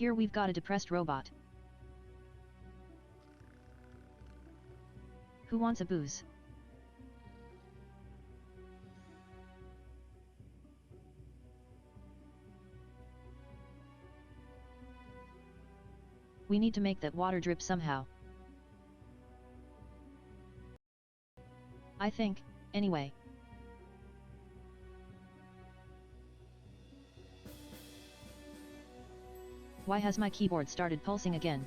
Here we've got a depressed robot. Who wants a booze? We need to make that water drip somehow. I think, anyway. Why has my keyboard started pulsing again?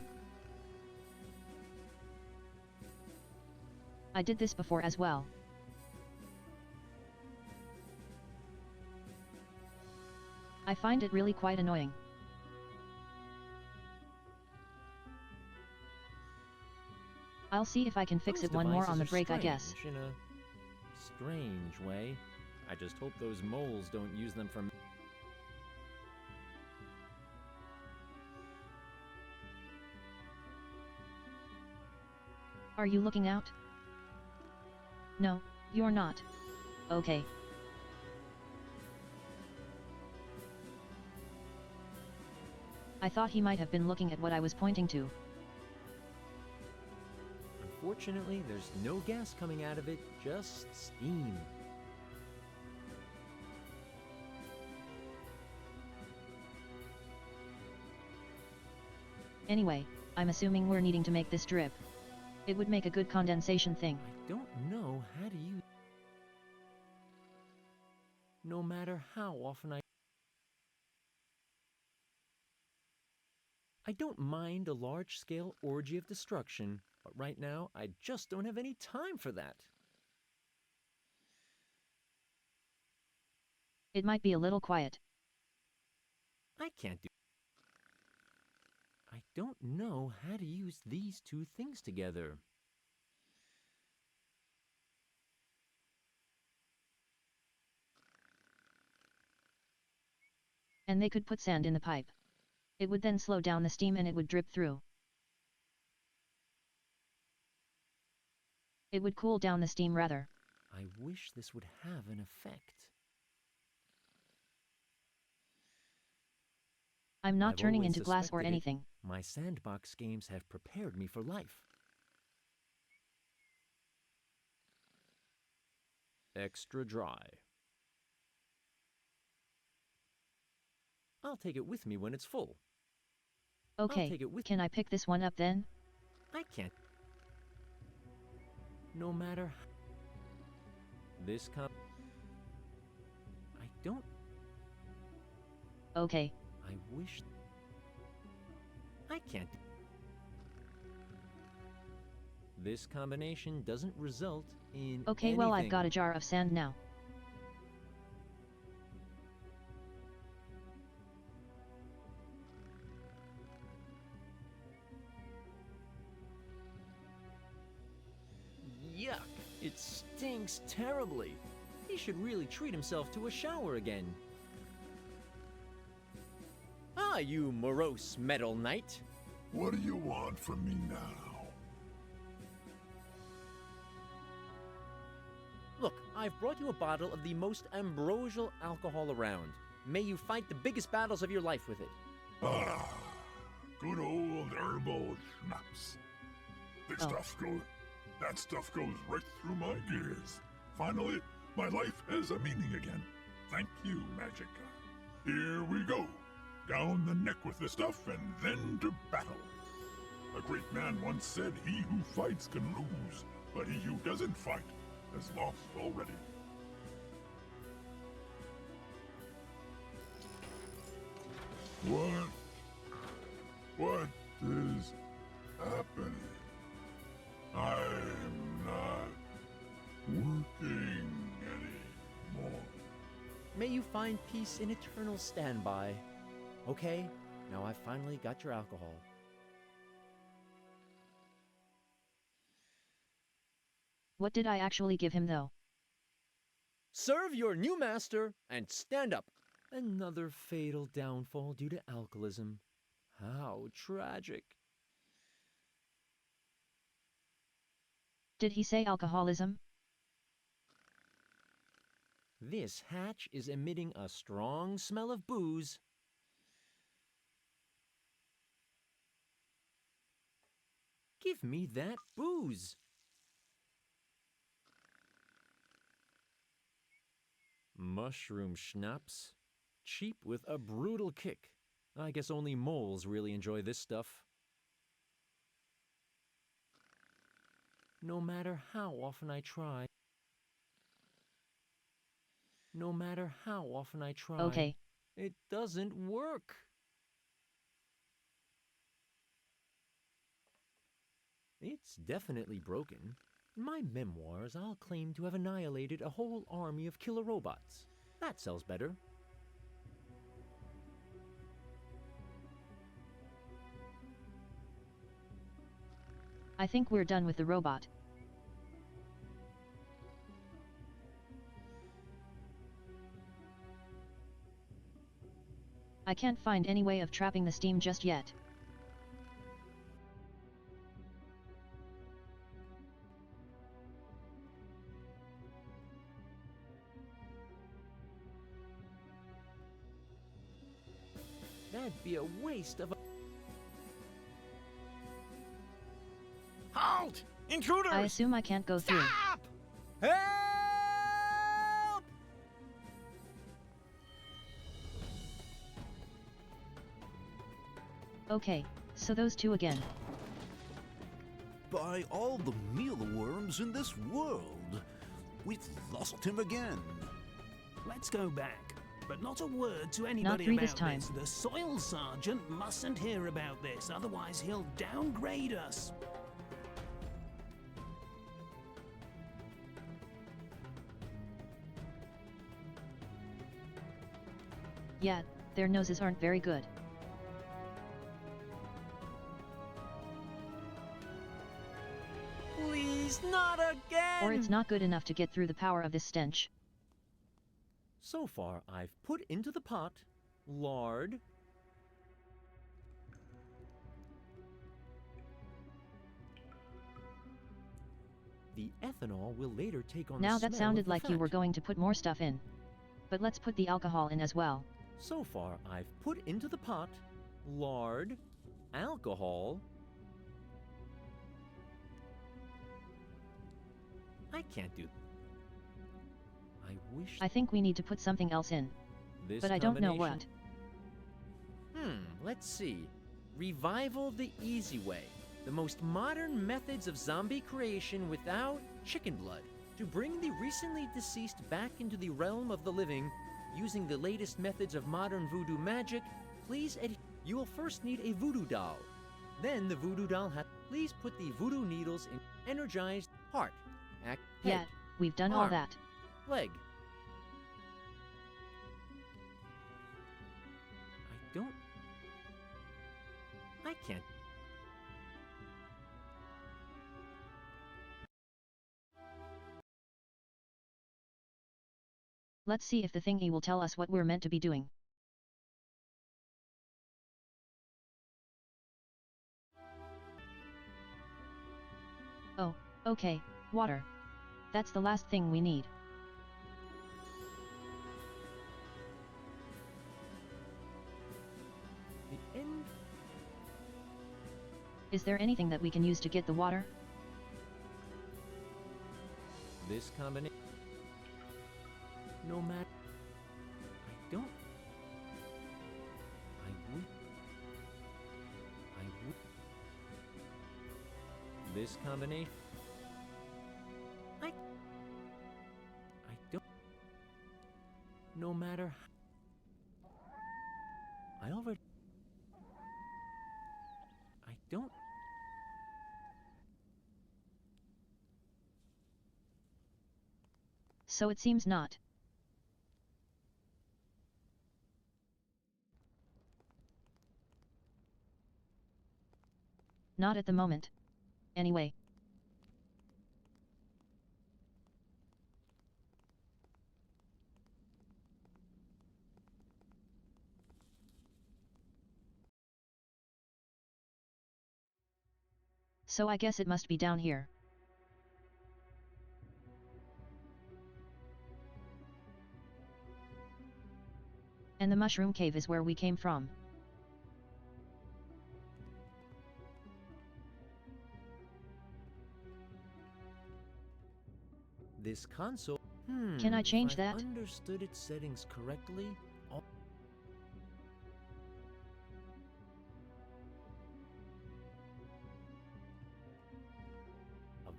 I did this before as well. I find it really quite annoying. I'll see if I can fix it one more on the break, I guess. In a strange way. I just hope those moles don't use them for... Are you looking out? No, you're not. Okay. I thought he might have been looking at what I was pointing to. Unfortunately, there's no gas coming out of it, just steam. Anyway, I'm assuming we're needing to make this drip. It would make a good condensation thing. I don't know how to use... No matter how often I don't mind a large-scale orgy of destruction, but right now I just don't have any time for that. It might be a little quiet. I can't do... I don't know how to use these two things together. And they could put sand in the pipe. It would then slow down the steam and it would drip through. It would cool down the steam rather. I wish this would have an effect. I'm not I've turning always into glass or suspected it. anything. My sandbox games have prepared me for life. Extra dry. I'll take it with me when it's full. Okay, can I pick this one up then? I can't. No matter this cup. I don't. Okay. I wish. I can't. This combination doesn't result in Okay, anything. well, I've got a jar of sand now. Yuck! It stinks terribly. He should really treat himself to a shower again. Ah, you morose metal knight. What do you want from me now? Look, I've brought you a bottle of the most ambrosial alcohol around. May you fight the biggest battles of your life with it. Ah, good old herbal schnapps. That stuff goes right through my gears. Finally, my life has a meaning again. Thank you, magic guy. Here we go. Down the neck with the stuff and then to battle. A great man once said, he who fights can lose, but he who doesn't fight has lost already. What is happening? I'm not working anymore. May you find peace in eternal standby. Okay, now I've finally got your alcohol. What did I actually give him though? Serve your new master and stand up. Another fatal downfall due to alcoholism. How tragic. Did he say alcoholism? This hatch is emitting a strong smell of booze. Give me that booze. Mushroom schnapps. Cheap with a brutal kick. I guess only moles really enjoy this stuff. No matter how often I try. No matter how often I try. Okay. It doesn't work. It's definitely broken. In my memoirs, I'll claim to have annihilated a whole army of killer robots. That sells better. I think we're done with the robot. I can't find any way of trapping the steam just yet. That'd be a waste of a... Halt! Intruders! I assume I can't go through. Stop! Help! Okay, so those two again. By all the mealworms in this world, we've lost him again. Let's go back, but not a word to anybody three about this time. this. The soil sergeant mustn't hear about this, otherwise he'll downgrade us. Yeah, their noses aren't very good. Please, not again! Or it's not good enough to get through the power of this stench. So far, I've put into the pot lard, the ethanol will later take on Now the that smell sounded of the like you fat. were going to put more stuff in. But let's put the alcohol in as well. So far, I've put into the pot lard, alcohol. I can't do. I wish I think we need to put something else in. this But I don't know what. combination- let's see. Revival the easy way. The most modern methods of zombie creation without chicken blood. To bring the recently deceased back into the realm of the living, using the latest methods of modern voodoo magic, please you will first need a voodoo doll. Then the voodoo doll please put the voodoo needles in energized heart, head, Yeah, we've done all arm, that. leg. I can't. Let's see if the thingy will tell us what we're meant to be doing. Oh, okay, water. That's the last thing we need. The end. Is there anything that we can use to get the water? This combination. No matter. I don't. I would. I would. This combination. I don't. No matter. I already. I don't. So it seems not. Not at the moment. Anyway. So I guess it must be down here. And the mushroom cave is where we came from. This console... Can I change if that? I've understood its settings correctly...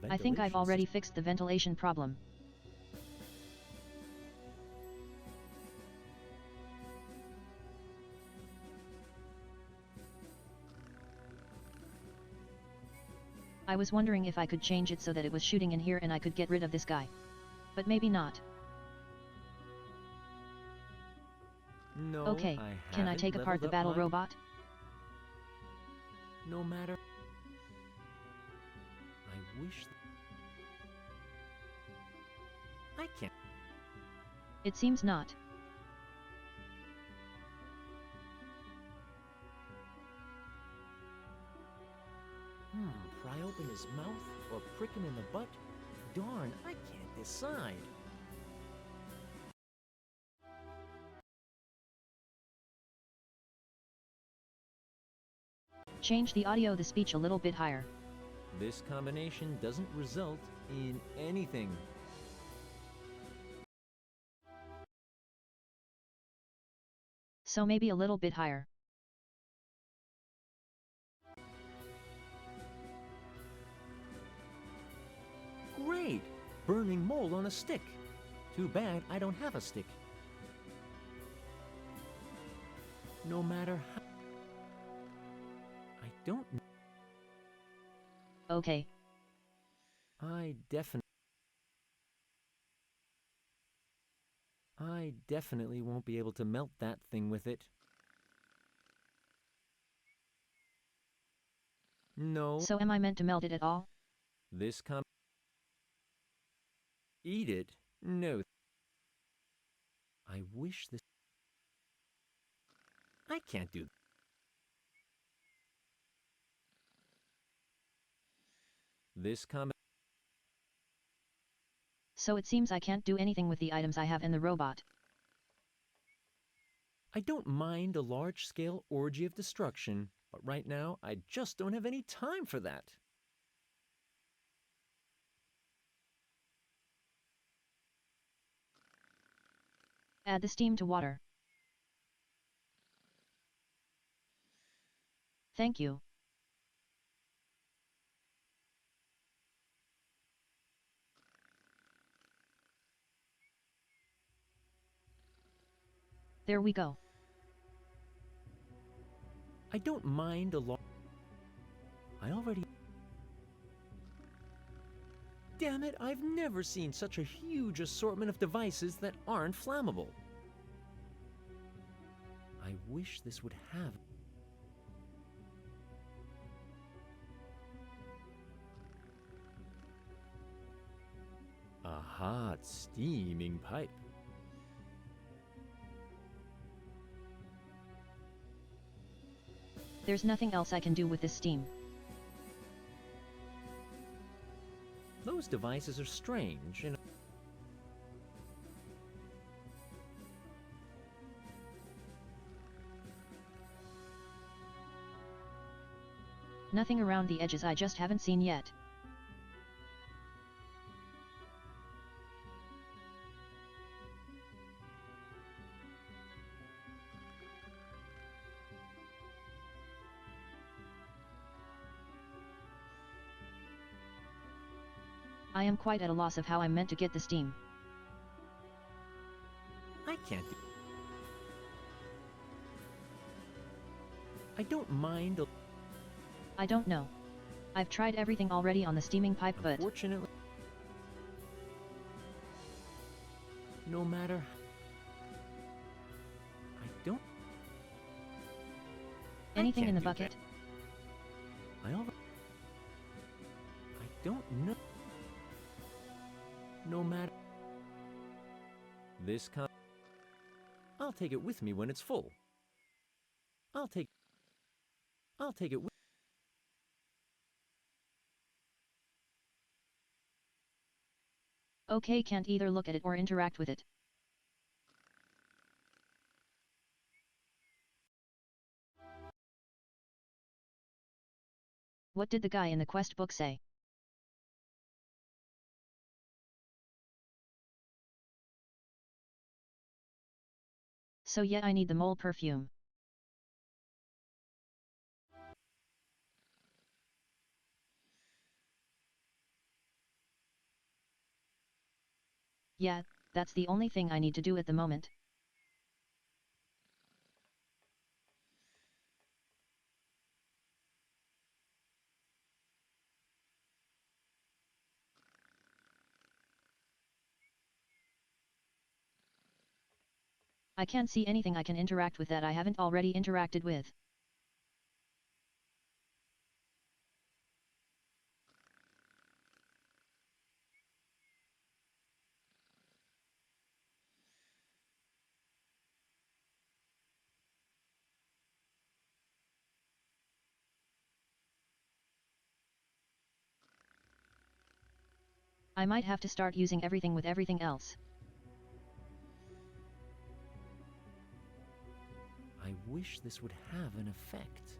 I think I've already fixed the ventilation problem. I was wondering if I could change it so that it was shooting in here and I could get rid of this guy. But maybe not. No, Okay, can I take apart the battle robot? No matter... I wish... I can't... It seems not. Pry open his mouth or prick him in the butt? Darn, I can't decide. Change the audio, the speech a little bit higher. This combination doesn't result in anything. So maybe a little bit higher. Great! Burning mold on a stick. Too bad I don't have a stick. No matter how... I don't... Okay. I definitely won't be able to melt that thing with it. No. So am I meant to melt it at all? This Eat it? No. I wish this... I can't do... This So it seems I can't do anything with the items I have in the robot. I don't mind a large-scale orgy of destruction, but right now I just don't have any time for that. Add the steam to water. Thank you. There we go. I don't mind a lot. I already... Damn it, I've never seen such a huge assortment of devices that aren't flammable. I wish this would have... A hot, steaming pipe. There's nothing else I can do with this steam. Those devices are strange, and... Nothing around the edges I just haven't seen yet. I am quite at a loss of how I'm meant to get the steam. I can't do... I don't mind... I don't know. I've tried everything already on the steaming pipe, but... Unfortunately... No matter... I don't... Anything in can't the do bucket? that. I don't know... No matter... This I'll take it with me when it's full. I'll take it with... Okay, can't either look at it or interact with it. What did the guy in the quest book say? So yeah, I need the mole perfume. Yeah, that's the only thing I need to do at the moment. I can't see anything I can interact with that I haven't already interacted with. I might have to start using everything with everything else. I wish this would have an effect.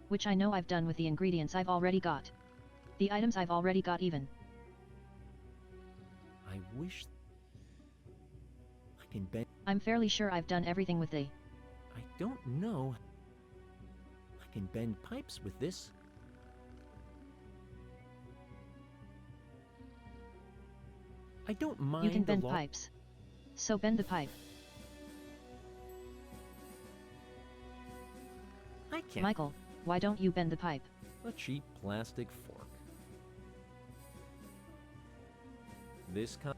Which I know I've done with the ingredients I've already got. The items I've already got even. I wish I can bend. I'm fairly sure I've done everything with the... I don't know. I can bend pipes with this. I don't mind. You can bend pipes. So bend the pipe. I can't. Michael, why don't you bend the pipe? A cheap plastic fork. This kind.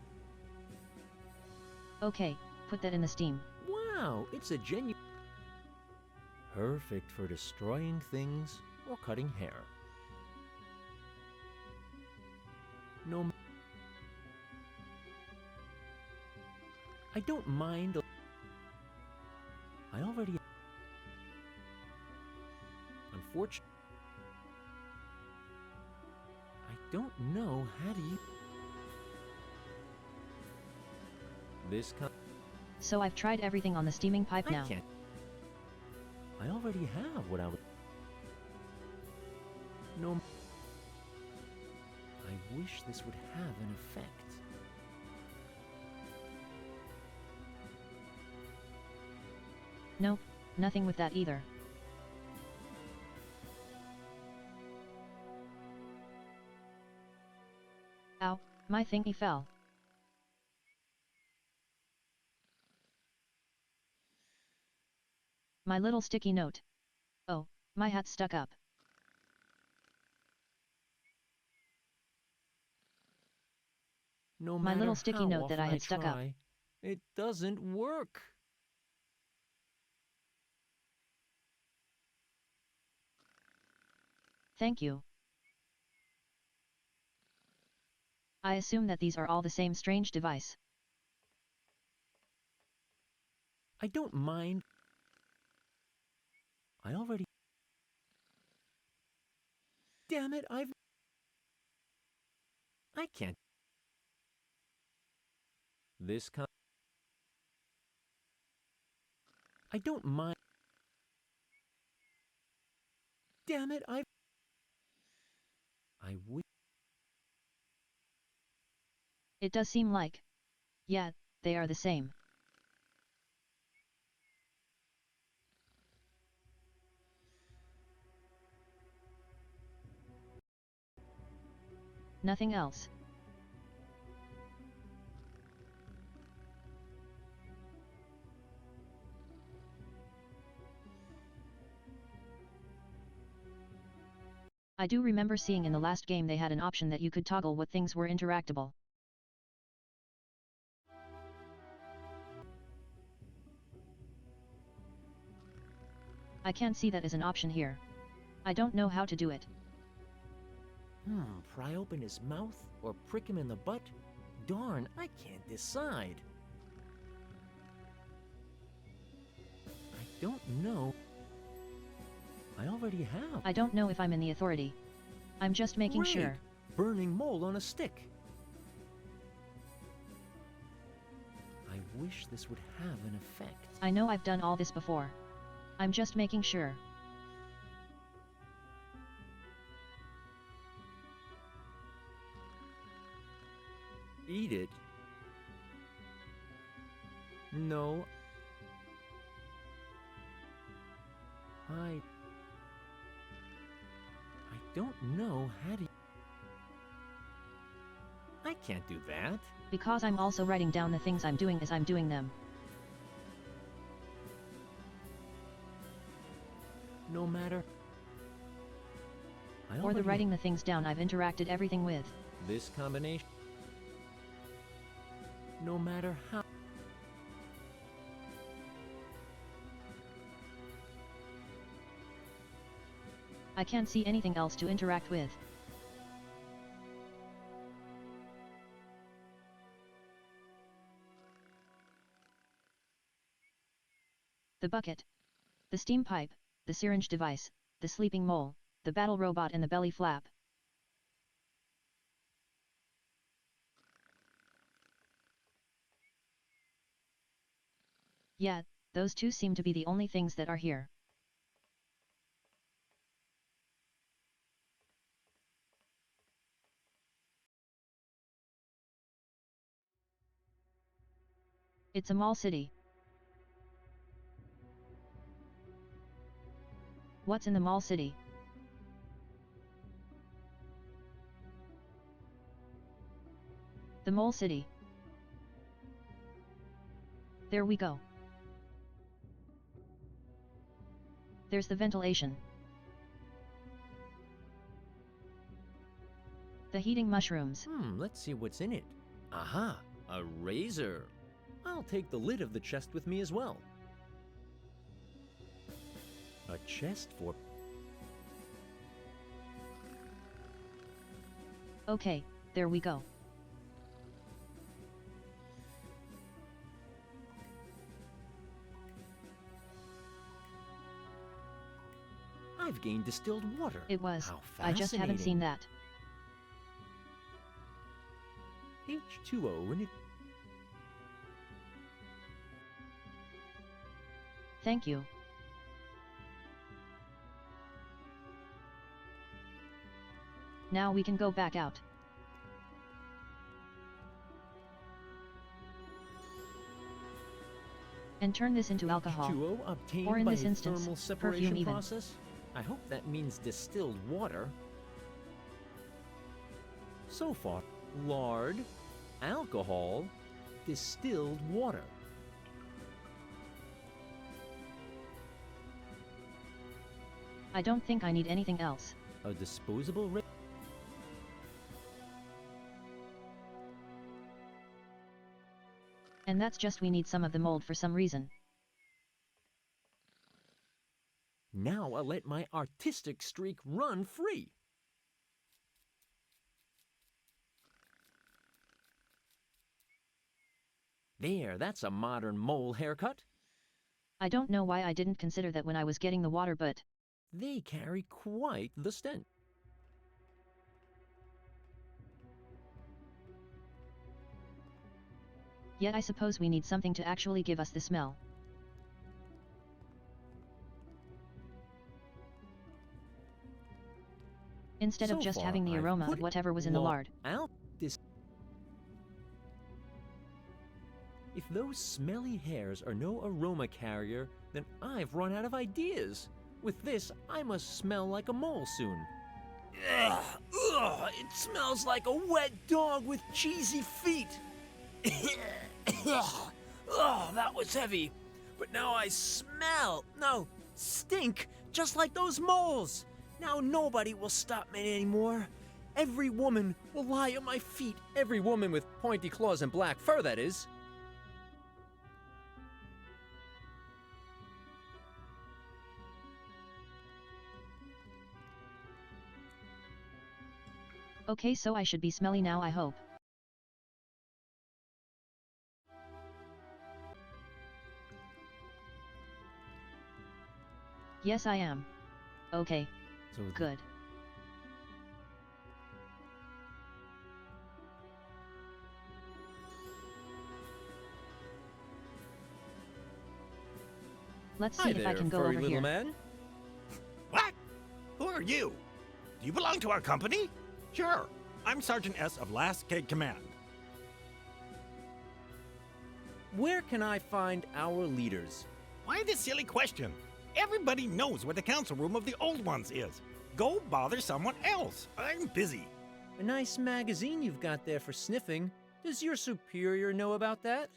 Okay, put that in the steam. Wow, it's a genuine. Perfect for destroying things or cutting hair. No. I don't mind. I already. Unfortunately, I don't know how to use this kind. So I've tried everything on the steaming pipe now. I can't. I already have what I would. No. I wish this would have an effect. Nope, nothing with that either. Ow, my thingy fell. My little sticky note. Oh, my hat's stuck up. No My matter little sticky how note that I often had stuck up. try, it doesn't work. Thank you. I assume that these are all the same strange device. I don't mind. I already. Damn it, I can't. This kind. I don't mind. Damn it, I wish. It does seem like. Yeah, they are the same. Nothing else. I do remember seeing in the last game they had an option that you could toggle what things were interactable. I can't see that as an option here. I don't know how to do it. Pry open his mouth or prick him in the butt? Darn, I can't decide. I don't know. I already have. I don't know if I'm in the authority. I'm just making Great. sure. Burning mole on a stick. I wish this would have an effect. I know I've done all this before. I'm just making sure. Eat it? No. I don't know how to... I can't do that. Because I'm also writing down the things I'm doing as I'm doing them. No matter... Or the writing the things down I've interacted everything with. This combination... No matter how... I can't see anything else to interact with. The bucket, the steam pipe, the syringe device, the sleeping mole, the battle robot and the belly flap. Yeah, those two seem to be the only things that are here. It's a mall city. What's in the mall city? The mole city. There we go. There's the ventilation. The heating mushrooms. Let's see what's in it. Aha, a razor. I'll take the lid of the chest with me as well. A chest for... Okay, there we go. I've gained distilled water. It was. How I just haven't seen that. H2O and it... Thank you. Now we can go back out. And turn this into alcohol. H2O obtained or in by this a instance, thermal perfume separation even. process? I hope that means distilled water. So far, lard, alcohol, distilled water. I don't think I need anything else. A disposable And that's just we need some of the mold for some reason. Now I'll let my artistic streak run free. There, that's a modern mole haircut. I don't know why I didn't consider that when I was getting the water, but... They carry quite the scent. Yet I suppose we need something to actually give us the smell. Instead of So just far, having the I've aroma put of whatever was in the lard. Out this. If those smelly hairs are no aroma carrier, then I've run out of ideas. With this, I must smell like a mole soon. Ugh, it smells like a wet dog with cheesy feet. Oh, that was heavy. But now I stink, just like those moles. Now nobody will stop me anymore. Every woman will lie at my feet. Every woman with pointy claws and black fur, that is. Okay, so I should be smelly now, I hope. Yes, I am. Okay. So Good. Let's see if I can go over here. Man. What? Who are you? Do you belong to our company? Sure. I'm Sergeant S of Last Keg Command. Where can I find our leaders? Why this silly question? Everybody knows where the council room of the old ones is. Go bother someone else. I'm busy. A nice magazine you've got there for sniffing. Does your superior know about that?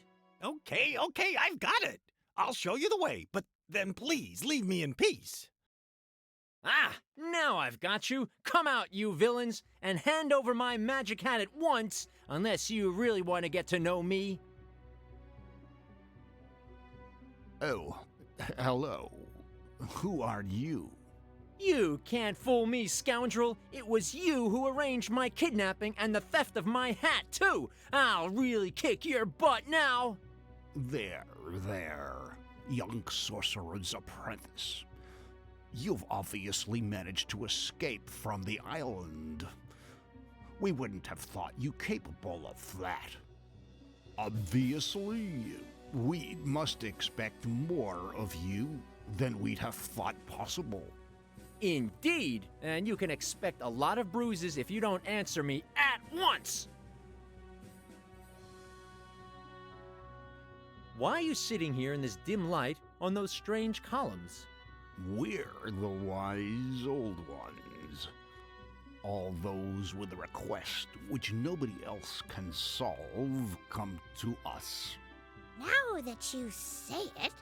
Okay, I've got it. I'll show you the way, but then please leave me in peace. Ah, now I've got you. Come out, you villains, and hand over my magic hat at once, unless you really want to get to know me. Oh, hello. Who are you? You can't fool me, scoundrel. It was you who arranged my kidnapping and the theft of my hat, too. I'll really kick your butt now. There, young sorcerer's apprentice. You've obviously managed to escape from the island. We wouldn't have thought you capable of that. Obviously, we must expect more of you than we'd have thought possible. Indeed, and you can expect a lot of bruises if you don't answer me at once. Why are you sitting here in this dim light on those strange columns? We're the wise old ones. All those with a request which nobody else can solve come to us. Now that you say it,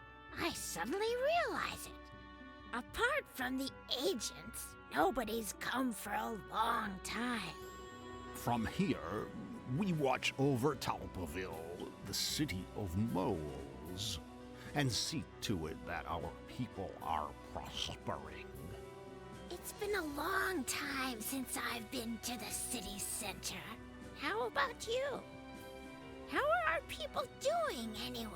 I suddenly realize it. Apart from the agents, nobody's come for a long time. From here, we watch over Talpaville, the city of moles, and see to it that our people are prospering. It's been a long time since I've been to the city center. How about you? How are our people doing anyway?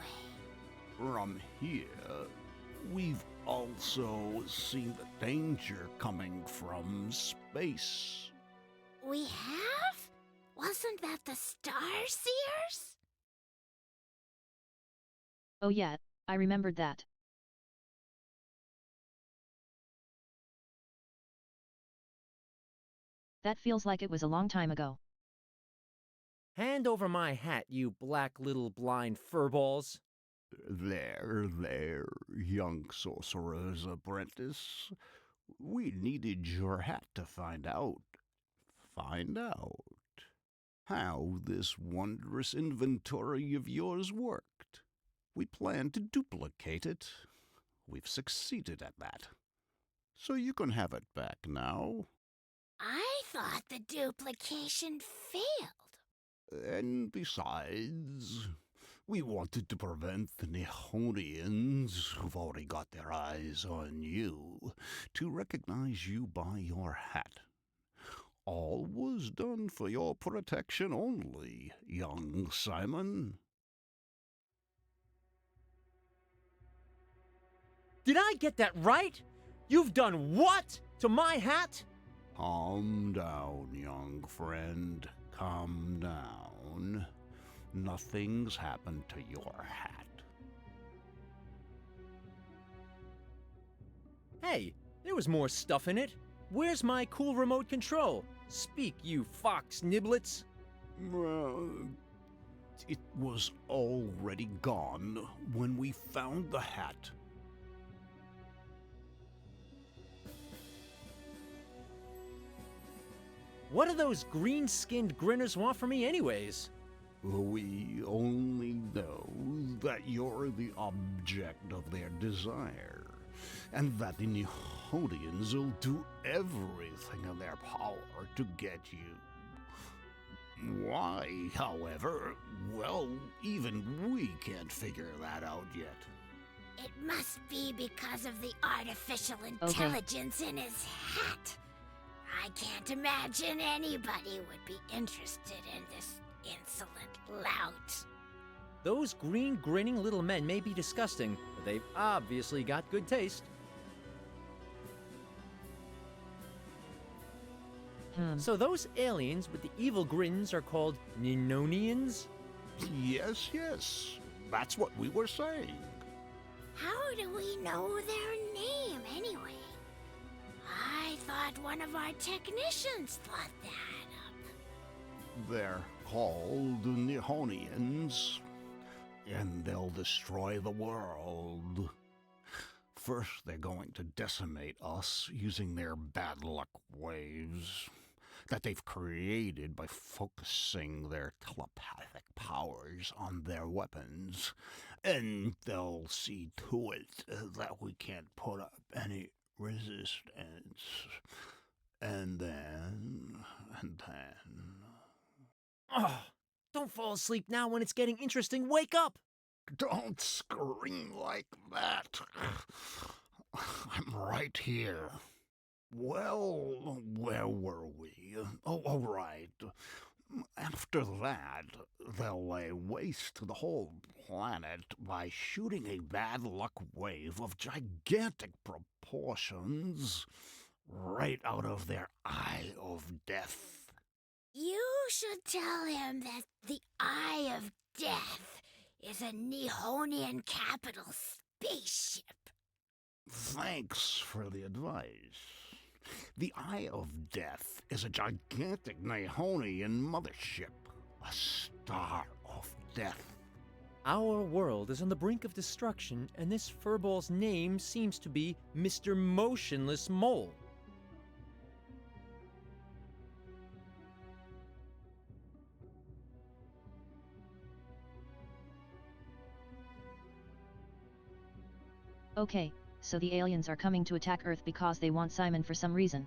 From here, we've also seen the danger coming from space. We have? Wasn't that the Starseers? Oh yeah, I remembered that. That feels like it was a long time ago. Hand over my hat, you black little blind furballs. There, young sorcerer's apprentice. We needed your hat to find out how this wondrous inventory of yours worked. We planned to duplicate it. We've succeeded at that. So you can have it back now. I thought the duplication failed. And besides, we wanted to prevent the Nihonians, who've already got their eyes on you, to recognize you by your hat. All was done for your protection only, young Simon. Did I get that right? You've done what to my hat? Calm down, young friend. Calm down. Nothing's happened to your hat. Hey, there was more stuff in it. Where's my cool remote control? Speak, you fox niblets. Well, it was already gone when we found the hat. What do those green-skinned grinners want from me anyways? We only know that you're the object of their desire, and that the Nihonians will do everything in their power to get you. Why, however, well, even we can't figure that out yet. It must be because of the artificial intelligence in his hat. I can't imagine anybody would be interested in this insolent lout. Those green grinning little men may be disgusting, but they've obviously got good taste. So those aliens with the evil grins are called Ninonians? Yes, that's what we were saying. How do we know their name anyway? I thought one of our technicians thought that up. They're called Nihonians, and they'll destroy the world. First, they're going to decimate us using their bad luck waves that they've created by focusing their telepathic powers on their weapons. And they'll see to it that we can't put up any resistance. And then... Oh, don't fall asleep now when it's getting interesting. Wake up! Don't scream like that. I'm right here. Well, where were we? Oh, all right. After that, they'll lay waste to the whole planet by shooting a bad luck wave of gigantic proportions right out of their eye of death. You should tell him that the Eye of Death is a Nihonian capital spaceship. Thanks for the advice. The Eye of Death is a gigantic Nihonian mothership, a star of death. Our world is on the brink of destruction, and this furball's name seems to be Mr. Motionless Mole. Okay, so the aliens are coming to attack Earth because they want Simon for some reason.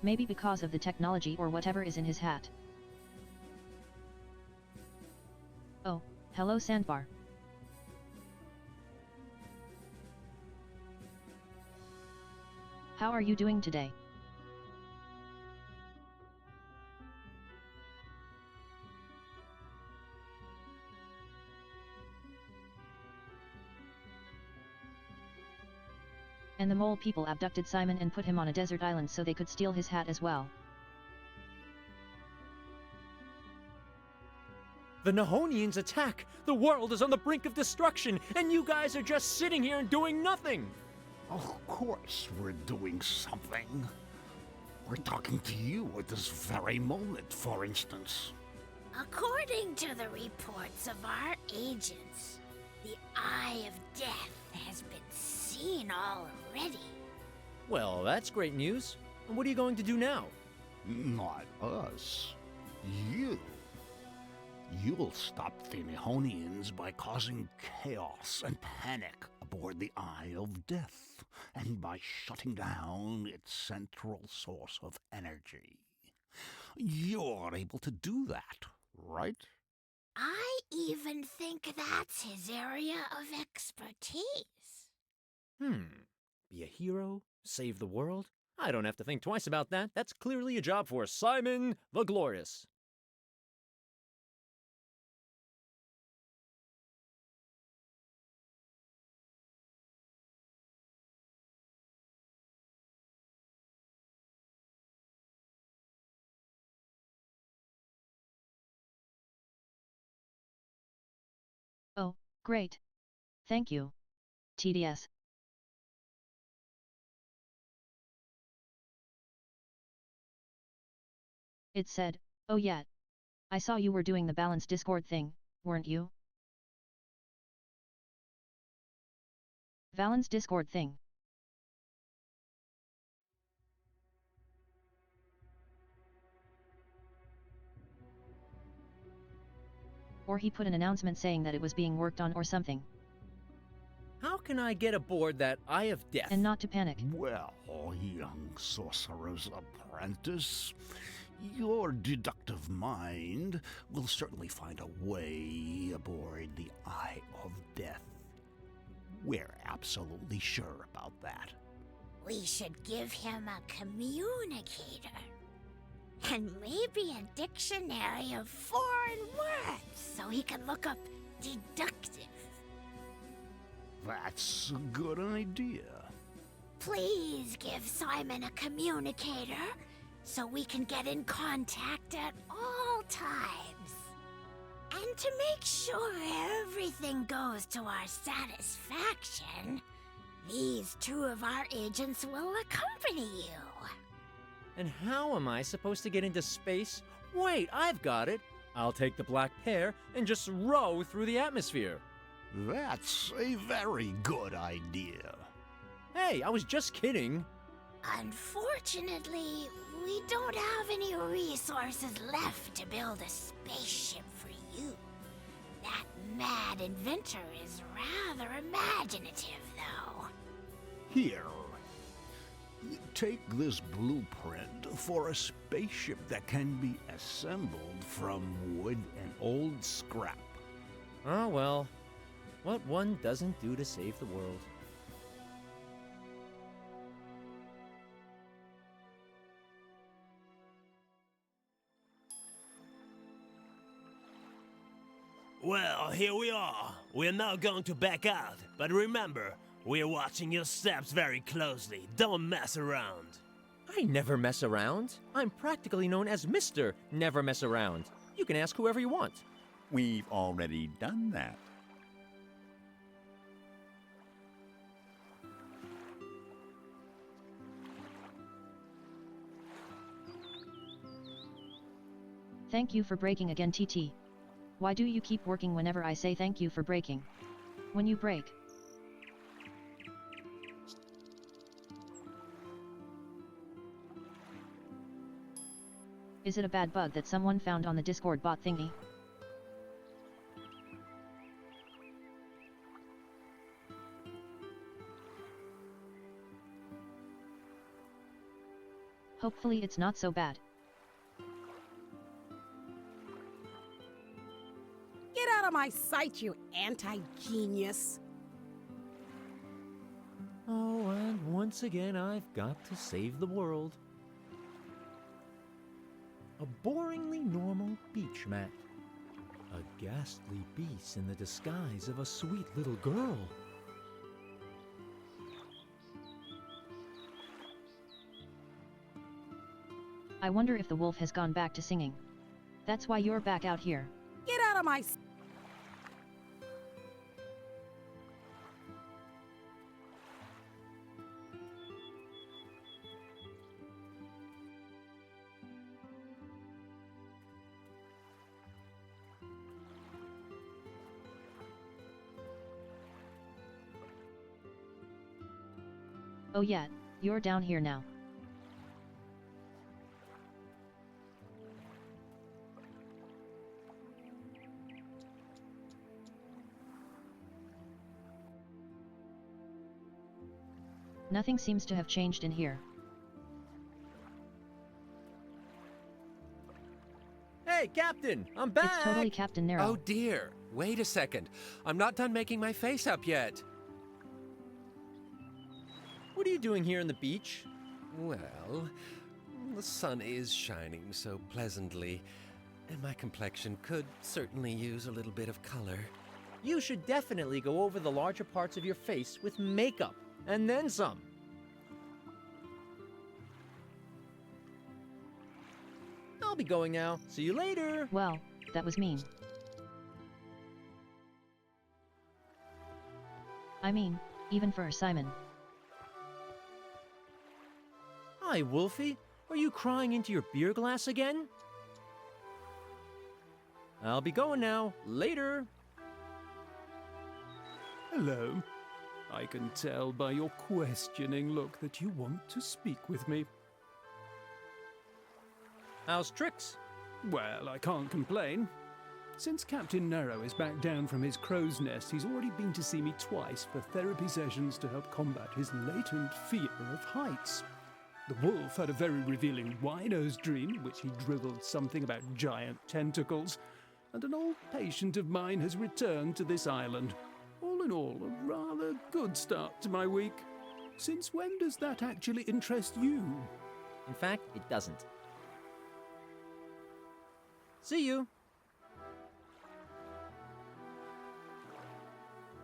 Maybe because of the technology or whatever is in his hat. Oh, hello Sandbar. How are you doing today? And the mole people abducted Simon and put him on a desert island so they could steal his hat as well. The Nihonians attack! The world is on the brink of destruction, and you guys are just sitting here and doing nothing! Of course we're doing something. We're talking to you at this very moment, for instance. According to the reports of our agents, the Eye of Death has been seen already. Well, that's great news. And what are you going to do now? Not us. You. You'll stop the Nihonians by causing chaos and panic aboard the Eye of Death, and by shutting down its central source of energy. You're able to do that, right? I even think that's his area of expertise. Be a hero? Save the world? I don't have to think twice about that. That's clearly a job for Simon the Glorious. Oh, great. Thank you. TDS. It said, oh yeah. I saw you were doing the balance Discord thing, weren't you? Valence Discord thing. Or he put an announcement saying that it was being worked on or something. How can I get aboard that Eye of Death? And not to panic. Well, young sorcerer's apprentice, your deductive mind will certainly find a way aboard the Eye of Death. We're absolutely sure about that. We should give him a communicator. And maybe a dictionary of foreign words so he can look up deductive. That's a good idea. Please give Simon a communicator so we can get in contact at all times. And to make sure everything goes to our satisfaction, these two of our agents will accompany you. And how am I supposed to get into space? Wait, I've got it! I'll take the black pear and just row through the atmosphere. That's a very good idea. Hey, I was just kidding. Unfortunately, we don't have any resources left to build a spaceship for you. That mad inventor is rather imaginative, though. Here. Take this blueprint for a spaceship that can be assembled from wood and old scrap. Oh well, what one doesn't do to save the world. Well, here we are. We're now going to back out, but remember, we're watching your steps very closely. Don't mess around. I never mess around. I'm practically known as Mr. Never Mess Around. You can ask whoever you want. We've already done that. Thank you for breaking again, TT. Why do you keep working whenever I say thank you for breaking? When you break. Is it a bad bug that someone found on the Discord bot thingy? Hopefully it's not so bad. Get out of my sight, you anti-genius! Oh, and once again I've got to save the world. A boringly normal beach mat. A ghastly beast in the disguise of a sweet little girl. I wonder if the wolf has gone back to singing. That's why you're back out here. Get out of my... Oh yeah, you're down here now. Nothing seems to have changed in here. Hey, Captain! I'm back! It's totally Captain Nero. Oh dear, wait a second. I'm not done making my face up yet. What are you doing here on the beach? Well, the sun is shining so pleasantly, and my complexion could certainly use a little bit of color. You should definitely go over the larger parts of your face with makeup, and then some. I'll be going now. See you later! Well, that was mean. I mean, even for Simon. Hi, Wolfie. Are you crying into your beer glass again? I'll be going now. Later! Hello. I can tell by your questioning look that you want to speak with me. How's Trix? Well, I can't complain. Since Captain Nero is back down from his crow's nest, he's already been to see me twice for therapy sessions to help combat his latent fear of heights. The wolf had a very revealing wino's dream, in which he dribbled something about giant tentacles, and an old patient of mine has returned to this island. All in all, a rather good start to my week. Since when does that actually interest you? In fact, it doesn't. See you!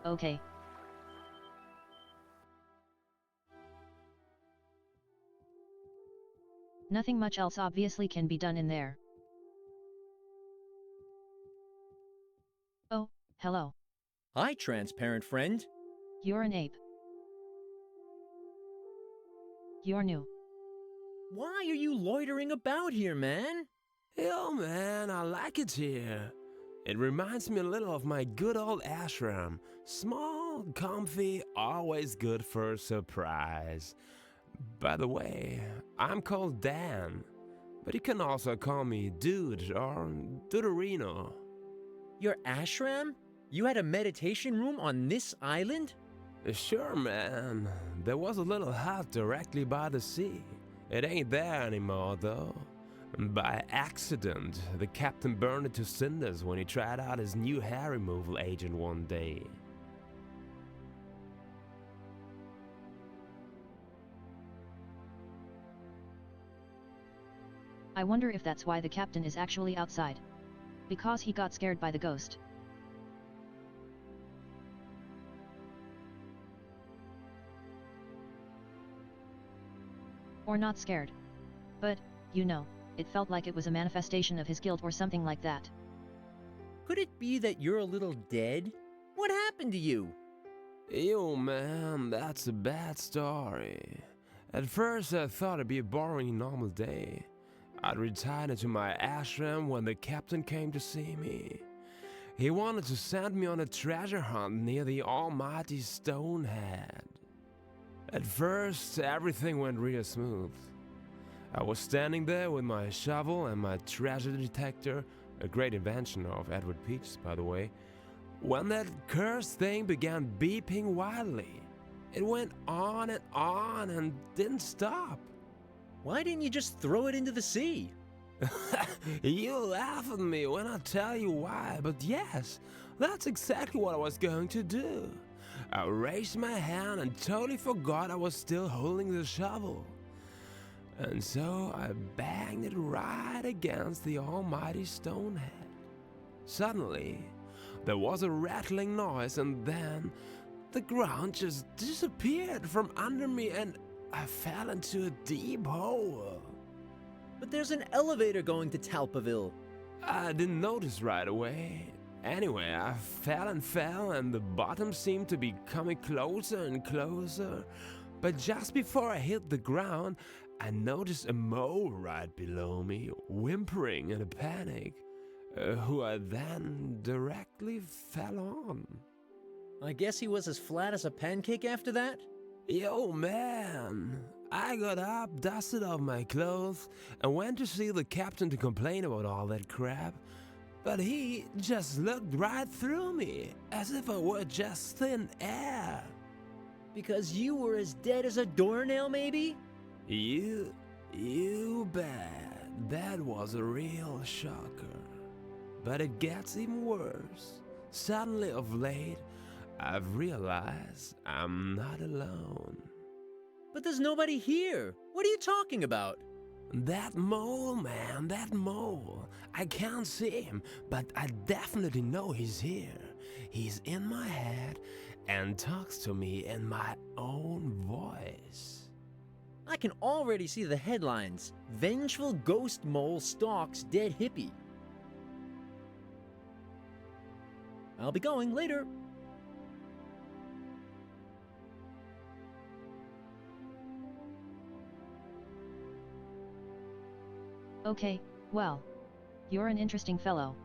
Okay. Nothing much else obviously can be done in there. Oh, hello. Hi, transparent friend. You're an ape. You're new. Why are you loitering about here, man? Yo, man, I like it here. It reminds me a little of my good old ashram. Small, comfy, always good for a surprise. By the way, I'm called Dan, but you can also call me Dude or Duderino. Your ashram? You had a meditation room on this island? Sure, man. There was a little hut directly by the sea. It ain't there anymore, though. By accident, the captain burned it to cinders when he tried out his new hair removal agent one day. I wonder if that's why the captain is actually outside. Because he got scared by the ghost. Or not scared. But, you know, it felt like it was a manifestation of his guilt or something like that. Could it be that you're a little dead? What happened to you? Yo, man, that's a bad story. At first I thought it'd be a boring normal day. I'd retired into my ashram when the captain came to see me. He wanted to send me on a treasure hunt near the almighty Stonehead. At first, everything went real smooth. I was standing there with my shovel and my treasure detector, a great invention of Edward Peach's, by the way, when that cursed thing began beeping wildly. It went on and didn't stop. Why didn't you just throw it into the sea? You laugh at me when I tell you why, but yes, that's exactly what I was going to do. I raised my hand and totally forgot I was still holding the shovel. And so I banged it right against the almighty Stonehead. Suddenly, there was a rattling noise, and then the ground just disappeared from under me and I fell into a deep hole. But there's an elevator going to Talpaville. I didn't notice right away. Anyway, I fell and the bottom seemed to be coming closer and closer. But just before I hit the ground, I noticed a mole right below me, whimpering in a panic, who I then directly fell on. I guess he was as flat as a pancake after that? Yo, man, I got up, dusted off my clothes, and went to see the captain to complain about all that crap. But he just looked right through me, as if I were just thin air. Because you were as dead as a doornail, maybe? You bet. That was a real shocker. But it gets even worse. Suddenly of late, I've realized I'm not alone. But there's nobody here. What are you talking about? That mole, man, that mole. I can't see him, but I definitely know he's here. He's in my head and talks to me in my own voice. I can already see the headlines. Vengeful ghost mole stalks dead hippie. I'll be going later. Okay, well. You're an interesting fellow.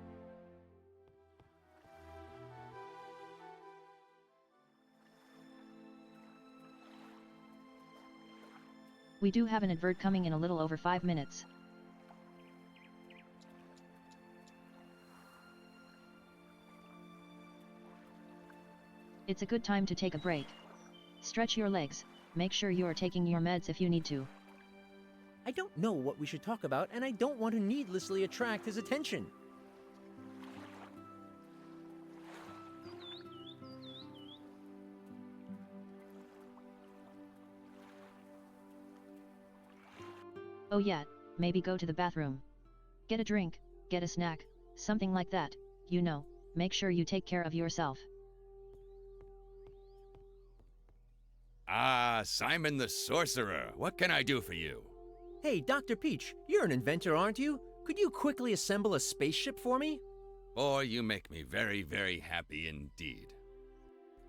We do have an advert coming in a little over 5 minutes. It's a good time to take a break. Stretch your legs, make sure you are taking your meds if you need to. I don't know what we should talk about, and I don't want to needlessly attract his attention. Oh yeah, maybe go to the bathroom. Get a drink, get a snack, something like that, you know, make sure you take care of yourself. Ah, Simon the Sorcerer, what can I do for you? Hey, Dr. Peach, you're an inventor, aren't you? Could you quickly assemble a spaceship for me? Boy, you make me very, very happy indeed.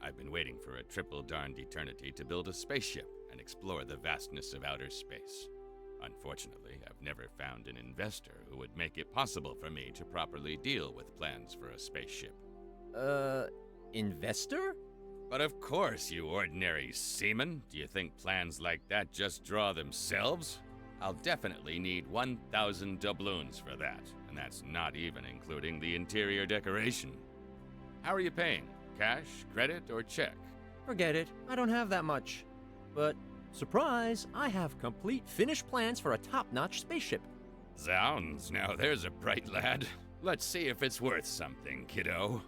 I've been waiting for a triple darned eternity to build a spaceship and explore the vastness of outer space. Unfortunately, I've never found an investor who would make it possible for me to properly deal with plans for a spaceship. Investor? But of course, you ordinary seaman. Do you think plans like that just draw themselves? I'll definitely need 1,000 doubloons for that, and that's not even including the interior decoration. How are you paying? Cash, credit, or check? Forget it. I don't have that much. But, surprise, I have complete finished plans for a top-notch spaceship. Zounds, now there's a bright lad. Let's see if it's worth something, kiddo.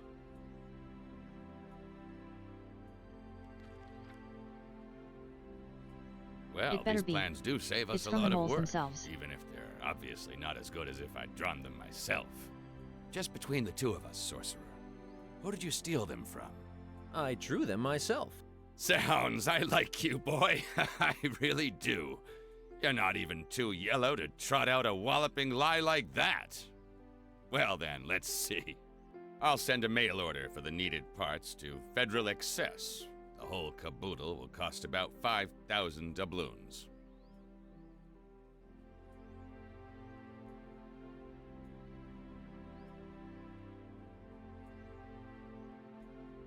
Well, these plans do save us a lot of work, even if they're obviously not as good as if I'd drawn them myself. Just between the two of us, Sorcerer, who did you steal them from? I drew them myself. Sounds, I like you, boy. I really do. You're not even too yellow to trot out a walloping lie like that. Well then, let's see. I'll send a mail order for the needed parts to Federal Excess. The whole caboodle will cost about 5,000 doubloons.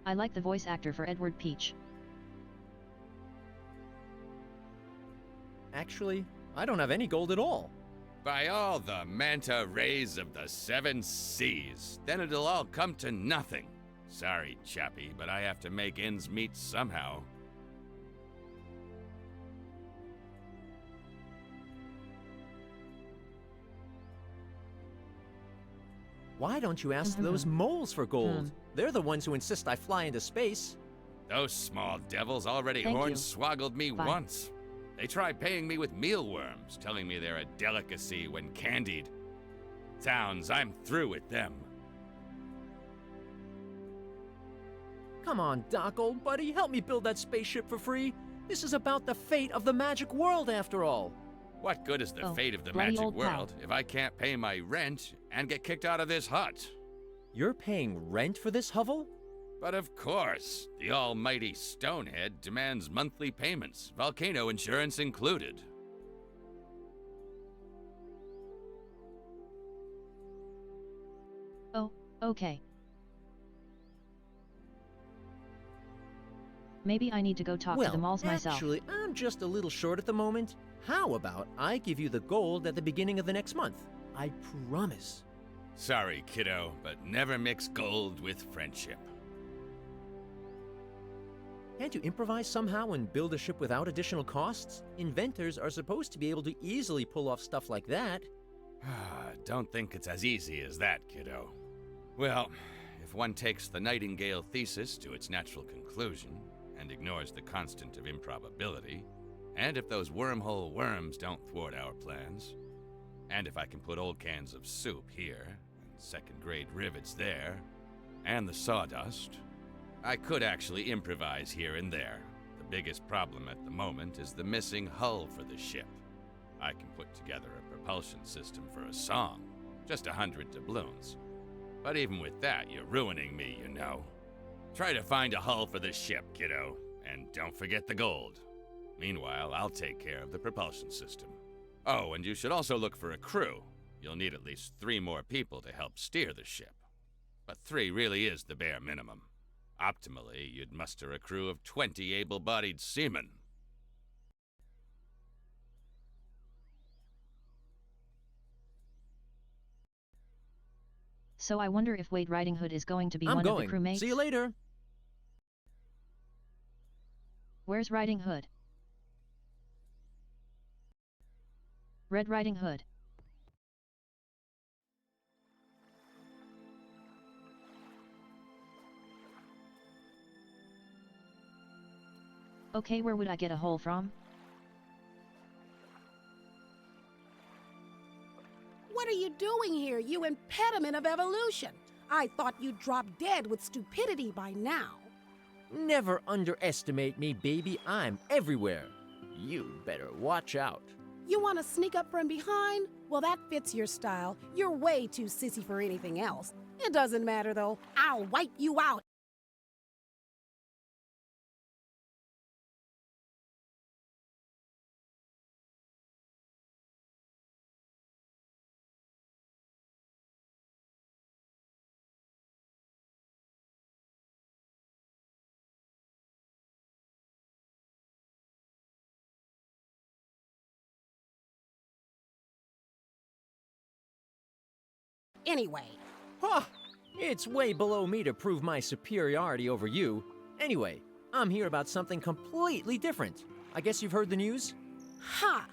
I like the voice actor for Edward Peach. Actually, I don't have any gold at all. By all the manta rays of the 7 seas, then it'll all come to nothing. Sorry, chappie, but I have to make ends meet somehow. Why don't you ask those moles for gold? They're the ones who insist I fly into space. Those small devils already hornswoggled me once. They try paying me with mealworms, telling me they're a delicacy when candied. Sounds, I'm through with them. Come on, Doc, old buddy, help me build that spaceship for free. This is about the fate of the magic world, after all. What good is the fate of the magic world if I can't pay my rent and get kicked out of this hut? You're paying rent for this hovel? But of course, the almighty Stonehead demands monthly payments, volcano insurance included. Oh, okay. Maybe I need to go talk to the malls myself. Actually, I'm just a little short at the moment. How about I give you the gold at the beginning of the next month? I promise. Sorry, kiddo, but never mix gold with friendship. Can't you improvise somehow and build a ship without additional costs? Inventors are supposed to be able to easily pull off stuff like that. Don't think it's as easy as that, kiddo. Well, if one takes the Nightingale thesis to its natural conclusion, and ignores the constant of improbability, and if those wormhole worms don't thwart our plans, and if I can put old cans of soup here, and second-grade rivets there, and the sawdust, I could actually improvise here and there. The biggest problem at the moment is the missing hull for the ship. I can put together a propulsion system for a song, just 100 doubloons. But even with that, you're ruining me, you know. Try to find a hull for the ship, kiddo, and don't forget the gold. Meanwhile, I'll take care of the propulsion system. Oh, and you should also look for a crew. You'll need at least 3 more people to help steer the ship. But 3 really is the bare minimum. Optimally, you'd muster a crew of 20 able-bodied seamen. So I wonder if Wade Riding Hood is going to be one of the crewmates? See you later. Where's Riding Hood? Red Riding Hood. Okay, where would I get a hole from? What are you doing here, you impediment of evolution? I thought you'd drop dead with stupidity by now. Never underestimate me, baby. I'm everywhere. You better watch out. You want to sneak up from behind? Well, that fits your style. You're way too sissy for anything else. It doesn't matter, though. I'll wipe you out. anyway? Huh! It's way below me to prove my superiority over you. Anyway, I'm here about something completely different. I guess you've heard the news? Ha!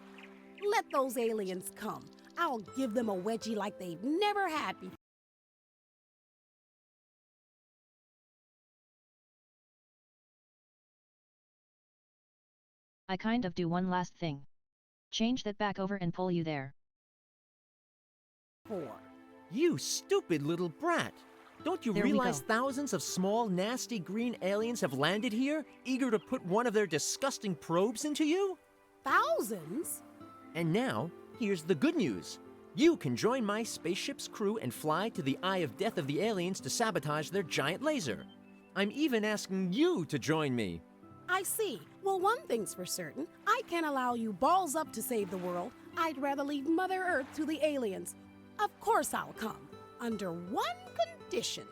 Let those aliens come. I'll give them a wedgie like they've never had before. I kind of do one last thing. Change that back over and pull you there. You stupid little brat! Don't you There we realize go. thousands of small, nasty green aliens have landed here, eager to put one of their disgusting probes into you? Thousands? And now, here's the good news. You can join my spaceship's crew and fly to the eye of death of the aliens to sabotage their giant laser. I'm even asking you to join me. I see. Well, one thing's for certain. I can't allow you balls up to save the world. I'd rather leave Mother Earth to the aliens. Of course I'll come. Under one condition.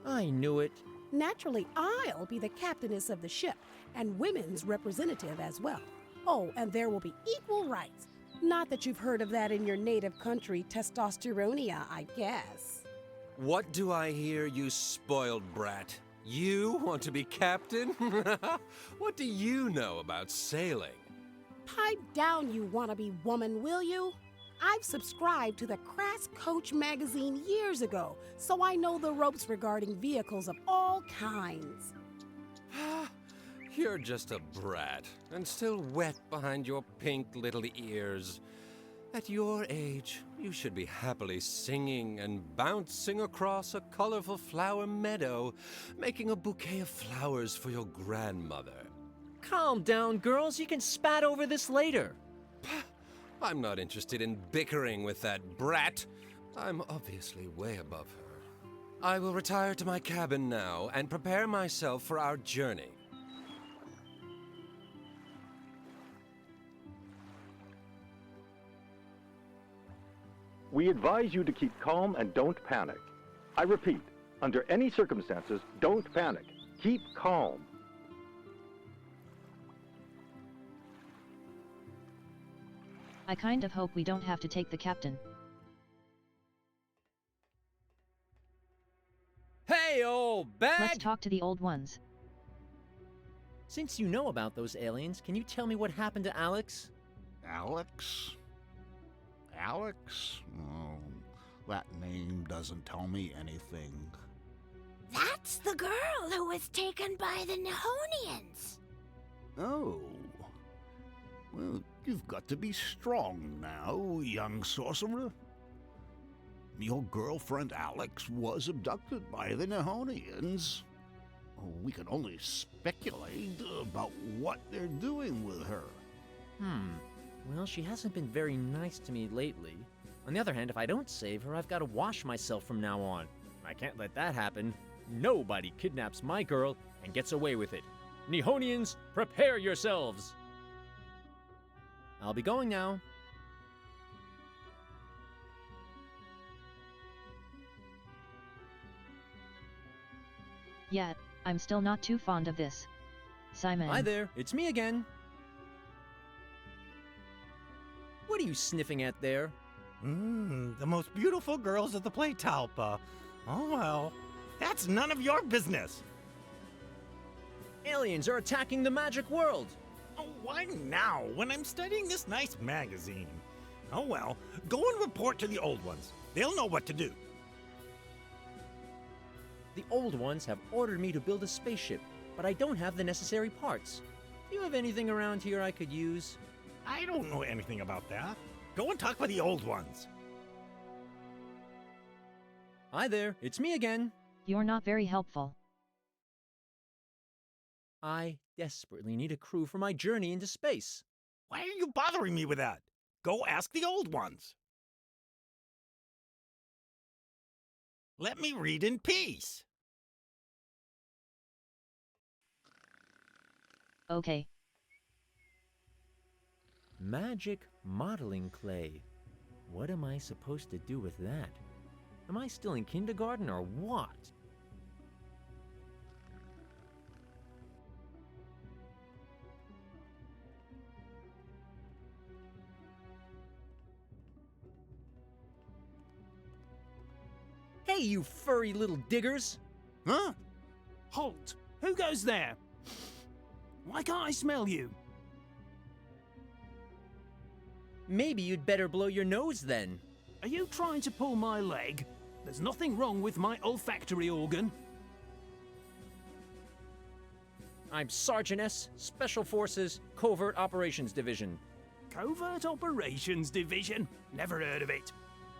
I knew it. Naturally, I'll be the captainess of the ship, and women's representative as well. Oh, and there will be equal rights. Not that you've heard of that in your native country, testosteronia, I guess. What do I hear, you spoiled brat? You want to be captain? What do you know about sailing? Pipe down, you wannabe woman, will you? I've subscribed to the Crass Coach magazine years ago, so I know the ropes regarding vehicles of all kinds. You're just a brat, and still wet behind your pink little ears. At your age, you should be happily singing and bouncing across a colorful flower meadow, making a bouquet of flowers for your grandmother. Calm down, girls. You can spat over this later. I'm not interested in bickering with that brat. I'm obviously way above her. I will retire to my cabin now and prepare myself for our journey. We advise you to keep calm and don't panic. I repeat, under any circumstances, don't panic. Keep calm. I kind of hope we don't have to take the captain. Hey, old bag! Let's talk to the old ones. Since you know about those aliens, can you tell me what happened to Alix? Alix? Alix? Oh, that name doesn't tell me anything. That's the girl who was taken by the Nihonians. Oh. Well, you've got to be strong now, young sorcerer. Your girlfriend Alix was abducted by the Nihonians. We can only speculate about what they're doing with her. Well, she hasn't been very nice to me lately. On the other hand, if I don't save her, I've got to wash myself from now on. I can't let that happen. Nobody kidnaps my girl and gets away with it. Nihonians, prepare yourselves! I'll be going now. Yeah, I'm still not too fond of this. Simon. Hi there, it's me again. What are you sniffing at there? The most beautiful girls of the Playtalpa. Oh well, that's none of your business. Aliens are attacking the magic world. Oh, why now, when I'm studying this nice magazine? Oh well, go and report to the old ones. They'll know what to do. The old ones have ordered me to build a spaceship, but I don't have the necessary parts. Do you have anything around here I could use? I don't know anything about that. Go and talk with the old ones. Hi there, it's me again. You're not very helpful. I desperately need a crew for my journey into space. Why are you bothering me with that? Go ask the old ones. Let me read in peace. Okay. Magic modeling clay. What am I supposed to do with that? Am I still in kindergarten or what? Hey, you furry little diggers! Huh? Halt! Who goes there? Why can't I smell you? Maybe you'd better blow your nose then. Are you trying to pull my leg? There's nothing wrong with my olfactory organ. I'm Sergeant S, Special Forces, Covert Operations Division. Covert Operations Division? Never heard of it.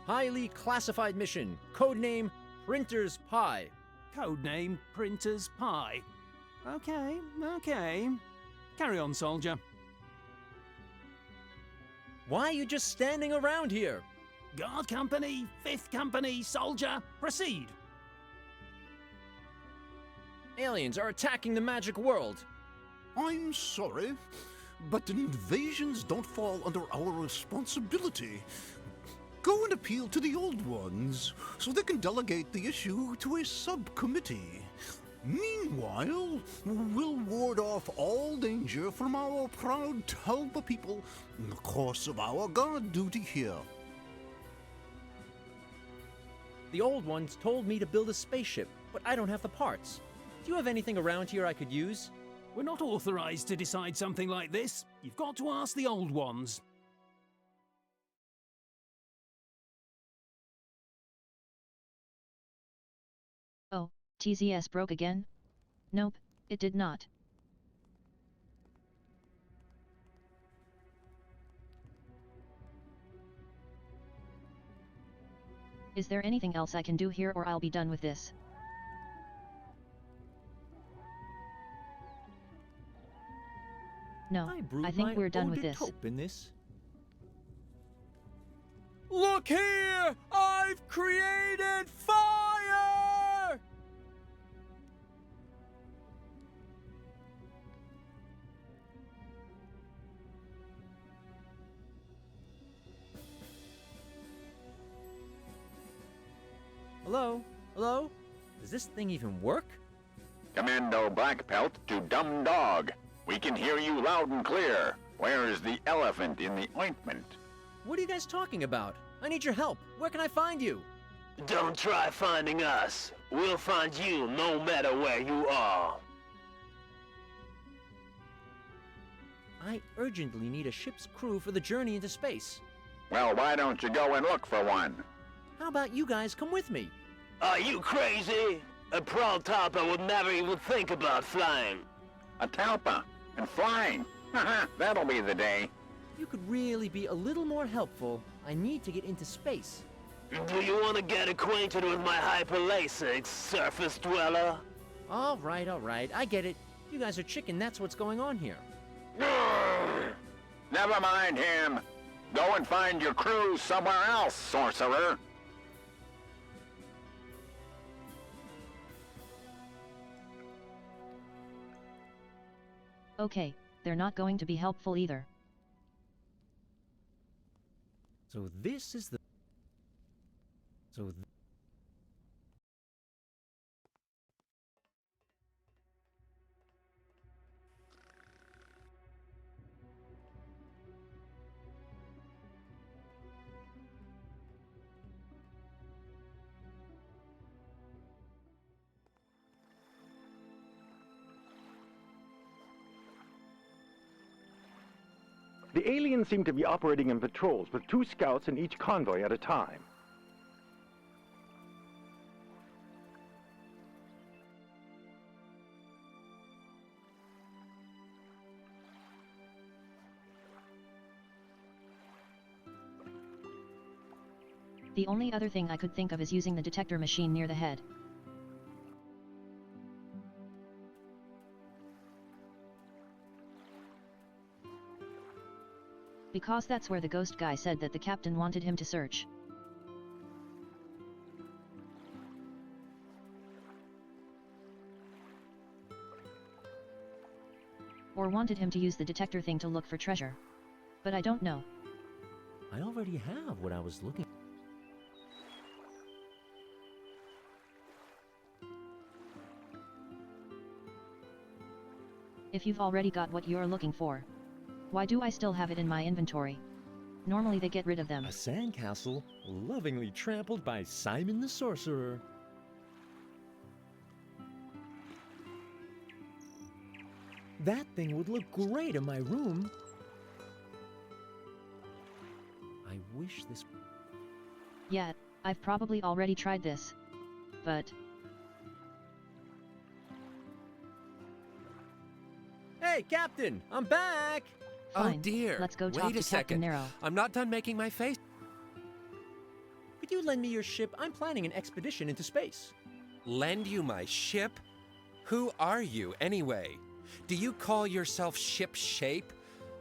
Highly classified mission, codename Printer's Pie. Codename Printer's Pie. Okay. Carry on, soldier. Why are you just standing around here? Guard company, 5th company, soldier, proceed. Aliens are attacking the magic world. I'm sorry, but invasions don't fall under our responsibility. Go and appeal to the Old Ones, so they can delegate the issue to a subcommittee. Meanwhile, we'll ward off all danger from our proud Talba people in the course of our guard duty here. The Old Ones told me to build a spaceship, but I don't have the parts. Do you have anything around here I could use? We're not authorized to decide something like this. You've got to ask the Old Ones. Oh, TZS broke again? Nope, it did not. Is there anything else I can do here, or I'll be done with this? No, I think we're done with this. Look here! I've created fire! Hello? Hello? Does this thing even work? Commando Blackpelt to Dumb Dog. We can hear you loud and clear. Where is the elephant in the ointment? What are you guys talking about? I need your help. Where can I find you? Don't try finding us. We'll find you no matter where you are. I urgently need a ship's crew for the journey into space. Well, why don't you go and look for one? How about you guys come with me? Are you crazy? A proud Talpa would never even think about flying. A Talpa? And flying? That'll be the day. You could really be a little more helpful. I need to get into space. Do you want to get acquainted with my hyperlasics, surface dweller? All right, I get it. You guys are chicken, that's what's going on here. Never mind him. Go and find your crew somewhere else, Sorcerer. Okay, they're not going to be helpful either. So this is the... The aliens seem to be operating in patrols with 2 scouts in each convoy at a time. The only other thing I could think of is using the detector machine near the head. Because that's where the ghost guy said that the captain wanted him to search. Or wanted him to use the detector thing to look for treasure. But I don't know. I already have what I was looking for. If you've already got what you're looking for, why do I still have it in my inventory? Normally they get rid of them. A sandcastle lovingly trampled by Simon the Sorcerer. That thing would look great in my room. I wish this... Yeah, I've probably already tried this. But... Hey, Captain! I'm back! Fine. Oh dear. Let's go talk Wait to a second. Captain Nero. I'm not done making my face. Could you lend me your ship? I'm planning an expedition into space. Lend you my ship? Who are you, anyway? Do you call yourself Ship Shape?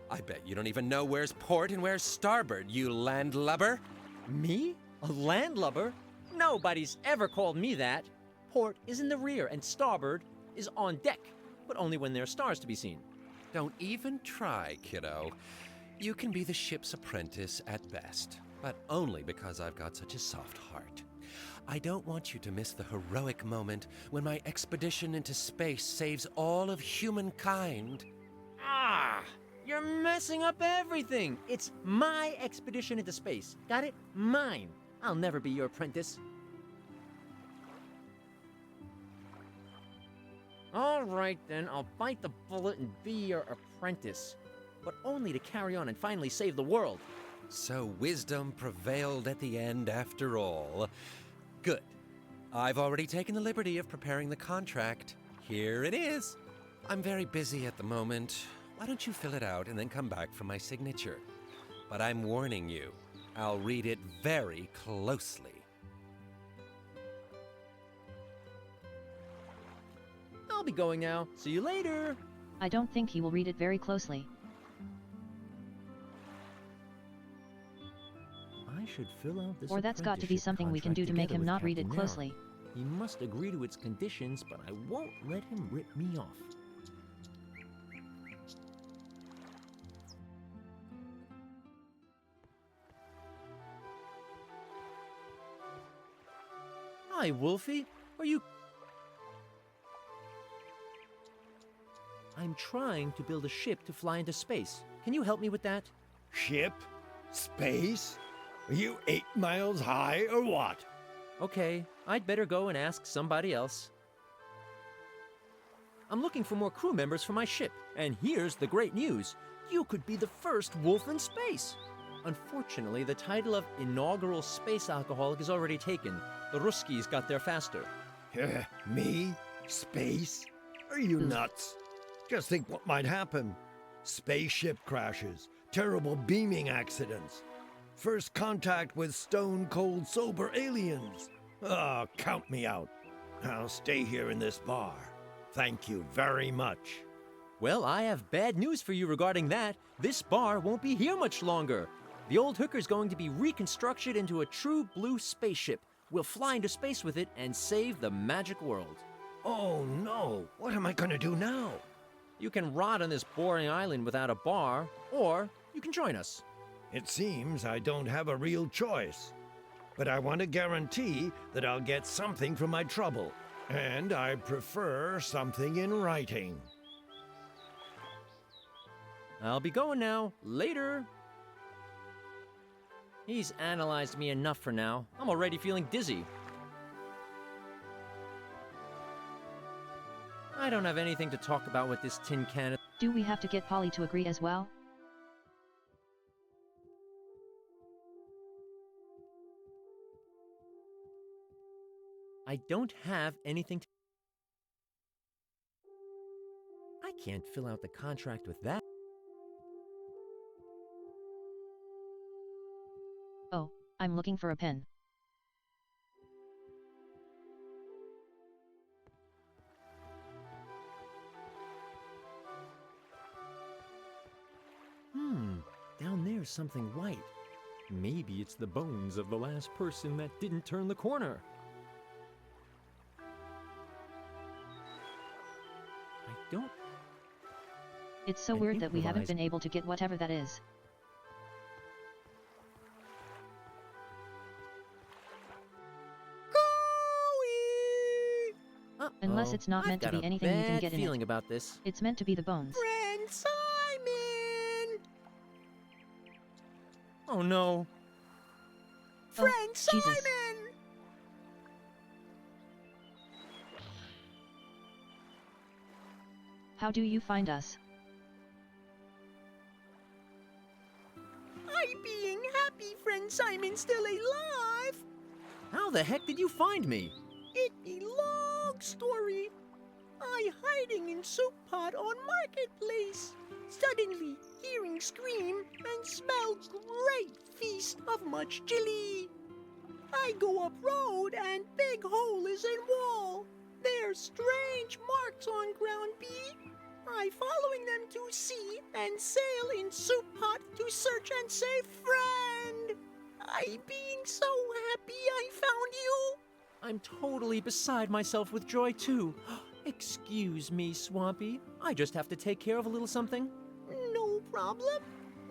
I bet you don't even know where's port and where's starboard, you landlubber. Me? A landlubber? Nobody's ever called me that. Port is in the rear and starboard is on deck, but only when there are stars to be seen. Don't even try, kiddo. You can be the ship's apprentice at best, but only because I've got such a soft heart. I don't want you to miss the heroic moment when my expedition into space saves all of humankind. Ah! You're messing up everything! It's my expedition into space. Got it? Mine. I'll never be your apprentice. All right, then. I'll bite the bullet and be your apprentice. But only to carry on and finally save the world. So wisdom prevailed at the end after all. Good. I've already taken the liberty of preparing the contract. Here it is. I'm very busy at the moment. Why don't you fill it out and then come back for my signature? But I'm warning you, I'll read it very closely. I'll be going now. See you later. I don't think he will read it very closely. I should fill out this Or that's got to be something we can do to make him not read it closely. He must agree to its conditions, but I won't let him rip me off. Hi, Wolfie. Are you... I'm trying to build a ship to fly into space. Can you help me with that? Ship? Space? Are you 8 miles high or what? Okay, I'd better go and ask somebody else. I'm looking for more crew members for my ship, and here's the great news. You could be the first wolf in space. Unfortunately, the title of inaugural space alcoholic is already taken. The Ruskies got there faster. Me? Space? Are you nuts? Just think what might happen. Spaceship crashes, terrible beaming accidents, first contact with stone-cold sober aliens. Oh, count me out. I'll stay here in this bar. Thank you very much. Well, I have bad news for you regarding that. This bar won't be here much longer. The old hooker's going to be reconstructed into a true blue spaceship. We'll fly into space with it and save the magic world. Oh no, what am I gonna do now? You can rot on this boring island without a bar, or you can join us. It seems I don't have a real choice. But I want to guarantee that I'll get something for my trouble. And I prefer something in writing. I'll be going now. Later. He's analyzed me enough for now. I'm already feeling dizzy. I don't have anything to talk about with this tin can. Do we have to get Polly to agree as well? I don't have anything to... I can't fill out the contract with that. Oh, I'm looking for a pen. Down there's something white. Maybe it's the bones of the last person that didn't turn the corner. I don't... It's so weird that we haven't been able to get whatever that is. Unless it's not meant to be anything you can get in it. Feeling about this. It's meant to be the bones. Friend Simon! Oh no. Oh, Friend Jesus. Simon! How do you find us? I being happy friend Simon still alive. How the heck did you find me? It be long story. I hiding in soup pot on marketplace. Suddenly hearing scream and smell great feast of much chili. I go up road and big hole is in wall. There's strange marks on ground B. I following them to see and sail in soup pot to search and save friend. I being so happy I found you. I'm totally beside myself with joy too. Excuse me, Swampy. I just have to take care of a little something. No problem.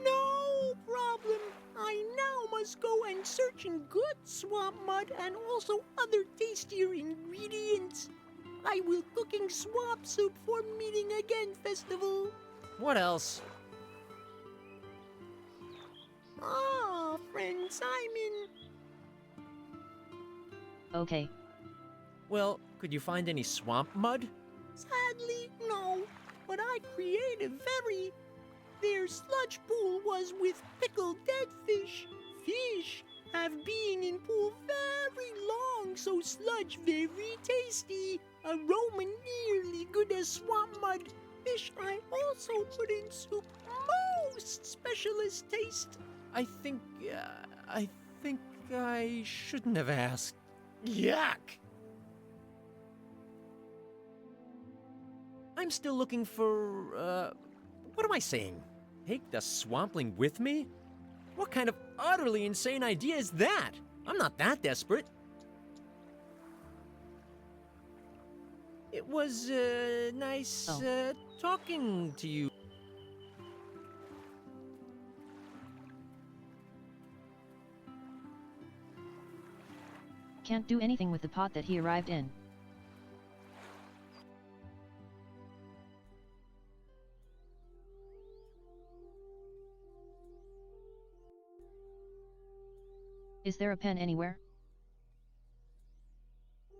No problem. I now must go and search in good swamp mud and also other tastier ingredients. I will cooking swamp soup for meeting again festival. What else? Ah, friend Simon. Okay. Well, could you find any swamp mud? Sadly, no. But I creative very. Their sludge pool was with pickled dead fish. Fish have been in pool very long, so sludge very tasty. Aroma nearly good as swamp mud. Fish I also put in soup. Most specialist taste. I think I shouldn't have asked. Yuck! I'm still looking for, what am I saying? Take the swampling with me? What kind of utterly insane idea is that? I'm not that desperate. It was, nice, talking to you. Can't do anything with the pot that he arrived in. Is there a pen anywhere?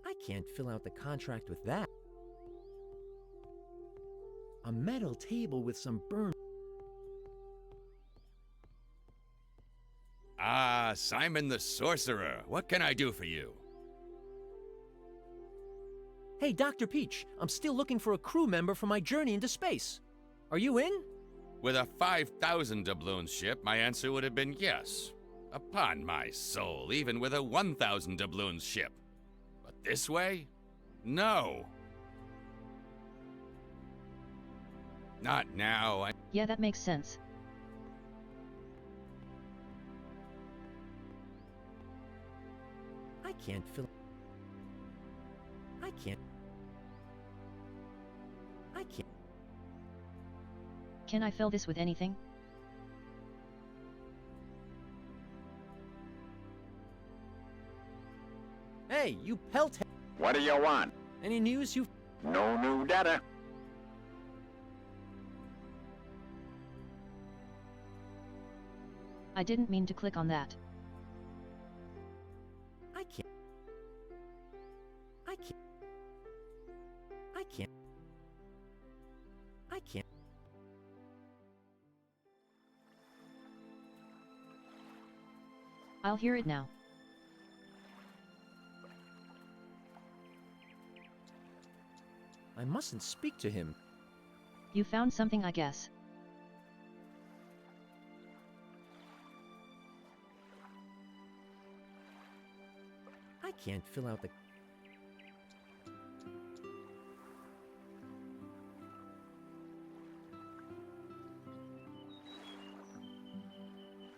I can't fill out the contract with that. A metal table with some burn. Ah, Simon the Sorcerer. What can I do for you? Hey, Dr. Peach, I'm still looking for a crew member for my journey into space. Are you in? With a 5,000 doubloons ship, my answer would have been yes. Upon my soul, even with a 1,000 doubloons ship. But this way? No. Not now. Yeah, that makes sense. I can't fill... I can't... Can I fill this with anything? Hey, you pelt... What do you want? Any news you... No new data. I didn't mean to click on that. I can't... I can't... I can't... I can't... I'll hear it now. I mustn't speak to him. You found something, I guess. I can't fill out the...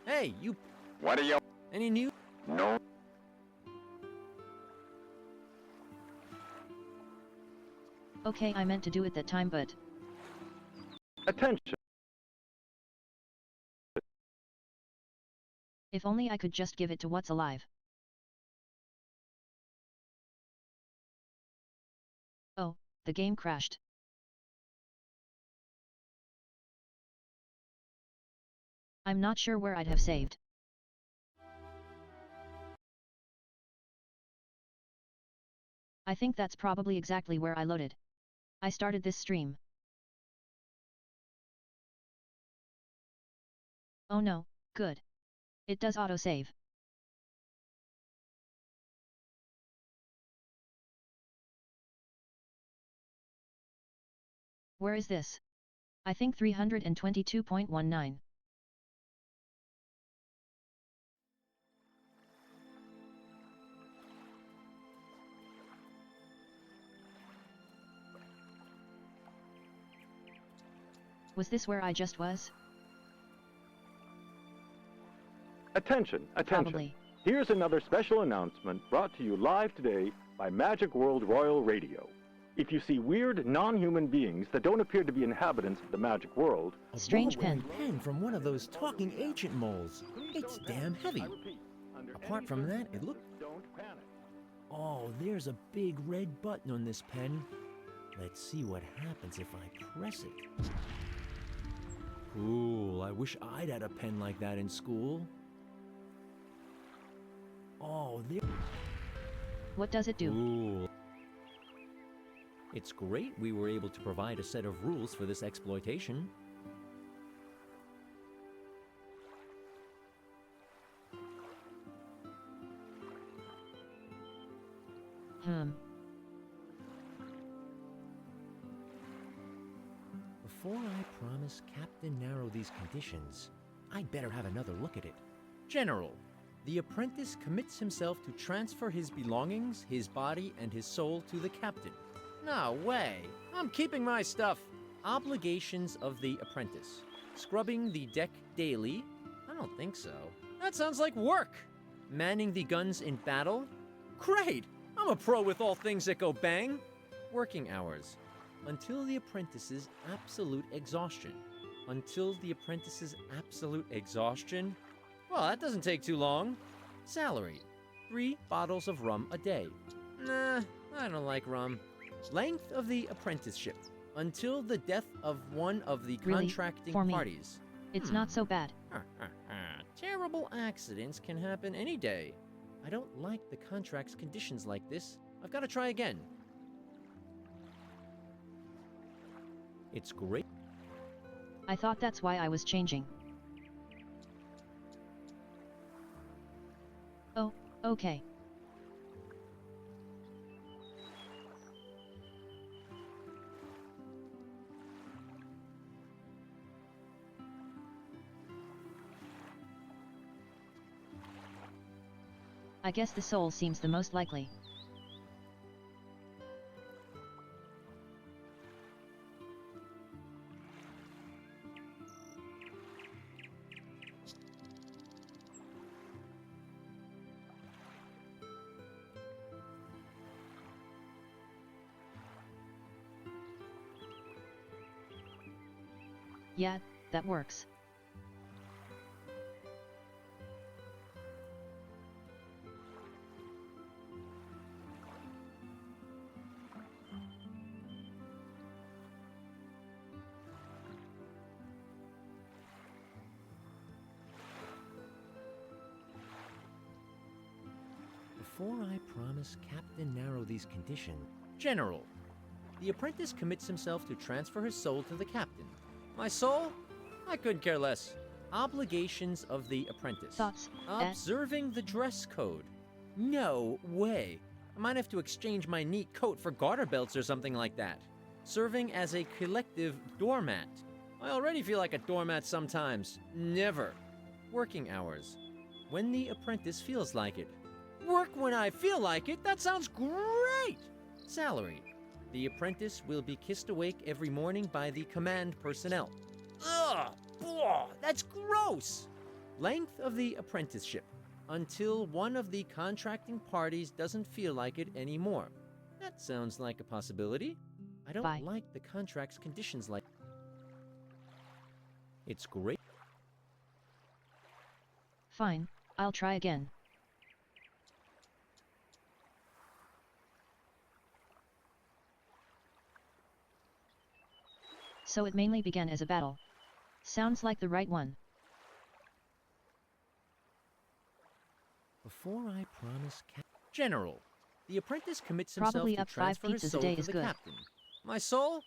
Hey, you... What do you... Any news? No. Okay, I meant to do it that time, but... Attention! If only I could just give it to what's alive. Oh, the game crashed. I'm not sure where I'd have saved. I think that's probably exactly where I loaded. I started this stream. Oh no, good. It does autosave. Where is this? I think 322.19. Was this where I just was? Attention, attention. Probably. Here's another special announcement brought to you live today by Magic World Royal Radio. If you see weird, non-human beings that don't appear to be inhabitants of the magic world... A strange bullet pen. pen from one of those talking ancient moles. It's damn heavy. Apart from that, it looks... Don't panic. Oh, there's a big red button on this pen. Let's see what happens if I press it. Cool, I wish I'd had a pen like that in school. Oh, there... What does it do? Cool. It's great we were able to provide a set of rules for this exploitation. Before I promise Captain Narrow these conditions, I'd better have another look at it. General, the apprentice commits himself to transfer his belongings, his body, and his soul to the captain. No way! I'm keeping my stuff! Obligations of the apprentice. Scrubbing the deck daily? I don't think so. That sounds like work! Manning the guns in battle? Great! I'm a pro with all things that go bang! Working hours. Until the apprentice's absolute exhaustion. Until the apprentice's absolute exhaustion? Well, that doesn't take too long. Salary. 3 bottles of rum a day. Nah, I don't like rum. Length of the apprenticeship. Until the death of one of the Really? contracting For me. parties. It's not so bad. Terrible accidents can happen any day. I don't like the contract's conditions like this. I've got to try again. It's great. I thought that's why I was changing. Oh, okay. I guess the soul seems the most likely. Yeah, that works. Before I promise Captain Narrow these conditions... General, the apprentice commits himself to transfer his soul to the captain. My soul? I couldn't care less. Obligations of the apprentice. Thoughts? Observing the dress code. No way. I might have to exchange my neat coat for garter belts or something like that. Serving as a collective doormat. I already feel like a doormat sometimes. Never. Working hours. When the apprentice feels like it. Work when I feel like it? That sounds great! Salary. The apprentice will be kissed awake every morning by the command personnel. Ugh! Blah, that's gross! Length of the apprenticeship. Until one of the contracting parties doesn't feel like it anymore. That sounds like a possibility. I don't like the contract's conditions like... It's great. Fine, I'll try again. So it mainly began as a battle. Sounds like the right one. Before I promise General, The apprentice commits himself Probably to up 5 transfer his pizzas a soul day to is the good. captain. My soul?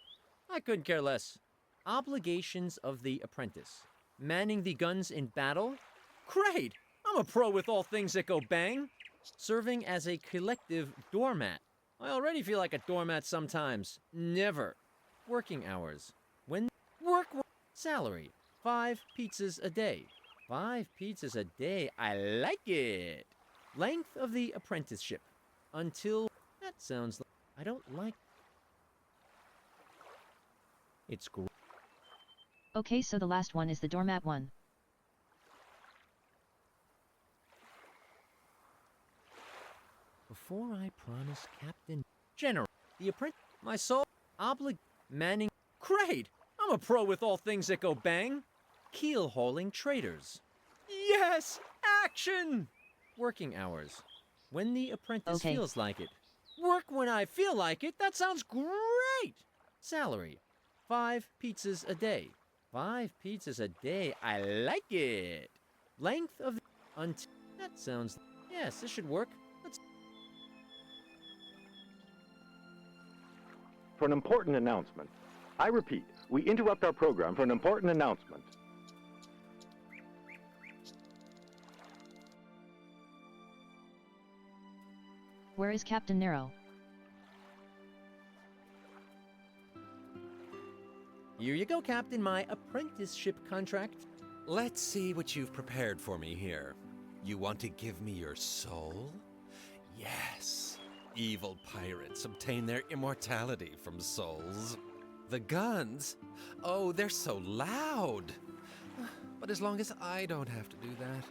I couldn't care less. Obligations of the apprentice. Manning the guns in battle? Great! I'm a pro with all things that go bang. Serving as a collective doormat. I already feel like a doormat sometimes. Never. Working hours. When work salary. 5 pizzas a day. 5 pizzas a day. I like it. Length of the apprenticeship. Until that sounds like I don't like. It's great. Okay, so the last one is the doormat one. Before I promise Captain General, the apprentice, my soul, manning. Great! I'm a pro with all things that go bang. Keel hauling traders. Yes! Action! Working hours. When the apprentice feels like it. Work when I feel like it? That sounds great! Salary. 5 pizzas a day. 5 pizzas a day. I like it. Length of until that sounds. Yes, this should work. Let's. For an important announcement. I repeat, we interrupt our program for an important announcement. Where is Captain Nero? Here you go, Captain, my apprenticeship contract. Let's see what you've prepared for me here. You want to give me your soul? Yes. Evil pirates obtain their immortality from souls. The guns? Oh, they're so loud. But as long as I don't have to do that.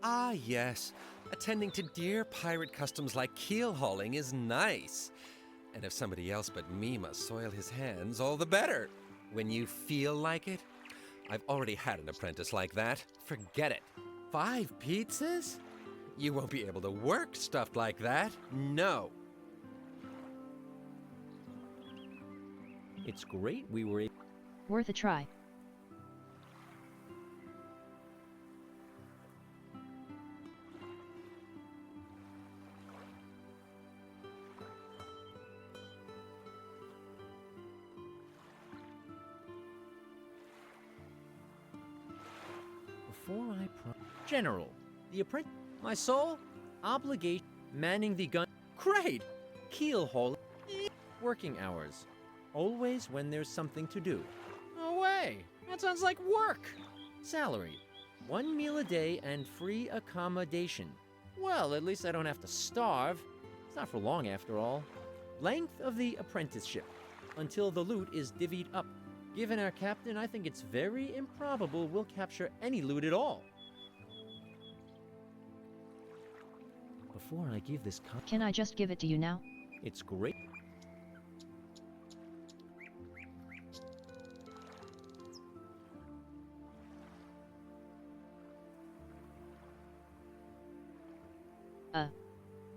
Ah, yes. Attending to dear pirate customs like keel hauling is nice. And if somebody else but me must soil his hands, all the better. When you feel like it. I've already had an apprentice like that. Forget it. 5 pizzas? You won't be able to work stuff like that. No. It's great we were able. Worth a try. Before I General, the apprentice, my soul, obligation, manning the gun. Great! Keel hauling. Working hours. Always when there's something to do. No way! That sounds like work! Salary. 1 meal a day and free accommodation. Well, at least I don't have to starve. It's not for long after all. Length of the apprenticeship. Until the loot is divvied up. Given our captain, I think it's very improbable we'll capture any loot at all. Before I give this Can I just give it to you now? It's great.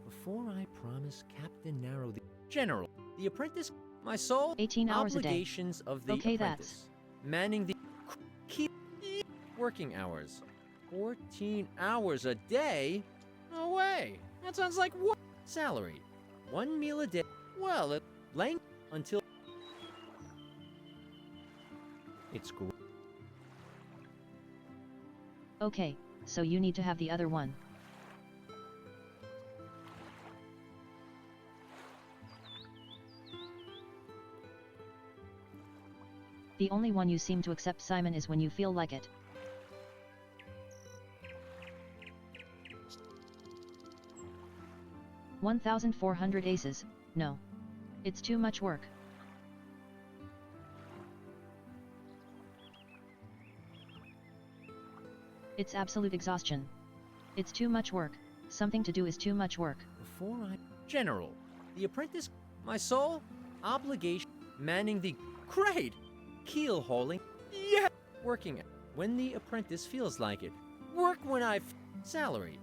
Before I promise Captain Narrow the General, the apprentice, my soul, 18 hours obligations a day. of the Okay, apprentice. Manning the keep working hours. 14 hours a day? No way. That sounds like what? Salary. 1 meal a day. Well, it length until it's great. Okay, so you need to have the other one. The only one you seem to accept, Simon, is when you feel like it. $1,400 aces, no. It's too much work. It's absolute exhaustion. It's too much work. Something to do is too much work. Before I... General, the apprentice, my soul, obligation, manning the... Great! Keel hauling. Yeah! Working when the apprentice feels like it. Work when salary.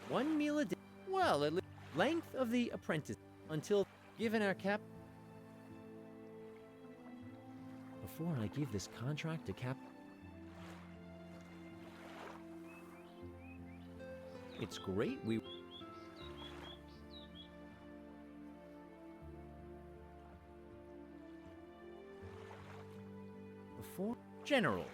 1 meal a day. Well, at least length of the apprentice until given our cap. Before I give this contract to Cap. It's great we Before General,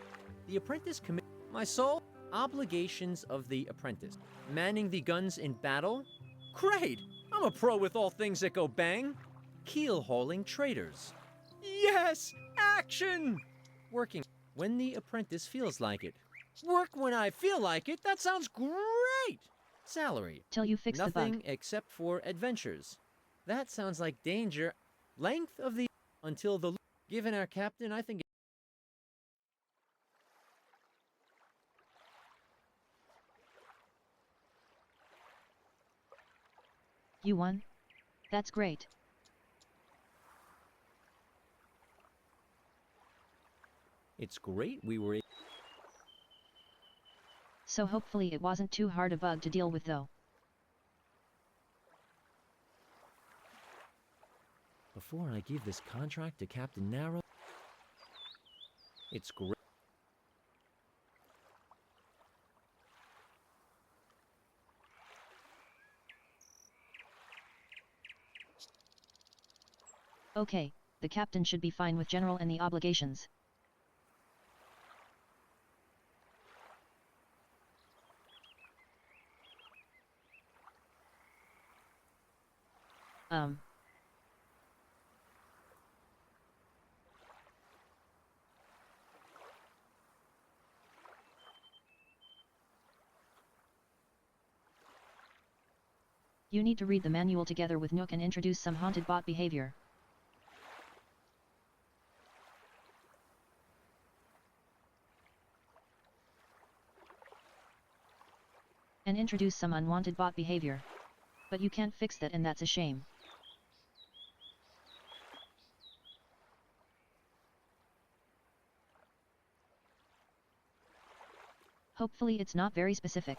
the apprentice commit my soul obligations of the apprentice. Manning the guns in battle? Great! I'm a pro with all things that go bang. Keel-hauling traders. Yes! Action! Working when the apprentice feels like it. Work when I feel like it? That sounds great! Salary. Till you fix the bug. Nothing except for adventures. That sounds like danger. Length of the... Until the... Given our captain, I think... You won? That's great. It's great we were... So hopefully it wasn't too hard a bug to deal with though. Before I give this contract to Captain Narrow... It's great. Okay, the captain should be fine with General and the obligations. You need to read the manual together with Nook and introduce some haunted bot behavior. And introduce some unwanted bot behavior. But you can't fix that and that's a shame. Hopefully it's not very specific.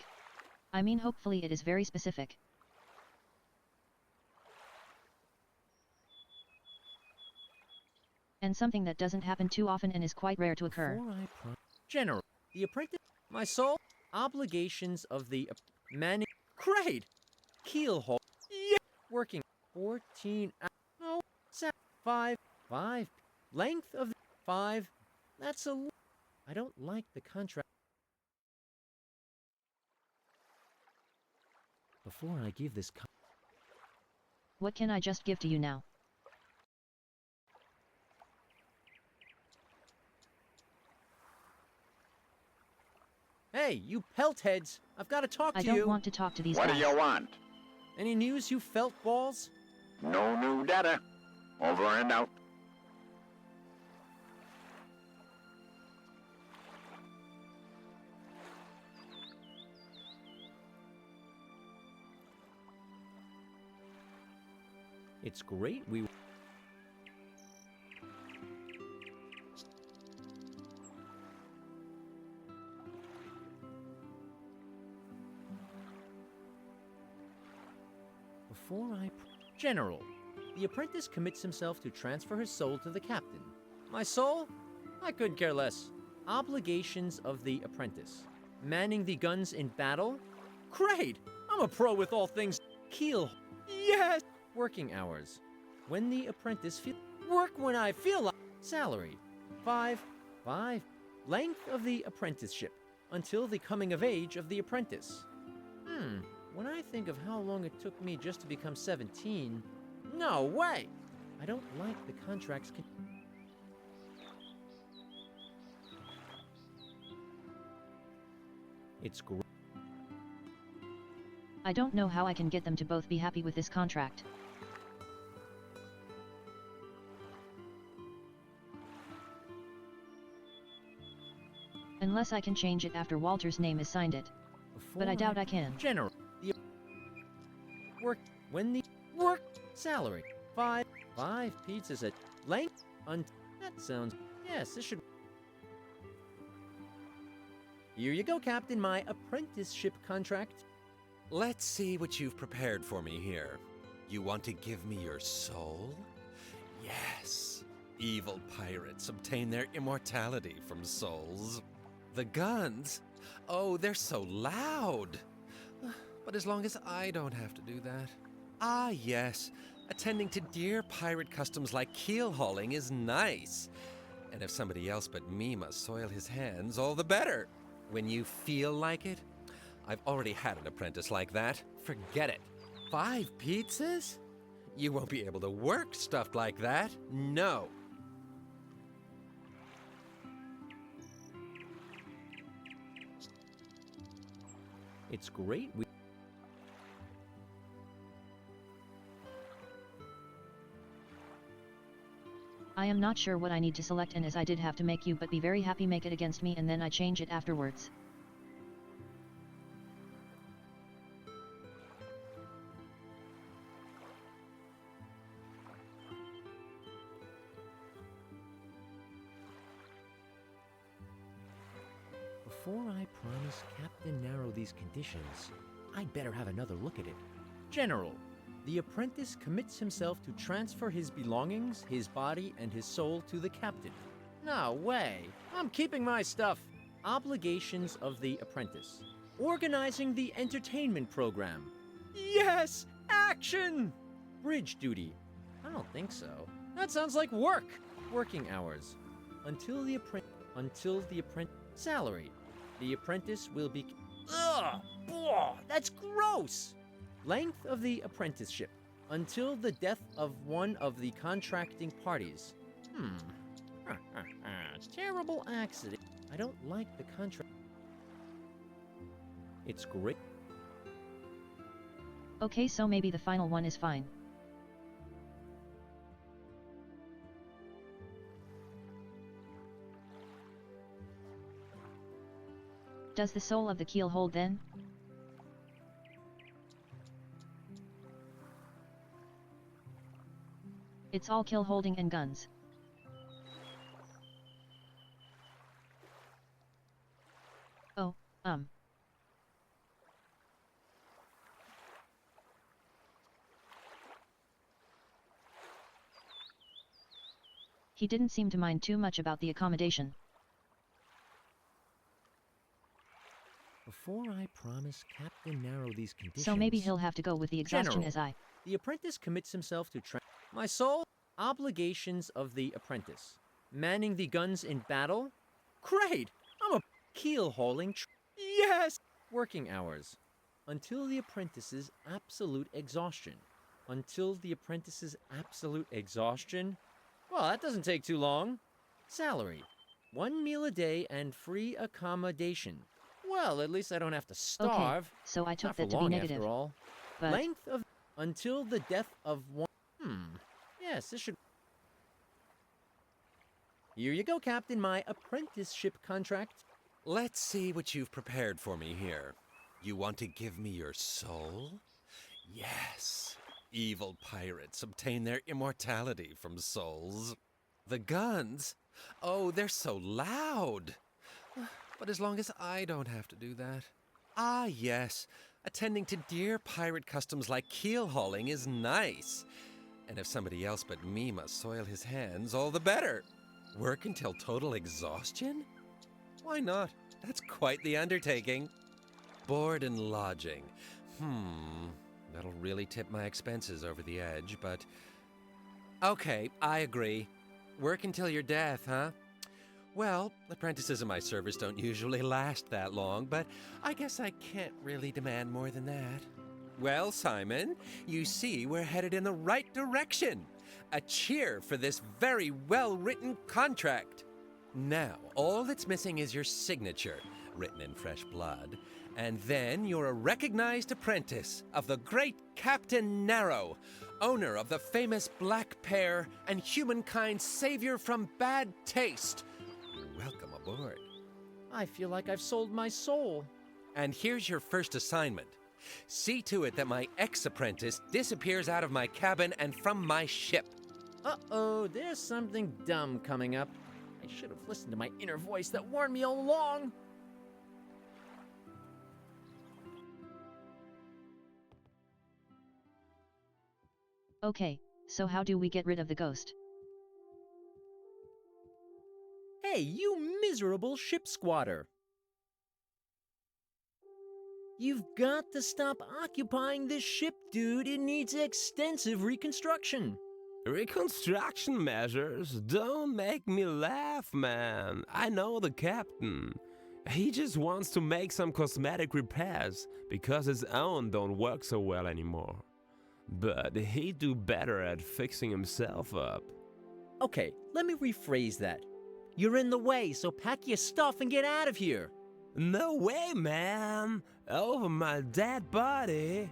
I mean hopefully it is very specific. And something that doesn't happen too often and is quite rare to occur. General, the apprentice, my soul, obligations of the manning. Great! Keelhaul. Yeah! Working 14 hours. No, 5. Length of the 5. That's a. I don't like the contract. Before I give this. What can I just give to you now? Hey, you pelt heads! I've got to talk to you! I don't want to talk to these guys. What do you want? Any news, you felt balls? No new data. Over and out. It's great we... General, the apprentice commits himself to transfer his soul to the captain. My soul? I couldn't care less. Obligations of the apprentice. Manning the guns in battle? Great! I'm a pro with all things keel. Yes! Working hours. When the apprentice feel... Work when I feel like... Salary. 5. Length of the apprenticeship. Until the coming of age of the apprentice. When I think of how long it took me just to become 17, no way! I don't like the contracts. It's great. I don't know how I can get them to both be happy with this contract. Unless I can change it after Walter's name is signed it. But I doubt I can. General. The work when the work salary 5 pizzas at length that sounds yes this should. Here you go, Captain, my apprenticeship contract. Let's see what you've prepared for me here. You want to give me your soul? Yes. Evil pirates obtain their immortality from souls. The guns? Oh, they're so loud. But as long as I don't have to do that. Ah, yes. Attending to dear pirate customs like keel hauling is nice. And And if somebody else but me must soil his hands, all the better. When you feel like it. I've already had an apprentice like that. Forget it. 5 pizzas? You won't be able to work stuffed like that. No. It's great. I am not sure what I need to select, and as I did have to make you, but be very happy make it against me and then I change it afterwards. Before I promise Captain Narrow these conditions, I'd better have another look at it. General, the apprentice commits himself to transfer his belongings, his body, and his soul to the captain. No way! I'm keeping my stuff. Obligations of the apprentice. Organizing the entertainment program. Yes! Action! Bridge duty. I don't think so. That sounds like work! Working hours. Until the apprentice... Salary. The apprentice will be... Ugh! Ugh, that's gross! Length of the apprenticeship. Until the death of one of the contracting parties. Terrible accident. I don't like the contract. It's great. Okay, so maybe the final one is fine. Does the soul of the keel hold then? It's all kill holding and guns. Oh, He didn't seem to mind too much about the accommodation. Before I promise Captain Narrow these conditions... So maybe he'll have to go with the exhaustion. General, as I... The apprentice commits himself to my soul. Obligations of the apprentice. Manning the guns in battle. Great! I'm a keel-hauling yes! Working hours. Until the apprentice's absolute exhaustion. Until the apprentice's absolute exhaustion? Well, that doesn't take too long. Salary. 1 meal a day and free accommodation. Well, at least I don't have to starve. Okay, so I took Not for that to be long, negative. after all. But... Length of... Until the death of one... Yes, this should... Here you go, Captain, my apprenticeship contract. Let's see what you've prepared for me here. You want to give me your soul? Yes. Evil pirates obtain their immortality from souls. The guns? Oh, they're so loud. But as long as I don't have to do that. Ah, yes. Attending to dear pirate customs like keel hauling is nice. And if somebody else but me must soil his hands, all the better. Work until total exhaustion? Why not? That's quite the undertaking. Board and lodging. That'll really tip my expenses over the edge, but... Okay, I agree. Work until your death, huh? Well, apprentices in my service don't usually last that long, but I guess I can't really demand more than that. Well, Simon, you see we're headed in the right direction. A cheer for this very well-written contract. Now, all that's missing is your signature, written in fresh blood, and then you're a recognized apprentice of the great Captain Narrow, owner of the famous Black Pear and humankind's savior from bad taste. Welcome aboard. I feel like I've sold my soul. And here's your first assignment. See to it that my ex-apprentice disappears out of my cabin and from my ship. Uh-oh, there's something dumb coming up. I should have listened to my inner voice that warned me all along. Okay, so how do we get rid of the ghost? Hey, you miserable ship squatter! You've got to stop occupying this ship, dude. It needs extensive reconstruction. Reconstruction measures? Don't make me laugh, man. I know the captain. He just wants to make some cosmetic repairs because his own don't work so well anymore. But he'd do better at fixing himself up. Okay, let me rephrase that. You're in the way, so pack your stuff and get out of here. No way, man. Over my dead body.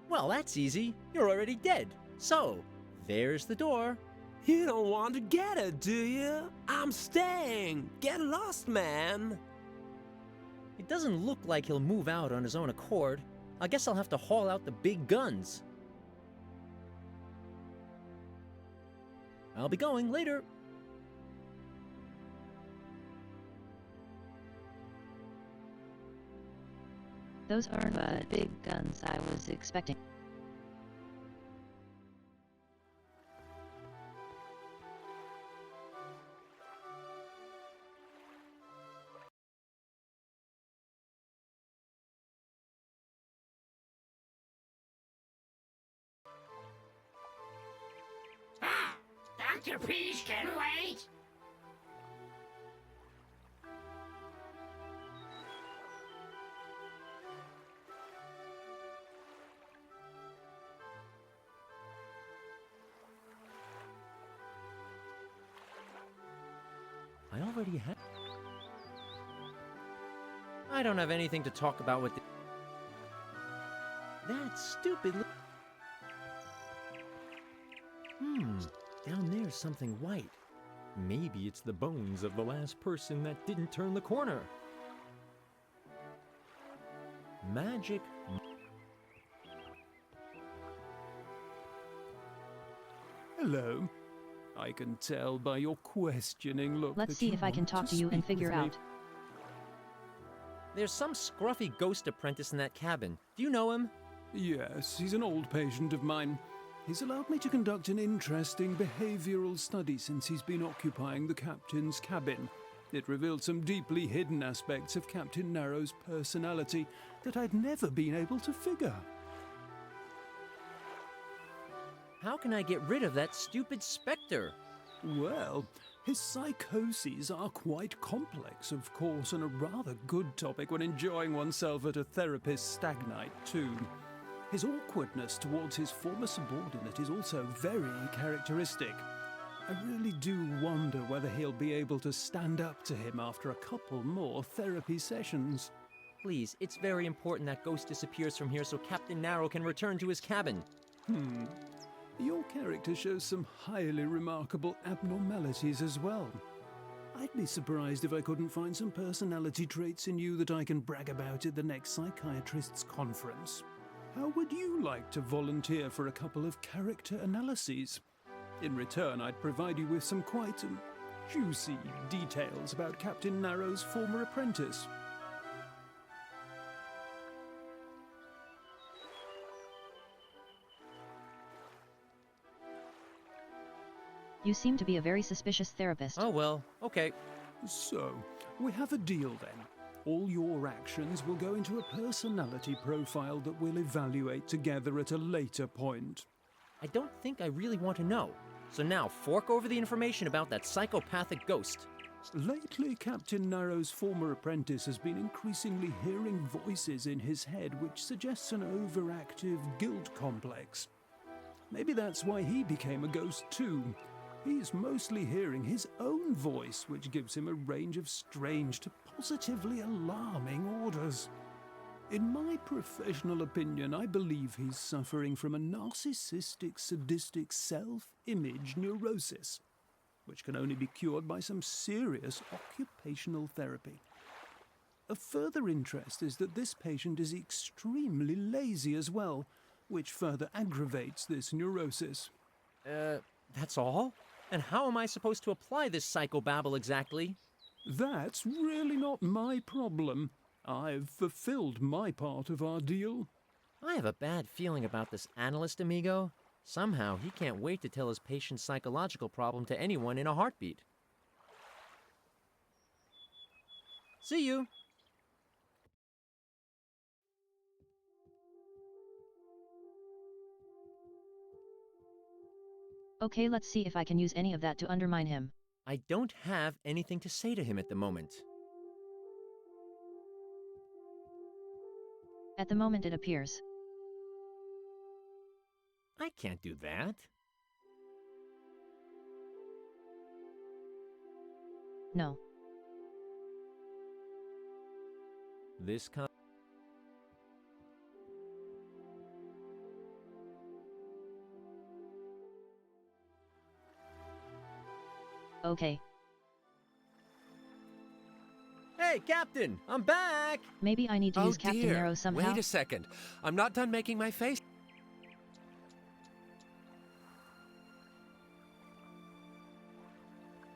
Well, that's easy. You're already dead. So, there's the door. You don't want to get it, do you? I'm staying. Get lost, man. It doesn't look like he'll move out on his own accord. I guess I'll have to haul out the big guns. I'll be going later. Those aren't the big guns I was expecting. Dr. Peach can wait! I already have... I don't have anything to talk about with that stupid down there's something white. Maybe it's the bones of the last person that didn't turn the corner. Magic... Hello. I can tell by your questioning look. Let's see if I can talk to you and figure out. There's some scruffy ghost apprentice in that cabin. Do you know him? Yes, he's an old patient of mine. He's allowed me to conduct an interesting behavioral study since he's been occupying the captain's cabin. It revealed some deeply hidden aspects of Captain Narrow's personality that I'd never been able to figure. How can I get rid of that stupid specter? Well, his psychoses are quite complex, of course, and a rather good topic when enjoying oneself at a therapist's stag night, too. His awkwardness towards his former subordinate is also very characteristic. I really do wonder whether he'll be able to stand up to him after a couple more therapy sessions. Please, it's very important that Ghost disappears from here so Captain Narrow can return to his cabin. Your character shows some highly remarkable abnormalities as well. I'd be surprised if I couldn't find some personality traits in you that I can brag about at the next psychiatrist's conference. How would you like to volunteer for a couple of character analyses? In return, I'd provide you with some quite juicy details about Captain Narrow's former apprentice. You seem to be a very suspicious therapist. Oh well, okay. So, we have a deal then. All your actions will go into a personality profile that we'll evaluate together at a later point. I don't think I really want to know. So now, fork over the information about that psychopathic ghost. Lately, Captain Narrow's former apprentice has been increasingly hearing voices in his head which suggests an overactive guilt complex. Maybe that's why he became a ghost too. He's mostly hearing his own voice, which gives him a range of strange to positively alarming orders. In my professional opinion, I believe he's suffering from a narcissistic, sadistic self-image neurosis, which can only be cured by some serious occupational therapy. Of further interest is that this patient is extremely lazy as well, which further aggravates this neurosis. That's all? And how am I supposed to apply this psychobabble exactly? That's really not my problem. I've fulfilled my part of our deal. I have a bad feeling about this analyst amigo. Somehow he can't wait to tell his patient's psychological problem to anyone in a heartbeat. See you! Okay, let's see if I can use any of that to undermine him. I don't have anything to say to him at the moment. At the moment it appears. I can't do that. No. This con- Okay. Hey, Captain! I'm back! Maybe I need to Oh use Captain dear. Narrow somehow? Wait a second. I'm not done making my face.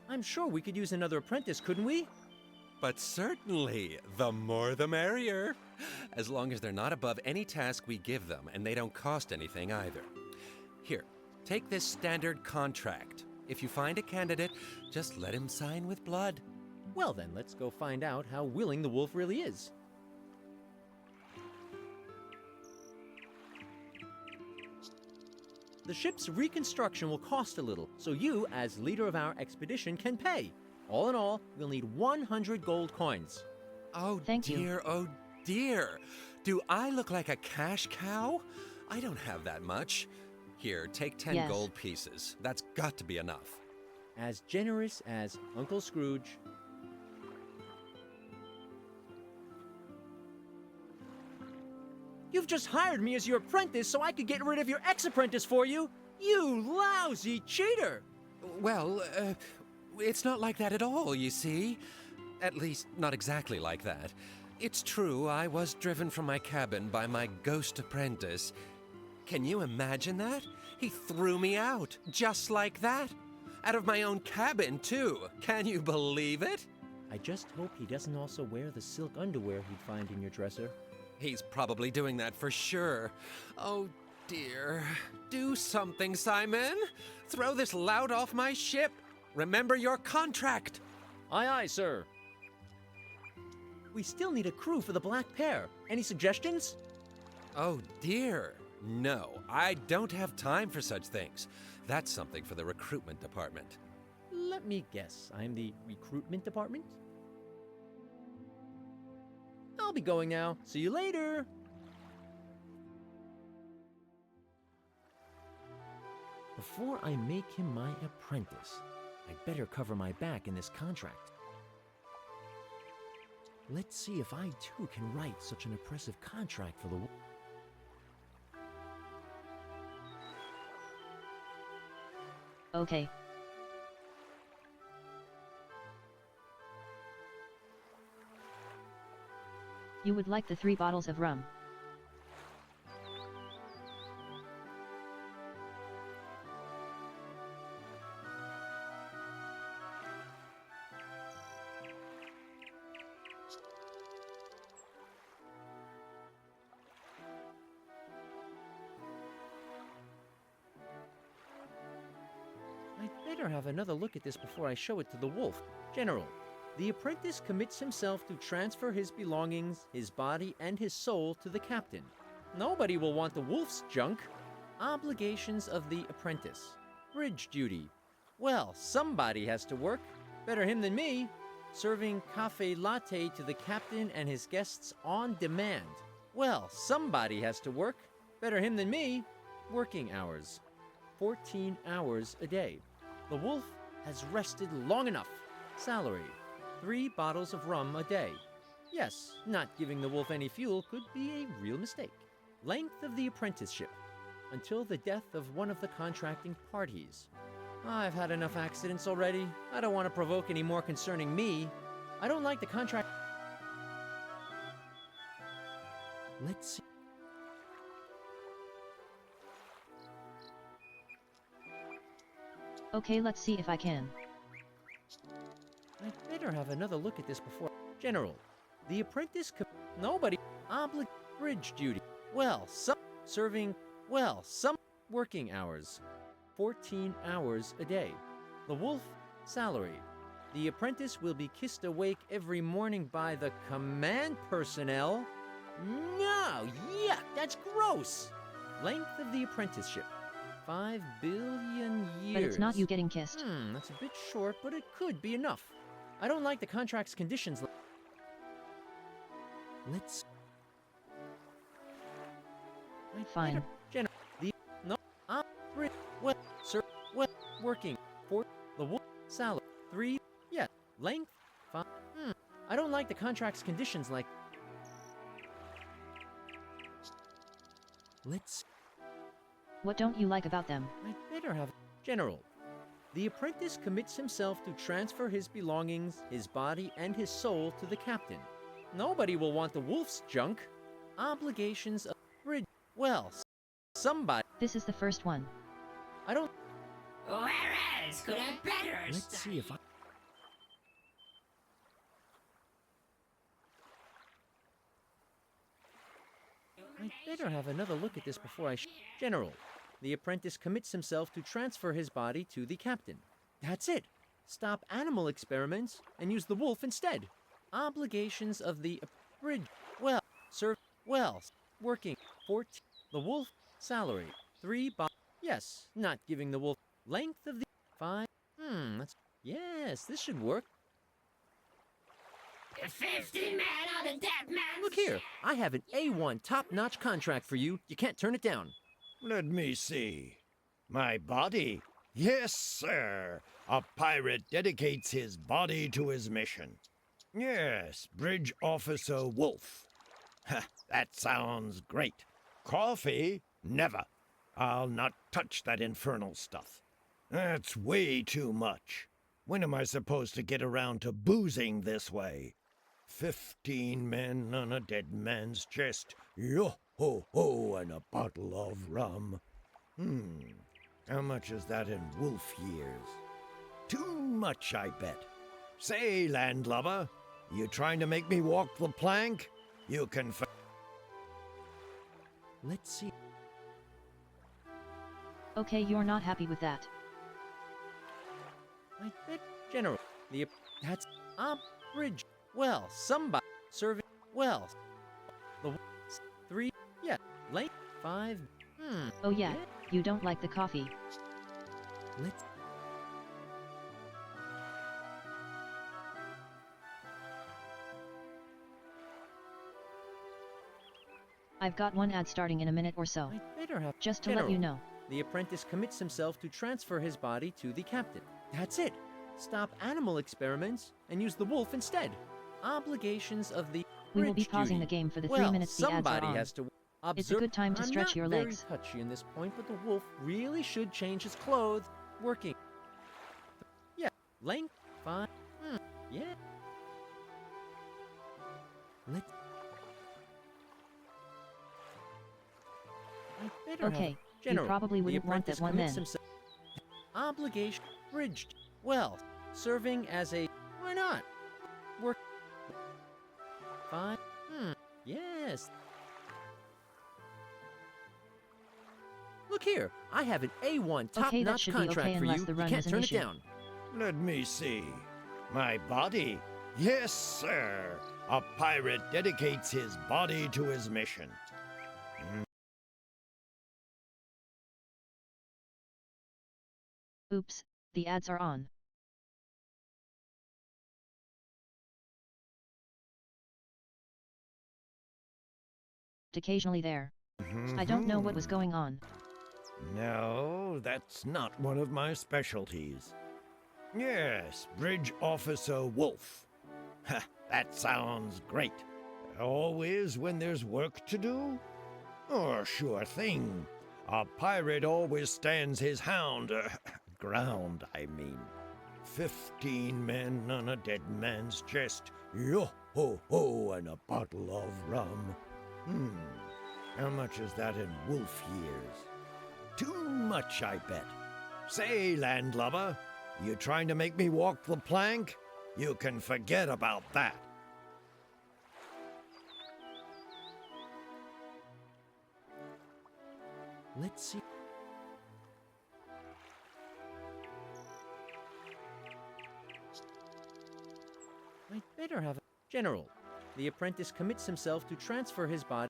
I'm sure we could use another apprentice, couldn't we? But certainly, the more the merrier. As long as they're not above any task we give them, and they don't cost anything either. Here, take this standard contract. If you find a candidate, just let him sign with blood. Well then, let's go find out how willing the wolf really is. The ship's reconstruction will cost a little, so you, as leader of our expedition, can pay. All in all, we'll need 100 gold coins. Oh Thank you. dear, oh dear. Do I look like a cash cow? I don't have that much. Here, take 10 Yes. gold pieces. That's got to be enough. As generous as Uncle Scrooge. You've just hired me as your apprentice so I could get rid of your ex-apprentice for you? You lousy cheater! Well, it's not like that at all, you see. At least, not exactly like that. It's true, I was driven from my cabin by my ghost apprentice. Can you imagine that? He threw me out, just like that. Out of my own cabin, too. Can you believe it? I just hope he doesn't also wear the silk underwear he'd find in your dresser. He's probably doing that for sure. Oh dear. Do something, Simon. Throw this lout off my ship. Remember your contract. Aye, aye, sir. We still need a crew for the Black Pear. Any suggestions? Oh dear. No, I don't have time for such things. That's something for the recruitment department. Let me guess. I'm the recruitment department? I'll be going now. See you later. Before I make him my apprentice, I'd better cover my back in this contract. Let's see if I too can write such an oppressive contract for the wolf. Okay. You would like the 3 bottles of rum. I'd better have another look at this before I show it to the wolf. General, the apprentice commits himself to transfer his belongings, his body, and his soul to the captain. Nobody will want the wolf's junk. Obligations of the apprentice. Bridge duty. Well, somebody has to work. Better him than me. Serving cafe latte to the captain and his guests on demand. Well, somebody has to work. Better him than me. Working hours. 14 hours a day. The wolf has rested long enough. Salary. 3 bottles of rum a day. Yes, not giving the wolf any fuel could be a real mistake. Length of the apprenticeship. Until the death of one of the contracting parties. I've had enough accidents already. I don't want to provoke any more concerning me. I don't like the contract. Let's see. Okay, let's see if I can. I'd better have another look at this before. General, the apprentice nobody bridge duty. Well, some serving. Well, some working hours. 14 hours a day. The wolf salary. The apprentice will be kissed awake every morning by the command personnel. No, yuck, that's gross. Length of the apprenticeship. 5 billion years. But it's not you getting kissed. That's a bit short, but it could be enough. I don't like the contract's conditions. Let's... Fine. General, no, well, sir, well, working, 4, the wolf, salad, 3, yeah, length, 5, I don't like the contract's conditions like... Let's... What don't you like about them? I'd better have... General, the apprentice commits himself to transfer his belongings, his body, and his soul to the captain. Nobody will want the wolf's junk. Obligations of... Well, somebody... This is the first one. I don't... Where else could I better Let's see if I... I'd better have another look at this before I... General, the apprentice commits himself to transfer his body to the captain. That's it. Stop animal experiments and use the wolf instead. Obligations of the... Well, sir... Well, working... 14... The wolf... Salary... 3... Yes, not giving the wolf... Length of the... 5... That's... Yes, this should work. 50 men on a dead man. Look here, I have an A1 top-notch contract for you. You can't turn it down. Let me see. My body? Yes, sir. A pirate dedicates his body to his mission. Yes, Bridge Officer Wolf. That sounds great. Coffee? Never. I'll not touch that infernal stuff. That's way too much. When am I supposed to get around to boozing this way? 15 men on a dead man's chest. Yo-ho-ho, and a bottle of rum. How much is that in wolf years? Too much, I bet. Say, landlubber, you trying to make me walk the plank? You can... Let's see. Okay, you're not happy with that. I bet, General, the... That's... Bridge... Well, somebody... Serving... Well... The... 3... Yeah, late... 5... Oh yeah, you don't like the coffee. Let's... I've got one ad starting in a minute or so. I'd better have... Just to General, let you know. The apprentice commits himself to transfer his body to the captain. That's it. Stop animal experiments and use the wolf instead. Obligations of the... We will be pausing duty. the game for the 3 Well, minutes the ads are somebody on. has to observe... It's a good time to stretch your legs. I'm not very touchy in this point, but the wolf really should change his clothes. Working. Yeah, length, 5... Yeah. Let's... I better Okay, have... General, you probably wouldn't the want that apprentice one commits then. himself... Obligation bridged. Well, serving as a... Why not? Work... 5... Yes. Look here, I have an A1 Okay, that top-notch should be contract okay for unless you. the You run can't is an turn it issue. down. Let me see. My body? Yes, sir. A pirate dedicates his body to his mission. Oops, the ads are on. Occasionally there. I don't know what was going on. No, that's not one of my specialties. Yes, Bridge Officer Wolf. Ha, that sounds great. Always when there's work to do? Oh, sure thing. A pirate always stands his ground, I mean. 15 men on a dead man's chest. Yo-ho-ho, and a bottle of rum. How much is that in wolf years? Too much, I bet. Say, landlubber, you trying to make me walk the plank? You can forget about that. Let's see. I'd better have a... General, the apprentice commits himself to transfer his body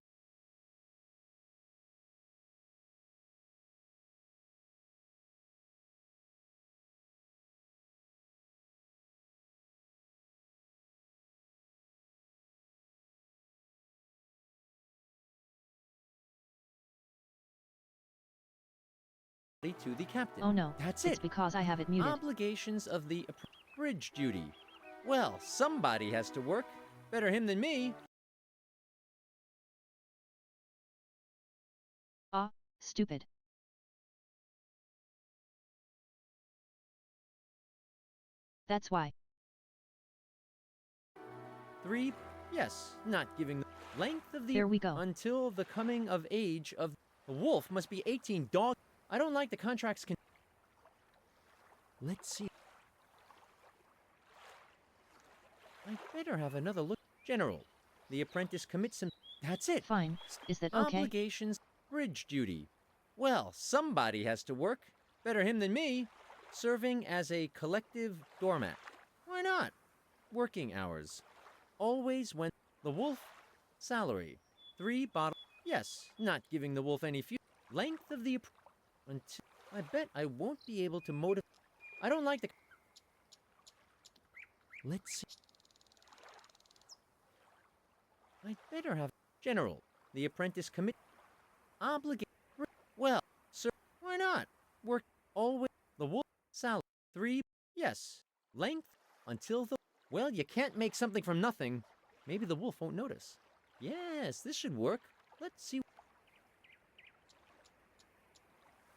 to the captain. Oh no, That's it's it. because I have it muted. Obligations of the bridge duty. Well, somebody has to work. Better him than me. Ah, stupid. That's why. 3. Yes, not giving the length of the There we go. until the coming of age of the wolf must be 18 dog. I don't like the contracts. Let's see. I better have another look. General, the apprentice commits some. That's it. Fine. Is that okay? Obligations, bridge duty. Well, somebody has to work. Better him than me. Serving as a collective doormat. Why not? Working hours. Always when the wolf. Salary. 3 bottle. Yes, not giving the wolf any fuel. Length of the. Until. I bet I won't be able to motivate. I don't like the. Let's see. I'd better have. General, the apprentice commit. Obligate. Well, sir, why not? Work always. The wolf. Salary. 3. Yes. Length. Until the. Well, you can't make something from nothing. Maybe the wolf won't notice. Yes, this should work. Let's see.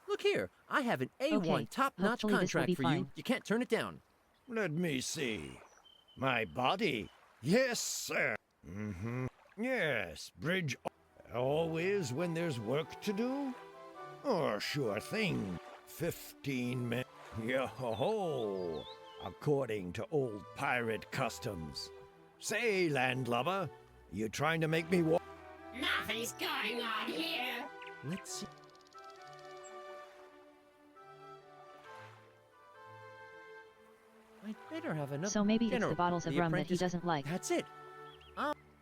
Look here. I have an A1 Okay, top-notch hopefully this will contract be for you. fine. You can't turn it down. Let me see. My body? Yes, sir. Yes, bridge. Always when there's work to do? Oh, sure thing. 15 minutes. Yo-ho-ho. According to old pirate customs. Say, landlubber, you trying to make me walk? Nothing's going on here. Let's see. I'd better have another. So maybe General, it's the bottles of the rum that he apprentice- doesn't like. That's it.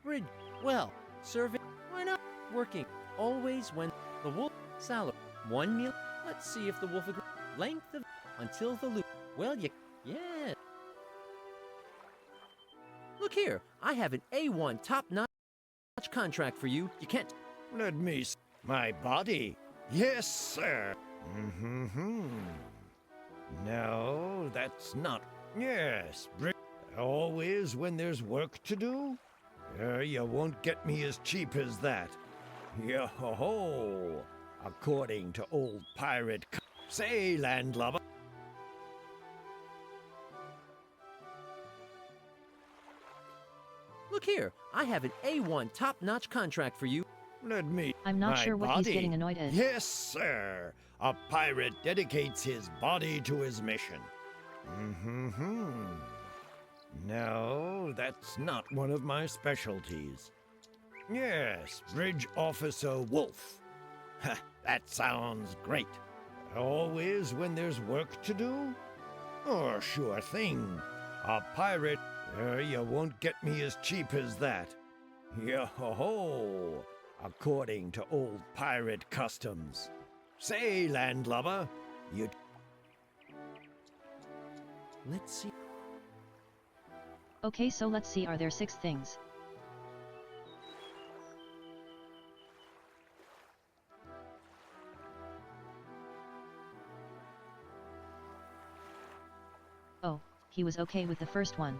Bridge. Well, serving. Why not? Working. Always when the wolf. Salad. 1 meal. Let's see if the wolf agrees. Length of. Until the loop. Well, you. Yeah. Look here. I have an A1 top-notch contract for you. You can't. Let me see. My body? Yes, sir. No, that's not. Yes, always when there's work to do? You won't get me as cheap as that. Yo-ho-ho. According to old pirate. Say, landlubber. Look here. I have an A1 top-notch contract for you. Let me. I'm not My sure what body? he's getting annoyed at. Yes, sir. A pirate dedicates his body to his mission. No, that's not one of my specialties. Yes, Bridge Officer Wolf. Ha, that sounds great. Always when there's work to do? Oh, sure thing. A pirate. You won't get me as cheap as that. Yo-ho-ho. According to old pirate customs. Say, landlubber, you. Let's see. Okay, so let's see, are there 6 things? Oh, he was okay with the first one.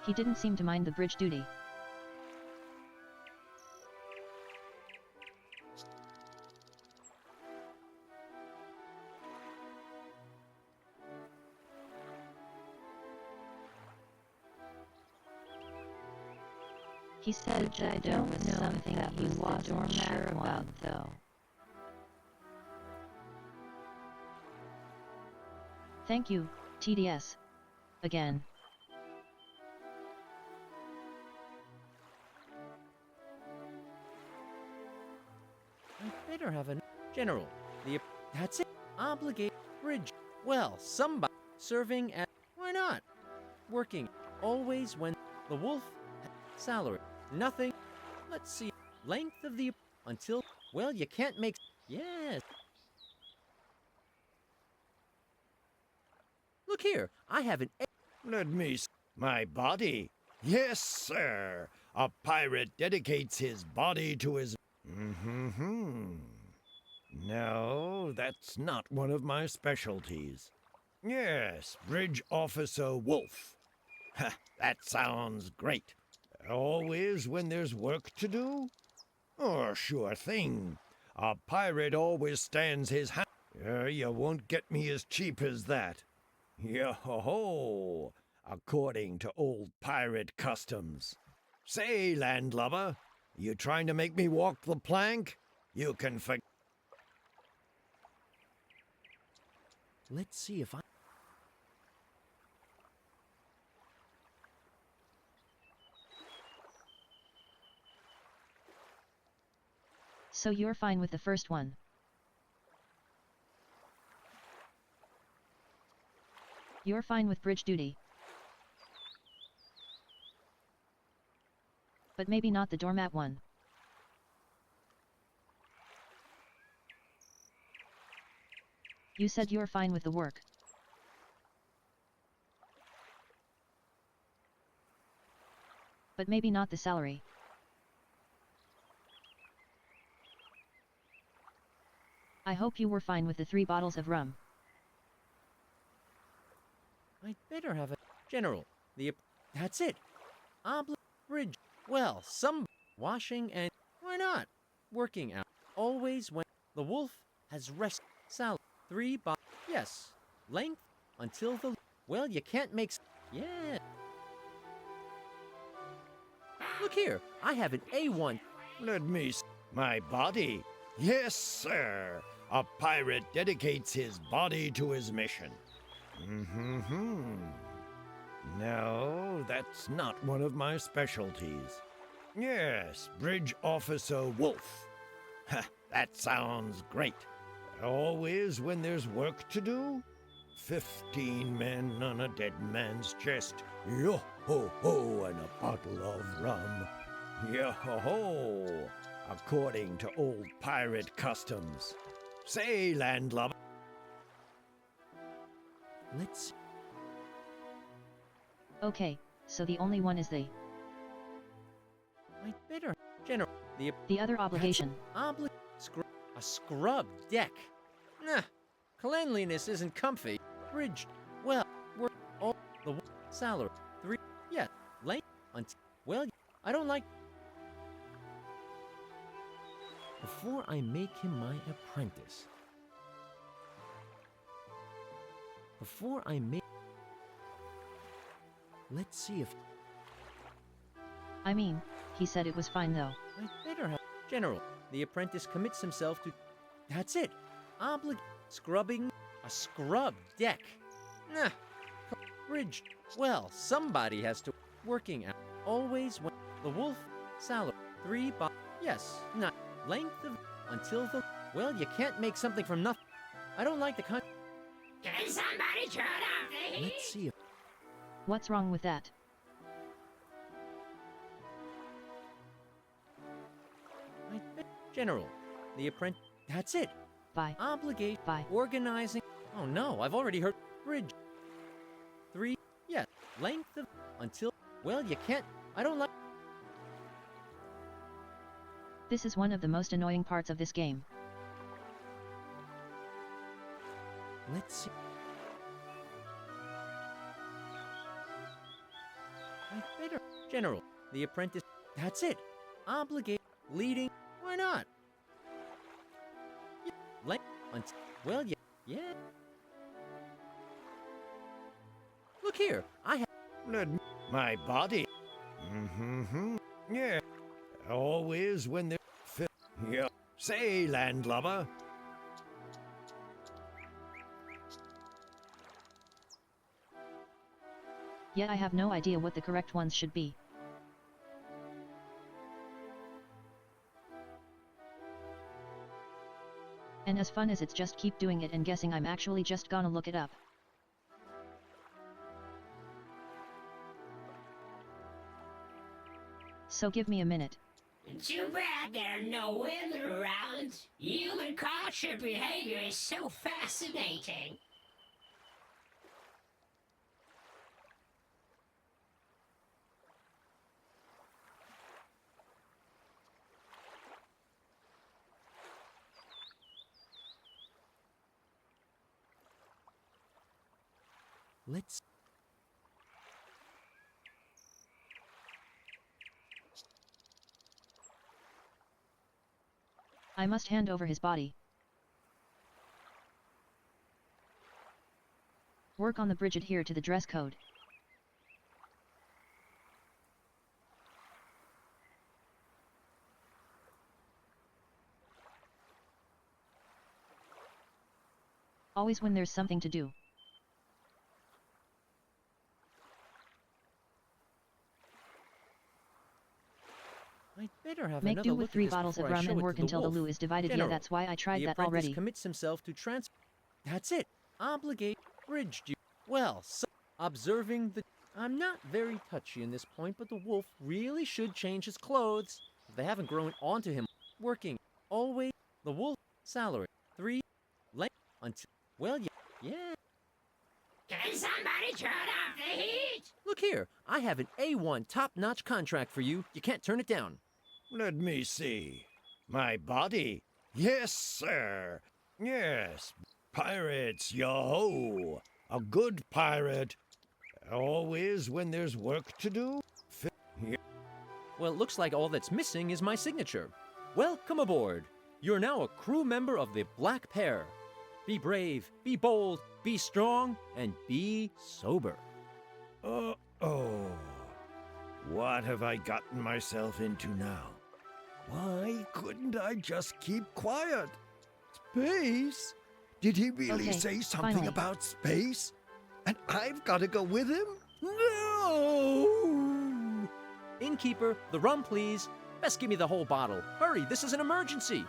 He didn't seem to mind the bridge duty. He said that there was something that he wasn't sure about, though. Thank you, TDS. Again. I better have a. General, the. That's it. Obligate. Bridge. Well, somebody. Serving at. Why not? Working. Always when. The wolf. Salary. Nothing. Let's see. Length of the. Until. Well, you can't make. Yes. Look here. I have an. Let me. My body? Yes, sir. A pirate dedicates his body to his... No, that's not one of my specialties. Yes, Bridge Officer Wolf. Ha, that sounds great. Always when there's work to do? Oh, sure thing. A pirate always stands his hand. You won't get me as cheap as that. Yo-ho-ho, according to old pirate customs. Say, landlubber, you trying to make me walk the plank? You can forget. Let's see if I... So you're fine with the first one? You're fine with bridge duty? But maybe not the doormat one. You said you're fine with the work. But maybe not the salary. I hope you were fine with the 3 bottles of rum. I'd better have a... General, that's it. Bridge. Well, some... Washing and... Why not? Working out. Always when... The wolf has rest... Salad. 3 bottles... Yes. Length until the... Well, you can't make... Yeah. Look here. I have an A1. Let me... My body? Yes, sir. A pirate dedicates his body to his mission. No, that's not one of my specialties. Yes, Bridge Officer Wolf. Ha, that sounds great. Always when there's work to do? 15 men on a dead man's chest. Yo-ho-ho, and a bottle of rum. Yo-ho-ho, according to old pirate customs. Say, landlubber. Let's... Okay, so the only one is the... I'd better... General, The other obligation. A scrub deck. Nah, cleanliness isn't comfy. Bridge. Well, we're all... The salary. 3... Yeah, length until... Well, I don't like... Before I make him my apprentice. Before I make... Let's see if... I mean, he said it was fine though. I'd better have... General, the apprentice commits himself to... That's it. Scrubbing a scrub deck. Nah. Bridge. Well, somebody has to... Working out. Always when... The wolf. Salary. 3 bottles. Yes. Not... Length of... Until the... Well, you can't make something from nothing. I don't like the con... Can somebody turn off the heat? Let's see if... What's wrong with that? General, the apprentice... That's it. Bye. Obligate... Bye. Organizing... Oh no, I've already heard... Bridge. 3... Yeah. Length of... Until... Well, you can't... I don't like... This is one of the most annoying parts of this game. Let's see... I'd better... General, the apprentice... That's it. Obligate... Leading... Why not? Yeah. Length... Until... Well, yeah... Look here, I have... My body? Yeah. Always when they're... Yeah. Say, landlubber. Yet I have no idea what the correct ones should be. And as fun as it's just keep doing it and guessing, I'm actually just gonna look it up. So give me a minute. Too bad there are no women around. Human culture behavior is so fascinating. Let's... I must hand over his body. Work on the bridge, adhere to the dress code. Always when there's something to do. I'd better have Make another do look with at 3 this bottles of before I rum show and it work to the until the wolf. loo is divided. General, Yeah, that's why I tried the that apprentice already. commits himself to That's it. Obligate bridge. Well, so observing the... I'm not very touchy in this point, but the wolf really should change his clothes. If they haven't grown onto him. Working. Always. The wolf. Salary. 3. Length. Until... Well, yeah. Can somebody turn off the heat? Look here. I have an A1 top-notch contract for you. You can't turn it down. Let me see. My body? Yes, sir. Yes. Pirates, yo-ho. A good pirate. Always when there's work to do. Well, it looks like all that's missing is my signature. Welcome aboard. You're now a crew member of the Black Pair. Be brave, be bold, be strong, and be sober. Uh-oh. What have I gotten myself into now? Why couldn't I just keep quiet? Space? Did he really say something finally. about space? And I've got to go with him? No! Innkeeper, the rum, please. Best give me the whole bottle. Hurry, this is an emergency.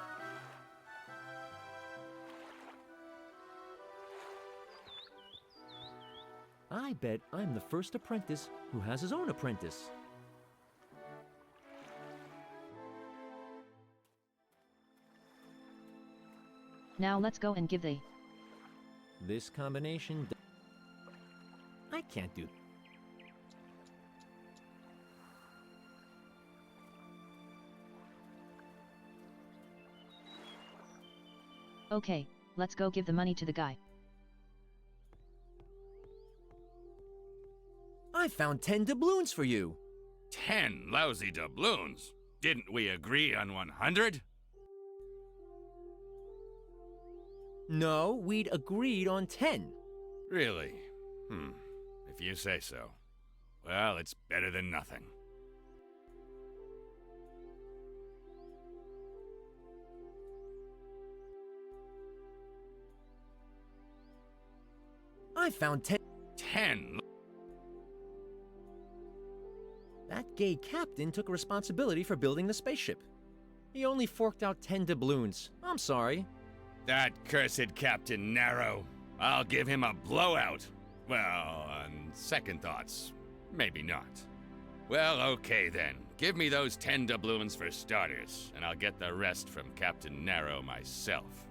I bet I'm the first apprentice who has his own apprentice. Now let's go and give the... This combination... I can't do... Okay, let's go give the money to the guy. I found 10 doubloons for you. 10 lousy doubloons? Didn't we agree on 100? No, we'd agreed on 10. Really? If you say so. Well, it's better than nothing. I found 10... 10? That gay captain took responsibility for building the spaceship. He only forked out 10 doubloons. I'm sorry. That cursed Captain Narrow. I'll give him a blowout. Well, on second thoughts, maybe not. Well, okay then. Give me those 10 doubloons for starters, and I'll get the rest from Captain Narrow myself.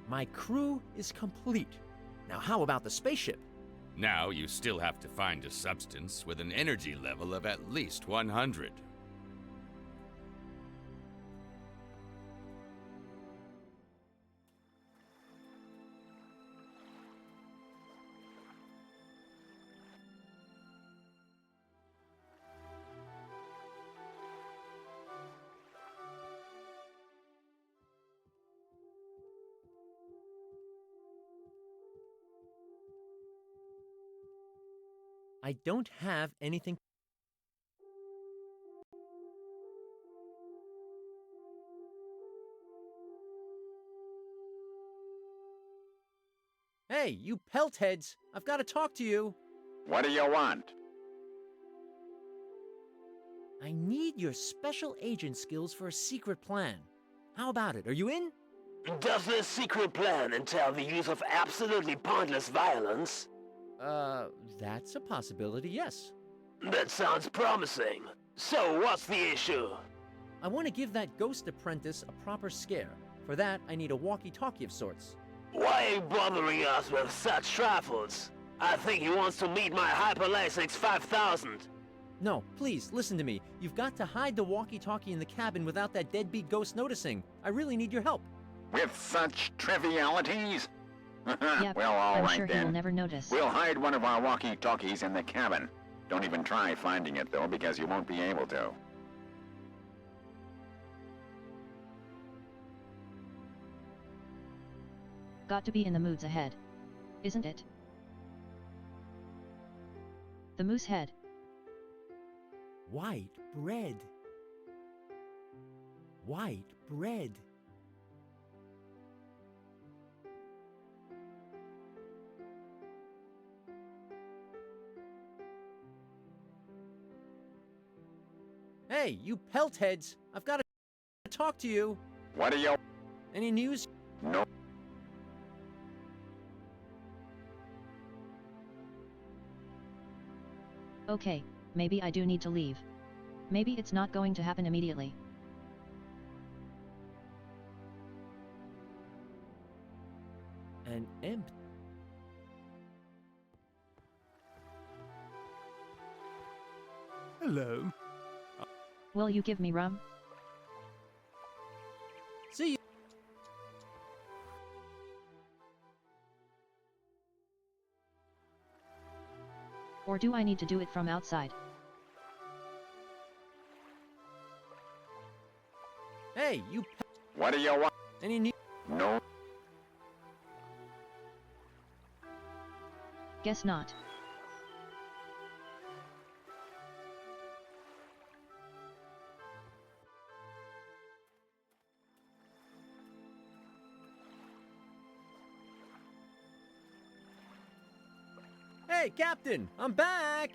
My crew is complete. Now how about the spaceship? Now you still have to find a substance with an energy level of at least 100. I don't have anything. Hey, you pelt heads! I've got to talk to you. What do you want? I need your special agent skills for a secret plan. How about it? Are you in? Does this secret plan entail the use of absolutely pointless violence? That's a possibility, yes. That sounds promising. So what's the issue? I want to give that ghost apprentice a proper scare. For that, I need a walkie-talkie of sorts. Why are you bothering us with such trifles? I think he wants to meet my Hyperlasix 5000. No, please, listen to me. You've got to hide the walkie-talkie in the cabin without that deadbeat ghost noticing. I really need your help. With such trivialities? Yep, Well, all I'm right sure he then. will never notice. We'll hide one of our walkie-talkies in the cabin. Don't even try finding it, though, because you won't be able to. Got to be in the moods ahead. Isn't it? The moose head. White bread. White bread. Hey, you pelt heads! I've got to talk to you. What are you... Any news? No. Okay, maybe I do need to leave. Maybe it's not going to happen immediately. An empty. Hello. Will you give me rum? See you. Or do I need to do it from outside? Hey, you. What do you want? Any news? No. Guess not. Hey, Captain, I'm back!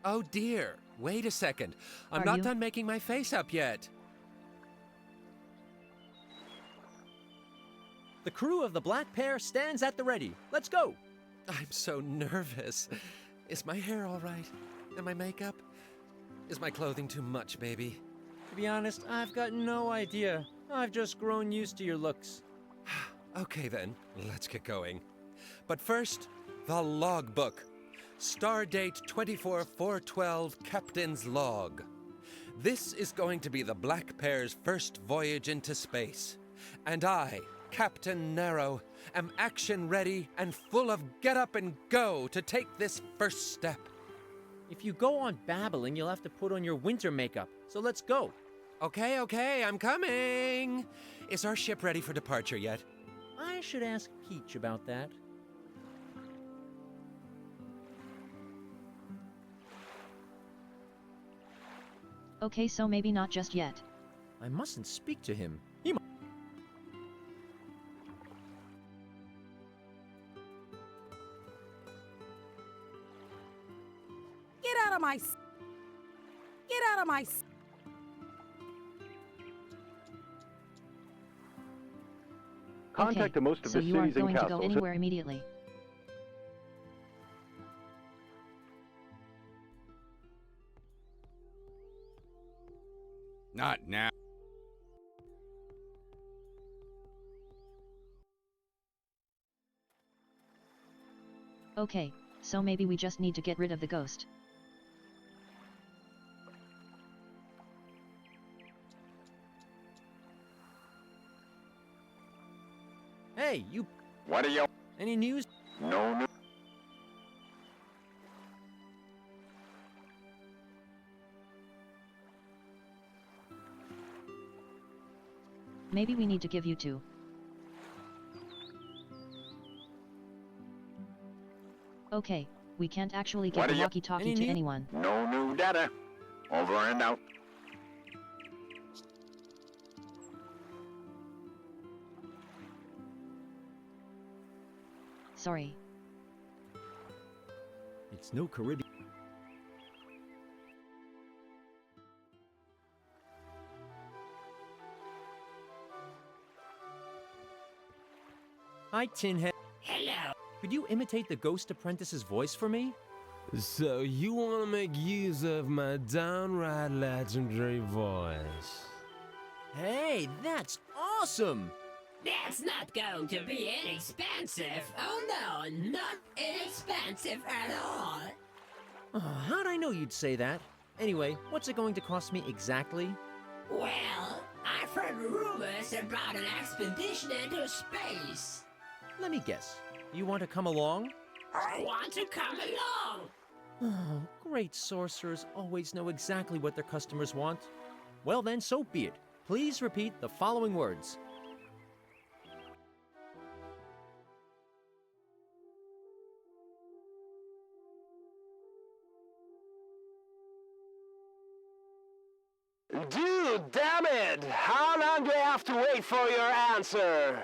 Oh dear, wait a second. I'm Are not you? done making my face up yet. The crew of the Black Pear stands at the ready. Let's go! I'm so nervous. Is my hair all right? And my makeup? Is my clothing too much, baby? To be honest, I've got no idea. I've just grown used to your looks. Okay then, let's get going. But first, the logbook. Stardate 24/4/12, Captain's Log. This is going to be the Black Pear's first voyage into space. And I, Captain Nero, am action ready and full of get up and go to take this first step. If you go on babbling, you'll have to put on your winter makeup. So let's go. Okay, I'm coming. Is our ship ready for departure yet? I should ask Peach about that. Okay, so maybe not just yet. I mustn't speak to him. He might. Get out of my... Get out of my... Contact Okay, to most of so the you aren't cities and going to go castles. anywhere immediately. Not now. Okay, so maybe we just need to get rid of the ghost. Hey, you. What are you... Any news? No. Maybe we need to give you two. Okay, we can't actually What give are the you- walkie-talkie Any to new- anyone. No new data. Over and out. Sorry. It's no Caribbean. Hi, Tinhead. Hello. Could you imitate the Ghost Apprentice's voice for me? So you want to make use of my downright legendary voice? Hey, that's awesome! That's not going to be inexpensive. Oh no, not inexpensive at all. Oh, how'd I know you'd say that? Anyway, what's it going to cost me exactly? Well, I've heard rumors about an expedition into space. Let me guess. You want to come along? I want to come along. Oh, great sorcerers always know exactly what their customers want. Well then, so be it. Please repeat the following words. Dude, damn it! How long do I have to wait for your answer?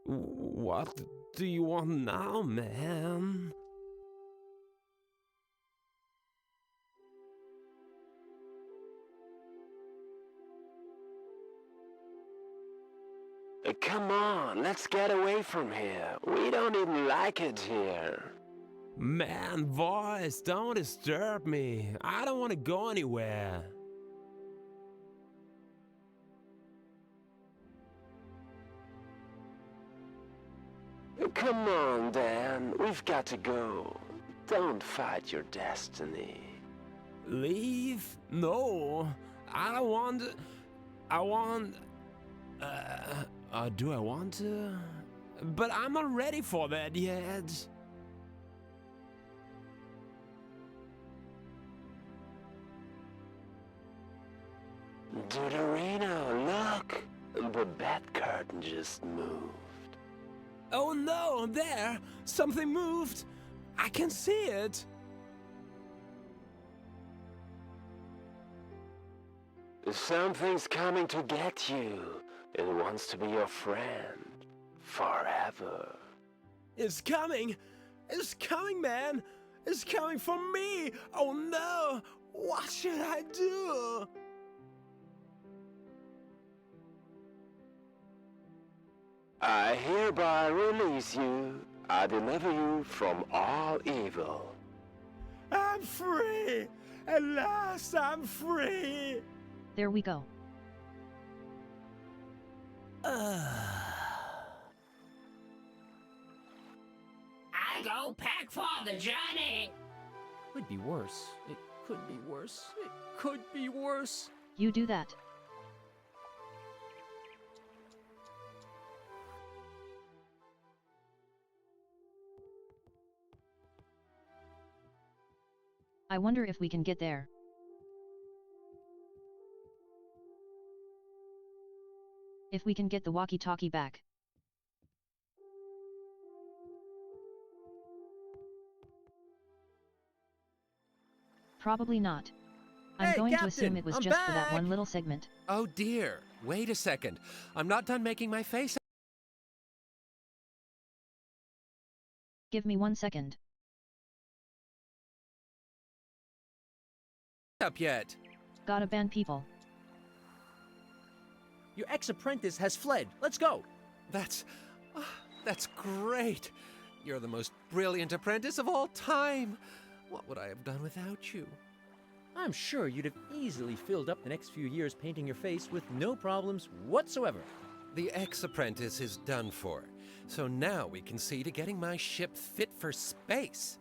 What do you want now, man? Come on, let's get away from here. We don't even like it here. Man, voice, don't disturb me. I don't want to go anywhere. Come on, Dan. We've got to go. Don't fight your destiny. Leave? No. I don't want to. I want... do I want to? But I'm not ready for that yet. Deuterino, look! The bed curtain just moved. Oh no, there! Something moved! I can see it! Something's coming to get you. It wants to be your friend. Forever. It's coming! It's coming, man! It's coming for me! Oh no! What should I do? I hereby release you. I deliver you from all evil. I'm free! At last I'm free! There we go. I go pack for the journey. Could be worse. It could be worse. It could be worse. You do that. I wonder if we can get there. If we can get the walkie-talkie back. Probably not. I'm going to assume it was just for that one little segment. Oh dear, wait a second. I'm not done making my face Give me 1 second. up yet. Gotta ban people. Your ex-apprentice has fled. Let's go. That's great. You're the most brilliant apprentice of all time. What would I have done without you? I'm sure you'd have easily filled up the next few years painting your face with no problems whatsoever. The ex-apprentice is done for, so now we can see to getting my ship fit for space.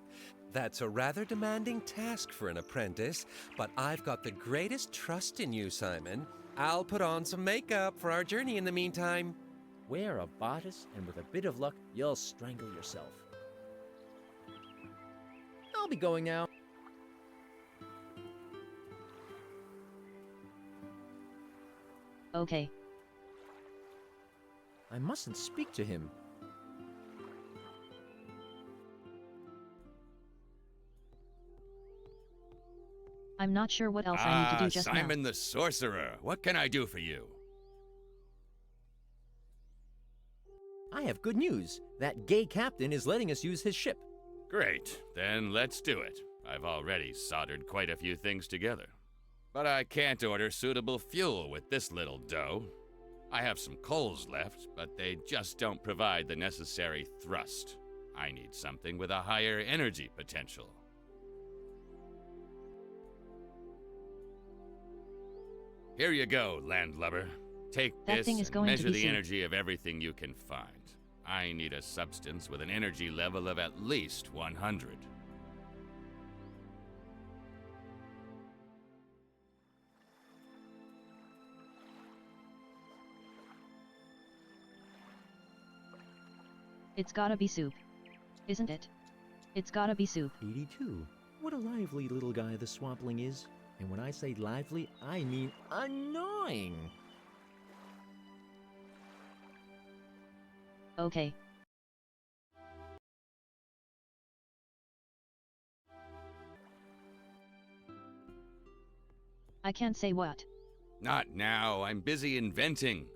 That's a rather demanding task for an apprentice, but I've got the greatest trust in you, Simon. I'll put on some makeup for our journey in the meantime. Wear a bodice, and with a bit of luck, you'll strangle yourself. I'll be going now. Okay. I mustn't speak to him. I'm not sure what else I need to do just Simon now. the Sorcerer, what can I do for you? I have good news. That gay captain is letting us use his ship. Great, then let's do it. I've already soldered quite a few things together. But I can't order suitable fuel with this little dough. I have some coals left, but they just don't provide the necessary thrust. I need something with a higher energy potential. Here you go, landlubber. Take That this thing is and going to measure be the soup. energy of everything you can find. I need a substance with an energy level of at least 100. It's gotta be soup. Isn't it? It's gotta be soup. 82. What a lively little guy the swampling is. And when I say lively, I mean annoying. Okay. I can't say what. Not now, I'm busy inventing.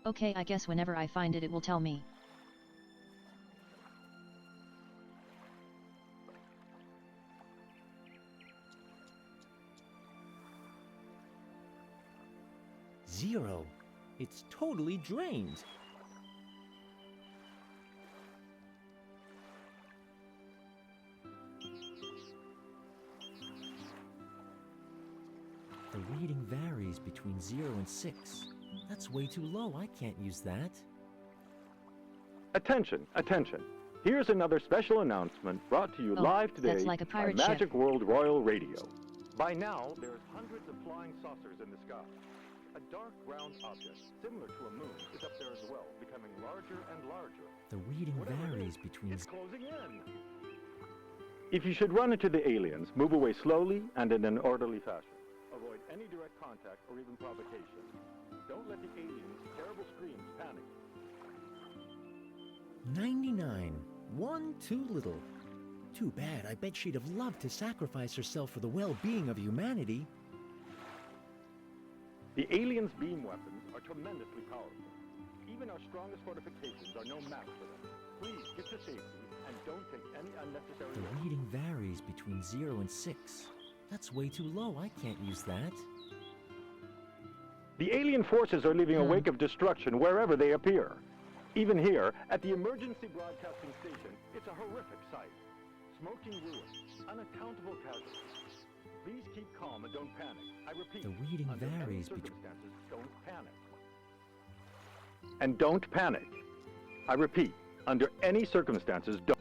Okay, I guess whenever I find it, it will tell me. Zero. It's totally drained. The reading varies between 0 and 6. That's way too low. I can't use that. Attention, attention. Here's another special announcement brought to you live today that's like a pirate by ship. Magic World Royal Radio. By now, there's hundreds of flying saucers in the sky. A dark round object, similar to a moon, is up there as well, becoming larger and larger. The reading varies between... It's closing in. If you should run into the aliens, move away slowly and in an orderly fashion. Avoid any direct contact or even provocation. Don't let the aliens' terrible screams panic. 99. One too little. Too bad. I bet she'd have loved to sacrifice herself for the well-being of humanity. The aliens' beam weapons are tremendously powerful. Even our strongest fortifications are no match for them. Please get to safety and don't take any unnecessary The risks. reading varies between 0 and 6. That's way too low. I can't use that. The alien forces are leaving a wake of destruction wherever they appear. Even here, at the emergency broadcasting station, it's a horrific sight. Smoking ruins, unaccountable casualties. Please keep calm and don't panic. I repeat, The reading under any varies between... circumstances, don't panic. And don't panic. I repeat, under any circumstances, don't...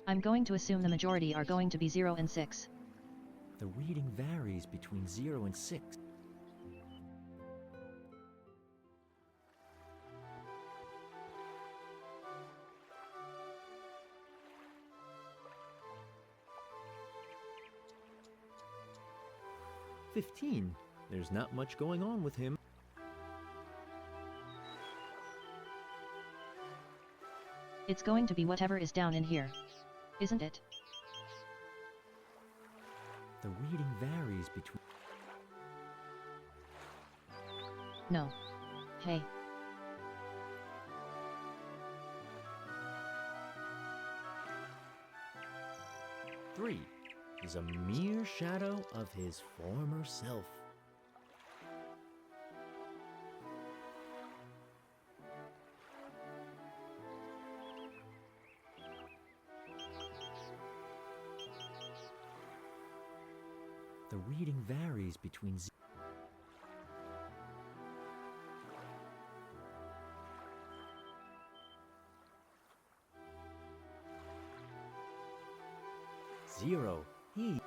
I'm going to assume the majority are going to be 0 and 6. The reading varies between 0 and 6. $15. There's not much going on with him. It's going to be whatever is down in here. Isn't it? The reading varies between... No. Hey. Three is a mere shadow of his former self. The reading varies between... Zero. He...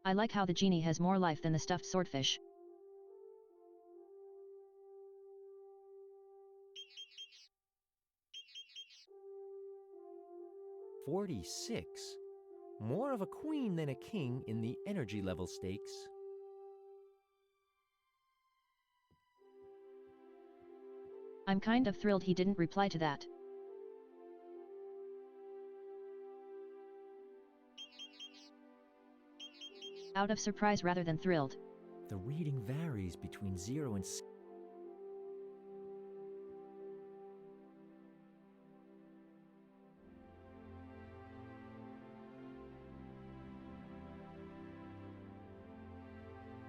I like how the genie has more life than the stuffed swordfish. $46. More of a queen than a king in the energy level stakes. I'm kind of thrilled he didn't reply to that. Out of surprise rather than thrilled. The reading varies between 0 and 6.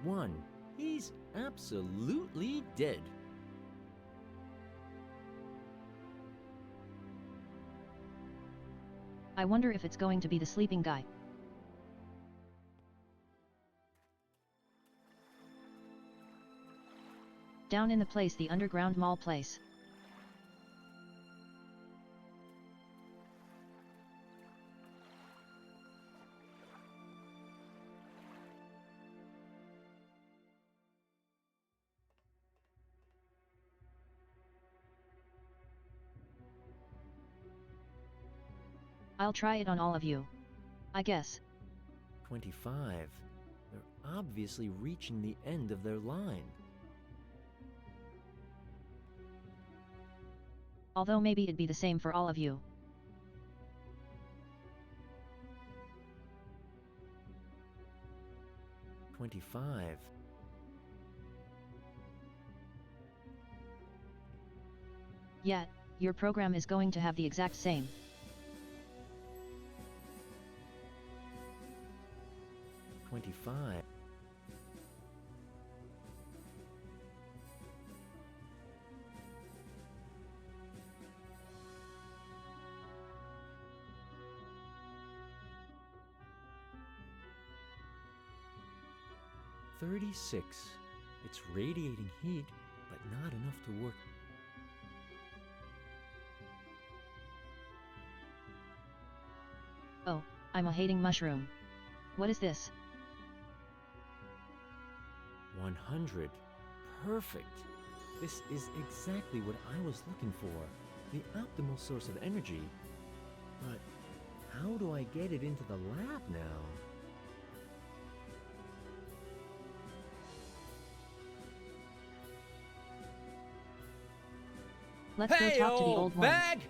One. He's absolutely dead. I wonder if it's going to be the sleeping guy. Down in the place, the underground mall place. I'll try it on all of you. I guess. 25. They're obviously reaching the end of their line. Although maybe it'd be the same for all of you. $25. Yeah, your program is going to have the exact same. $25. $36. It's radiating heat, but not enough to work. Oh, I'm a hating mushroom. What is this? 100. Perfect. This is exactly what I was looking for. The optimal source of energy. But how do I get it into the lab now? Let's go talk to the old ones. Bag!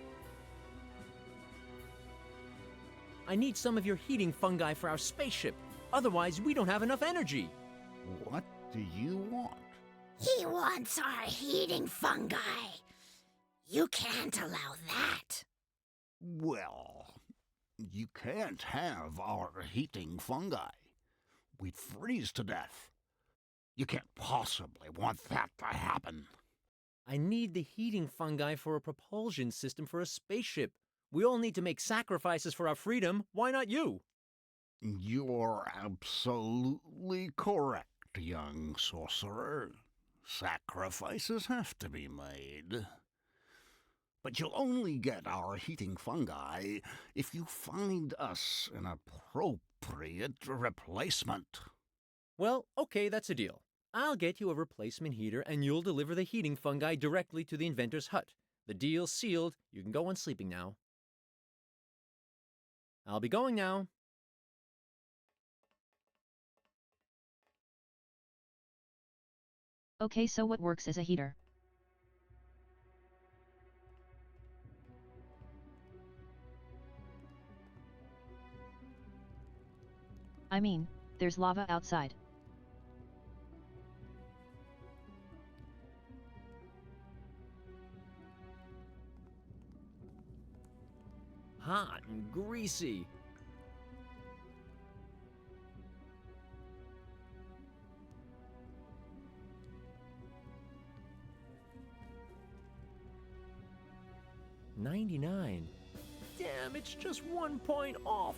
I need some of your heating fungi for our spaceship. Otherwise, we don't have enough energy. What do you want? He wants our heating fungi. You can't allow that. Well, you can't have our heating fungi. We'd freeze to death. You can't possibly want that to happen. I need the heating fungi for a propulsion system for a spaceship. We all need to make sacrifices for our freedom. Why not you? You're absolutely correct, young sorcerer. Sacrifices have to be made. But you'll only get our heating fungi if you find us an appropriate replacement. Well, okay, that's a deal. I'll get you a replacement heater and you'll deliver the heating fungi directly to the inventor's hut. The deal's sealed. You can go on sleeping now. I'll be going now. Okay, so what works as a heater? I mean, there's lava outside. Hot and greasy. $99. Damn, it's just 1 point off.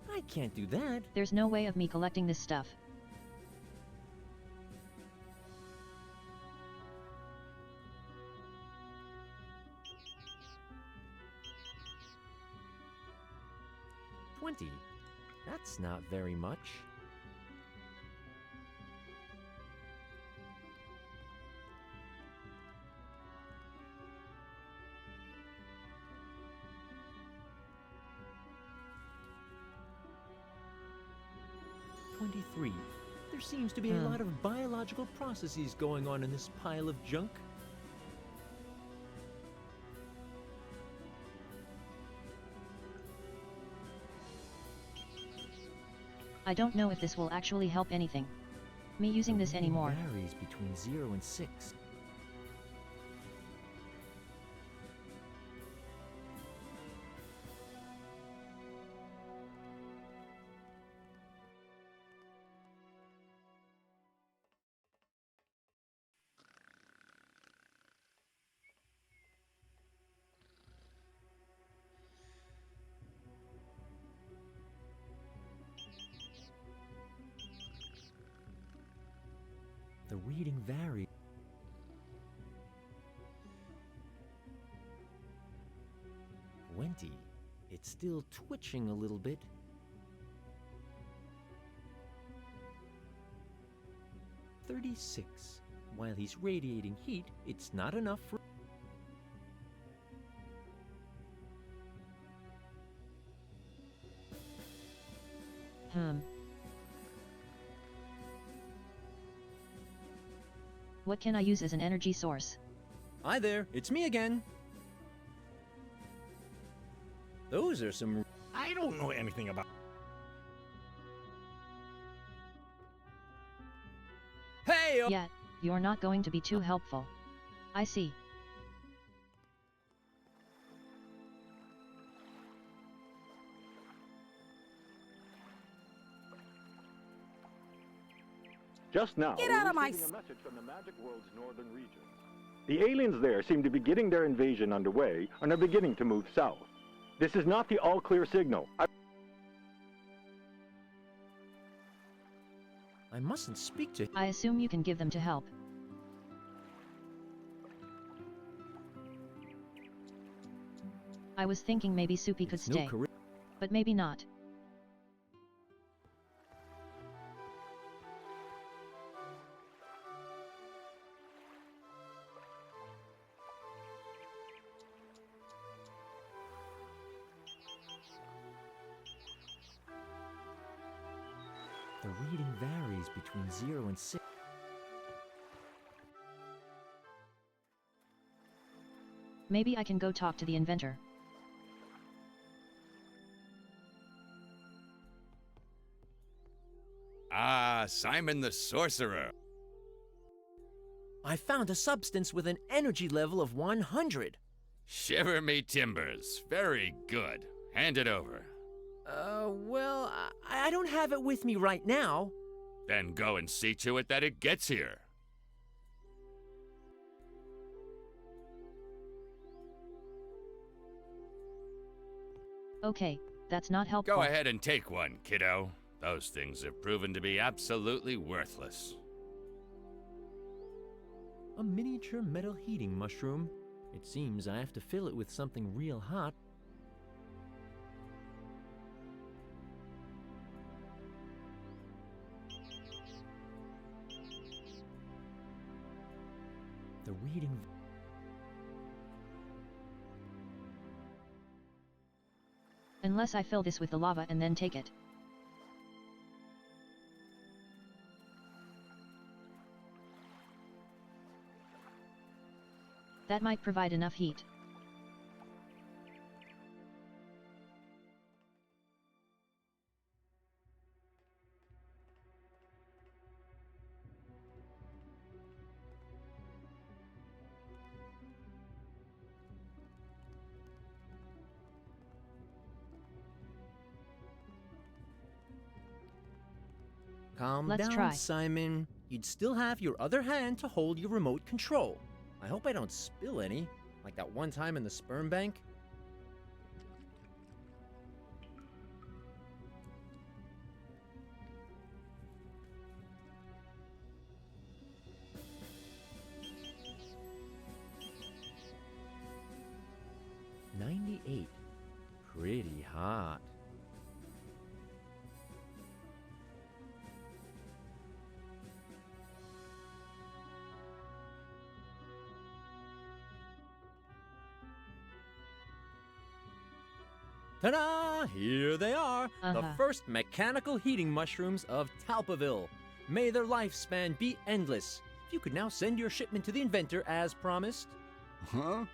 I can't do that. There's no way of me collecting this stuff. $20. That's not very much. $23. There seems to be a lot of biological processes going on in this pile of junk. I don't know if this will actually help anything. Me using this anymore. Varies between 0 and 6. The reading varies. 20. It's still twitching a little bit. 36. While he's radiating heat, it's not enough for... What can I use as an energy source? Hi there, it's me again. Those are some... I don't know anything about... Hey! Yet, you're not going to be too helpful. I see. Just now, Get we're out of my receiving a message from the Magic World's northern regions. The aliens there seem to be getting their invasion underway and are beginning to move south. This is not the all-clear signal. I mustn't speak to... I assume you can give them to help. I was thinking maybe Soupy could stay. But maybe not. The reading varies between 0 and 6. Maybe I can go talk to the inventor. Ah, Simon the Sorcerer. I found a substance with an energy level of 100. Shiver me timbers. Very good. Hand it over. Well, I don't have it with me right now. Then go and see to it that it gets here. Okay, that's not helpful. Go ahead and take one, kiddo. Those things have proven to be absolutely worthless. A miniature metal heating mushroom. It seems I have to fill it with something real hot. The reading... Unless I fill this with the lava and then take it. That might provide enough heat. Let's down, try. Simon. You'd still have your other hand to hold your remote control. I hope I don't spill any, like that one time in the sperm bank. $98. Pretty hot. Ta-da! Here they are, the first mechanical heating mushrooms of Talpaville. May their lifespan be endless. You could now send your shipment to the inventor as promised. Huh?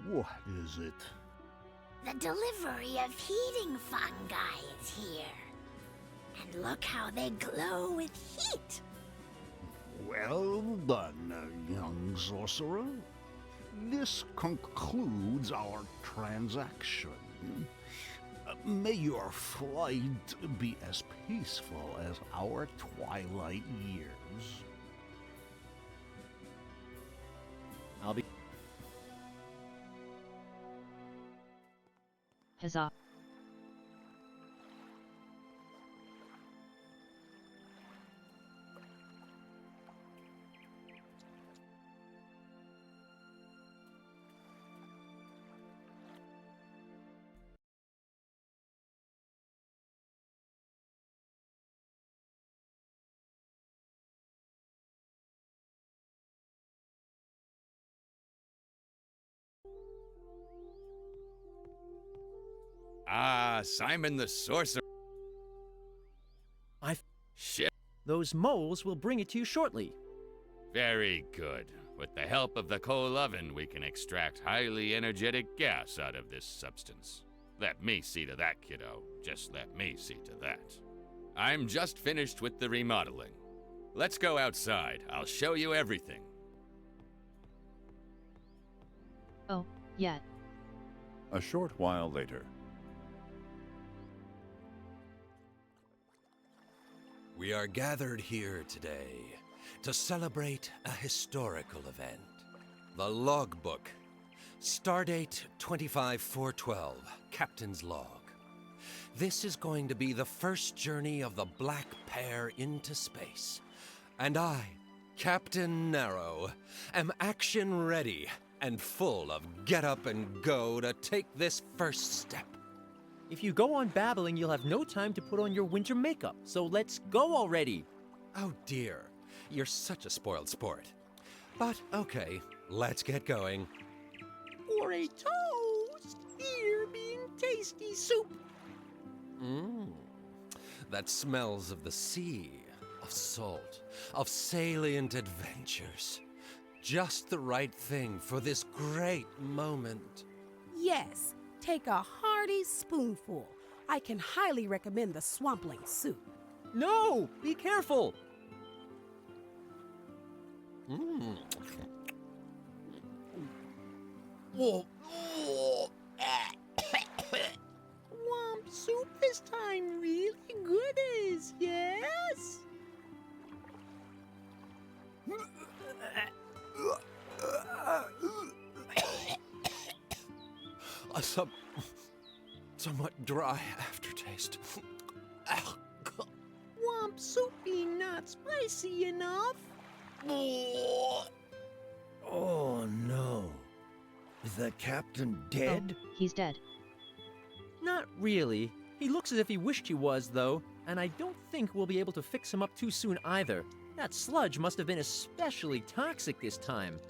What is it? The delivery of heating fungi is here. And look how they glow with heat. Well done, young sorcerer. This concludes our transaction. May your flight be as peaceful as our twilight years. I'll be... Huzzah. Ah, Simon the Sorcerer. Shit. Those moles will bring it to you shortly. Very good. With the help of the coal oven, we can extract highly energetic gas out of this substance. Let me see to that, kiddo. Just let me see to that. I'm just finished with the remodeling. Let's go outside. I'll show you everything. Oh, yeah. A short while later. We are gathered here today to celebrate a historical event. The logbook. Stardate 25/4/12, Captain's Log. This is going to be the first journey of the Black Pair into space. And I, Captain Narrow, am action ready and full of get up and go to take this first step. If you go on babbling, you'll have no time to put on your winter makeup, so let's go already. Oh dear, you're such a spoiled sport. But okay, let's get going. For a toast, here being tasty soup. That smells of the sea, of salt, of salient adventures. Just the right thing for this great moment. Yes, take a hearty spoonful. I can highly recommend the swampling soup. No! Be careful! Swamp soup this time really good is, yes? A somewhat dry aftertaste. Swamp soup being not spicy enough. Oh no. Is the captain dead? Oh, he's dead. Not really. He looks as if he wished he was, though, and I don't think we'll be able to fix him up too soon either. That sludge must have been especially toxic this time.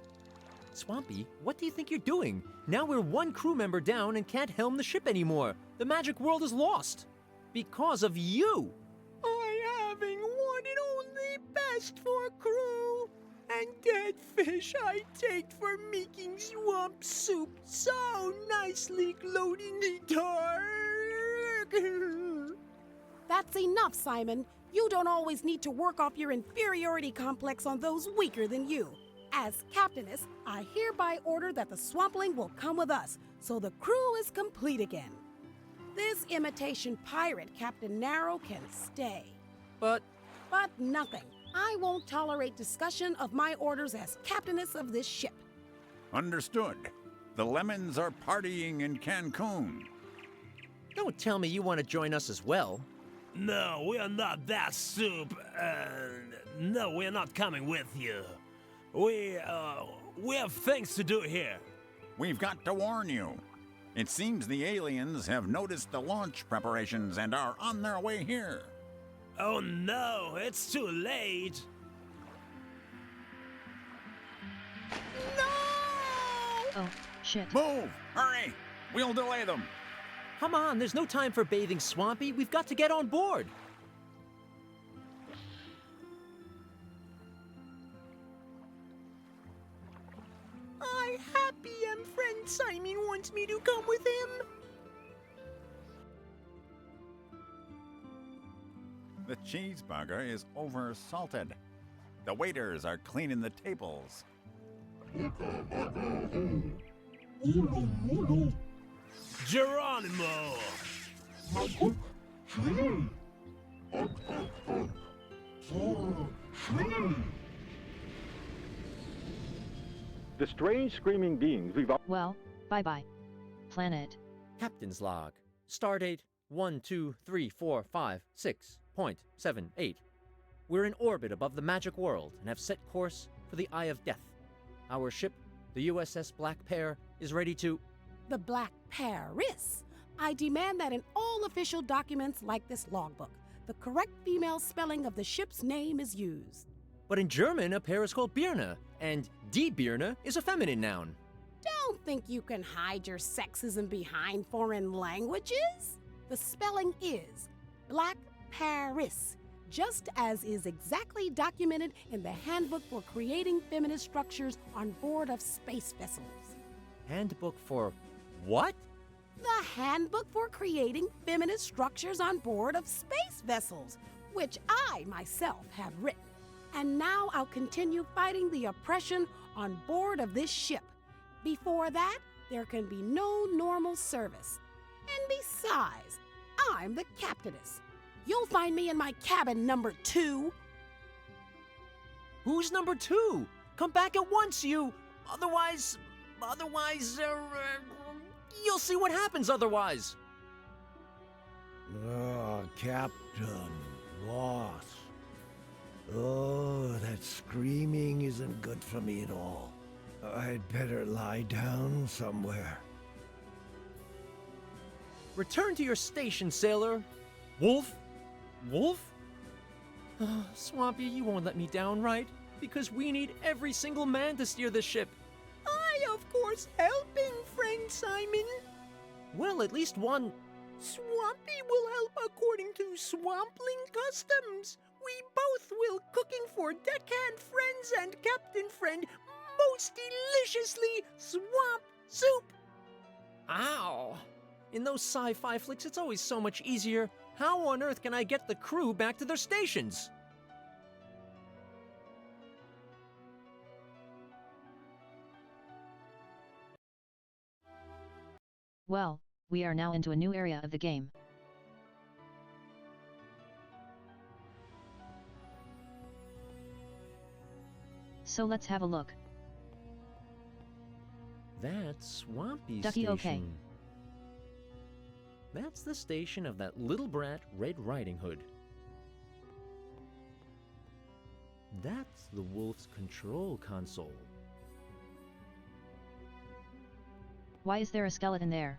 Swampy, what do you think you're doing? Now we're one crew member down and can't helm the ship anymore. The magic world is lost. Because of you. I having wanted only best for crew. And dead fish I take for making swamp soup so nicely gloatingly dark. That's enough, Simon. You don't always need to work off your inferiority complex on those weaker than you. As captainess, I hereby order that the swampling will come with us, so the crew is complete again. This imitation pirate, Captain Narrow, can stay. But nothing. I won't tolerate discussion of my orders as captainess of this ship. Understood. The lemons are partying in Cancun. don't tell me you want to join us as well. No, we are not that soup, and no, we're not coming with you. We have things to do here. We've got to warn you. It seems the aliens have noticed the launch preparations and are on their way here. Oh no, it's too late. Oh, shit. Move! Hurry! We'll delay them. Come on, there's no time for bathing, Swampy. We've got to get on board. I happy am friend Simon wants me to come with him. The cheeseburger is over-salted. The waiters are cleaning the tables. Geronimo! The strange screaming beings we've... Well, bye-bye. Planet. Captain's log. Stardate 1234566.78. We're in orbit above the magic world and have set course for the Eye of Death. Our ship, the USS Black Pear, is ready to... The Black Paris. I demand that in all official documents like this logbook, the correct female spelling of the ship's name is used. But in German, a pair is called Birne, and Die Birne is a feminine noun. don't think you can hide your sexism behind foreign languages. The spelling is Black Paris, just as is exactly documented in the Handbook for Creating Feminist Structures on Board of Space Vessels. Handbook for what? The Handbook for Creating Feminist Structures on Board of Space Vessels, which I myself have written. And now I'll continue fighting the oppression on board of this ship. Before that, there can be no normal service. And besides, I'm the captainess. You'll find me in my cabin number 2. Who's number 2? Come back at once, you... Otherwise, you'll see what happens otherwise. Oh, Captain, boss. Oh, that screaming isn't good for me at all. I'd better lie down somewhere. Return to your station, sailor. Wolf? Wolf? Swampy, you won't let me down, right? Because we need every single man to steer this ship. I, of course, helping, friend Simon. Well, at least one... Swampy will help according to Swampling customs. We both will cooking for deckhand friends and captain friend most deliciously swamp soup. Ow! In those sci-fi flicks, it's always so much easier. How on earth can I get the crew back to their stations? Well, we are now into a new area of the game. So let's have a look. That's Swampy Ducky, Station. okay. That's the station of that little brat, Red Riding Hood. That's the wolf's control console. Why is there a skeleton there?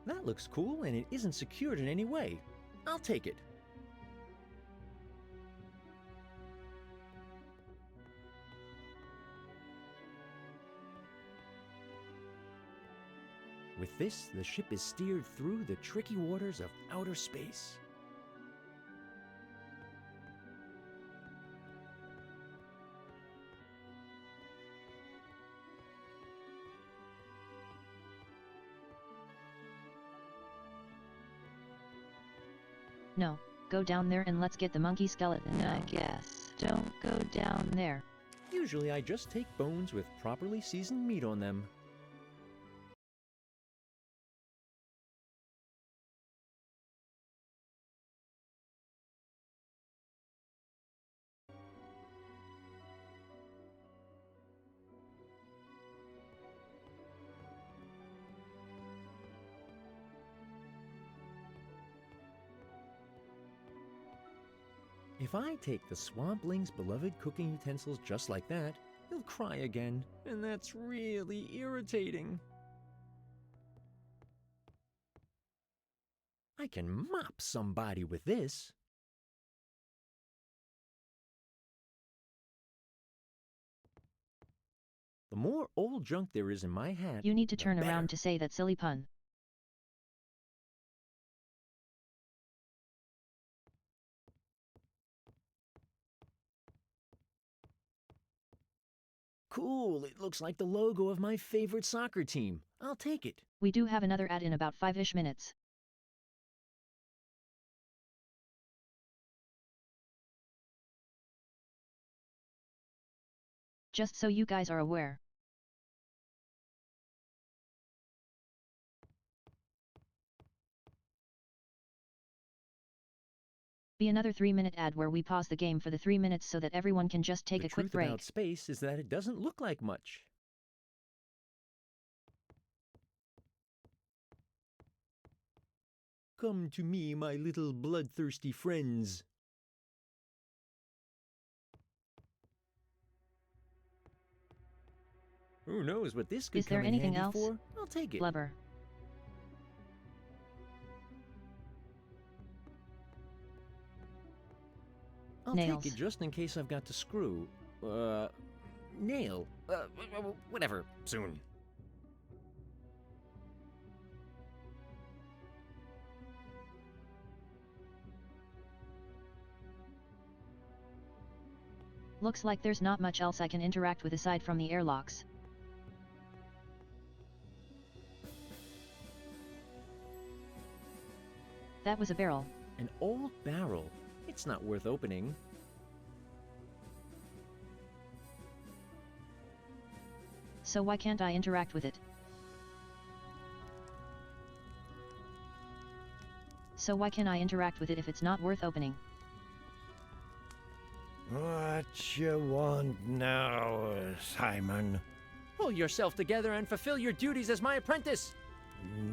That looks cool, and it isn't secured in any way. I'll take it. With this, the ship is steered through the tricky waters of outer space. No, go down there and let's get the monkey skeleton, I guess. Don't go down there. Usually I just take bones with properly seasoned meat on them. If I take the Swampling's beloved cooking utensils just like that, he'll cry again, and that's really irritating. I can mop somebody with this. The more old junk there is in my hat, You need to the turn better. around to say that silly pun. Cool, it looks like the logo of my favorite soccer team. I'll take it. We do have another ad in about 5-ish minutes. Just so you guys are aware. Be another 3-minute ad where we pause the game for the 3 minutes so that everyone can just take a quick The break. truth about space is that it doesn't look like much. Come to me, my little bloodthirsty friends. Who knows what this could Is there come in anything handy else? for? I'll take it. Blubber. I'll Nails. take it just in case I've got to screw. Nail. Whatever, soon. Looks like there's not much else I can interact with aside from the airlocks. That was a barrel. An old barrel. It's not worth opening. So why can't I interact with it? So why can I interact with it if it's not worth opening? What you want now, Simon? Pull yourself together and fulfill your duties as my apprentice!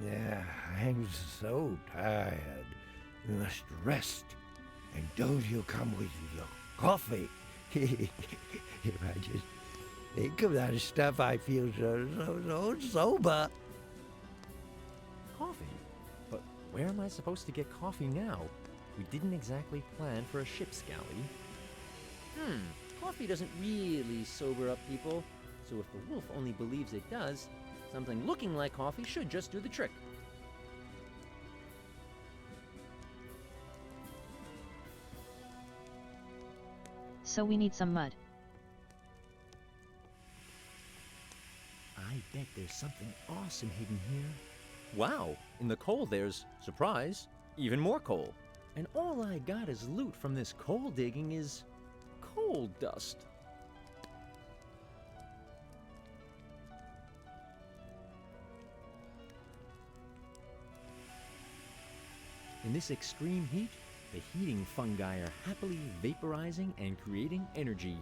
Yeah, I'm so tired. You must rest. And don't you come with your coffee. If I just think of that stuff, I feel so sober. Coffee? But where am I supposed to get coffee now? We didn't exactly plan for a ship's galley. Coffee doesn't really sober up people, so if the wolf only believes it does, something looking like coffee should just do the trick. So we need some mud. I bet there's something awesome hidden here. Wow, in the coal there's, surprise, even more coal. And all I got as loot from this coal digging is coal dust. In this extreme heat, the heating fungi are happily vaporizing and creating energy.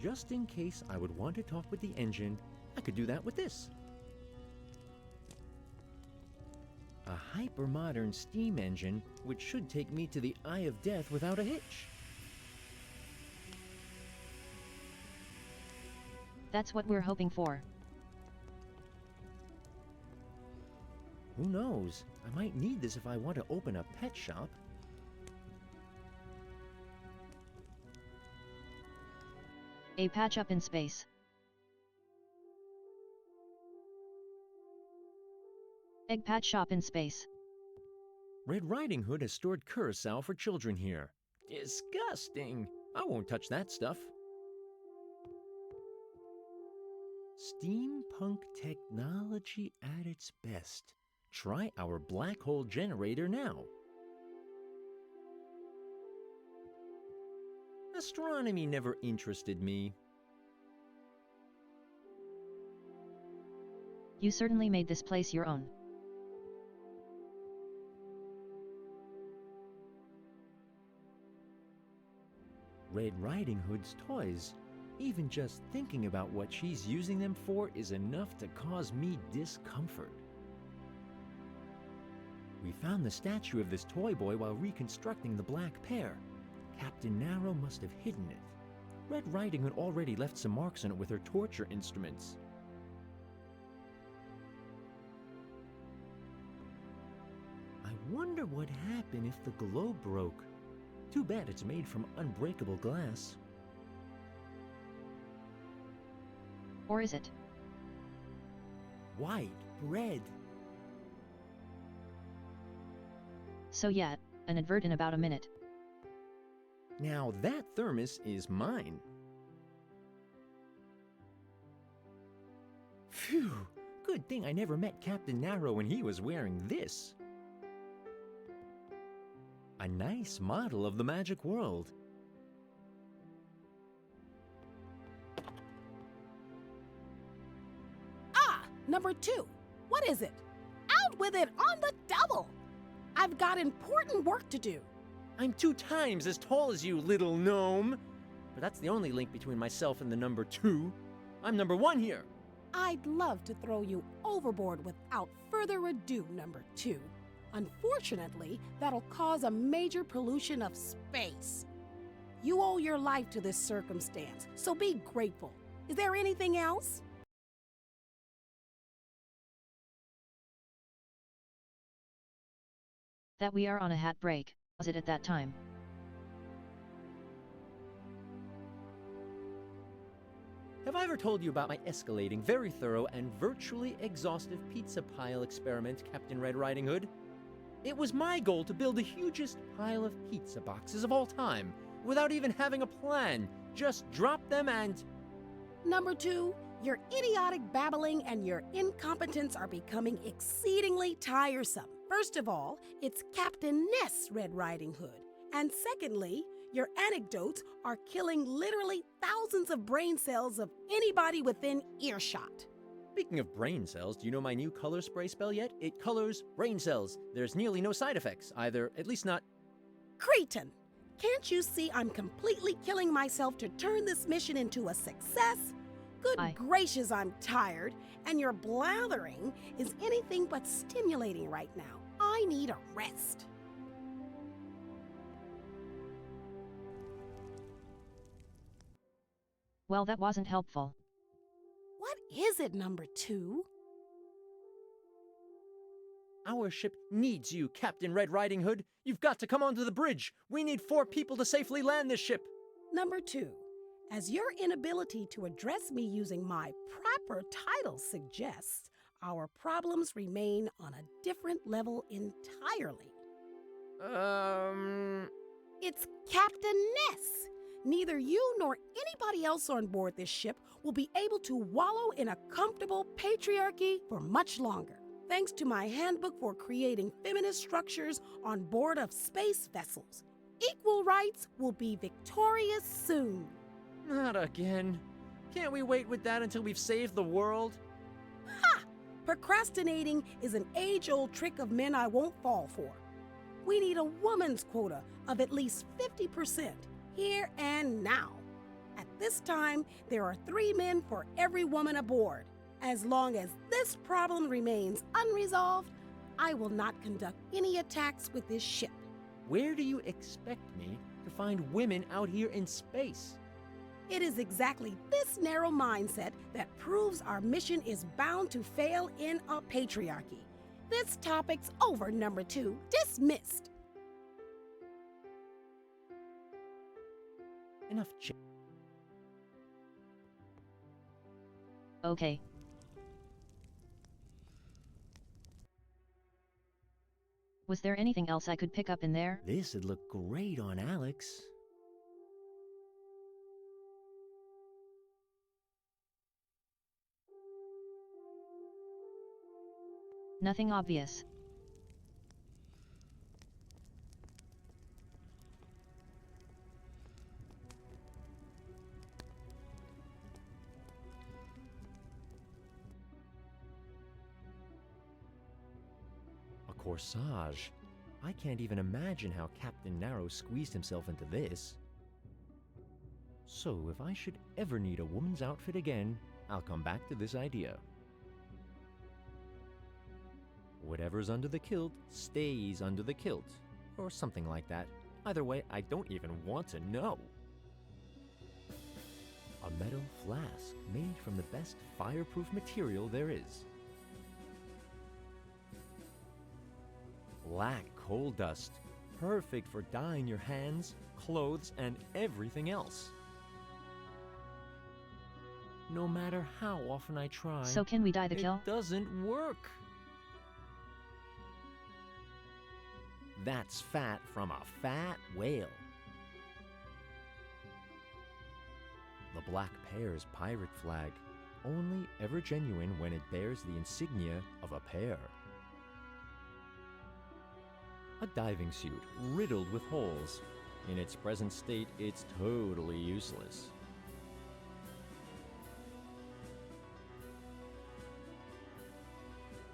Just in case I would want to talk with the engine, I could do that with this. A hyper-modern steam engine, which should take me to the Eye of Death without a hitch. That's what we're hoping for. Who knows? I might need this if I want to open a pet shop. A patch up in space. Egg patch shop in space. Red Riding Hood has stored curacao for children here. Disgusting! I won't touch that stuff. Steampunk technology at its best. Try our black hole generator now. Astronomy never interested me. You certainly made this place your own. Red Riding Hood's toys. Even just thinking about what she's using them for is enough to cause me discomfort. We found the statue of this toy boy while reconstructing the Black Pear. Captain Narrow must have hidden it. Red Riding Hood already left some marks on it with her torture instruments. I wonder what happened if the globe broke. Too bad it's made from unbreakable glass. Or is it? White bread. So yeah, an advert in about a minute. Now that thermos is mine. Phew, good thing I never met Captain Narrow when he was wearing this. A nice model of the magic world. Ah, number 2. What is it? Out with it on the double! I've got important work to do. I'm 2 times as tall as you, little gnome. But that's the only link between myself and the number 2. I'm number 1 here. I'd love to throw you overboard without further ado, number 2. Unfortunately, that'll cause a major pollution of space. You owe your life to this circumstance, so be grateful. Is there anything else? That we are on a hat break, was it at that time? Have I ever told you about my escalating, very thorough, and virtually exhaustive pizza pile experiment, Captain Red Riding Hood? It was my goal to build the hugest pile of pizza boxes of all time, without even having a plan. Just drop them and... Number 2, your idiotic babbling and your incompetence are becoming exceedingly tiresome. First of all, it's Captain Ness Red Riding Hood. And secondly, your anecdotes are killing literally thousands of brain cells of anybody within earshot. Speaking of brain cells, do you know my new color spray spell yet? It colors brain cells. There's nearly no side effects, either, at least not... Cretin, can't you see I'm completely killing myself to turn this mission into a success? Good gracious, I'm tired, and your blathering is anything but stimulating right now. I need a rest. Well, that wasn't helpful. What is it, number 2? Our ship needs you, Captain Red Riding Hood. You've got to come onto the bridge. We need 4 people to safely land this ship. Number 2, as your inability to address me using my proper title suggests, our problems remain on a different level entirely. It's Captain Ness. Neither you nor anybody else on board this ship will be able to wallow in a comfortable patriarchy for much longer. Thanks to my handbook for creating feminist structures on board of space vessels, equal rights will be victorious soon. Not again. Can't we wait with that until we've saved the world? Ha! Procrastinating is an age-old trick of men I won't fall for. We need a woman's quota of at least 50%. Here and now. At this time, there are 3 men for every woman aboard. As long as this problem remains unresolved, I will not conduct any attacks with this ship. Where do you expect me to find women out here in space? It is exactly this narrow mindset that proves our mission is bound to fail in a patriarchy. This topic's over, number 2. Dismissed. Enough Okay. Was there anything else I could pick up in there? This'd look great on Alix. Nothing obvious. Corsage. I can't even imagine how Captain Narrow squeezed himself into this. So if I should ever need a woman's outfit again, I'll come back to this idea. Whatever's under the kilt stays under the kilt, or something like that. Either way, I don't even want to know. A metal flask made from the best fireproof material there is. Black coal dust, perfect for dyeing your hands, clothes, and everything else. No matter how often I try, So can we dye the kill? it doesn't work. That's fat from a fat whale. The Black Pear's pirate flag, only ever genuine when it bears the insignia of a pear. A diving suit riddled with holes. In its present state, it's totally useless.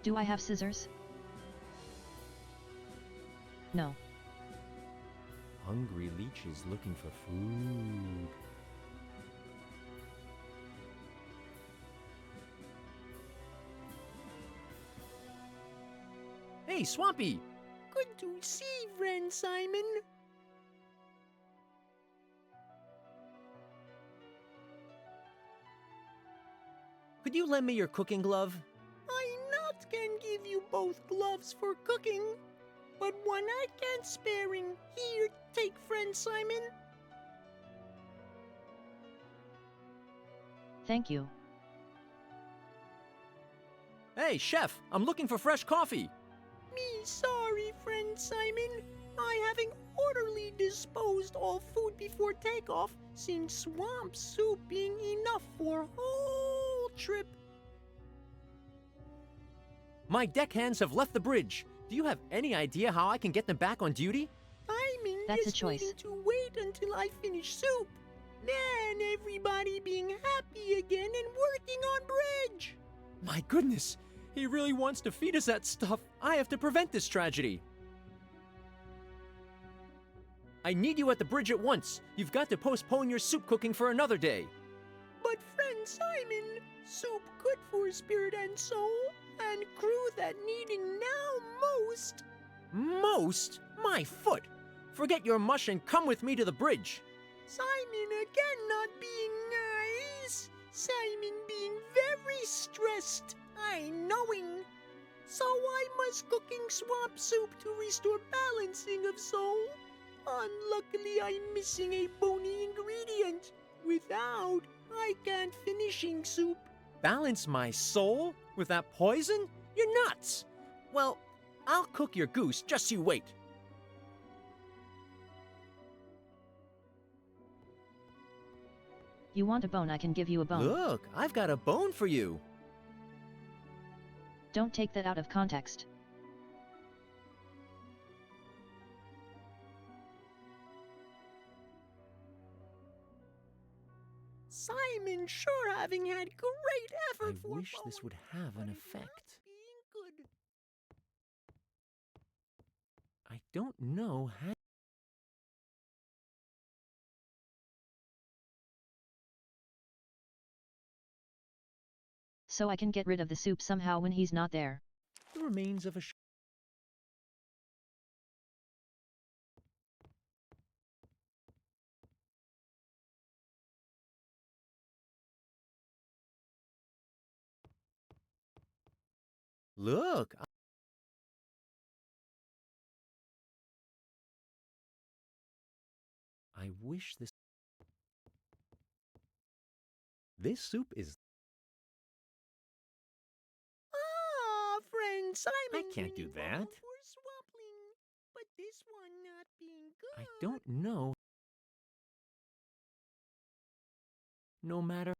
Do I have scissors? No. Hungry leeches looking for food. Hey, Swampy! Good to see, friend Simon. Could you lend me your cooking glove? I not can give you both gloves for cooking, but one I can sparing. Here, take friend Simon. Thank you. Hey, chef, I'm looking for fresh coffee. Me sorry, friend Simon. I having orderly disposed all food before takeoff, seeing swamp soup being enough for whole trip. My deckhands have left the bridge. Do you have any idea how I can get them back on duty? Simon That's a just choice. needing to wait until I finish soup. Then everybody being happy again and working on bridge. My goodness, he really wants to feed us that stuff. I have to prevent this tragedy. I need you at the bridge at once. You've got to postpone your soup cooking for another day. But friend Simon, soup good for spirit and soul, and crew that needing now most. Most? My foot! Forget your mush and come with me to the bridge. Simon again not being nice. Simon being very stressed. I knowing. So I must cooking swamp soup to restore balancing of soul. Unluckily, I'm missing a bony ingredient. Without, I can't finishing soup. Balance my soul? With that poison? You're nuts! Well, I'll cook your goose, just you wait. You want a bone, I can give you a bone. Look, I've got a bone for you. Don't take that out of context. Simon sure having had great effort I for wish this bone, would have but an it's not effect. being good. I don't know how... So I can get rid of the soup somehow when he's not there. The remains of a... Look! I wish this... This soup is... Ah, friend Simon. I can't do winning that. bone for swampling, but this one not being good. I don't know. No matter...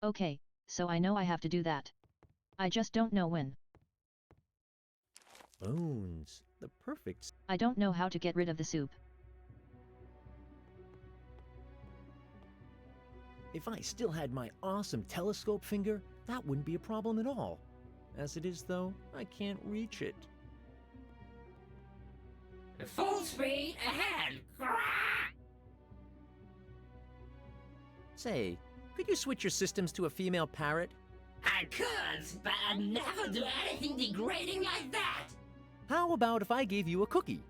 Okay, so I know I have to do that. I just don't know when. Bones. The perfect... I don't know how to get rid of the soup. If I still had my awesome telescope finger, that wouldn't be a problem at all. As it is, though, I can't reach it. Full speed ahead! Say, could you switch your systems to a female parrot? I could, but I'd never do anything degrading like that! How about if I gave you a cookie?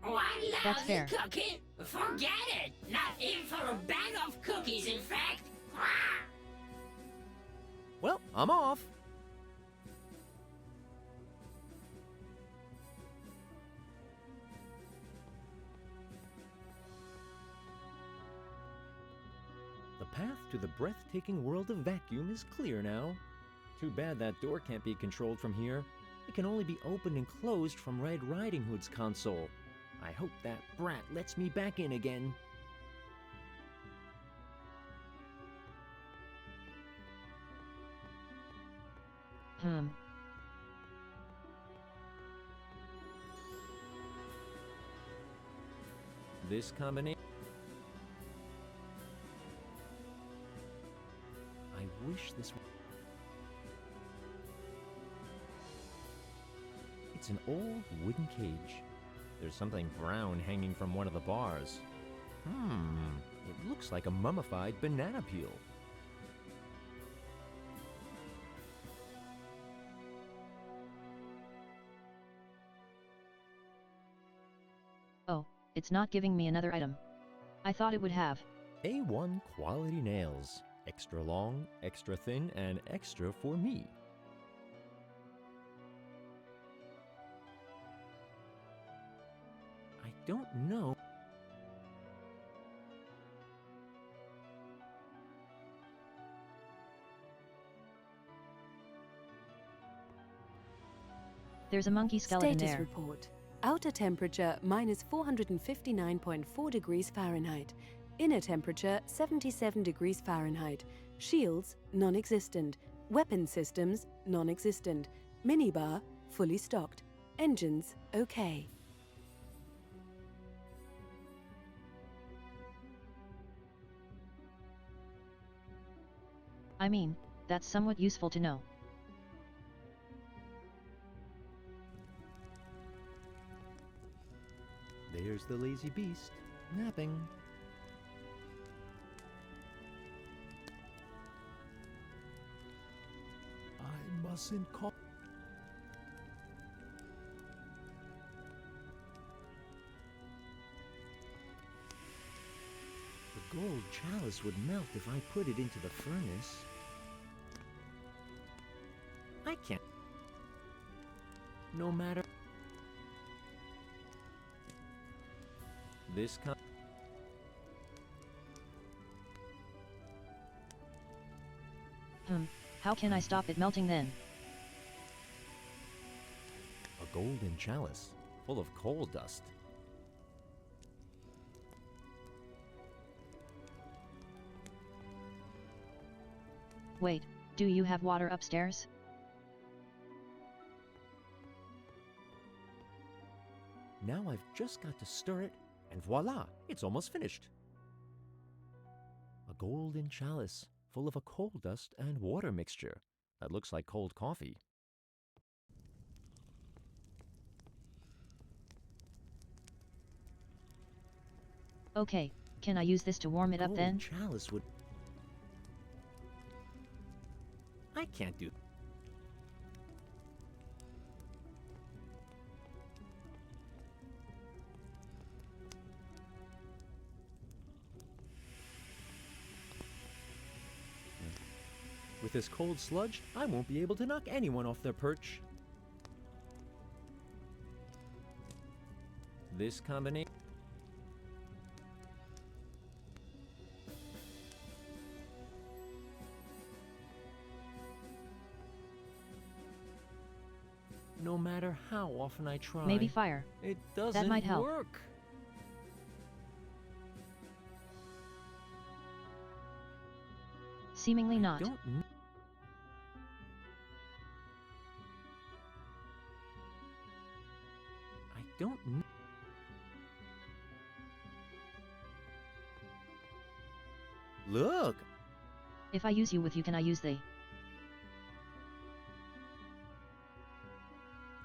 One That's lousy fair. cookie? Forget it! Not even for a bag of cookies, in fact! Well, I'm off. The path to the breathtaking world of vacuum is clear now. Too bad that door can't be controlled from here. It can only be opened and closed from Red Riding Hood's console. I hope that brat lets me back in again. This combination... I wish this... It's an old wooden cage. There's something brown hanging from one of the bars. It looks like a mummified banana peel. Oh, it's not giving me another item. I thought it would have. A1 quality nails. Extra long, extra thin, and extra for me. I don't know. There's a monkey skeleton Status there. report. Outer temperature minus 459.4 degrees Fahrenheit. Inner temperature 77 degrees Fahrenheit. Shields non-existent. Weapon systems non-existent. Minibar fully stocked. Engines okay. I mean, that's somewhat useful to know. There's the lazy beast, napping. I mustn't call. The gold chalice would melt if I put it into the furnace. I can't. No matter. This kind. How can I stop it melting then? A golden chalice, full of coal dust. Wait, do you have water upstairs? Now I've just got to stir it, and voila, it's almost finished. A golden chalice, full of a coal dust and water mixture. That looks like cold coffee. Okay, can I use this to warm it up then? Chalice would... I can't do... With this cold sludge, I won't be able to knock anyone off their perch. This combination... No matter how often I try... Maybe fire. It doesn't That might help. work. Seemingly not. I don't know. Look! If I use you with you, can I use they?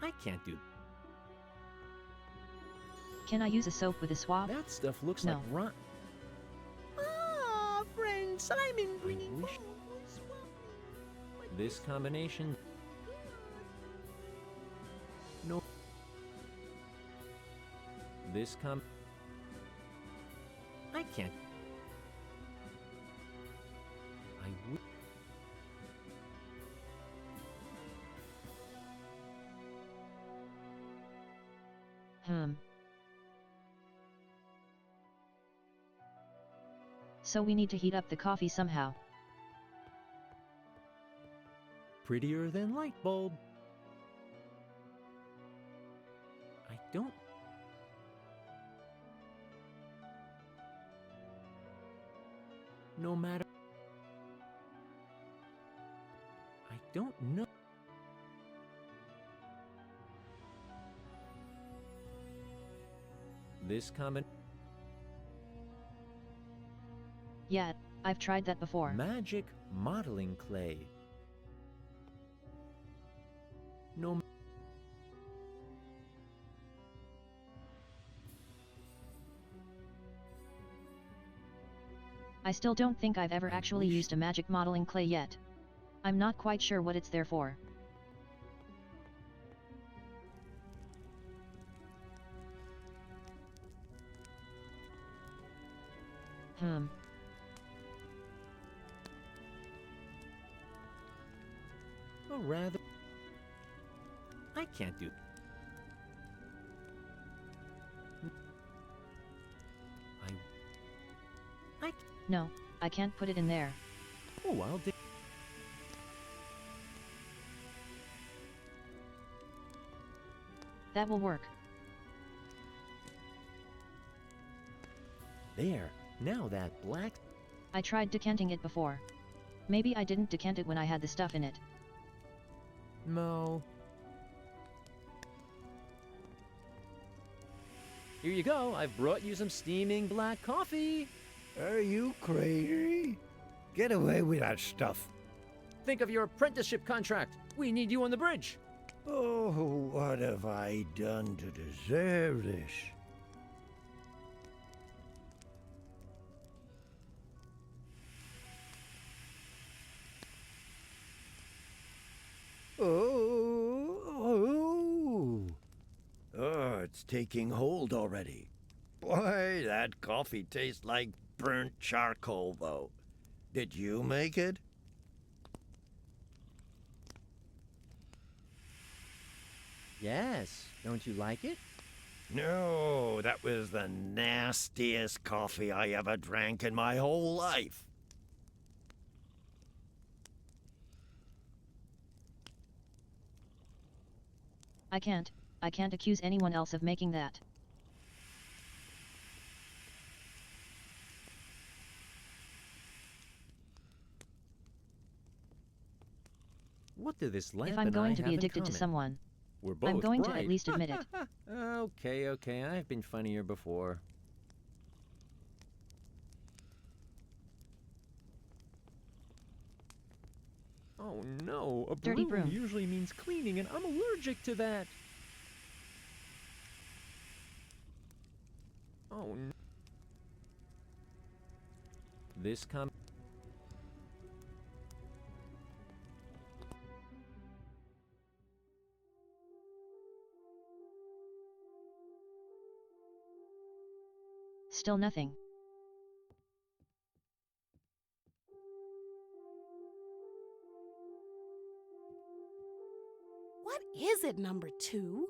I can't do... Can I use a soap with a swab? That stuff looks No. like rot. Ah, friend Simon bringing wish- This combination... No. This I can't... I w... So we need to heat up the coffee somehow. Prettier than light bulb. I don't... No matter... I don't know. This common... Yeah, I've tried that before. Magic modeling clay. No... I still don't think I've ever actually used a magic modeling clay yet. I'm not quite sure what it's there for. Or rather... I can't do... No, I can't put it in there. Oh, I'll do... That will work. There, now that black... I tried decanting it before. Maybe I didn't decant it when I had the stuff in it. No. Here you go, I've brought you some steaming black coffee. Are you crazy? Get away with that stuff. Think of your apprenticeship contract. We need you on the bridge. Oh, what have I done to deserve this? Oh, it's taking hold already. Boy, that coffee tastes like burnt charcoal, though. Did you make it? Yes, don't you like it? No, that was the nastiest coffee I ever drank in my whole life. I can't accuse anyone else of making that. What do this lamp If I'm and going I to have be in addicted to common? someone, We're both I'm going to bright. at least admit it. Okay, I've been funnier before. Oh no, a Dirty broom. usually means cleaning and I'm allergic to that. Oh no. This com- Still nothing. What is it, number 2?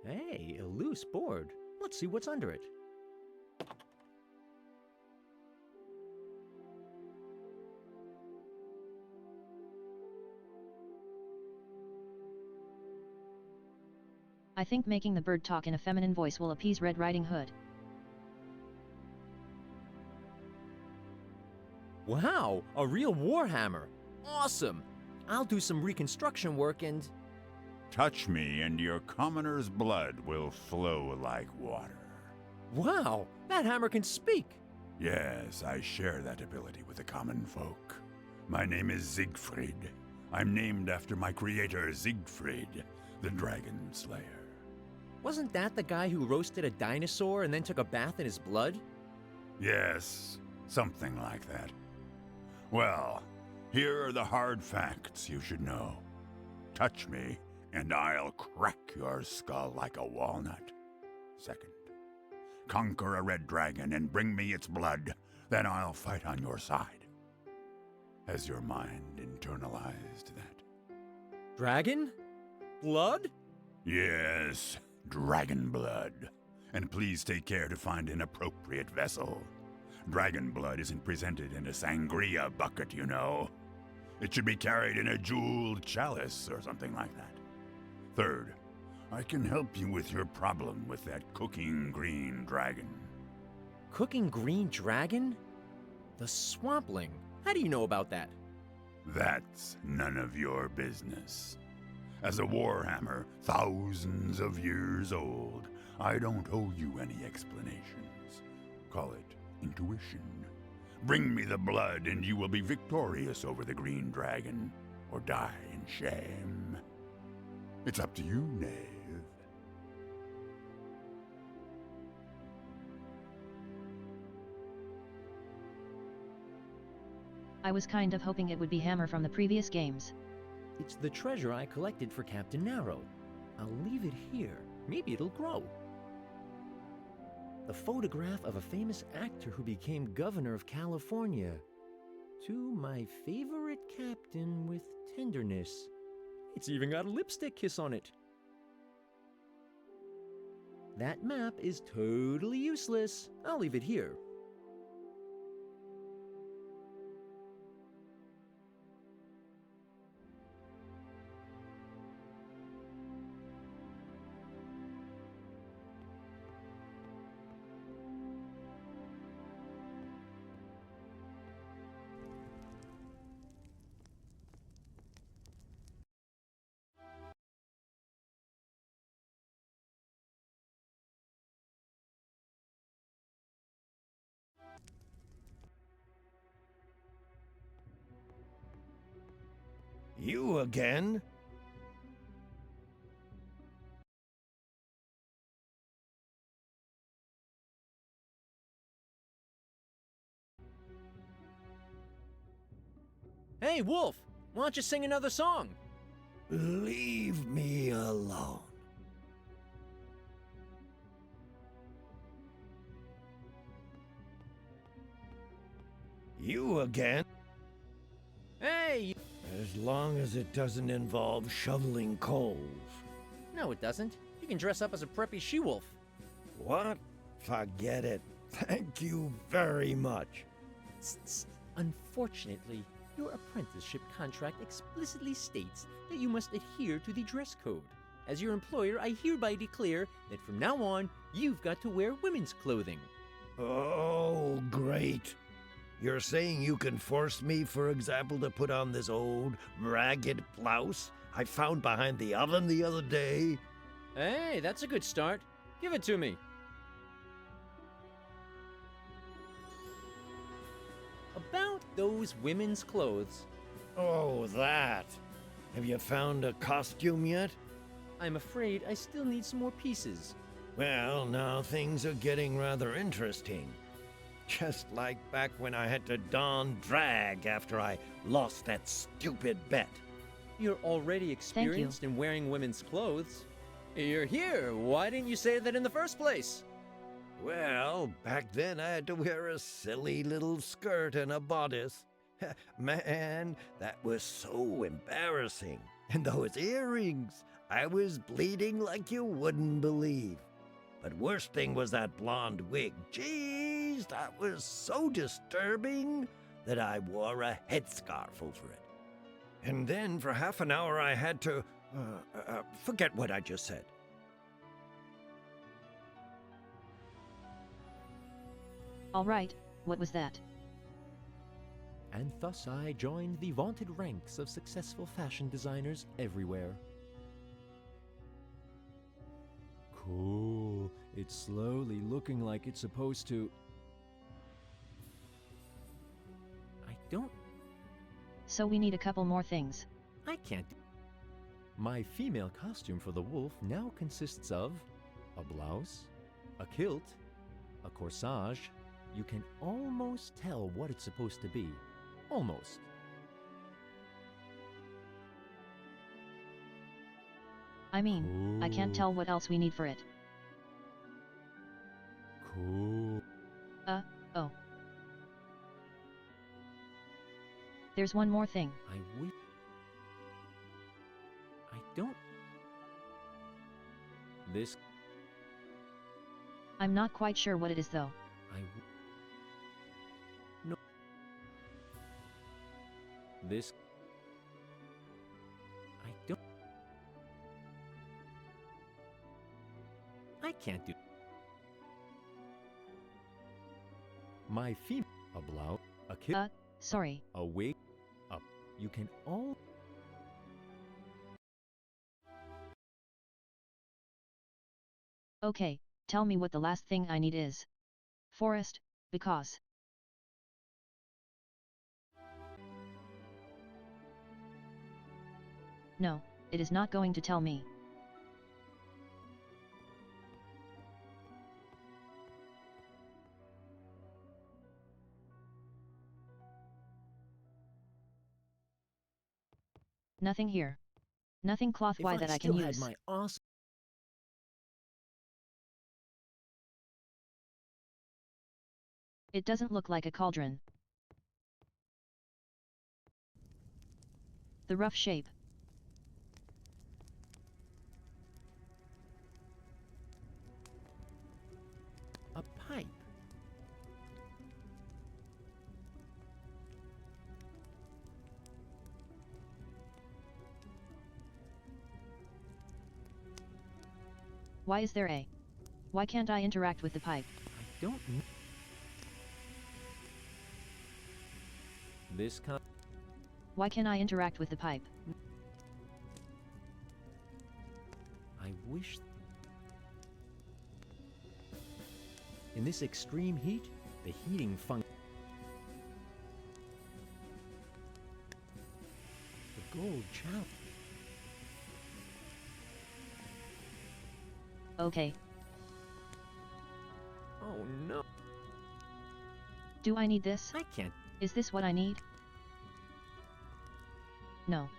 Hey, a loose board. Let's see what's under it. I think making the bird talk in a feminine voice will appease Red Riding Hood. Wow, a real warhammer. Awesome. I'll do some reconstruction work and... Touch me and your commoner's blood will flow like water. Wow, that hammer can speak. Yes, I share that ability with the common folk. My name is Siegfried. I'm named after my creator, Siegfried, the Dragon Slayer. Wasn't that the guy who roasted a dinosaur and then took a bath in his blood? Yes, something like that. Well, here are the hard facts you should know. Touch me, and I'll crack your skull like a walnut. Second, conquer a red dragon and bring me its blood, then I'll fight on your side. Has your mind internalized that? Dragon? Blood? Yes, dragon blood. And please take care to find an appropriate vessel. Dragon blood isn't presented in a sangria bucket, you know. It should be carried in a jeweled chalice or something like that. Third, I can help you with your problem with that cooking green dragon. Cooking green dragon? The swampling. How do you know about that? That's none of your business. As a warhammer, thousands of years old, I don't owe you any explanations. Call it intuition. Bring me the blood and you will be victorious over the green dragon, or die in shame. It's up to you, knave. I was kind of hoping it would be Hammer from the previous games. It's the treasure I collected for Captain Narrow. I'll leave it here. Maybe it'll grow. The photograph of a famous actor who became governor of California. To my favorite captain with tenderness. It's even got a lipstick kiss on it. That map is totally useless. I'll leave it here. You again? Hey, Wolf! Why don't you sing another song? Leave me alone. You again? Hey! As long as it doesn't involve shoveling coals. No, it doesn't. You can dress up as a preppy she-wolf. What? Forget it. Thank you very much. Unfortunately, your apprenticeship contract explicitly states that you must adhere to the dress code. As your employer, I hereby declare that from now on, you've got to wear women's clothing. Oh, great. You're saying you can force me, for example, to put on this old, ragged blouse I found behind the oven the other day? Hey, that's a good start. Give it to me. About those women's clothes. Oh, that. Have you found a costume yet? I'm afraid I still need some more pieces. Well, now things are getting rather interesting. Just like back when I had to don drag after I lost that stupid bet. You're already experienced in wearing women's clothes. You're here. Why didn't you say that in the first place? Well, back then I had to wear a silly little skirt and a bodice. Man, that was so embarrassing. And those earrings, I was bleeding like you wouldn't believe. But worst thing was that blonde wig. Jeez, that was so disturbing that I wore a headscarf over it. And then for half an hour I had to... forget what I just said. All right, what was that? And thus I joined the vaunted ranks of successful fashion designers everywhere. Cool. It's slowly looking like it's supposed to... I don't... So we need a couple more things. I can't... My female costume for the wolf now consists of a blouse, a kilt, a corsage. You can almost tell what it's supposed to be. Almost. I mean, I can't tell what else we need for it. Cool. Oh. There's one more thing. I don't... This... I'm not quite sure what it is though. No. This... I don't... I can't do... My female... A blouse, a kit... Sorry. A wig, you can all... Okay, tell me what the last thing I need is. Forest, because... No, it is not going to tell me. Nothing here. Nothing cloth-wise that I can use. My awesome... It doesn't look like a cauldron. The rough shape. A pipe. Why is there a... Why can't I interact with the pipe? I don't know. This kind... Why can I interact with the pipe? I wish... In this extreme heat, the heating function... The gold chalice. Okay. Oh no. Do I need this? I can't. Is this what I need? No.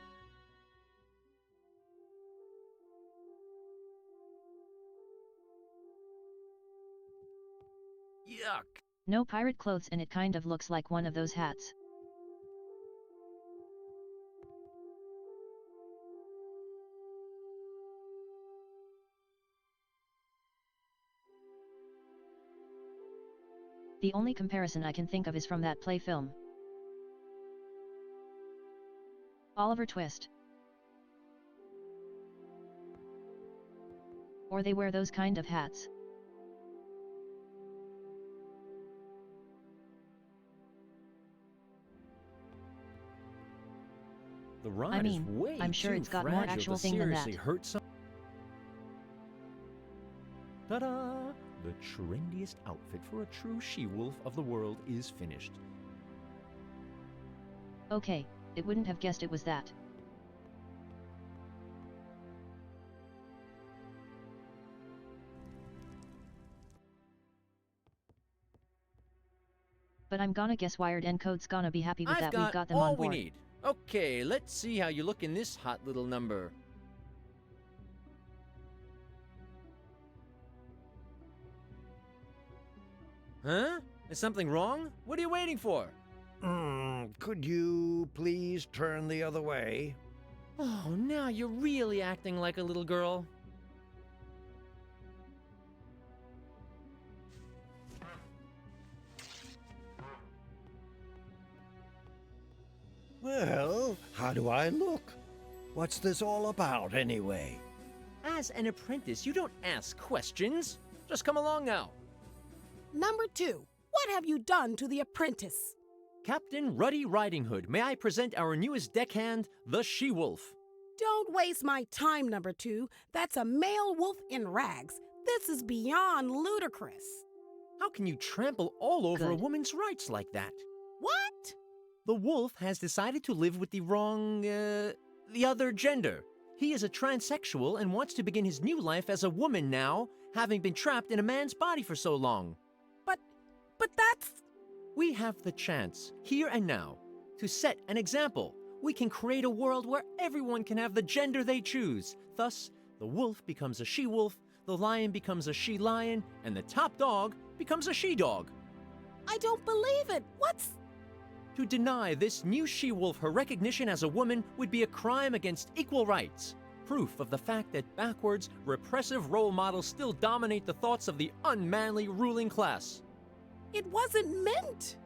Yuck. No pirate clothes, and it kind of looks like one of those hats. The only comparison I can think of is from that play film. Oliver Twist. Or they wear those kind of hats. The rod I mean, is way I'm sure too it's got more fragile actual to thing than seriously that. hurt some. Ta-da! The trendiest outfit for a true she-wolf of the world is finished. Okay, it wouldn't have guessed it was that. But I'm gonna guess Wired Encode's gonna be happy with I've that we've got them all on we board. need. Okay, let's see how you look in this hot little number. Huh? Is something wrong? What are you waiting for? Could you please turn the other way? Oh, now you're really acting like a little girl. Well, how do I look? What's this all about, anyway? As an apprentice, you don't ask questions. Just come along now. Number 2, what have you done to the apprentice? Captain Ruddy Riding Hood, may I present our newest deckhand, the She-Wolf. Don't waste my time, Number 2. That's a male wolf in rags. This is beyond ludicrous. How can you trample all over a Good. woman's rights like that? What? The wolf has decided to live with the wrong, the other gender. He is a transsexual and wants to begin his new life as a woman now, having been trapped in a man's body for so long. But that's... We have the chance, here and now, to set an example. We can create a world where everyone can have the gender they choose. Thus, the wolf becomes a she-wolf, the lion becomes a she-lion, and the top dog becomes a she-dog. I don't believe it. What's... To deny this new she-wolf her recognition as a woman would be a crime against equal rights. Proof of the fact that backwards, repressive role models still dominate the thoughts of the unmanly ruling class. It wasn't meant.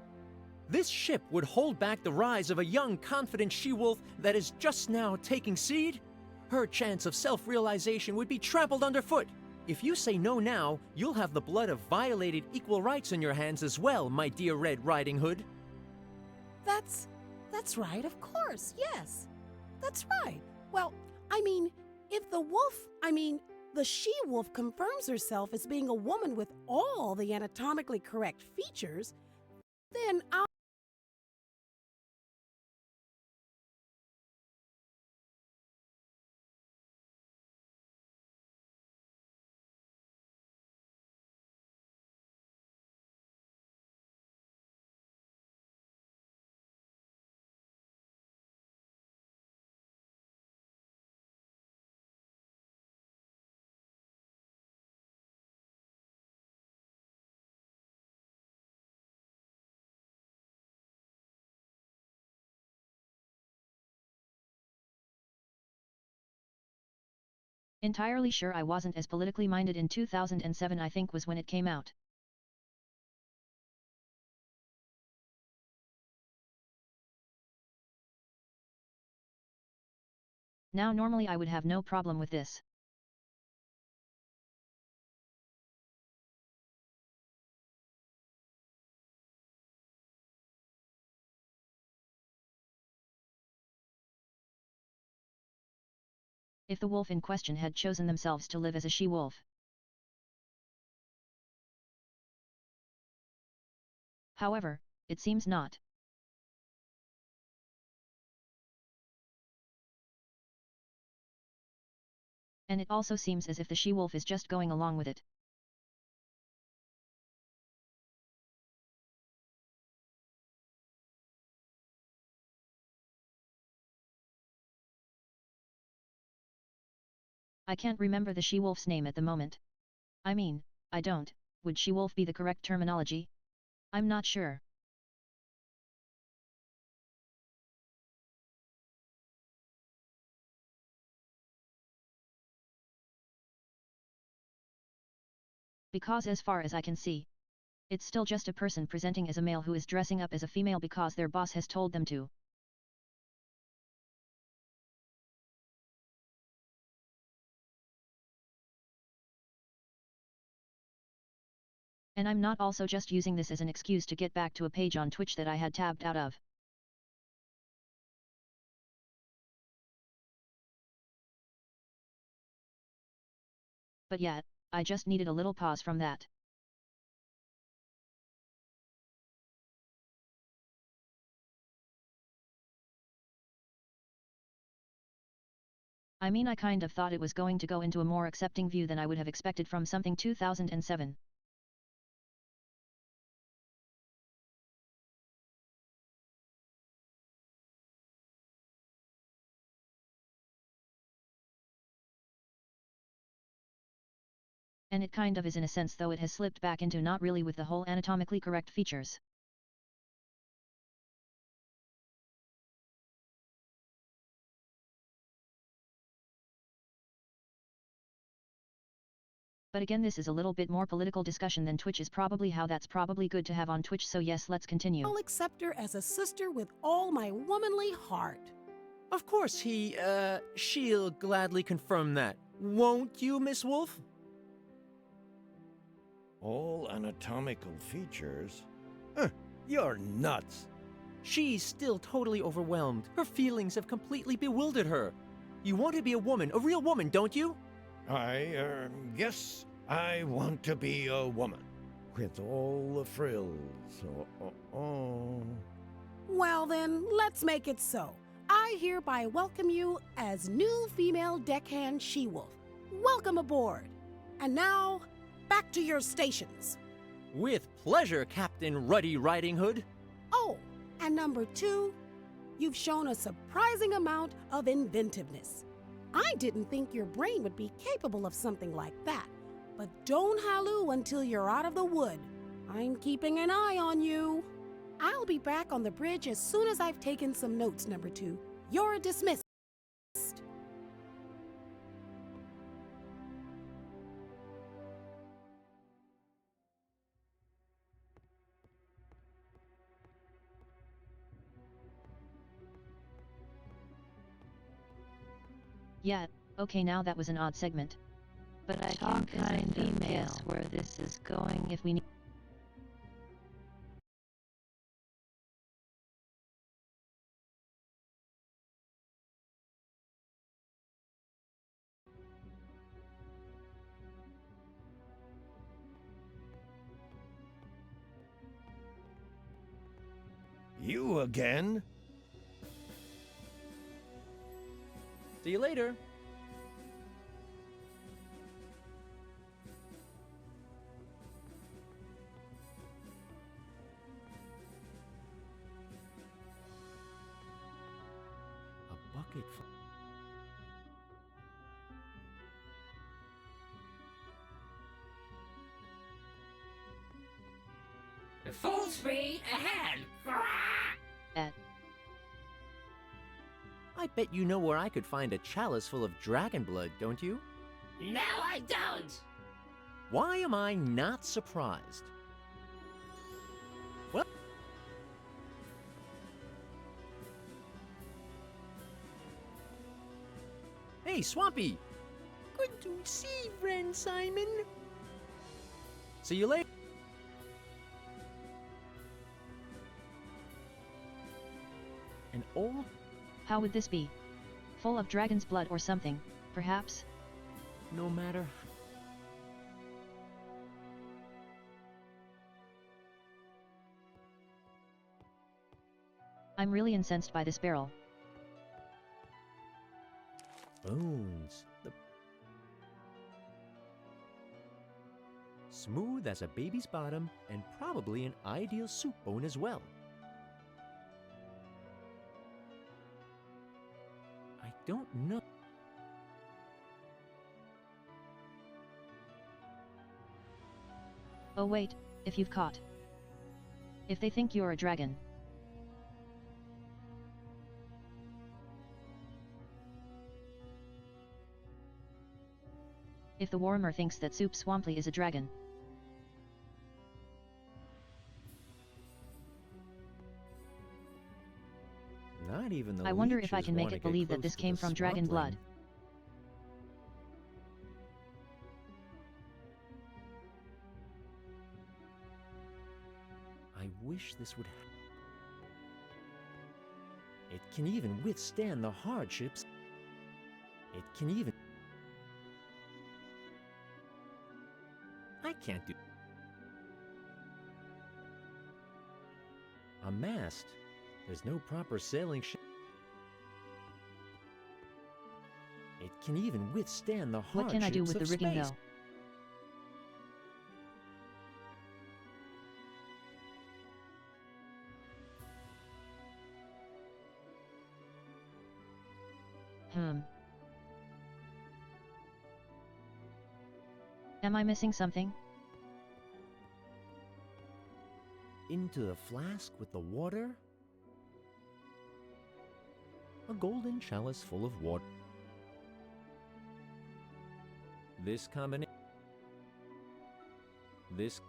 This ship would hold back the rise of a young, confident she-wolf that is just now taking seed. Her chance of self-realization would be trampled underfoot. If you say no now, you'll have the blood of violated equal rights on your hands as well, my dear Red Riding Hood. That's right, of course, yes. That's right. Well, I mean, if the she-wolf confirms herself as being a woman with all the anatomically correct features, then I'll... Entirely sure I wasn't as politically minded in 2007, I think was when it came out. Now normally I would have no problem with this. If the wolf in question had chosen themselves to live as a she-wolf. However, it seems not. And it also seems as if the she-wolf is just going along with it. I can't remember the she-wolf's name at the moment. I mean, I don't. Would she-wolf be the correct terminology? I'm not sure. Because as far as I can see, it's still just a person presenting as a male who is dressing up as a female because their boss has told them to. And I'm not also just using this as an excuse to get back to a page on Twitch that I had tabbed out of. But yeah, I just needed a little pause from that. I mean, I kind of thought it was going to go into a more accepting view than I would have expected from something 2007. And it kind of is in a sense, though it has slipped back into not really with the whole anatomically correct features. But again, this is a little bit more political discussion than Twitch is probably how that's probably good to have on Twitch, so yes, let's continue. I'll accept her as a sister with all my womanly heart. Of course she'll gladly confirm that. Won't you, Miss Wolf? All anatomical features? You're nuts. She's still totally overwhelmed. Her feelings have completely bewildered her. You want to be a woman, a real woman, don't you? Yes, I want to be a woman. With all the frills. Well then, let's make it so. I hereby welcome you as new female deckhand she-wolf. Welcome aboard. And now, back to your stations. With pleasure, Captain Ruddy Riding Hood. Oh, and number 2, you've shown a surprising amount of inventiveness. I didn't think your brain would be capable of something like that. But don't halloo until you're out of the wood. I'm keeping an eye on you. I'll be back on the bridge as soon as I've taken some notes, number 2. You're dismissed. Yeah, okay, now that was an odd segment. But I can't kind of guess where this is going if we need... You again? See you later. A bucket full. Full speed ahead! I bet you know where I could find a chalice full of dragon blood, don't you? No, I don't! Why am I not surprised? Well... Hey, Swampy! Good to see, friend Simon. See you later. An old... How would this be? Full of dragon's blood or something, perhaps? No matter... I'm really incensed by this barrel. Bones. smooth as a baby's bottom, and probably an ideal soup bone as well. I don't know. Oh wait, if you've caught. If they think you're a dragon. If the warmer thinks that Soup Swamply is a dragon. Not even the I wonder if I leeches can make wanna it get believe that close this to came the from dragon blood. swampling. I wish this would It can even withstand the hardships. It can even... I can't do... A mast. There's no proper sailing ship. It can even withstand the hardships What can I do with of the rigging space. though? Am I missing something? Into the flask with the water? A golden chalice full of water. This combination. This.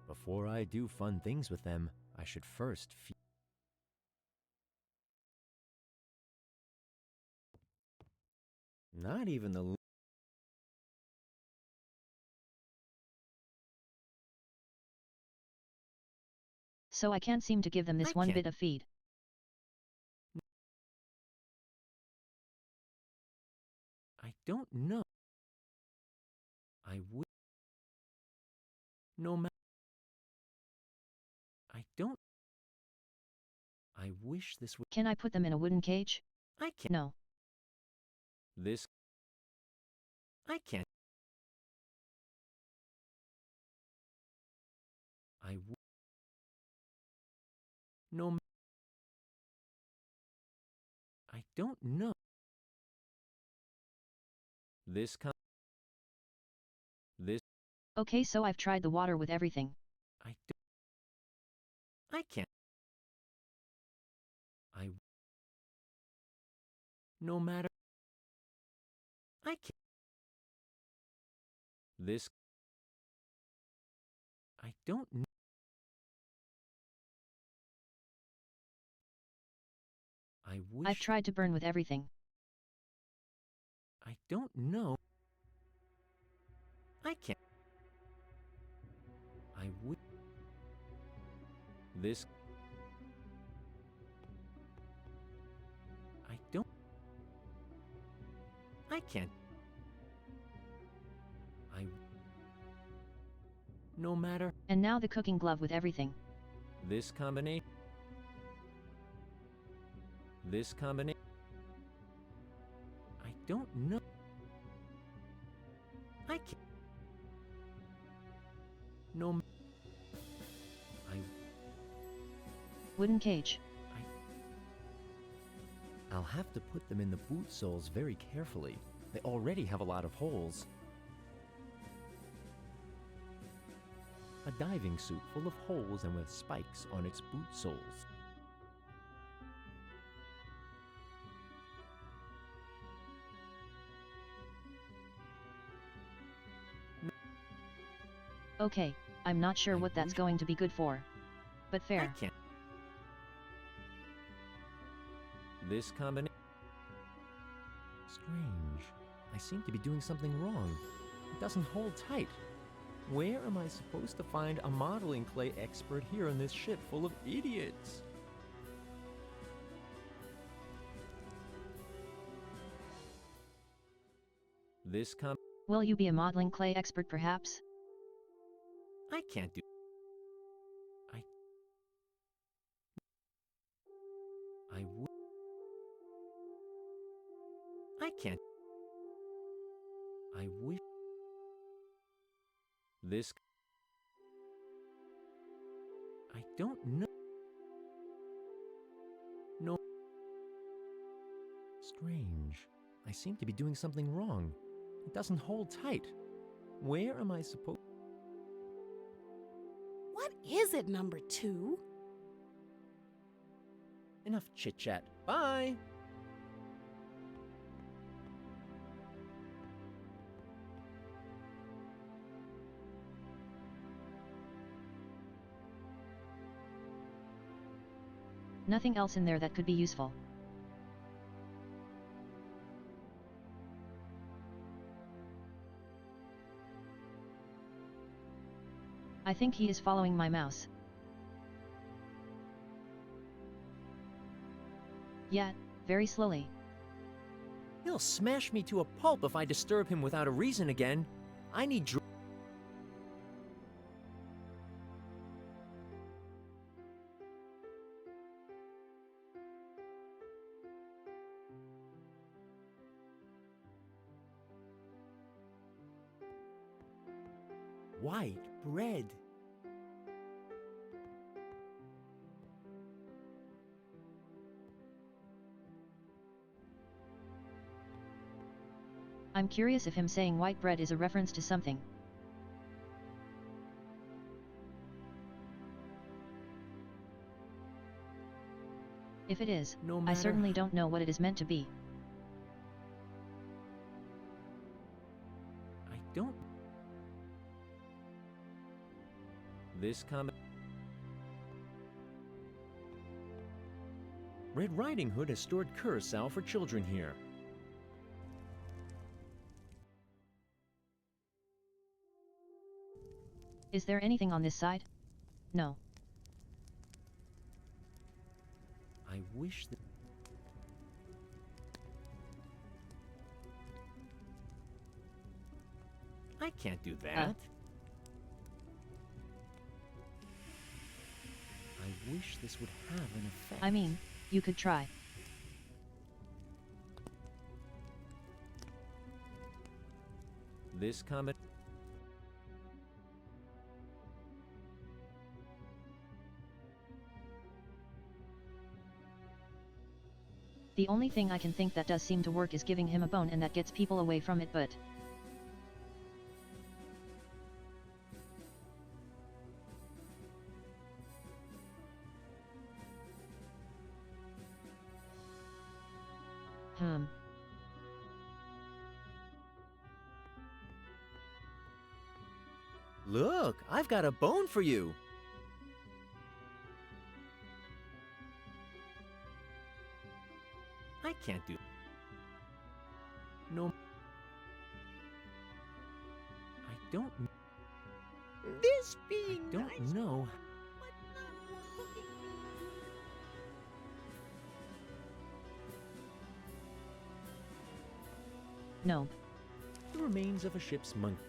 Before I do fun things with them, I should first feed. Not even the. So I can't seem to give them this one bit of feed. I don't know. I would. No matter. I don't. I wish this would. Can I put them in a wooden cage? I can't. No. This. I can't. I would. No. I don't know. This. This. Okay, so I've tried the water with everything. I can't. I. No matter. I can't. This. I don't know. I wish. I've tried to burn with everything. I don't know. I can't. I would. This. I don't. I can't. I. No matter. And now the cooking glove with everything. This combination. This combination. I don't know. I can't. No. I. Wooden cage. I'll have to put them in the boot soles very carefully. They already have a lot of holes. A diving suit full of holes and with spikes on its boot soles. Okay, I'm not sure what that's going to be good for. But fair. I can't. This combination. Strange. I seem to be doing something wrong. It doesn't hold tight. Where am I supposed to find a modeling clay expert here on this ship full of idiots? This Will you be a modeling clay expert perhaps? I can't do. I would. I can't. I wish. This. I don't know. No. Strange. I seem to be doing something wrong. It doesn't hold tight. Where am I supposed? What is it, number 2? Enough chit-chat. Bye! Nothing else in there that could be useful. I think he is following my mouse. Yeah, very slowly. He'll smash me to a pulp if I disturb him without a reason again. I need white bread. I'm curious if him saying white bread is a reference to something. If it is, I certainly don't know what it is meant to be. I don't. This comment. Red Riding Hood has stored curacao for children here. Is there anything on this side? No. I wish that... I can't do that. I wish this would have an effect. I mean, you could try. This comment... The only thing I can think that does seem to work is giving him a bone, and that gets people away from it, but... Look, I've got a bone for you. I can't do... No. I don't... This being I don't nice, know. but not more cooking. No. The remains of a ship's monkey.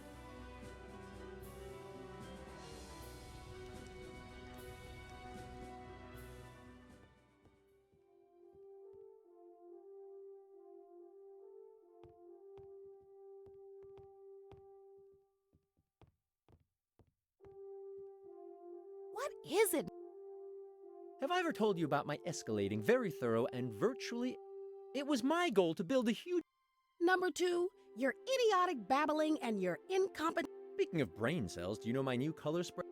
What is it? Have I ever told you about my escalating, very thorough, and virtually... It was my goal to build a huge... Number 2, your idiotic babbling and your incompetent... Speaking of brain cells, do you know my new color spray?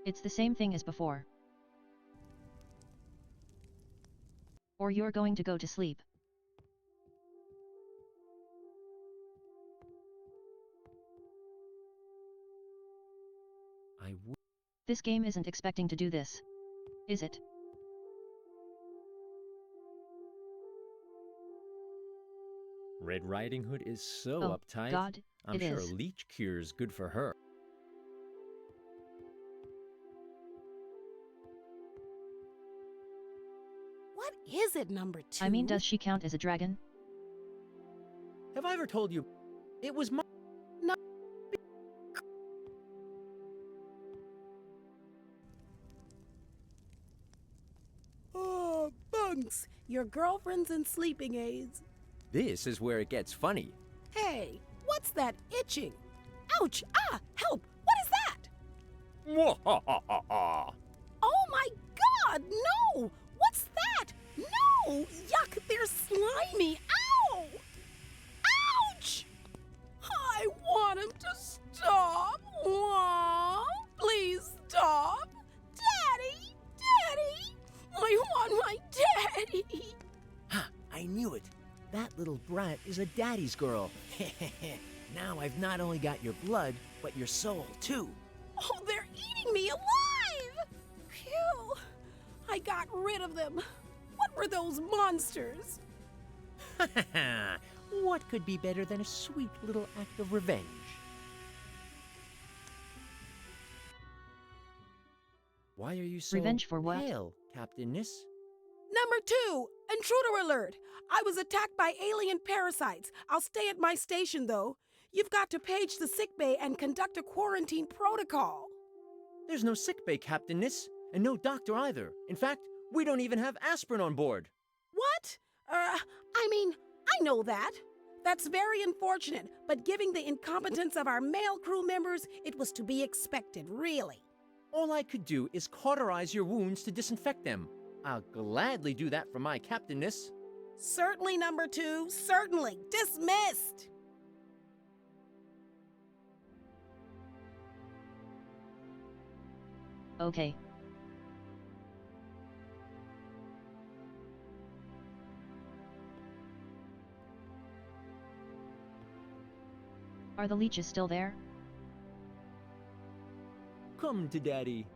It's the same thing as before. Or you're going to go to sleep. This game isn't expecting to do this. Is it? Red Riding Hood is so Oh, uptight. God, I'm it sure is. a leech cure's good for her. What is it, number 2? I mean, does she count as a dragon? Have I ever told you... It was my... No. Oh, bunks! Your girlfriends and sleeping aids. This is where it gets funny. Hey, what's that itching? Ouch! Ah! Help! What is that? Mwahahaha! Oh my god! No! What's that? No! Yuck! They're slimy! Ow! Ouch! I want him to stop! Aww. Please stop! Daddy! Daddy! I want my daddy! Ha! I knew it. That little brat is a daddy's girl. Now I've not only got your blood, but your soul, too. Oh, they're eating me alive! Phew! I got rid of them. What were those monsters? What could be better than a sweet little act of revenge? Why are you so Revenge for what? pale, Captainess? Number 2, intruder alert. I was attacked by alien parasites. I'll stay at my station, though. You've got to page the sickbay and conduct a quarantine protocol. There's no sickbay, Captainess, and no doctor either. In fact, we don't even have aspirin on board. What? I know that. That's very unfortunate, but given the incompetence of our male crew members, it was to be expected, really. All I could do is cauterize your wounds to disinfect them. I'll gladly do that for my Captainess. Certainly, number 2. Certainly. Dismissed. Okay. Are the leeches still there? Come to Daddy.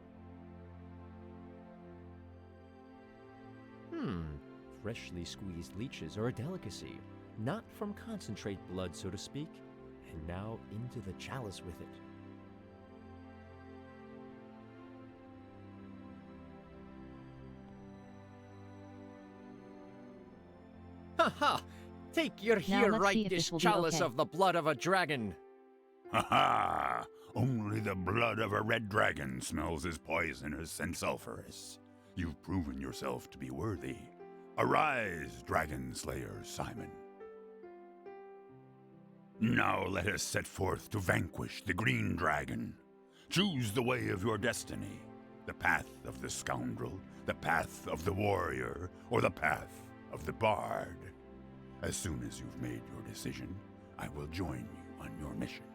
Freshly squeezed leeches are a delicacy, not from concentrate blood, so to speak, and now into the chalice with it. Ha ha! Take your Now here let's see right if this this will be chalice okay. of the blood of a dragon. Ha ha! Only the blood of a red dragon smells as poisonous and sulphurous. You've proven yourself to be worthy. Arise, dragon slayer Simon. Now let us set forth to vanquish the green dragon. Choose the way of your destiny. The path of the scoundrel, the path of the warrior, or the path of the bard. As soon as you've made your decision, I will join you on your mission.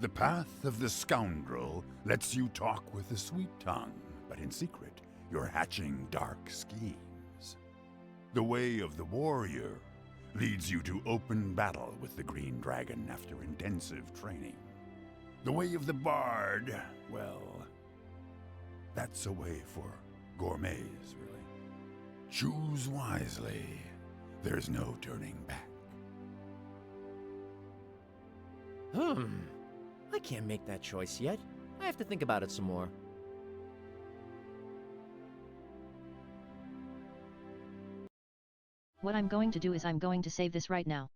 The path of the scoundrel lets you talk with a sweet tongue, but in secret, you're hatching dark schemes. The way of the warrior leads you to open battle with the green dragon after intensive training. The way of the bard, well, that's a way for gourmets, really. Choose wisely. There's no turning back. I can't make that choice yet. I have to think about it some more. What I'm going to do is I'm going to save this right now.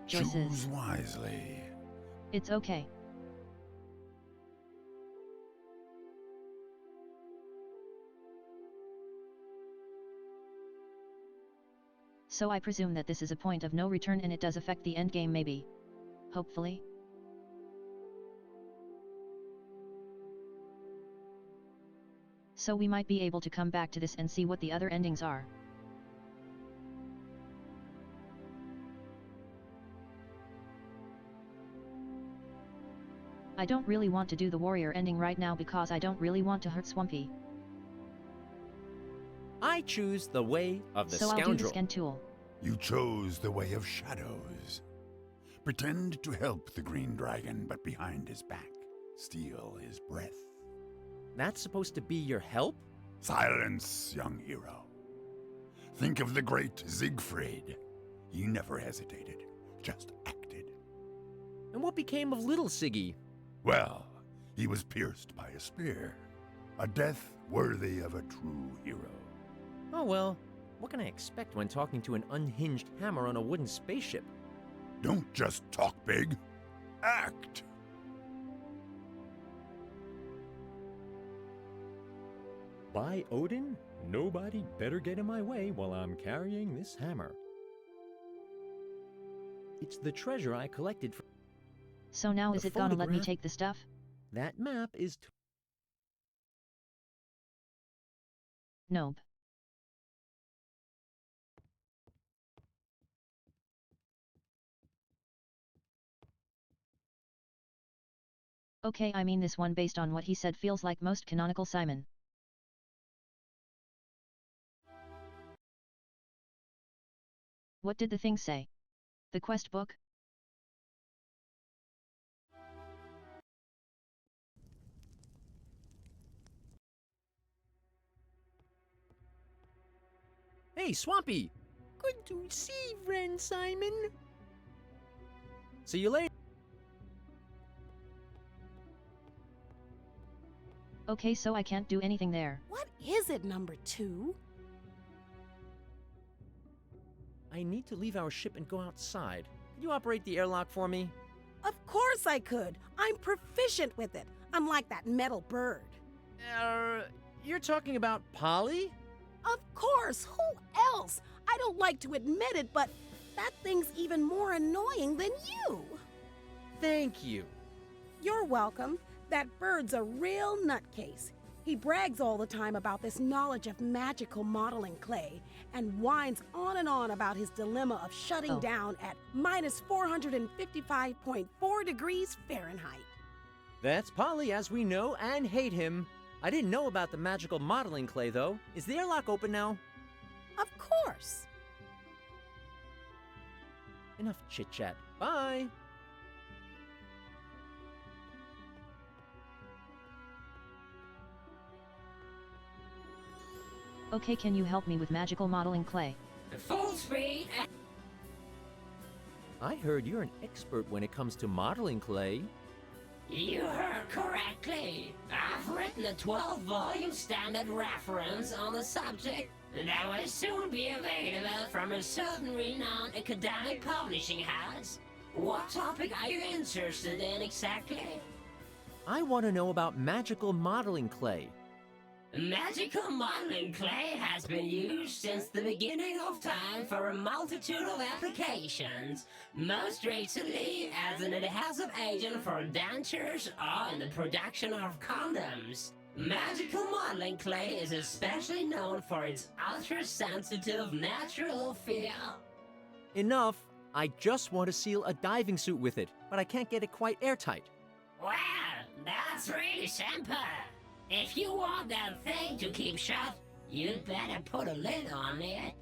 Choose wisely. It's okay. So I presume that this is a point of no return and it does affect the endgame maybe. Hopefully. So we might be able to come back to this and see what the other endings are. I don't really want to do the warrior ending right now because I don't really want to hurt Swampy. I choose the way of the So scoundrel. I'll do the scan tool. You chose the way of shadows. Pretend to help the green dragon, but behind his back, steal his breath. That's supposed to be your help? Silence, young hero. Think of the great Siegfried. He never hesitated, just acted. And what became of little Siggy? Well, he was pierced by a spear. A death worthy of a true hero. Oh well, what can I expect when talking to an unhinged hammer on a wooden spaceship? Don't just talk big. Act! By Odin, nobody better get in my way while I'm carrying this hammer. It's the treasure I collected from... So now is it gonna let me take the stuff? That map is... Nope. Okay, I mean this one based on what he said feels like most canonical Simon. What did the thing say? The quest book? Hey, Swampy! Good to see, friend Simon. See you later. Okay, so I can't do anything there. What is it, number 2? I need to leave our ship and go outside. Can you operate the airlock for me? Of course I could. I'm proficient with it, unlike that metal bird. You're talking about Polly? Of course, who else? I don't like to admit it, but that thing's even more annoying than you. Thank you. You're welcome. That bird's a real nutcase. He brags all the time about this knowledge of magical modeling clay and whines on and on about his dilemma of shutting down at minus 455.4 degrees Fahrenheit. That's Polly, as we know and hate him. I didn't know about the magical modeling clay, though. Is the airlock open now? Of course. Enough chit-chat. Bye! Okay, can you help me with magical modeling clay? Full speed. I heard you're an expert when it comes to modeling clay. You heard correctly. I've written a 12-volume standard reference on the subject that will soon be available from a certain renowned academic publishing house. What topic are you interested in exactly? I want to know about magical modeling clay. Magical modeling clay has been used since the beginning of time for a multitude of applications, most recently as an adhesive agent for dentures or in the production of condoms. Magical modeling clay is especially known for its ultra-sensitive natural feel. Enough! I just want to seal a diving suit with it, but I can't get it quite airtight. Well, that's really simple. If you want that thing to keep shut, you'd better put a lid on it.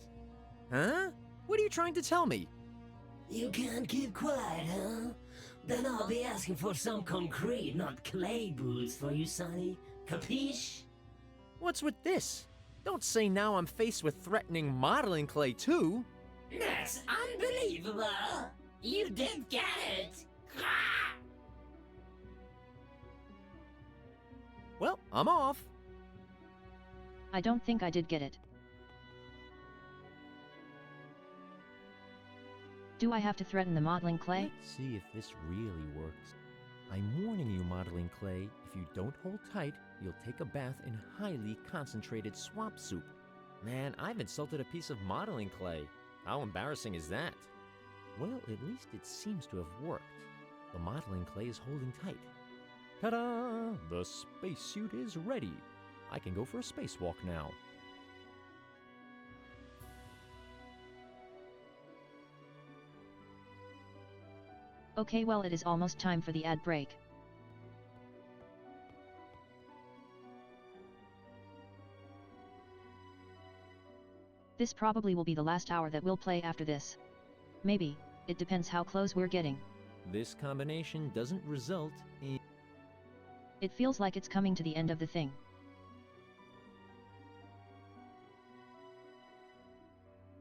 Huh? What are you trying to tell me? You can't keep quiet, huh? Then I'll be asking for some concrete, not clay boots for you, Sonny. Capiche? What's with this? Don't say now I'm faced with threatening modeling clay, too. That's unbelievable! You did get it! Well, I'm off. I don't think I did get it. Do I have to threaten the modeling clay? Let's see if this really works. I'm warning you, modeling clay, if you don't hold tight, you'll take a bath in highly concentrated swamp soup. Man, I've insulted a piece of modeling clay. How embarrassing is that? Well, at least it seems to have worked. The modeling clay is holding tight. Ta-da! The spacesuit is ready. I can go for a spacewalk now. Okay, well, it is almost time for the ad break. This probably will be the last hour that we'll play after this. Maybe, it depends how close we're getting. This combination doesn't result in... It feels like it's coming to the end of the thing.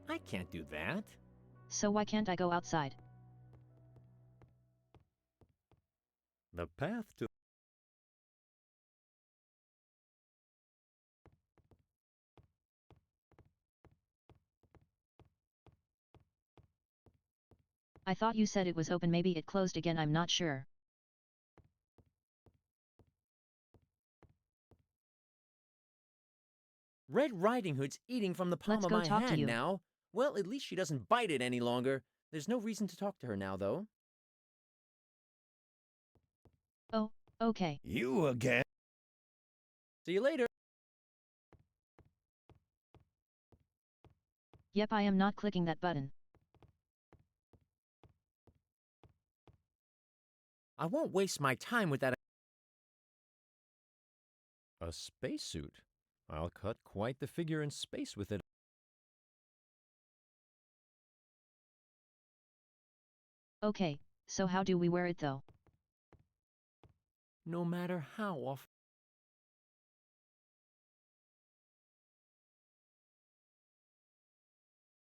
I can't do that. So why can't I go outside? The path to... I thought you said it was open, maybe it closed again, I'm not sure. Red Riding Hood's eating from the palm Let's of go my talk to hand you. now. Well, at least she doesn't bite it any longer. There's no reason to talk to her now, though. Oh, okay. You again? See you later. Yep, I am not clicking that button. I won't waste my time with that. A spacesuit? I'll cut quite the figure in space with it. Okay, so how do we wear it though? No matter how often.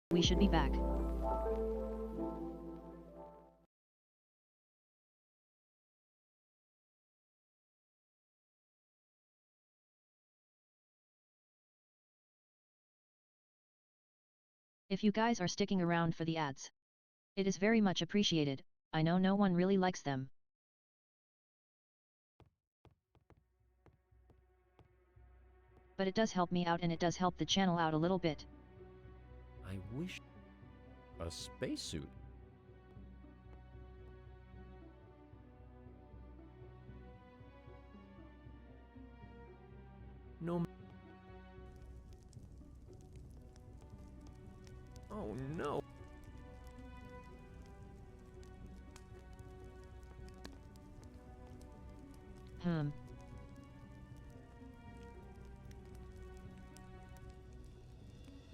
We should be back. If you guys are sticking around for the ads, it is very much appreciated. I know no one really likes them. But it does help me out and it does help the channel out a little bit. I wish. A spacesuit? No. Oh no.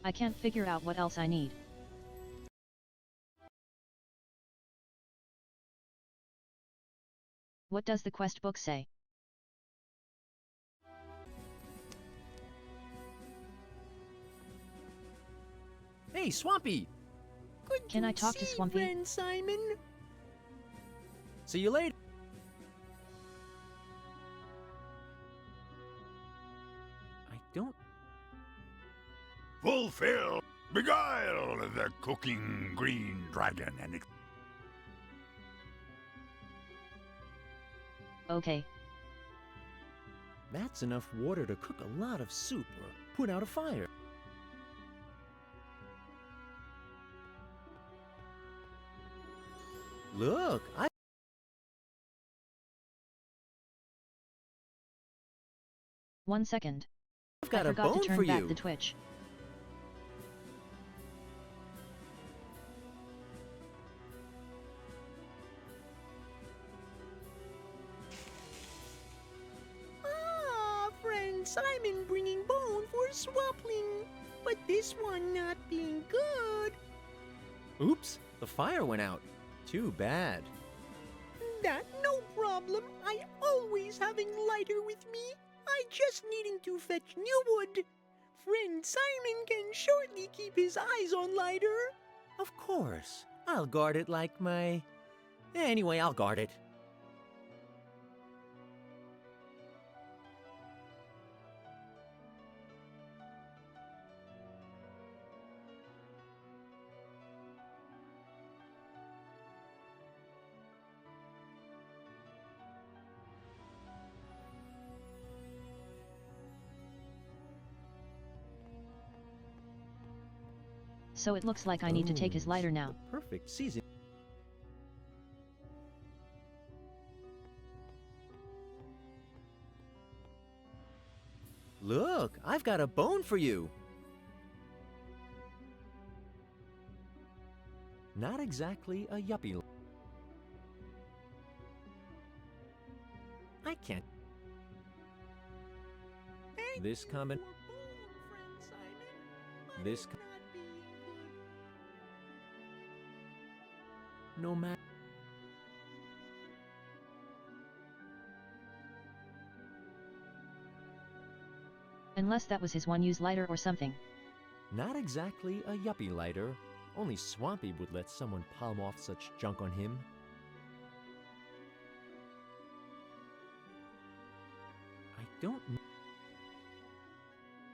I can't figure out what else I need. What does the quest book say? Hey, Swampy! Good Can I talk to see, Swampy? friend Simon. See you later. I don't. Fulfill, beguile the cooking green dragon and Okay. That's enough water to cook a lot of soup or put out a fire. Look, 1 second. I've got I a forgot bone to turn for back you. the Twitch. Friend Simon bringing bone for Swampling, but this one not being good. Oops, the fire went out. Too bad. That no problem. I always having lighter with me. I just needing to fetch new wood. Friend Simon can shortly keep his eyes on lighter. Of course. I'll guard it like my... Anyway, I'll guard it. So it looks like I need to take his lighter now. The perfect season. Look, I've got a bone for you. Not exactly a yuppie. I can't. This comment. This. No matter. Unless that was his one-use lighter or something. Not exactly a yuppie lighter. Only Swampy would let someone palm off such junk on him. I don't know.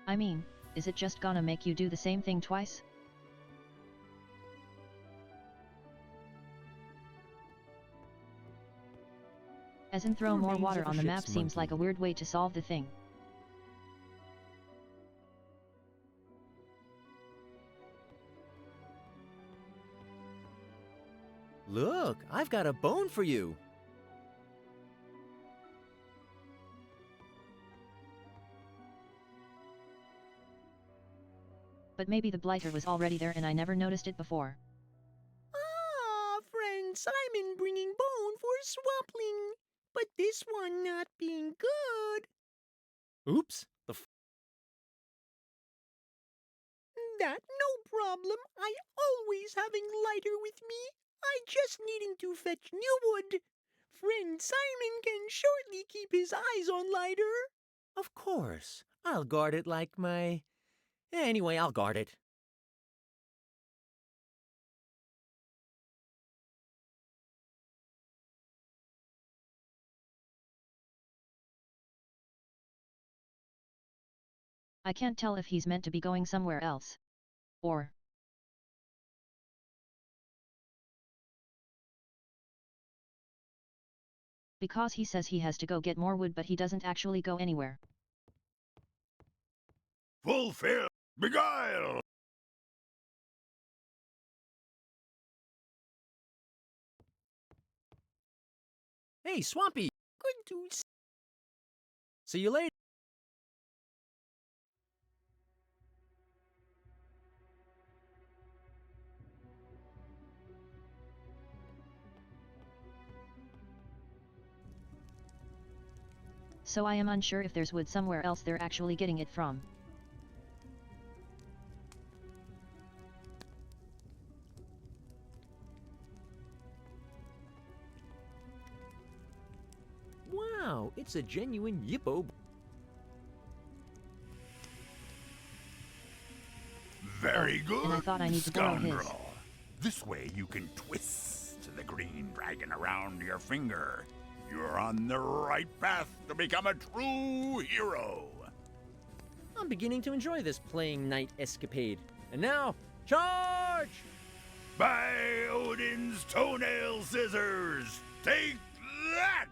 I mean, is it just gonna make you do the same thing twice? As in throw more water on the map seems like a weird way to solve the thing. Look, I've got a bone for you. But maybe the blighter was already there and I never noticed it before. Ah, friend Simon bringing bone for Swampling, but this one not being good. Oops. That no problem. I always having lighter with me. I just needing to fetch new wood. Friend Simon can shortly keep his eyes on lighter. Of course. I'll guard it like my... Anyway, I'll guard it. I can't tell if he's meant to be going somewhere else. Or... because he says he has to go get more wood but he doesn't actually go anywhere. Fulfill, beguile. Hey, Swampy! Good to See you later. So I am unsure if there's wood somewhere else they're actually getting it from. Wow, it's a genuine Yippo. Very good, and I thought I need to borrow his. scoundrel. This way you can twist the green dragon around your finger. You're on the right path to become a true hero. I'm beginning to enjoy this playing night escapade. And now, charge! By Odin's toenail scissors, take that!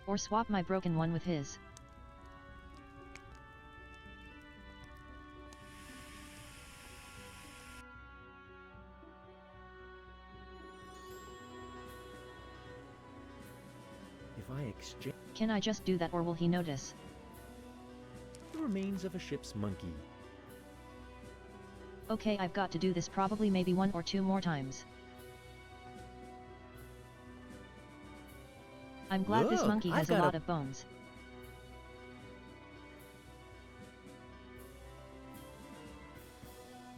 Or swap my broken one with his. If I exchange Can I just do that or will he notice? the remains of a ship's monkey. Okay, I've got to do this probably maybe 1 or 2 more times. I'm glad this Look, monkey has I've a got lot of bones.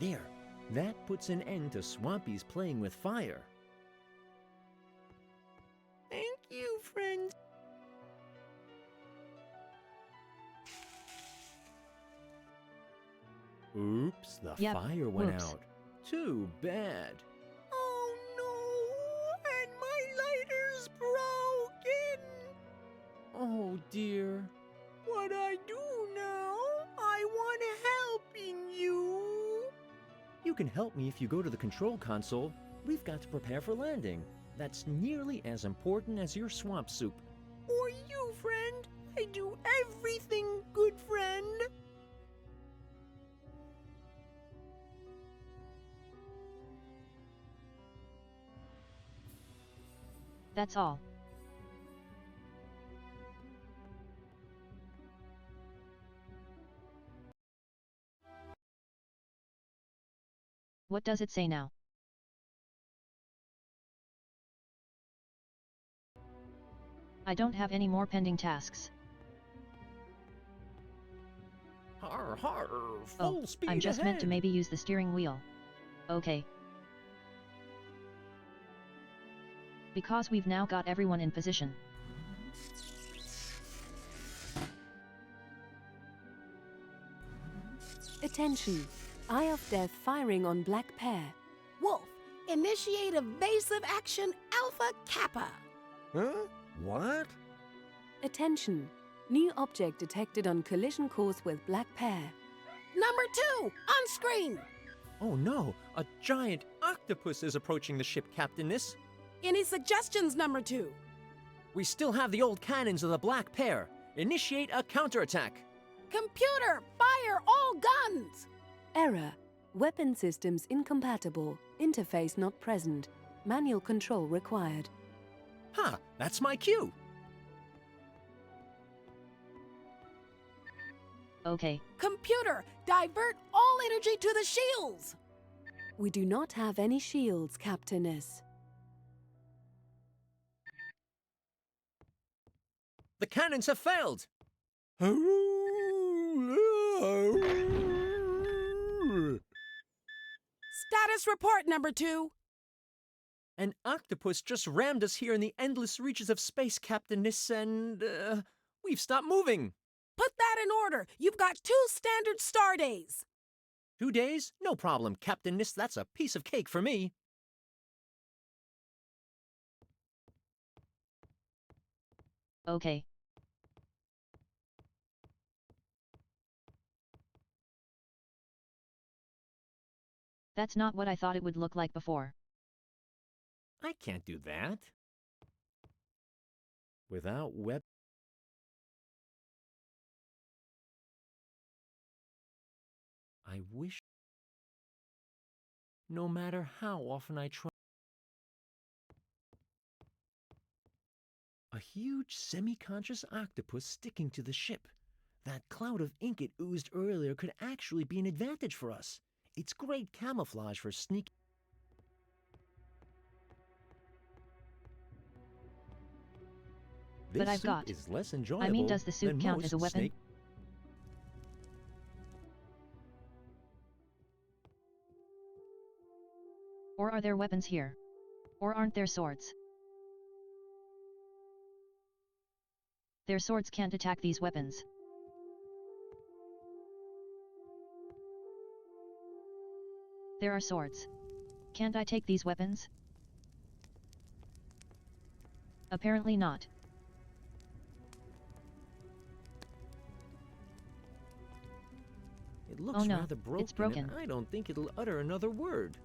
There, that puts an end to Swampy's playing with fire. Thank you, friend. Oops, the Yep, fire went whoops. out. Too bad. Oh no, and my lighter's broken. Oh dear. What I do now? I want helping you. You can help me if you go to the control console. We've got to prepare for landing. That's nearly as important as your swamp soup. Or you, friend. I do everything, good friend. That's all. What does it say now? I don't have any more pending tasks. Har har, full speed I'm just meant to ahead. maybe use the steering wheel. Okay. Because we've now got everyone in position. Attention! Eye of Death firing on Black Pair. Wolf, initiate evasive action Alpha Kappa. Huh? What? Attention! New object detected on collision course with Black Pair. Number 2, on screen. Oh no, a giant octopus is approaching the ship, Captainess. Any suggestions, number 2? We still have the old cannons of the Black Pair. Initiate a counterattack. Computer, fire all guns! Error. Weapon systems incompatible. Interface not present. Manual control required. Huh, that's my cue. Okay. Computer, divert all energy to the shields! We do not have any shields, Captainess. The cannons have failed. Status report, number 2. An octopus just rammed us here in the endless reaches of space, Captainess, and, we've stopped moving. Put that in order. You've got 2 standard star days. 2 days? No problem, Captainess. That's a piece of cake for me. Okay. That's not what I thought it would look like before. I can't do that. Without web... I wish... No matter how often I try... A huge semi-conscious octopus sticking to the ship. That cloud of ink it oozed earlier could actually be an advantage for us. It's great camouflage for sneak... But I've got... is less enjoyable. I mean, does the suit count as a weapon? Or are there weapons here? Or aren't there swords? Their swords can't attack these weapons. There are swords. Can't I take these weapons? Apparently not. It looks Oh no, rather broken. it's broken. And I don't think it'll utter another word.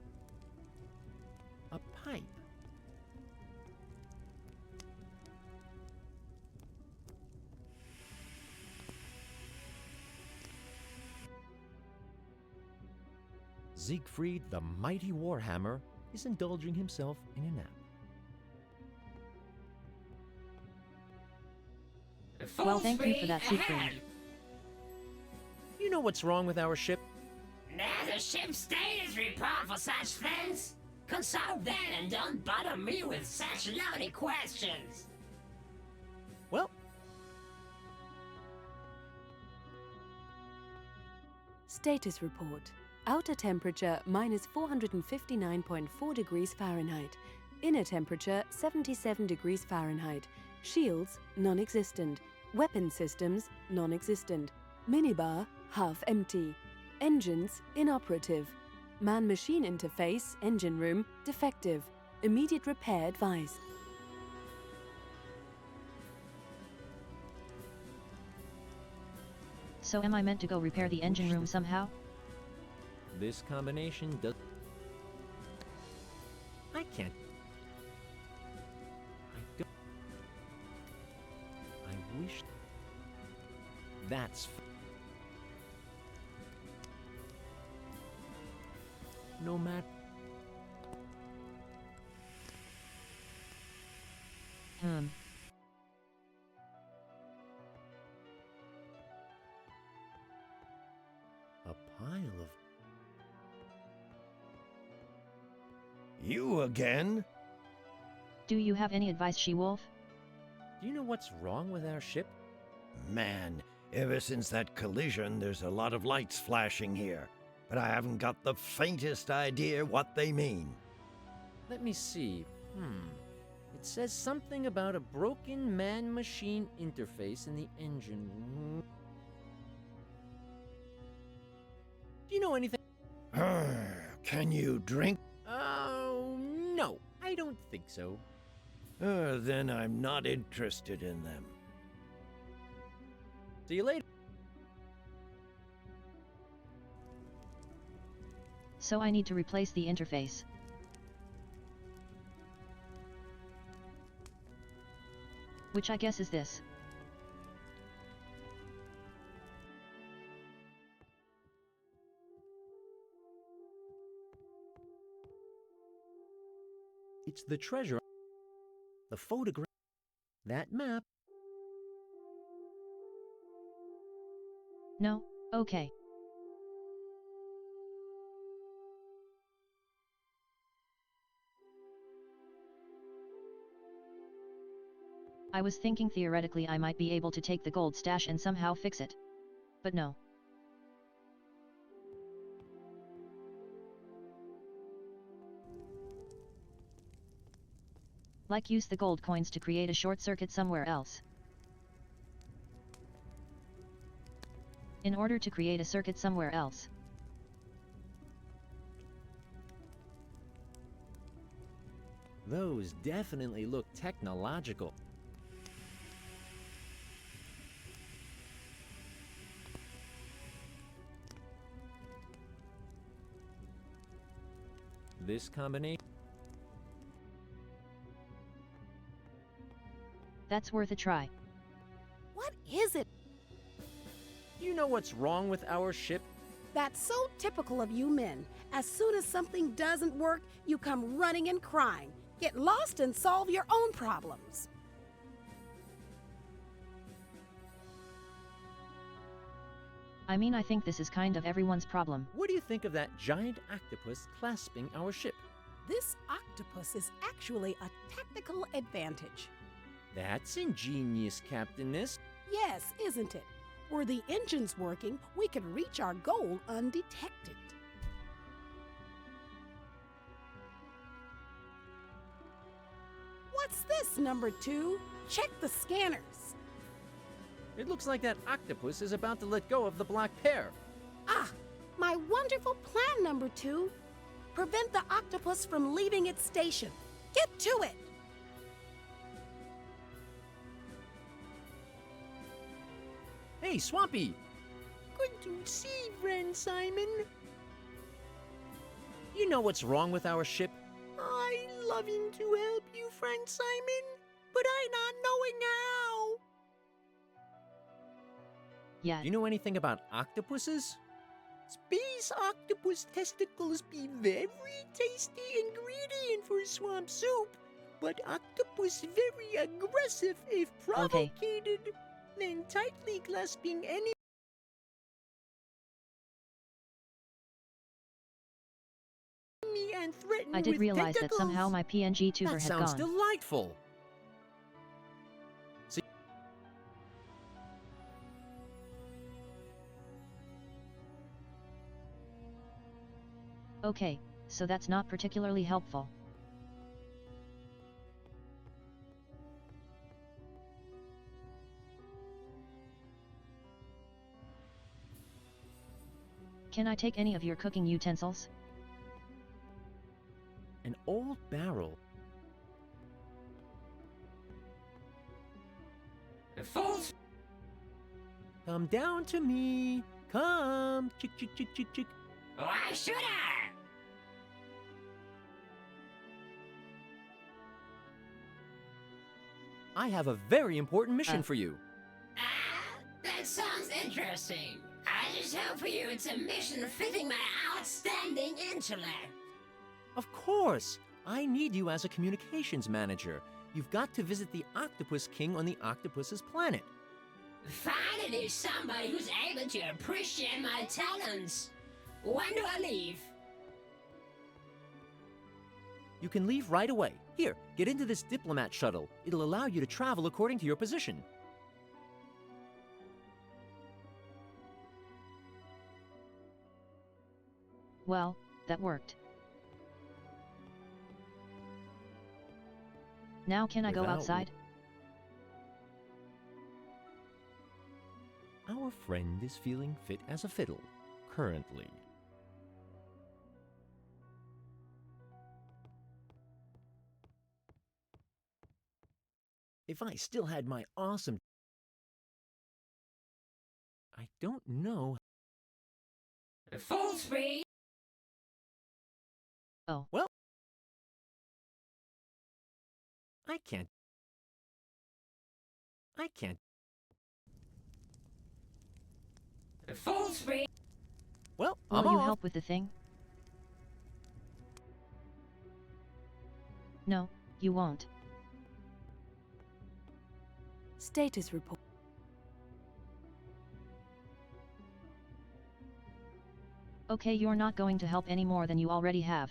A pipe. Siegfried, the mighty Warhammer, is indulging himself in a nap. Well, thank you for that, Siegfried. You know what's wrong with our ship? Now the ship's status report for such things. Consult that and don't bother me with such lousy questions. Well... Status report. Outer temperature minus 459.4 degrees Fahrenheit. Inner temperature 77 degrees Fahrenheit. Shields non-existent. Weapon systems non-existent. Minibar half empty. Engines inoperative. Man-machine interface engine room defective. Immediate repair advised. So am I meant to go repair the engine room somehow? This combination does... I can't... I don't... I wish... That's... No matter... A pile of... You again? Do you have any advice, She-Wolf? Do you know what's wrong with our ship? Man, ever since that collision, there's a lot of lights flashing here. But I haven't got the faintest idea what they mean. Let me see. It says something about a broken man-machine interface in the engine room. Do you know anything? Can you drink? Oh, no. I don't think so. Then I'm not interested in them. See you later. So I need to replace the interface. Which I guess is this. It's the treasure. The photograph. That map. No? Okay. I was thinking theoretically I might be able to take the gold stash and somehow fix it. But no. Like use the gold coins to create a short circuit somewhere else. In order to create a circuit somewhere else. Those definitely look technological. This combination. That's worth a try. What is it? You know what's wrong with our ship? That's so typical of you men. As soon as something doesn't work, you come running and crying. Get lost and solve your own problems. I mean, I think this is kind of everyone's problem. What do you think of that giant octopus clasping our ship? This octopus is actually a tactical advantage. That's ingenious, Captainess. Yes, isn't it? Were the engines working, we could reach our goal undetected. What's this, number 2? Check the scanners. It looks like that octopus is about to let go of the black pair. Ah, my wonderful plan, number 2. Prevent the octopus from leaving its station. Get to it! Hey, Swampy! Good to see, friend Simon. You know what's wrong with our ship? I loving to help you, friend Simon, but I not knowing how. Yeah. Do you know anything about octopuses? Space octopus testicles be very tasty ingredient for swamp soup, but octopus very aggressive if provocated, then tightly clasping any and threaten I did with realize tentacles. that somehow my PNG tuber That had sounds gone. delightful. See? Okay, so that's not particularly helpful. Can I take any of your cooking utensils? An old barrel. False. Come down to me. Come. Chick, chick, chick, chick, chick. Why should I? I have a very important mission for you. That sounds interesting. I just hope for you it's a mission fitting my outstanding intellect. Of course. I need you as a communications manager. You've got to visit the Octopus King on the Octopus's planet. Finally, somebody who's able to appreciate my talents. When do I leave? You can leave right away. Here, get into this diplomat shuttle. It'll allow you to travel according to your position. Well, that worked. Now can I go Without outside? Our friend is feeling fit as a fiddle, currently. If I still had my awesome... I don't know... Full speed. Oh. Well... I can't... Full speed. Well, Will I'm you off. help with the thing? No, you won't. Status report. Okay, you're not going to help any more than you already have.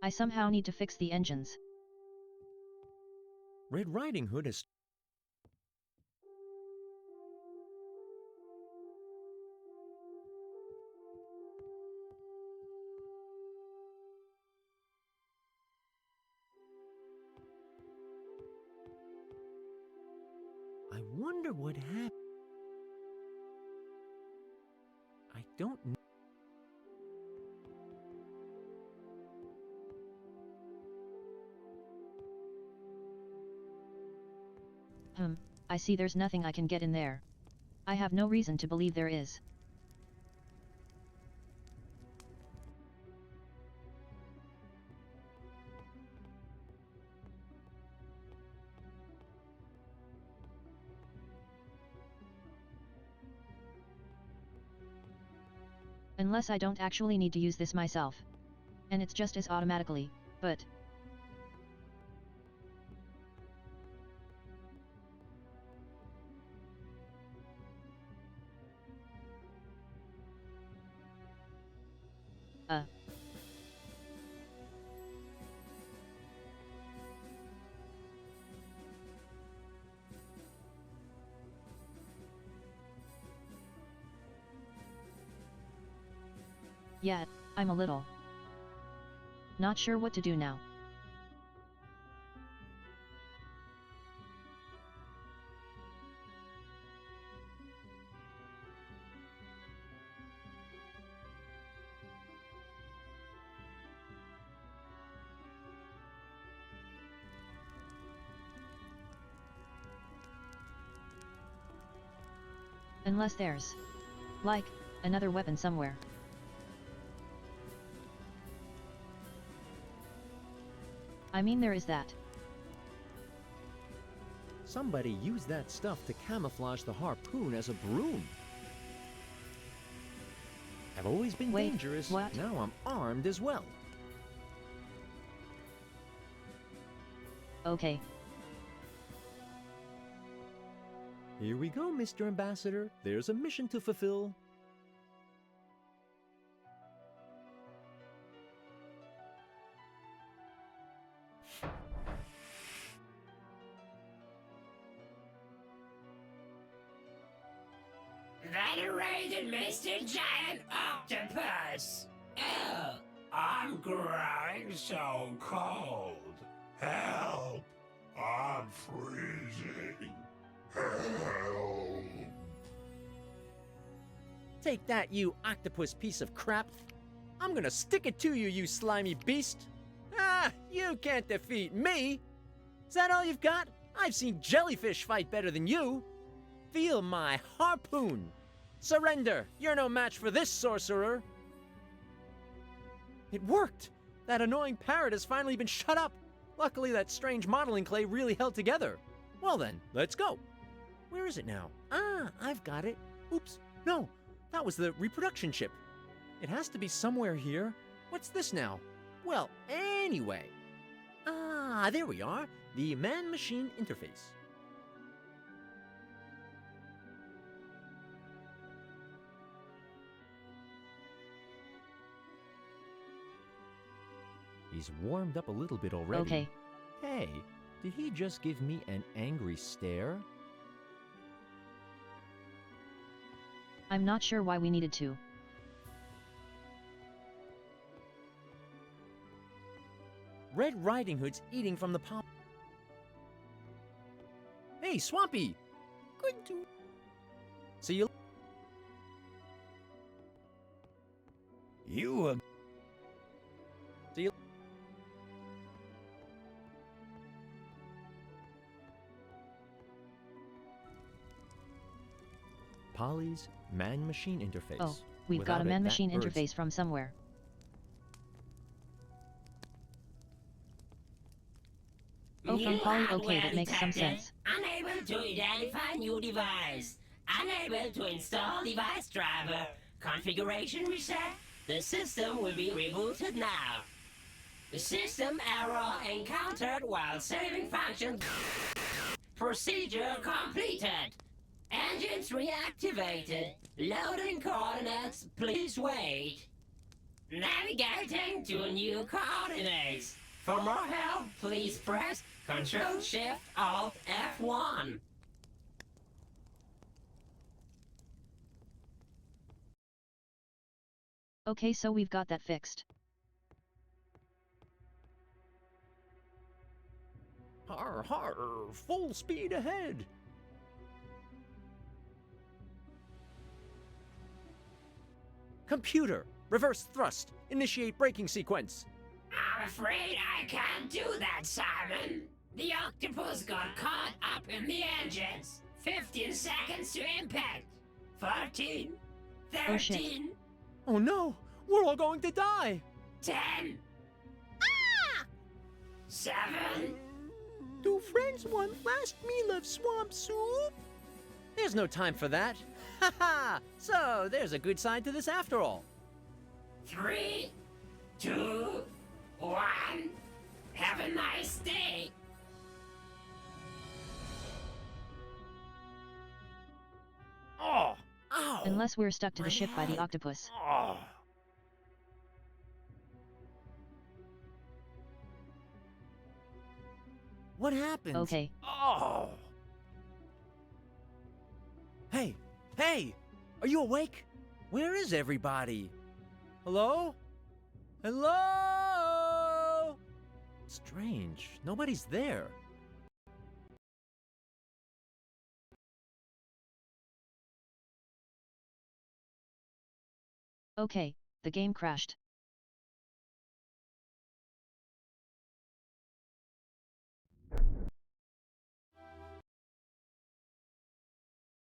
I somehow need to fix the engines. Red Riding Hood has... I wonder what happened. I don't know. I see there's nothing I can get in there. I have no reason to believe there is. Unless I don't actually need to use this myself. And it's just as automatically, but... Yeah, I'm a little... not sure what to do now. Unless there's... like, another weapon somewhere. I mean, there is that. Somebody used that stuff to camouflage the harpoon as a broom. I've always been dangerous. What? Now I'm armed as well. Okay. Here we go, Mr. Ambassador. There's a mission to fulfill. Venerated Mr. Giant Octopus! Ew, I'm growing so cold. Help! I'm freezing. Help! Take that, you octopus piece of crap. I'm gonna stick it to you, you slimy beast. Ah, you can't defeat me. Is that all you've got? I've seen jellyfish fight better than you. Feel my harpoon. Surrender. You're no match for this sorcerer. It worked. That annoying parrot has finally been shut up. Luckily, that strange modeling clay really held together. Well then, let's go. Where is it now? Ah, I've got it. Oops, no, that was the reproduction chip. It has to be somewhere here. What's this now? Well, anyway. Ah, there we are. The man-machine interface. He's warmed up a little bit already. Okay. Hey, did he just give me an angry stare? I'm not sure why we needed to. Red Riding Hood's eating from the palm. Hey, Swampy! Good to... See you... You See you... Polly's man-machine interface. Oh, we've Without got a it, man-machine that bird's- interface from somewhere. Oh, from Polly, okay, that makes some sense. Unable to identify new device. Unable to install device driver. Configuration reset. The system will be rebooted now. The system error encountered while saving functions. Procedure completed. Engines reactivated. Loading coordinates, please wait. Navigating to new coordinates. For more help, please press Ctrl-Shift-Alt-F1. Okay, so we've got that fixed. Har har, full speed ahead. Computer, reverse thrust, initiate braking sequence. I'm afraid I can't do that, Simon. The octopus got caught up in the engines. 15 seconds to impact. 14, 13, Oh no, we're all going to die. 10. 7. Do friends want last meal of swamp soup? There's no time for that. Ha ha! So, there's a good side to this after all. 3, 2, 1. Have a nice day. Oh! Ow! Unless we're stuck to the ship by the octopus. Oh! What happened? Okay. Oh! Hey! Hey! Are you awake? Where is everybody? Hello? Hello? Strange. Nobody's there. Okay, the game crashed.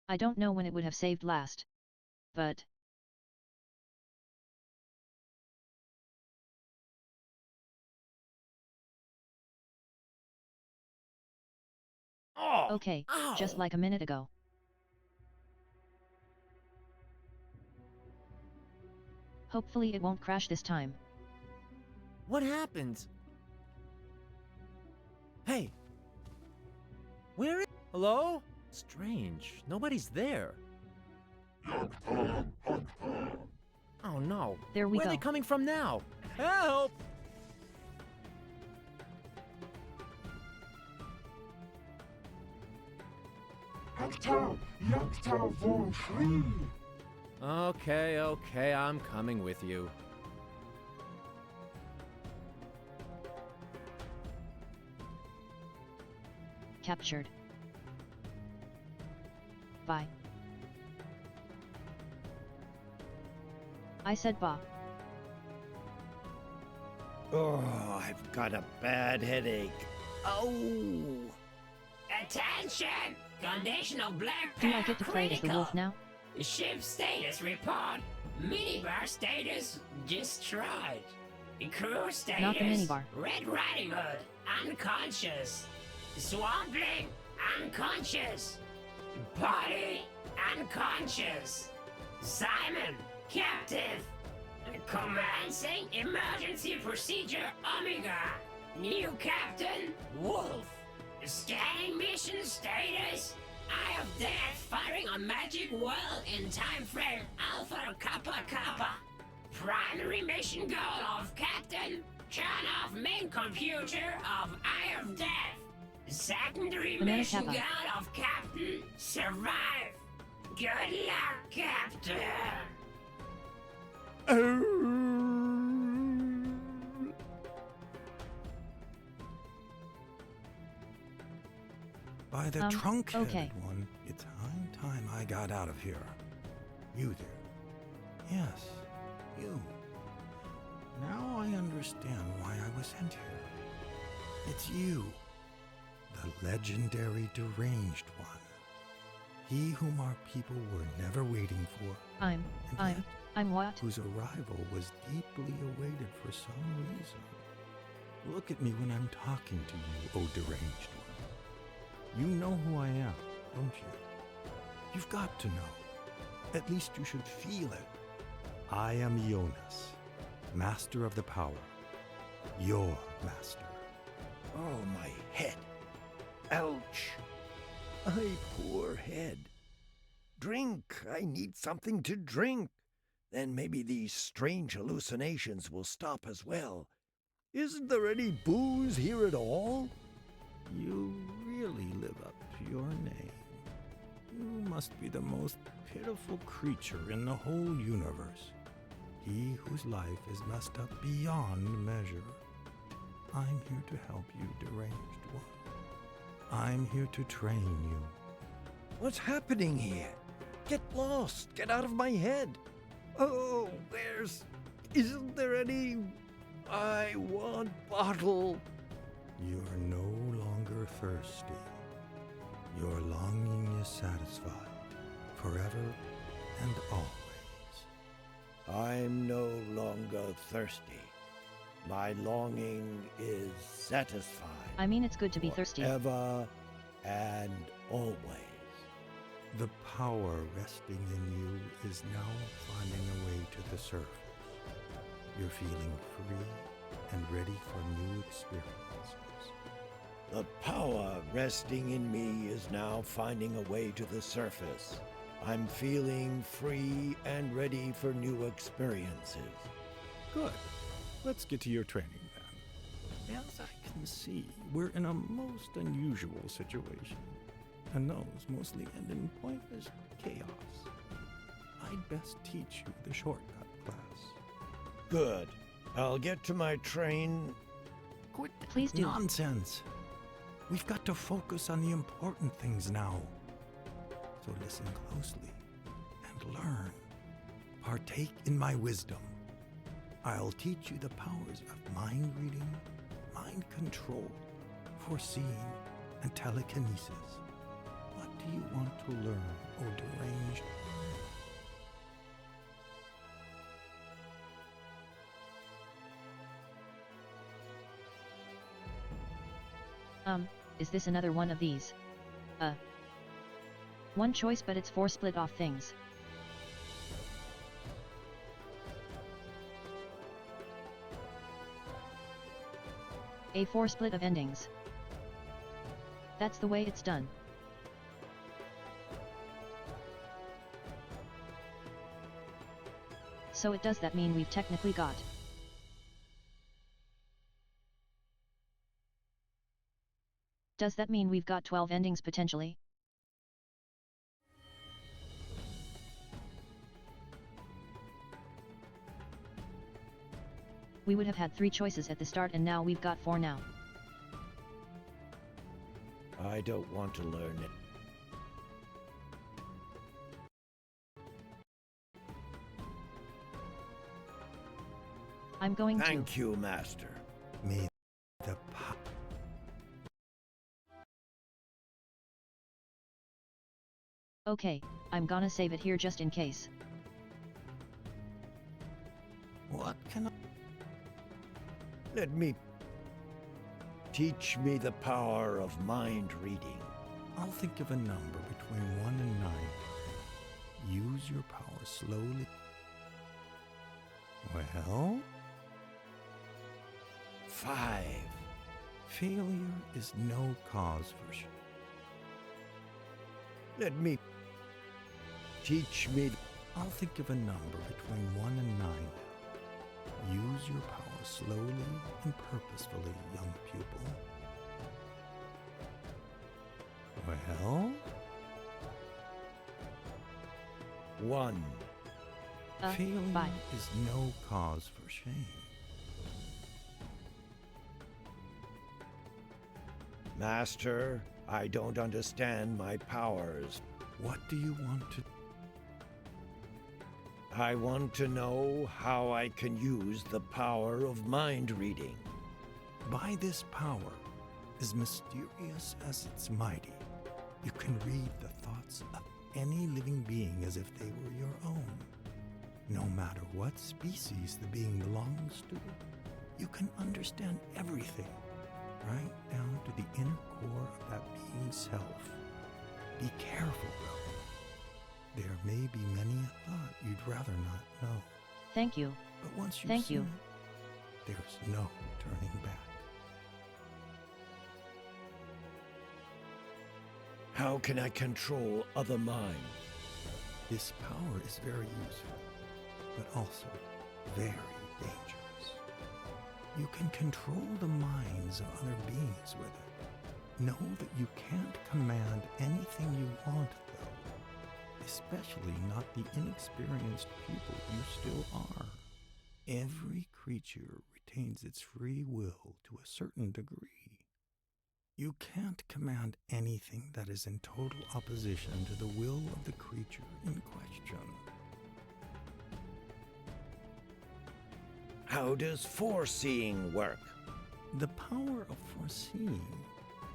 I don't know when it would have saved last. But... Oh! Okay, Ow! just like a minute ago. Hopefully it won't crash this time. What happened? Hey! Where is... Hello? Strange. Nobody's there. Oh no. There we Where go. are they coming from now? Help! Okay, I'm coming with you. Captured. Bye. I said bah. Oh, I've got a bad headache. Oh! Attention! Conditional black Do I get to play as the wolf now? Ship status report. Minibar status destroyed. Crew status. Not the minibar. Red Riding Hood unconscious. Swampling unconscious. Potty unconscious. Simon captive. Commencing emergency procedure Omega. New captain Wolf. Scanning mission status. Eye of Death firing a magic whirl in time frame Alpha Kappa Kappa. Primary mission goal of Captain. Turn off main computer of Eye of Death. Secondary Banana mission Kappa. goal of Captain. Survive. Good luck, Captain. By the trunk-headed okay. one, it's high time I got out of here. You there. Yes, you. Now I understand why I was sent here. It's you, the legendary deranged one. He whom our people were never waiting for. I'm what? Whose arrival was deeply awaited for some reason. Look at me when I'm talking to you, O deranged one. You know who I am, don't you? You've got to know. At least you should feel it. I am Jonas, master of the power. Your master. Oh, my head. Ouch. My poor head. Drink. I need something to drink. Then maybe these strange hallucinations will stop as well. Isn't there any booze here at all? You really live up to your name. You must be the most pitiful creature in the whole universe. He whose life is messed up beyond measure. I'm here to help you, deranged one. I'm here to train you. What's happening here? Get lost. Get out of my head. Oh, isn't there any... I want bottle. You're no longer thirsty. Your longing is satisfied, forever and always. I'm no longer thirsty. My longing is satisfied. I mean, it's good to be thirsty. Ever and always. The power resting in you is now finding a way to the surface. You're feeling free and ready for new experiences. The power resting in me is now finding a way to the surface. I'm feeling free and ready for new experiences. Good. Let's get to your training then. As I can see, we're in a most unusual situation, and those mostly end in pointless chaos. I'd best teach you the shortcut class. Good. I'll get to my train. Quit Please do. Nonsense. We've got to focus on the important things now. So listen closely and learn. Partake in my wisdom. I'll teach you the powers of mind reading, mind control, foreseeing, and telekinesis. What do you want to learn, O deranged? Is this another one of these? One choice, but it's 4 split off things. A 4 split of endings. That's the way it's done. So it does that mean we've technically got... Does that mean we've got 12 endings potentially? We would have had 3 choices at the start and now we've got 4 now. I don't want to learn it. I'm going to... Thank you, Master. May the power... Okay, I'm gonna save it here just in case. What can I... Let me... Teach me the power of mind reading. I'll think of a number between 1 and 9. Use your power slowly. Well? 5. Failure is no cause for shame. Let me... Teach me... I'll think of a number between 1 and 9. Use your power slowly and purposefully, young pupil. Well? 1. Failure 5. is no cause for shame. Master, I don't understand my powers. What do you want to... I want to know how I can use the power of mind reading. By this power, as mysterious as it's mighty, you can read the thoughts of any living being as if they were your own. No matter what species the being belongs to, you can understand everything, right down to the inner core of that being's self. Be careful, though. There may be many a thought you'd rather not know. Thank you. But once you've Thank seen you. it, there's no turning back. How can I control other minds? This power is very useful, but also very dangerous. You can control the minds of other beings with it. Know that you can't command anything you want, though, especially not the inexperienced pupil you still are. Every creature retains its free will to a certain degree. You can't command anything that is in total opposition to the will of the creature in question. How does foreseeing work? The power of foreseeing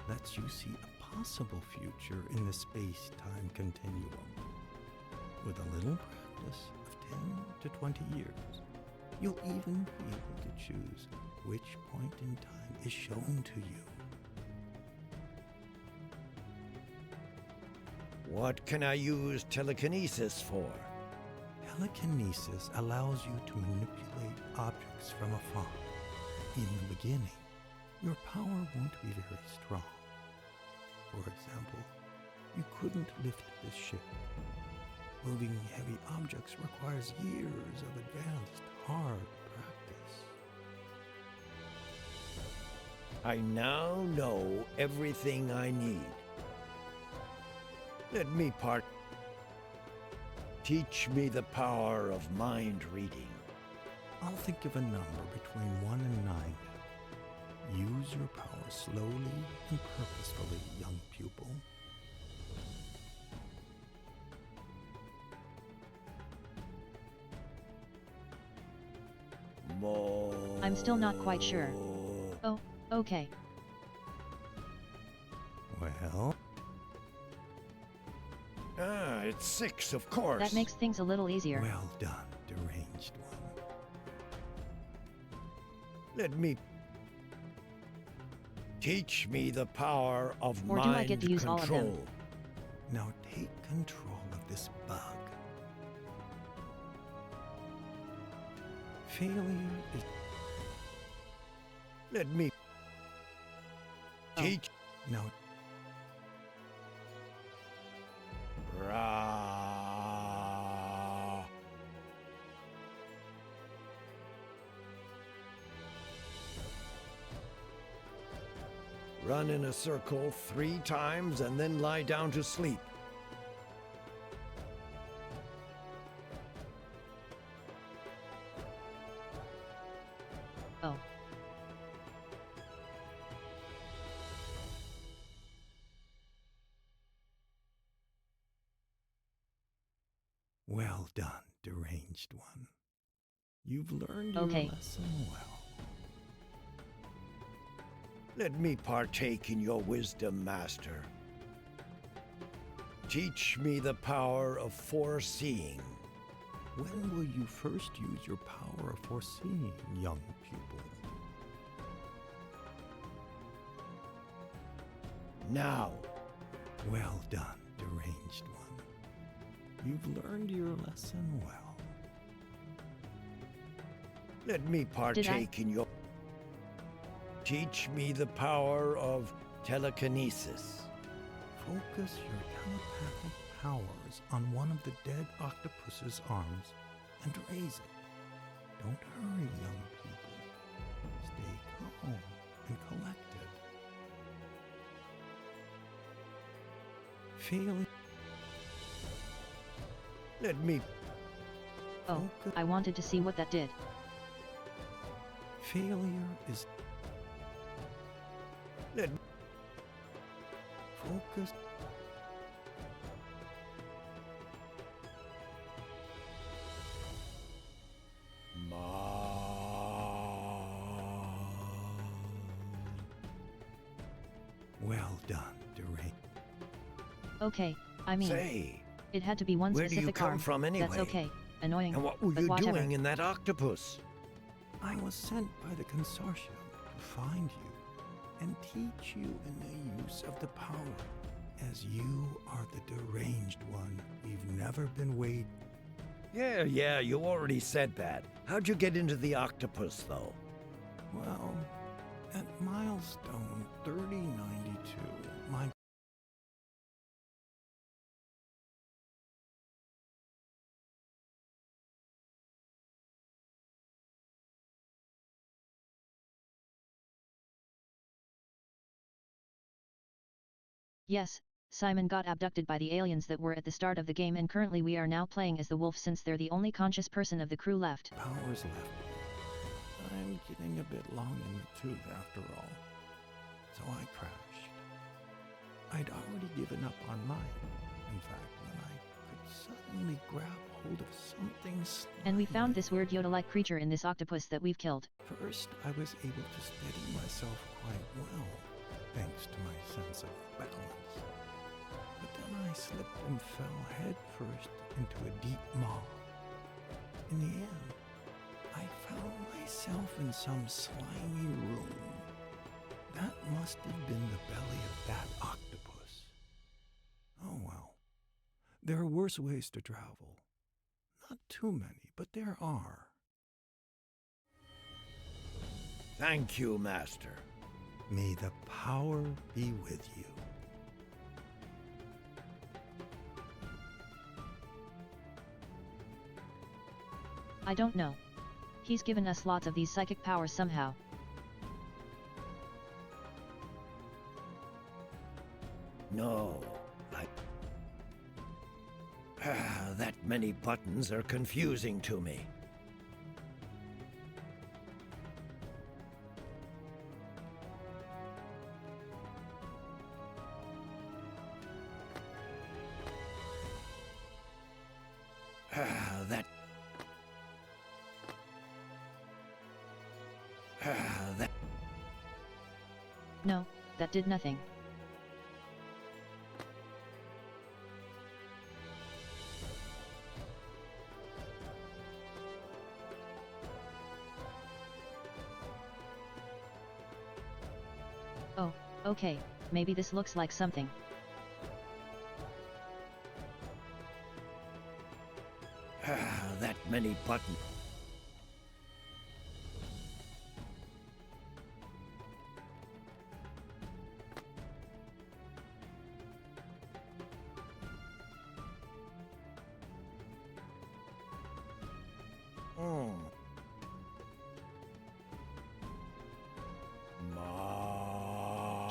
lets you see a possible future in the space-time continuum. With a little practice of 10 to 20 years, you'll even be able to choose which point in time is shown to you. What can I use telekinesis for? Telekinesis allows you to manipulate objects from afar. In the beginning, your power won't be very strong. For example, you couldn't lift this ship. Moving heavy objects requires years of advanced, hard practice. I now know everything I need. Let me teach me the power of mind reading. I'll think of a number between 1 and 9. Use your power slowly and purposefully, young pupil. I'm still not quite sure. Oh, okay. Well? It's 6, of course. That makes things a little easier. Well done, deranged one. Let me teach me the power of Or mind do I get to use control. all of them? Now take control of this bug. Failure is... Let me teach... Now... Run in a circle 3 times and then lie down to sleep. Oh. Well done, deranged one. You've learned your Okay. lesson well. Let me partake in your wisdom, Master. Teach me the power of foreseeing. When will you first use your power of foreseeing, young pupil? Now. Well done, deranged one. You've learned your lesson well. Let me partake in your... Teach me the power of telekinesis. Focus your telepathic powers on one of the dead octopus's arms and raise it. Don't hurry, young people. Stay calm and collected. Failing... Let me... Oh, I wanted to see what that did. Failure is... Let... Focus... Well done, deranged. Okay, I mean... Say, it had to be one where do specific you come arm. from anyway? That's okay. Annoying. And what were but you whatever. doing in that octopus? I was sent by the consortium to find you and teach you in the use of the power, as you are the deranged one we've never been weighed. Yeah, you already said that. How'd you get into the octopus, though? Well, at milestone 3092, my Yes, Simon got abducted by the aliens that were at the start of the game, and currently we are now playing as the wolf since they're the only conscious person of the crew left. powers left. I'm getting a bit long in the tooth after all. So I crashed. I'd already given up on mine. In fact, when I could suddenly grab hold of something And we found this weird Yoda-like creature in this octopus that we've killed. First, I was able to steady myself quite well, thanks to my sense of balance. But then I slipped and fell headfirst into a deep maw. In the end, I found myself in some slimy room. That must have been the belly of that octopus. Oh well. There are worse ways to travel. Not too many, but there are. Thank you, Master. May the power be with you. I don't know. He's given us lots of these psychic powers somehow. No, that many buttons are confusing to me. No, that did nothing. Oh, okay, maybe this looks like something. That many buttons.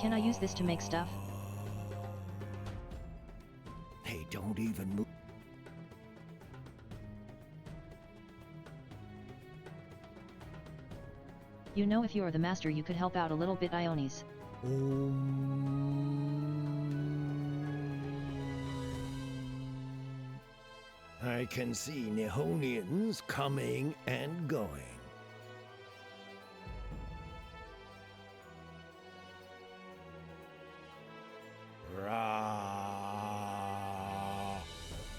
Can I use this to make stuff? Hey, don't even move. You know, if you are the master, you could help out a little bit, Ionis. I can see Nihonians coming and going.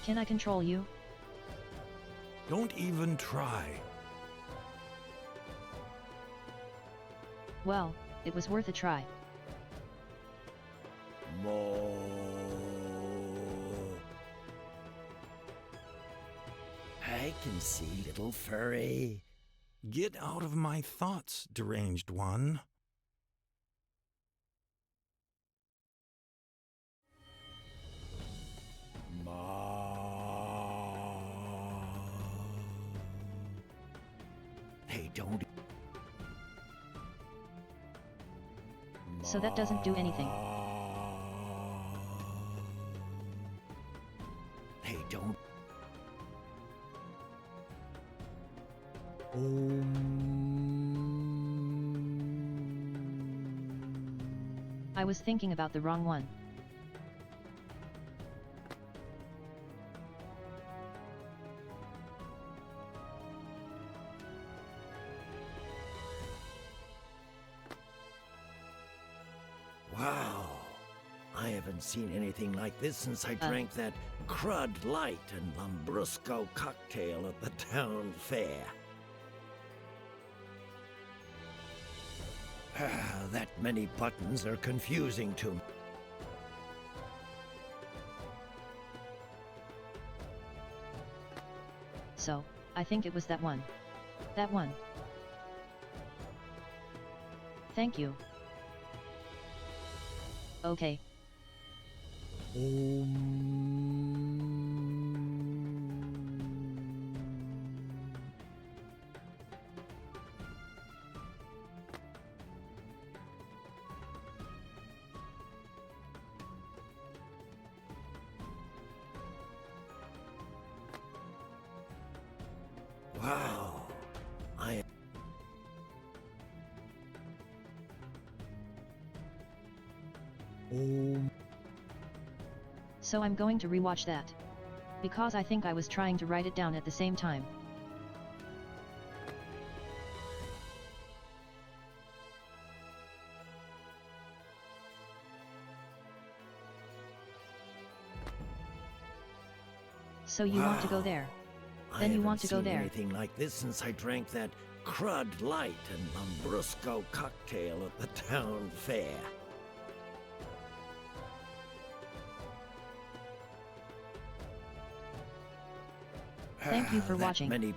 Can I control you? Don't even try. Well, it was worth a try. I can see, little furry. Get out of my thoughts, deranged one. Hey, don't. So that doesn't do anything. Hey, don't. I was thinking about the wrong one. Wow. I haven't seen anything like this since I drank that crud light and Lambrusco cocktail at the town fair. That many buttons are confusing to me. so, I think it was that one. That one. Thank you. Okay. Wow. So I'm going to rewatch that. Because I think I was trying to write it down at the same time. So you want to go there. Then you want to go there. I haven't seen anything like this since I drank that crud light and Lambrusco cocktail at the town fair. Thank you for watching.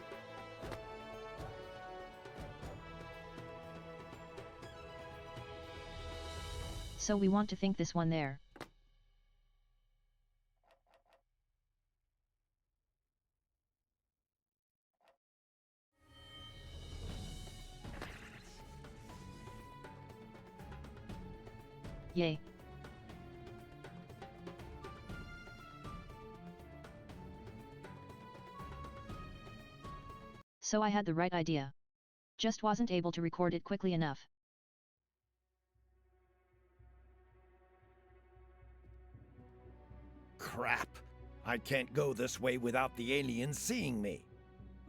So we want to think this one there. Yay. So I had the right idea. Just wasn't able to record it quickly enough. Crap! I can't go this way without the aliens seeing me.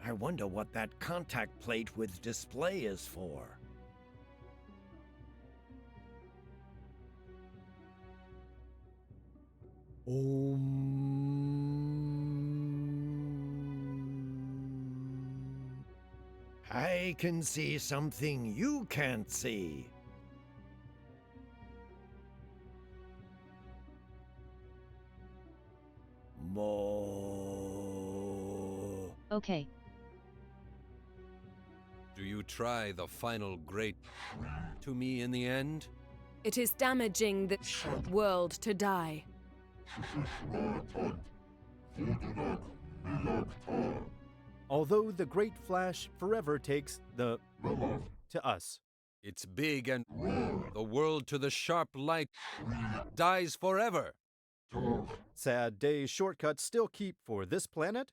I wonder what that contact plate with display is for. I can see something you can't see. More. Okay. Do you try the final great to me in the end? It is damaging the world to die. Although the Great Flash forever takes the to us. It's big and the world to the sharp light dies forever. Sad days shortcuts still keep for this planet?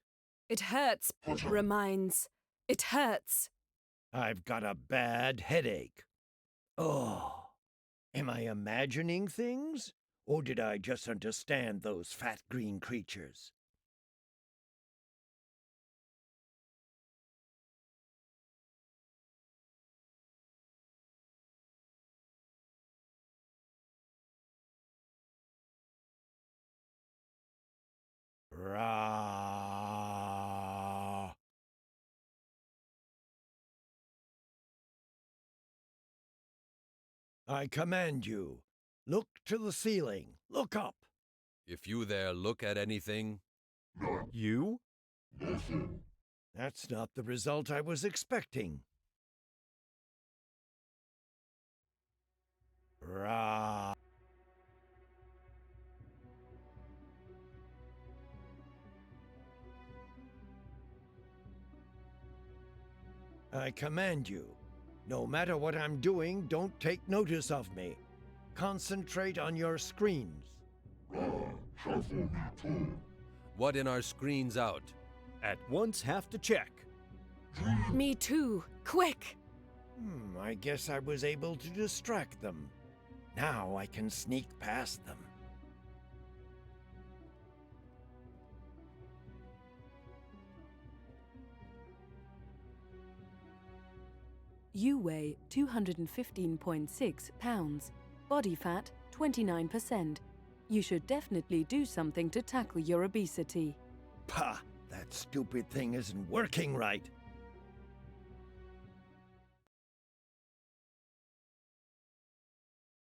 It hurts, reminds. It hurts. I've got a bad headache. Oh, am I imagining things? Or did I just understand those fat green creatures? Rah. I command you, look to the ceiling, look up. If you there look at anything... You? That's not the result I was expecting. Rah. I command you, no matter what I'm doing, don't take notice of me. Concentrate on your screens. What in our screens out? At once have to check. Me too. Quick! I guess I was able to distract them. Now I can sneak past them. You weigh 215.6 pounds. Body fat, 29%. You should definitely do something to tackle your obesity. Pah! That stupid thing isn't working right.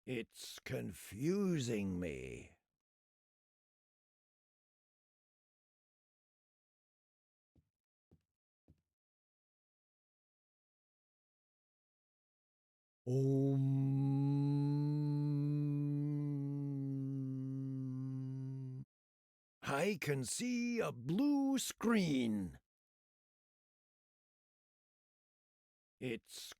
It's confusing me. I can see a blue screen. It's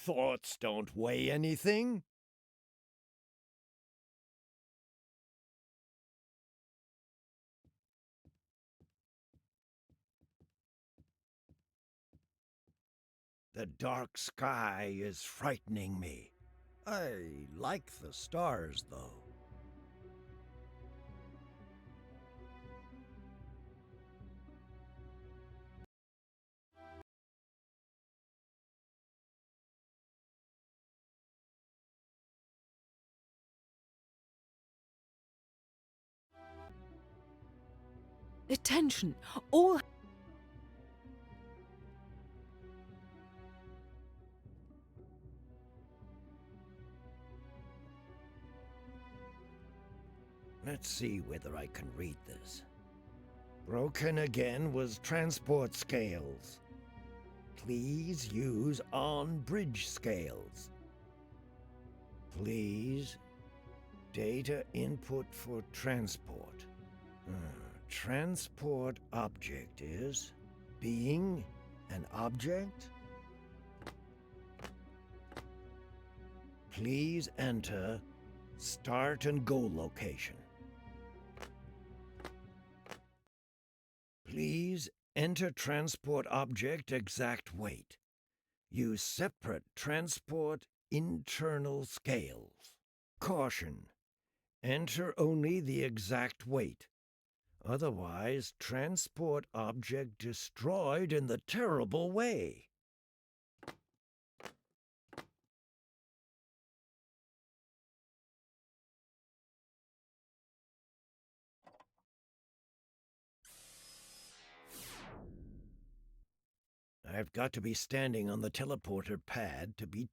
thoughts don't weigh anything. The dark sky is frightening me. I like the stars, though. Attention! All... Let's see whether I can read this. Broken again was transport scales. Please use on-bridge scales. Please. Data input for transport. Transport object is being an object. Please enter start and go location. Please enter transport object exact weight. Use separate transport internal scales. Caution. Enter only the exact weight. Otherwise, transport object destroyed in the terrible way. I've got to be standing on the teleporter pad to be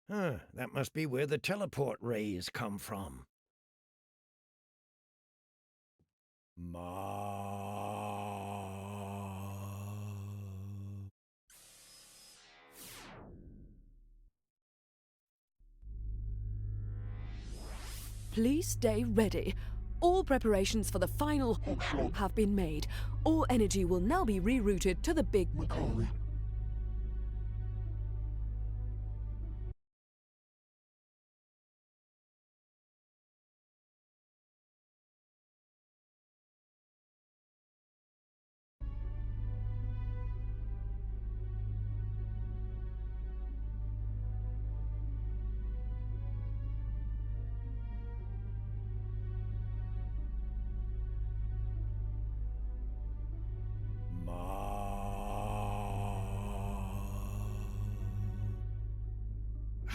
that must be where the teleport rays come from. Please stay ready. All preparations for the final have been made. All energy will now be rerouted to the big...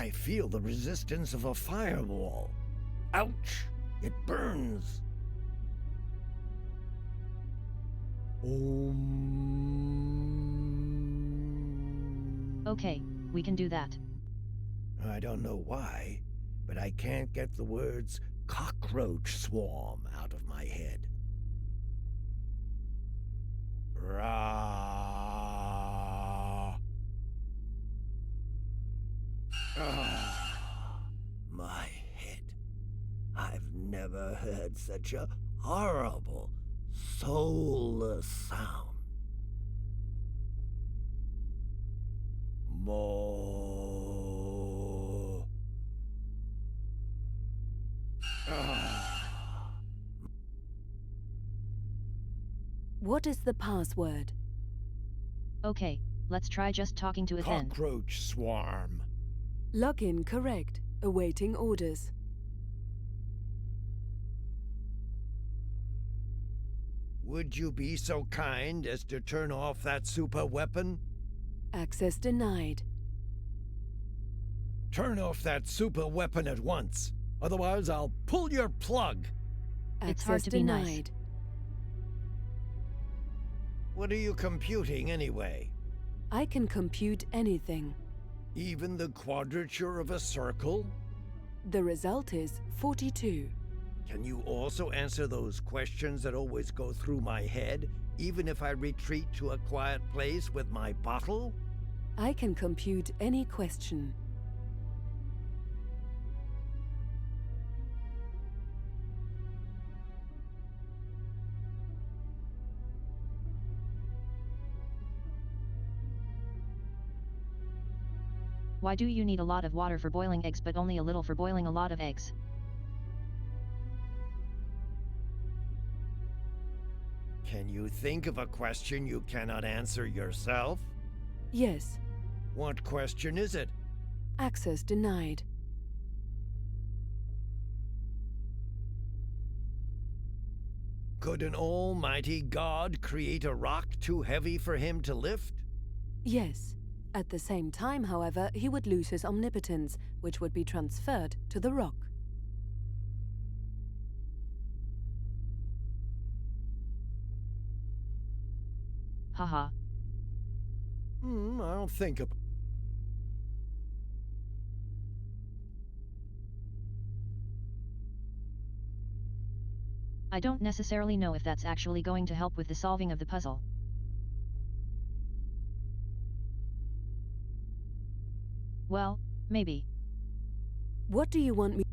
I feel the resistance of a firewall. Ouch! It burns. Okay, we can do that. I don't know why, but I can't get the words cockroach swarm out of my head. Rah. My head. I've never heard such a horrible, soulless sound. More. What is the password? Okay, let's try just talking to it then. Cockroach swarm. Login correct. Awaiting orders. Would you be so kind as to turn off that super weapon? Access denied. Turn off that super weapon at once. Otherwise, I'll pull your plug. It's hard to be nice. What are you computing anyway? I can compute anything. Even the quadrature of a circle? The result is 42. Can you also answer those questions that always go through my head, even if I retreat to a quiet place with my bottle? I can compute any question. Why do you need a lot of water for boiling eggs but only a little for boiling a lot of eggs? Can you think of a question you cannot answer yourself? Yes. What question is it? Access denied. Could an almighty God create a rock too heavy for him to lift? Yes. At the same time, however, he would lose his omnipotence, which would be transferred to the rock. Haha. I'll think of... I don't necessarily know if that's actually going to help with the solving of the puzzle. Well, maybe. What do you want me...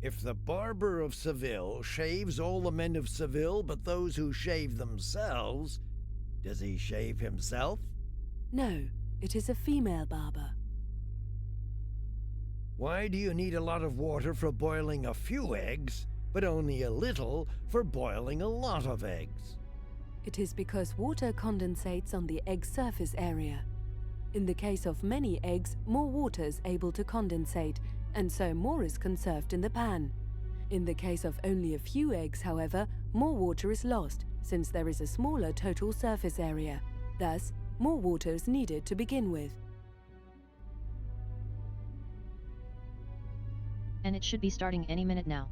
If the barber of Seville shaves all the men of Seville but those who shave themselves, does he shave himself? No, it is a female barber. Why do you need a lot of water for boiling a few eggs, but only a little for boiling a lot of eggs? It is because water condensates on the egg surface area. In the case of many eggs, more water is able to condensate, and so more is conserved in the pan. In the case of only a few eggs, however, more water is lost, since there is a smaller total surface area. Thus, more water is needed to begin with. And it should be starting any minute now.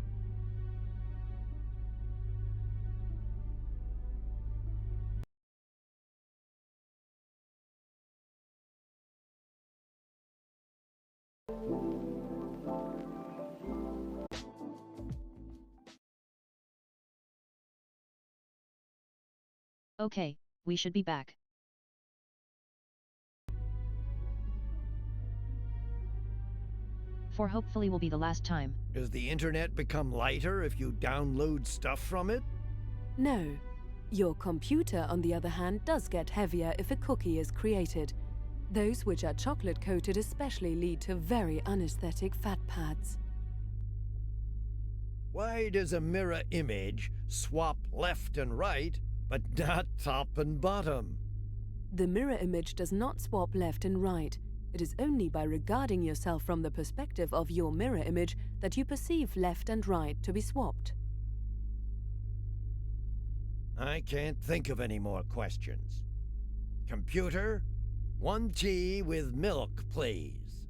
Okay, we should be back. For hopefully will be the last time. Does the internet become lighter if you download stuff from it? No. Your computer, on the other hand, does get heavier if a cookie is created. Those which are chocolate-coated especially lead to very unaesthetic fat pads. Why does a mirror image swap left and right, but not top and bottom? The mirror image does not swap left and right. It is only by regarding yourself from the perspective of your mirror image that you perceive left and right to be swapped. I can't think of any more questions. Computer, 1 tea with milk, please.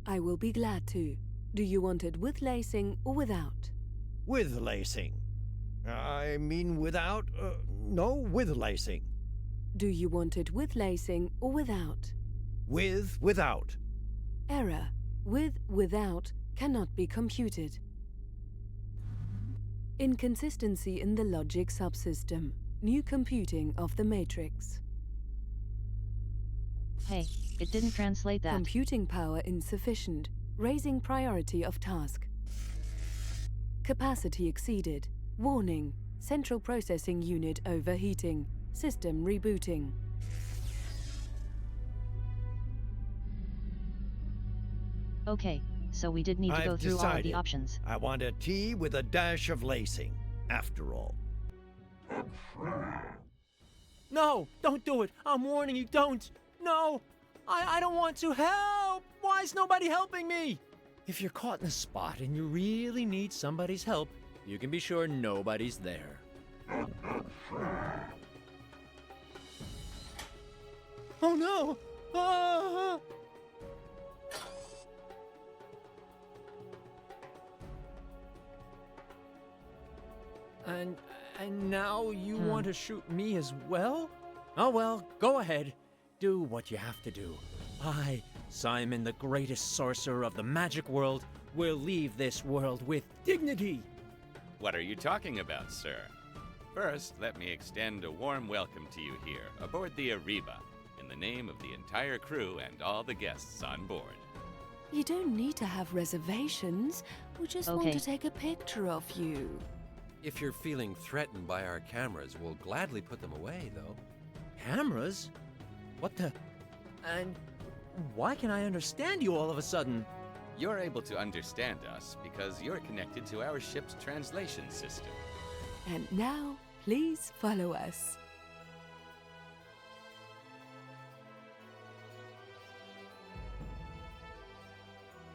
I will be glad to. Do you want it with lacing or without? With lacing. I mean without... no, with lacing. Do you want it with lacing or without? Without. Error. Without cannot be computed. Inconsistency in the logic subsystem. New computing of the matrix. Hey, it didn't translate that. Computing power insufficient. Raising priority of task. Capacity exceeded. Warning. Central processing unit overheating. System rebooting. Okay, so we did need to go through all of the options. I want a tea with a dash of lacing, after all. No, don't do it. I'm warning you, don't. No, I don't want to. Help! Why is nobody helping me? If you're caught in a spot and you really need somebody's help, you can be sure nobody's there. Oh no! Ah! And now you want to shoot me as well? Oh well, go ahead. Do what you have to do. I, Simon, the greatest sorcerer of the magic world, will leave this world with dignity. What are you talking about, sir? First, let me extend a warm welcome to you here aboard the Ariba, in the name of the entire crew and all the guests on board. You don't need to have reservations. We just want to take a picture of you. If you're feeling threatened by our cameras, we'll gladly put them away, though. Cameras? What the... And why can I understand you all of a sudden? You're able to understand us because you're connected to our ship's translation system. And now, please follow us.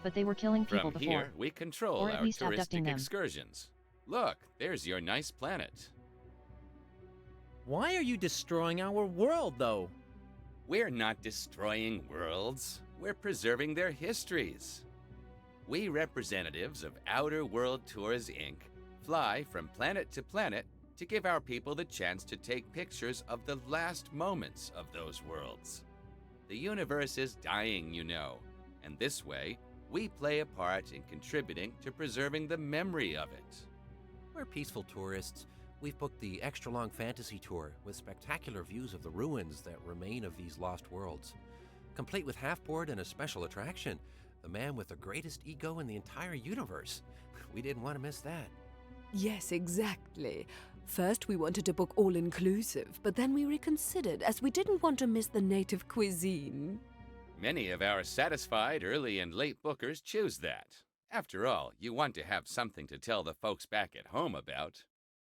But they were killing people From before. here, we control or at our least abducting touristic them. excursions. Look, there's your nice planet. Why are you destroying our world, though? We're not destroying worlds. We're preserving their histories. We representatives of Outer World Tours, Inc. fly from planet to planet to give our people the chance to take pictures of the last moments of those worlds. The universe is dying, you know, and this way, we play a part in contributing to preserving the memory of it. We're peaceful tourists. We've booked the extra-long fantasy tour with spectacular views of the ruins that remain of these lost worlds. Complete with half-board and a special attraction, the man with the greatest ego in the entire universe. We didn't want to miss that. Yes, exactly. First, we wanted to book all-inclusive, but then we reconsidered as we didn't want to miss the native cuisine. Many of our satisfied early and late bookers choose that. After all, you want to have something to tell the folks back at home about.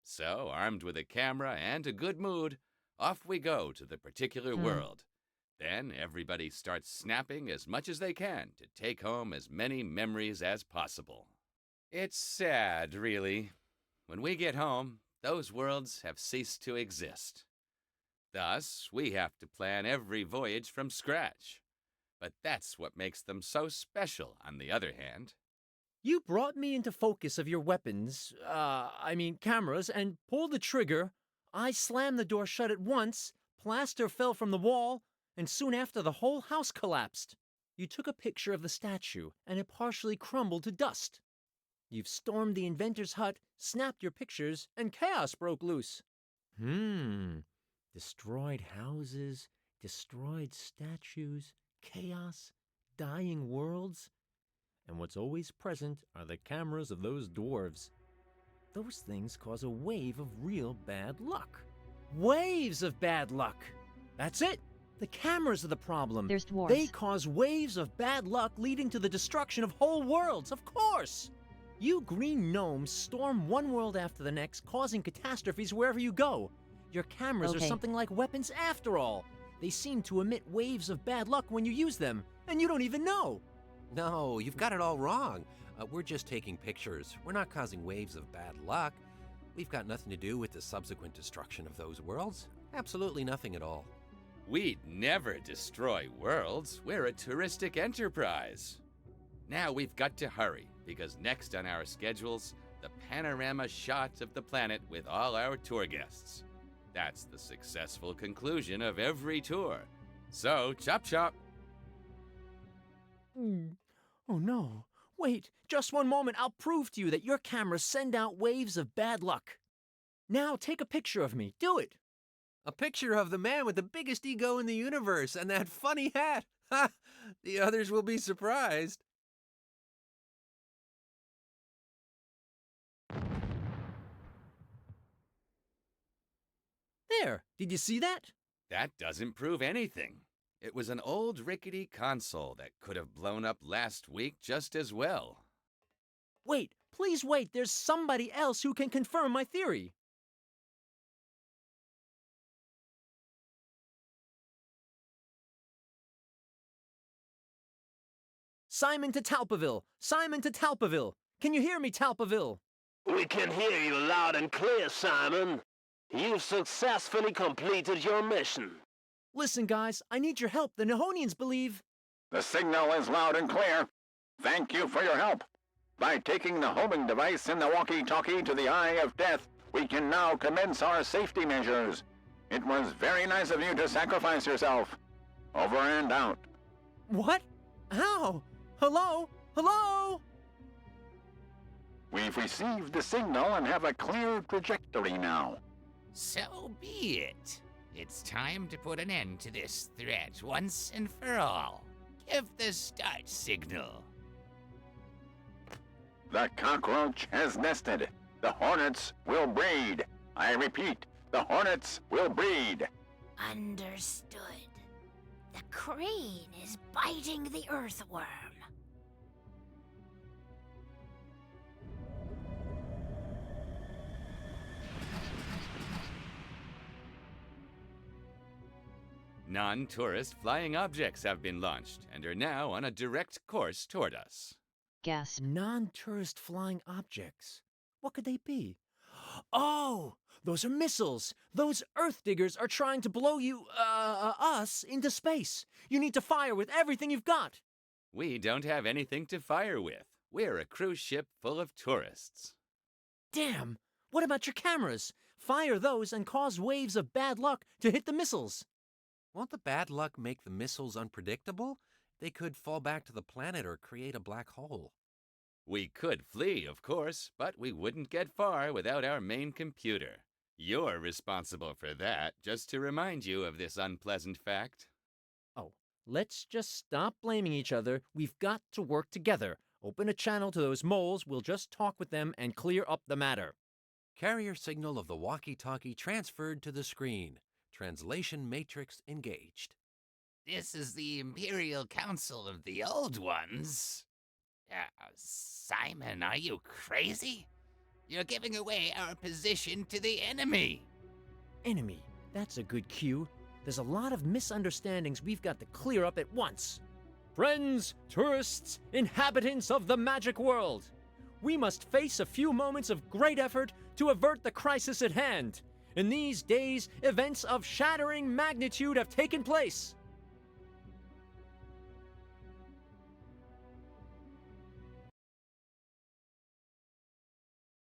So, armed with a camera and a good mood, off we go to the particular world. Then everybody starts snapping as much as they can to take home as many memories as possible. It's sad, really. When we get home, those worlds have ceased to exist. Thus, we have to plan every voyage from scratch. But that's what makes them so special, on the other hand. You brought me into focus of your weapons, cameras, and pulled the trigger. I slammed the door shut at once, plaster fell from the wall, and soon after the whole house collapsed. You took a picture of the statue, and it partially crumbled to dust. You've stormed the inventor's hut, snapped your pictures, and chaos broke loose. Destroyed houses, destroyed statues, chaos, dying worlds. And what's always present are the cameras of those dwarves. Those things cause a wave of real bad luck. Waves of bad luck! That's it! The cameras are the problem. There's dwarves. They cause waves of bad luck leading to the destruction of whole worlds, of course! You green gnomes storm one world after the next, causing catastrophes wherever you go. Your cameras are something like weapons after all. They seem to emit waves of bad luck when you use them, and you don't even know. No, you've got it all wrong. We're just taking pictures. We're not causing waves of bad luck. We've got nothing to do with the subsequent destruction of those worlds. Absolutely nothing at all. We'd never destroy worlds. We're a touristic enterprise. Now we've got to hurry, because next on our schedules, the panorama shot of the planet with all our tour guests. That's the successful conclusion of every tour. So, chop chop. Oh no. Wait, just one moment. I'll prove to you that your cameras send out waves of bad luck. Now take a picture of me. Do it. A picture of the man with the biggest ego in the universe and that funny hat. Ha! The others will be surprised. There. Did you see that? That doesn't prove anything. It was an old rickety console that could have blown up last week just as well. Wait, please wait. There's somebody else who can confirm my theory. Simon to Talpaville! Simon to Talpaville! Can you hear me, Talpaville? We can hear you loud and clear, Simon. You've successfully completed your mission. Listen, guys, I need your help. The Nihonians believe... The signal is loud and clear. Thank you for your help. By taking the homing device in the walkie-talkie to the Eye of Death, We can now commence our safety measures. It was very nice of you to sacrifice yourself. Over and out. What? How? Hello? Hello? We've received the signal and have a clear trajectory now. So be it. It's time to put an end to this threat once and for all. Give the start signal. The cockroach has nested. The hornets will breed. I repeat, the hornets will breed. Understood. The crane is biting the earthworm. Non-tourist flying objects have been launched and are now on a direct course toward us. Gasp. Non-tourist flying objects. What could they be? Oh, those are missiles. Those Earth diggers are trying to blow us into space. You need to fire with everything you've got. We don't have anything to fire with. We're a cruise ship full of tourists. Damn. What about your cameras? Fire those and cause waves of bad luck to hit the missiles. Won't the bad luck make the missiles unpredictable? They could fall back to the planet or create a black hole. We could flee, of course, but we wouldn't get far without our main computer. You're responsible for that, just to remind you of this unpleasant fact. Oh, let's just stop blaming each other. We've got to work together. Open a channel to those moles. We'll just talk with them and clear up the matter. Carrier signal of the walkie-talkie transferred to the screen. Translation matrix engaged. This is the Imperial Council of the Old Ones. Simon, are you crazy? You're giving away our position to the enemy. Enemy? That's a good cue. There's a lot of misunderstandings we've got to clear up at once. Friends, tourists, inhabitants of the magic world, we must face a few moments of great effort to avert the crisis at hand. In these days, events of shattering magnitude have taken place.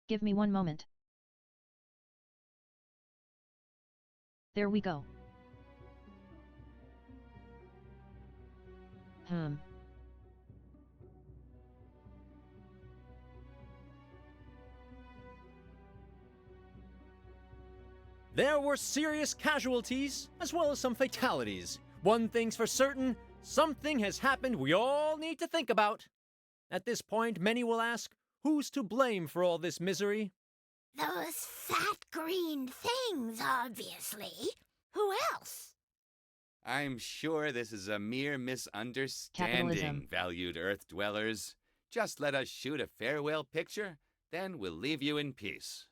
Give me one moment. There we go. There were serious casualties, as well as some fatalities. One thing's for certain, something has happened we all need to think about. At this point, many will ask, who's to blame for all this misery? Those fat green things, obviously. Who else? I'm sure this is a mere misunderstanding, Capitalism. valued Earth dwellers. Just let us shoot a farewell picture, then we'll leave you in peace.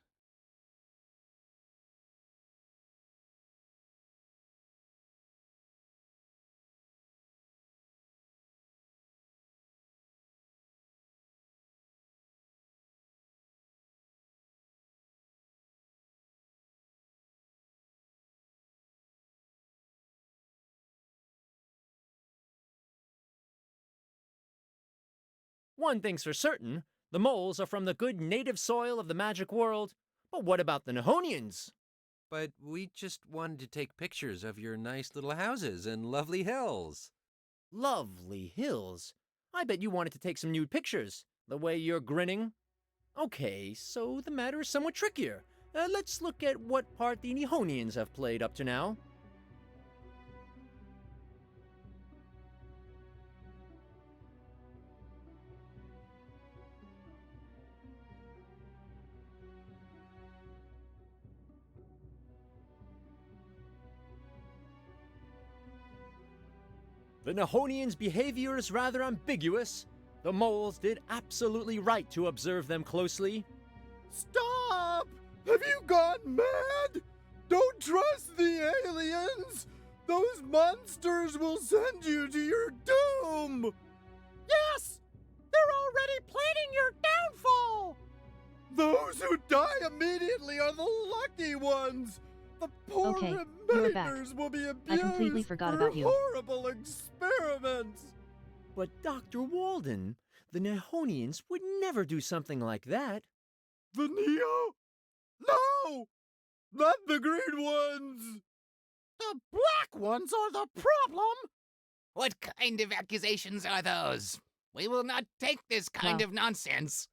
One thing's for certain, the moles are from the good native soil of the magic world. But what about the Nihonians? But we just wanted to take pictures of your nice little houses and lovely hills. Lovely hills. I bet you wanted to take some nude pictures, the way you're grinning. Okay, so the matter is somewhat trickier. Let's look at what part the Nihonians have played up to now. The Nihonians' behavior is rather ambiguous. The moles did absolutely right to observe them closely. Stop! Have you gone mad? Don't trust the aliens! Those monsters will send you to your doom! Yes! They're already planning your downfall! Those who die immediately are the lucky ones! The poor Okay, you're back. remainers will be abused I completely forgot for about you. horrible experiments! But Dr. Walden, the Nihonians would never do something like that. The Neo? No! Not the green ones! The black ones are the problem! What kind of accusations are those? We will not take this kind Wow. of nonsense.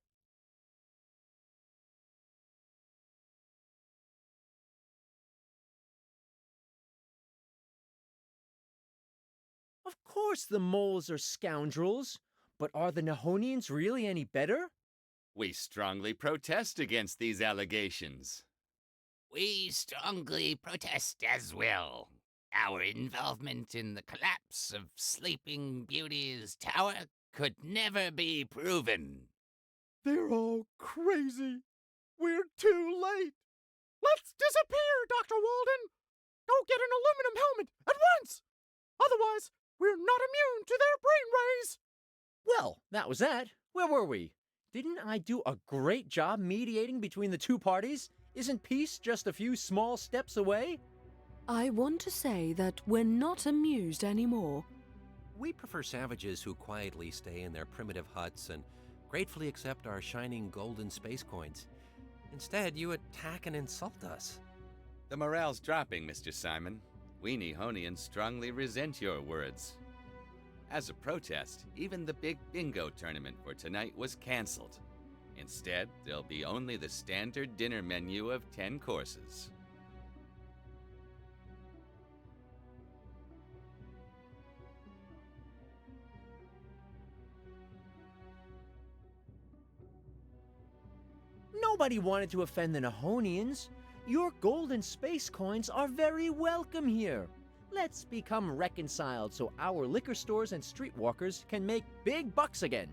Of course the moles are scoundrels, but are the Nihonians really any better? We strongly protest against these allegations. We strongly protest as well. Our involvement in the collapse of Sleeping Beauty's tower could never be proven. They're all crazy. We're too late. Let's disappear, Dr. Walden. Go get an aluminum helmet at once. Otherwise, we're not immune to their brain rays. Well, that was that. Where were we? Didn't I do a great job mediating between the two parties? Isn't peace just a few small steps away? I want to say that we're not amused anymore. We prefer savages who quietly stay in their primitive huts and gratefully accept our shining golden space coins. Instead, you attack and insult us. The morale's dropping, Mr. Simon. We Nihonians strongly resent your words. As a protest, even the big bingo tournament for tonight was canceled. Instead, there'll be only the standard dinner menu of 10 courses. Nobody wanted to offend the Nihonians. Your golden space coins are very welcome here. Let's become reconciled so our liquor stores and streetwalkers can make big bucks again.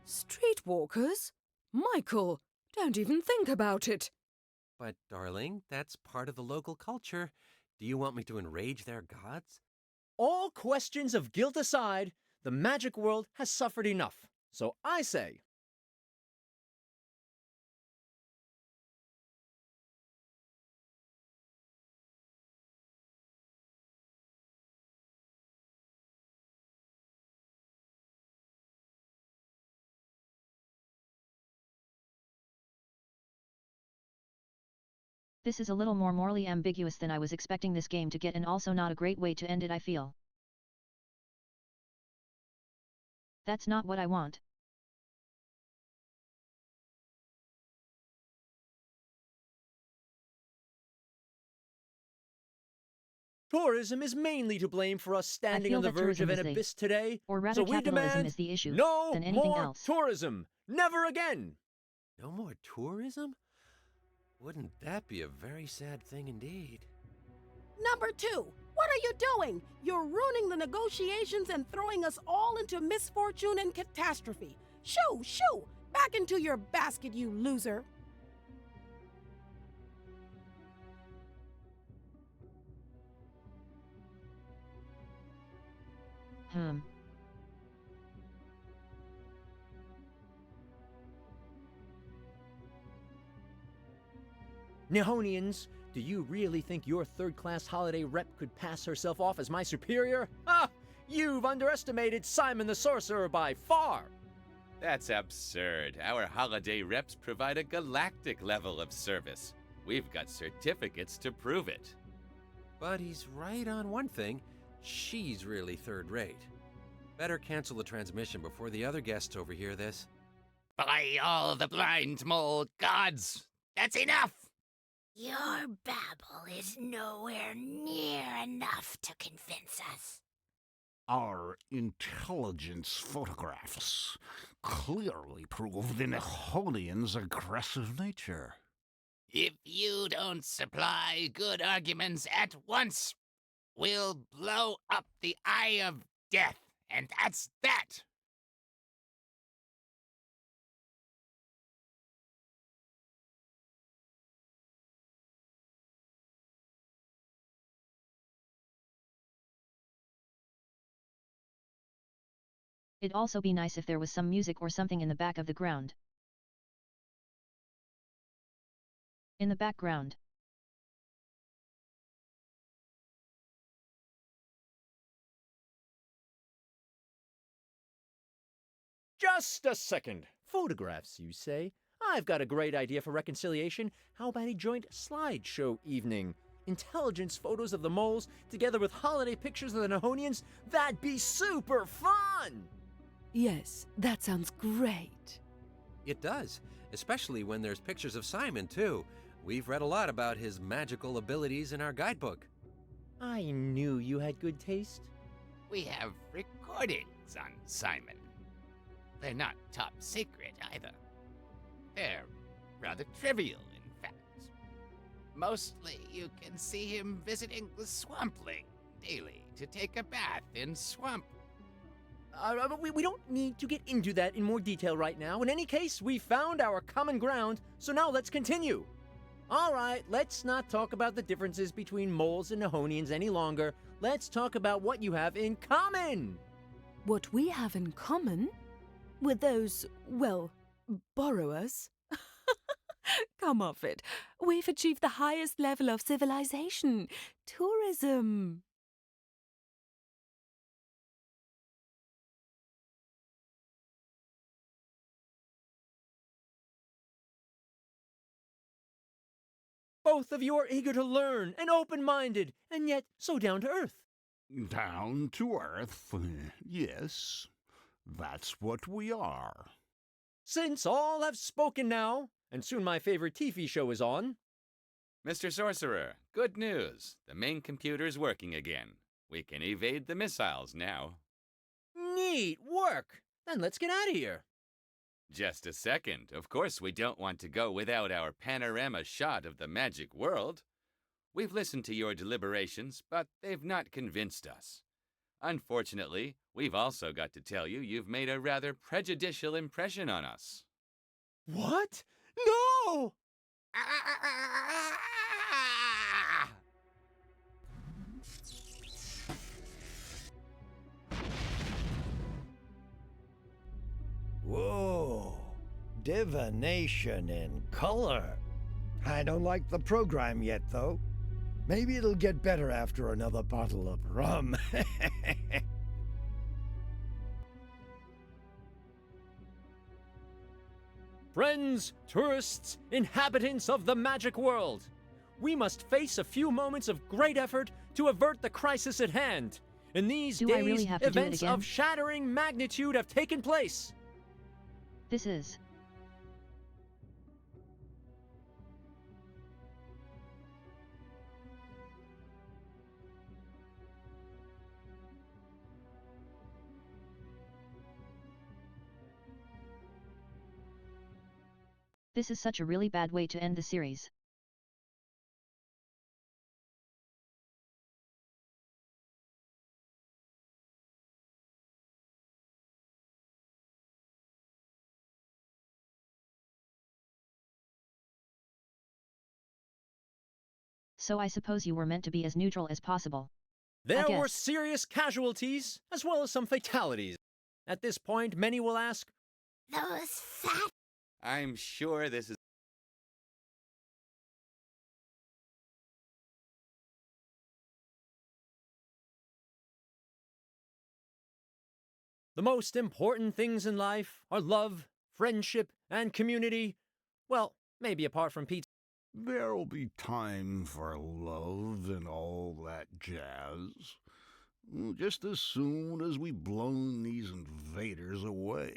Streetwalkers? Michael, don't even think about it. But, darling, that's part of the local culture. Do you want me to enrage their gods? All questions of guilt aside, the magic world has suffered enough. So I say, This is a little more morally ambiguous than I was expecting this game to get, and also not a great way to end it, I feel. That's not what I want. tourism is mainly to blame for us I standing feel on the that verge of an tourism is abyss today. or rather So we capitalism demand is the issue no than anything more else. tourism. Never again. No more tourism? Wouldn't that be a very sad thing indeed? Number 2, what are you doing? You're ruining the negotiations and throwing us all into misfortune and catastrophe. Shoo, shoo! Back into your basket, you loser! Nihonians, do you really think your third-class holiday rep could pass herself off as my superior? Ah! You've underestimated Simon the Sorcerer by far! That's absurd. Our holiday reps provide a galactic level of service. We've got certificates to prove it. But he's right on one thing. She's really third-rate. Better cancel the transmission before the other guests overhear this. By all the blind mole gods! That's enough! Your babble is nowhere near enough to convince us. Our intelligence photographs clearly prove the Nihonians' aggressive nature. If you don't supply good arguments at once, we'll blow up the Eye of Death, and that's that! It'd also be nice if there was some music or something in the back of the ground. In the background. Just a second. Photographs, you say? I've got a great idea for reconciliation. How about a joint slideshow evening? Intelligence photos of the moles together with holiday pictures of the Nihonians? That'd be super fun! Yes, that sounds great. It does, especially when there's pictures of Simon, too. We've read a lot about his magical abilities in our guidebook. I knew you had good taste. We have recordings on Simon. They're not top secret either. They're rather trivial, in fact. Mostly, you can see him visiting the swampling daily to take a bath in swamp. We don't need to get into that in more detail right now. In any case, we found our common ground, so now let's continue. All right, let's not talk about the differences between moles and Nihonians any longer. Let's talk about what you have in common. What we have in common with those, well, borrowers. Come off it. We've achieved the highest level of civilization. Tourism. Both of you are eager to learn and open-minded, and yet so down to earth. Down to earth, yes. That's what we are. Since all have spoken now, and soon my favorite TV show is on. Mr. Sorcerer, good news. The main computer's working again. We can evade the missiles now. Neat work. Then let's get out of here. Just a second. Of course, we don't want to go without our panorama shot of the magic world. We've listened to your deliberations, but they've not convinced us. Unfortunately, we've also got to tell you you've made a rather prejudicial impression on us. What? No! Whoa, divination in color. I don't like the program yet, though. Maybe it'll get better after another bottle of rum. Friends, tourists, inhabitants of the magic world, we must face a few moments of great effort to avert the crisis at hand. In these Do I days, really have to do it events again? of shattering magnitude have taken place. This is... This is such a really bad way to end the series. So I suppose you were meant to be as neutral as possible. There were serious casualties, as well as some fatalities. At this point, many will ask, Those fat... I'm sure this is... the most important things in life are love, friendship, and community. Well, maybe apart from pizza. There'll be time for love and all that jazz. Just as soon as we've blown these invaders away.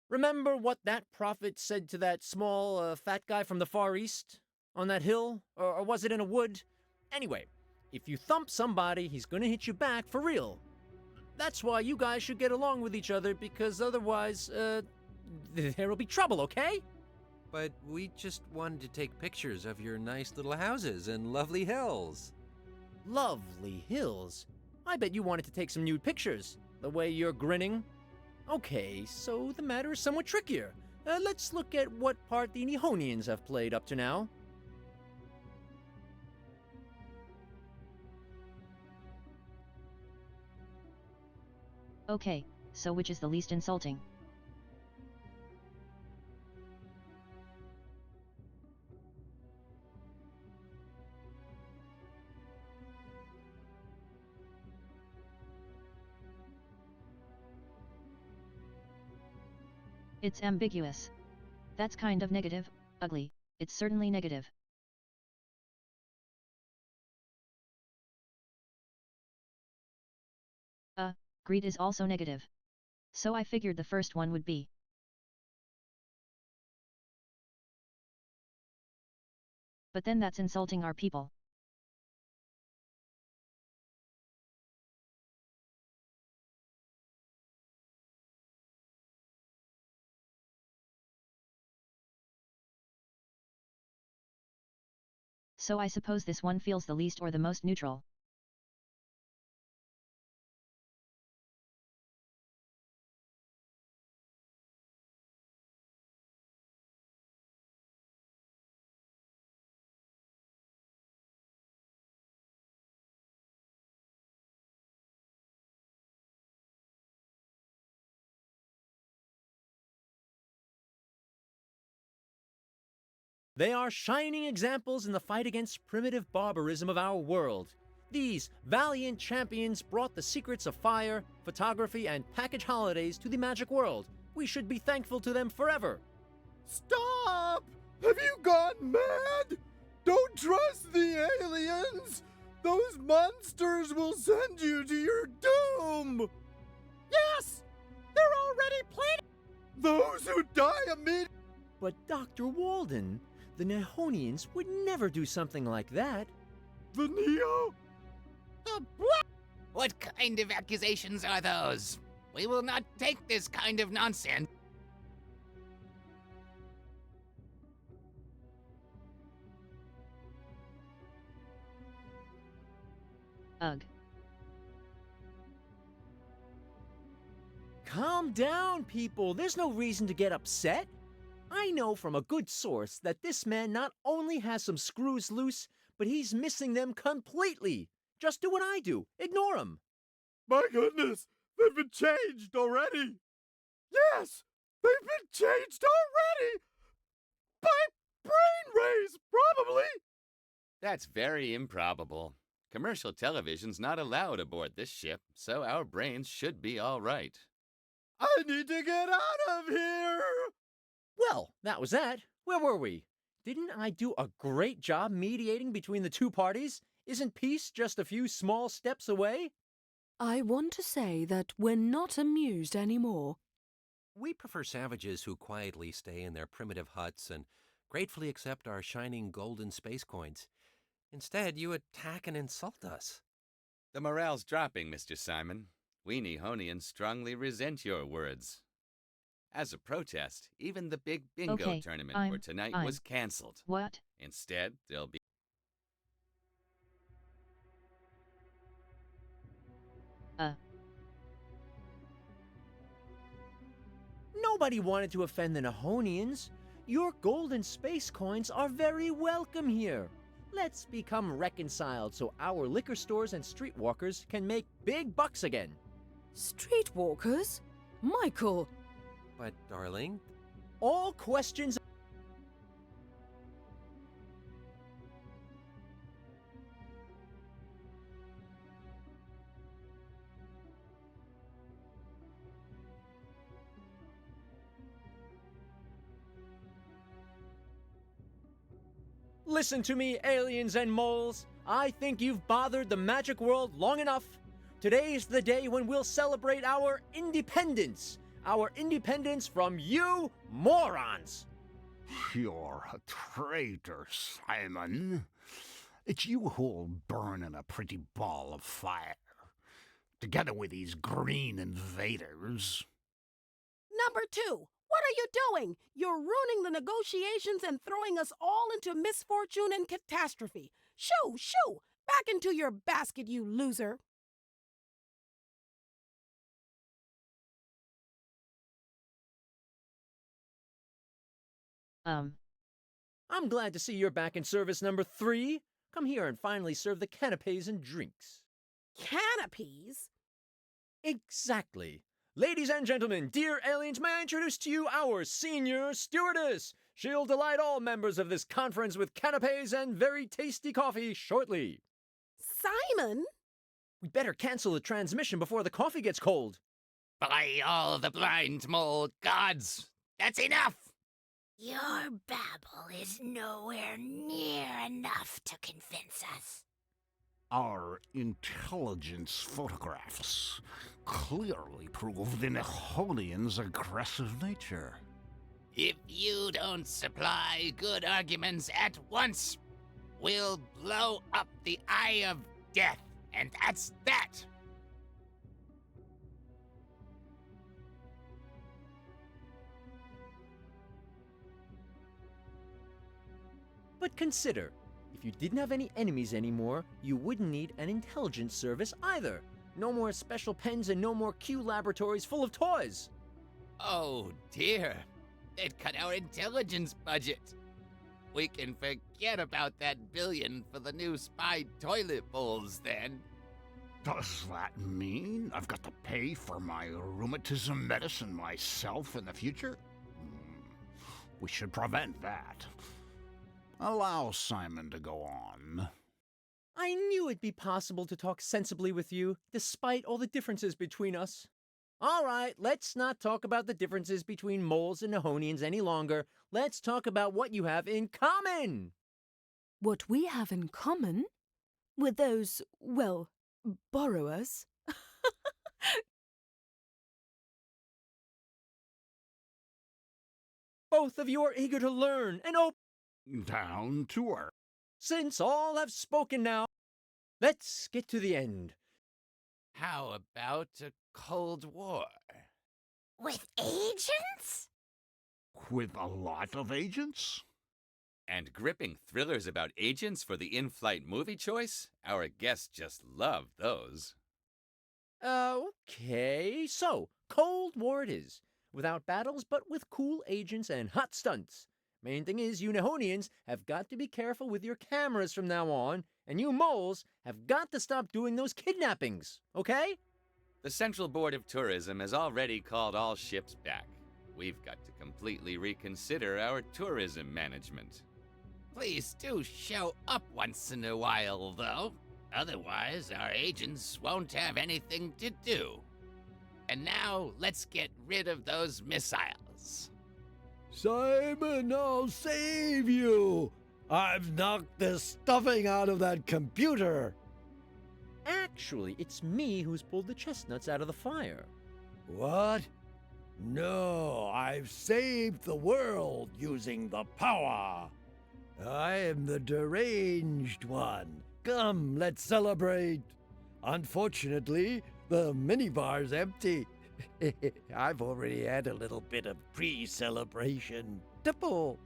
Remember what that prophet said to that small, fat guy from the Far East? On that hill? Or was it in a wood? Anyway, if you thump somebody, he's gonna hit you back for real. That's why you guys should get along with each other, because otherwise, there'll be trouble, okay? But we just wanted to take pictures of your nice little houses and lovely hills. Lovely hills? I bet you wanted to take some nude pictures, the way you're grinning. Okay, so the matter is somewhat trickier. Let's look at what part the Nihonians have played up to now. Okay, so which is the least insulting? It's ambiguous. That's kind of negative, ugly, it's certainly negative. Greed is also negative. So I figured the first one would be. But then that's insulting our people. So I suppose this one feels the least or the most neutral. They are shining examples in the fight against primitive barbarism of our world. These valiant champions brought the secrets of fire, photography, and package holidays to the magic world. We should be thankful to them forever. Stop! Have you gone mad? Don't trust the aliens! Those monsters will send you to your doom! Yes! They're already planning! Those who die immediately! But Dr. Walden, the Nehonians would never do something like that. The Neo? The black! What kind of accusations are those? We will not take this kind of nonsense. Ugh. Calm down, people. There's no reason to get upset. I know from a good source that this man not only has some screws loose, but he's missing them completely. Just do what I do. Ignore him. My goodness, they've been changed already. Yes, they've been changed already. By brain rays, probably. That's very improbable. Commercial television's not allowed aboard this ship, so our brains should be all right. I need to get out of here! Well, that was that. Where were we? Didn't I do a great job mediating between the two parties? Isn't peace just a few small steps away? I want to say that we're not amused anymore. We prefer savages who quietly stay in their primitive huts and gratefully accept our shining golden space coins. Instead, you attack and insult us. The morale's dropping, Mr. Simon. We Nehonians strongly resent your words. As a protest, even the big bingo tournament for tonight was cancelled. What? Instead, there'll be... Nobody wanted to offend the Nehonians. Your golden space coins are very welcome here. Let's become reconciled so our liquor stores and streetwalkers can make big bucks again. Streetwalkers? Michael! But, darling... All questions... Listen to me, aliens and moles. I think you've bothered the magic world long enough. Today's the day when we'll celebrate our independence. Our independence from you morons. You're a traitor, Simon. It's you who'll burn in a pretty ball of fire. Together with these green invaders. Number 2, what are you doing? You're ruining the negotiations and throwing us all into misfortune and catastrophe. Shoo, shoo! Back into your basket, you loser! I'm glad to see you're back in service number 3. Come here and finally serve the canapes and drinks. Canapes? Exactly. Ladies and gentlemen, dear aliens, may I introduce to you our senior stewardess. She'll delight all members of this conference with canapes and very tasty coffee shortly. Simon? We'd better cancel the transmission before the coffee gets cold. By all the blind mole gods, that's enough! Your babble is nowhere near enough to convince us. Our intelligence photographs clearly prove the Neholians' aggressive nature. If you don't supply good arguments at once, we'll blow up the Eye of Death, and that's that! But consider, if you didn't have any enemies anymore, you wouldn't need an intelligence service either. No more special pens and no more Q laboratories full of toys. Oh dear, it cut our intelligence budget. We can forget about that billion for the new spy toilet bowls then. Does that mean I've got to pay for my rheumatism medicine myself in the future? We should prevent that. Allow Simon to go on. I knew it'd be possible to talk sensibly with you, despite all the differences between us. All right, let's not talk about the differences between moles and Nehonians any longer. Let's talk about what you have in common! What we have in common? With those, well, borrowers? Both of you are eager to learn and Down to earth. Since all have spoken now, let's get to the end. How about a Cold War? With agents? With a lot of agents? And gripping thrillers about agents for the in-flight movie choice? Our guests just love those. Okay, so, Cold War it is. Without battles, but with cool agents and hot stunts. Main thing is, you Nehonians have got to be careful with your cameras from now on, and you moles have got to stop doing those kidnappings, okay? The Central Board of Tourism has already called all ships back. We've got to completely reconsider our tourism management. Please do show up once in a while, though. Otherwise, our agents won't have anything to do. And now, let's get rid of those missiles. Simon, I'll save you! I've knocked the stuffing out of that computer! Actually, it's me who's pulled the chestnuts out of the fire. What? No, I've saved the world using the power. I am the deranged one. Come, let's celebrate. Unfortunately, the minibar's empty. I've already had a little bit of pre-celebration tipple.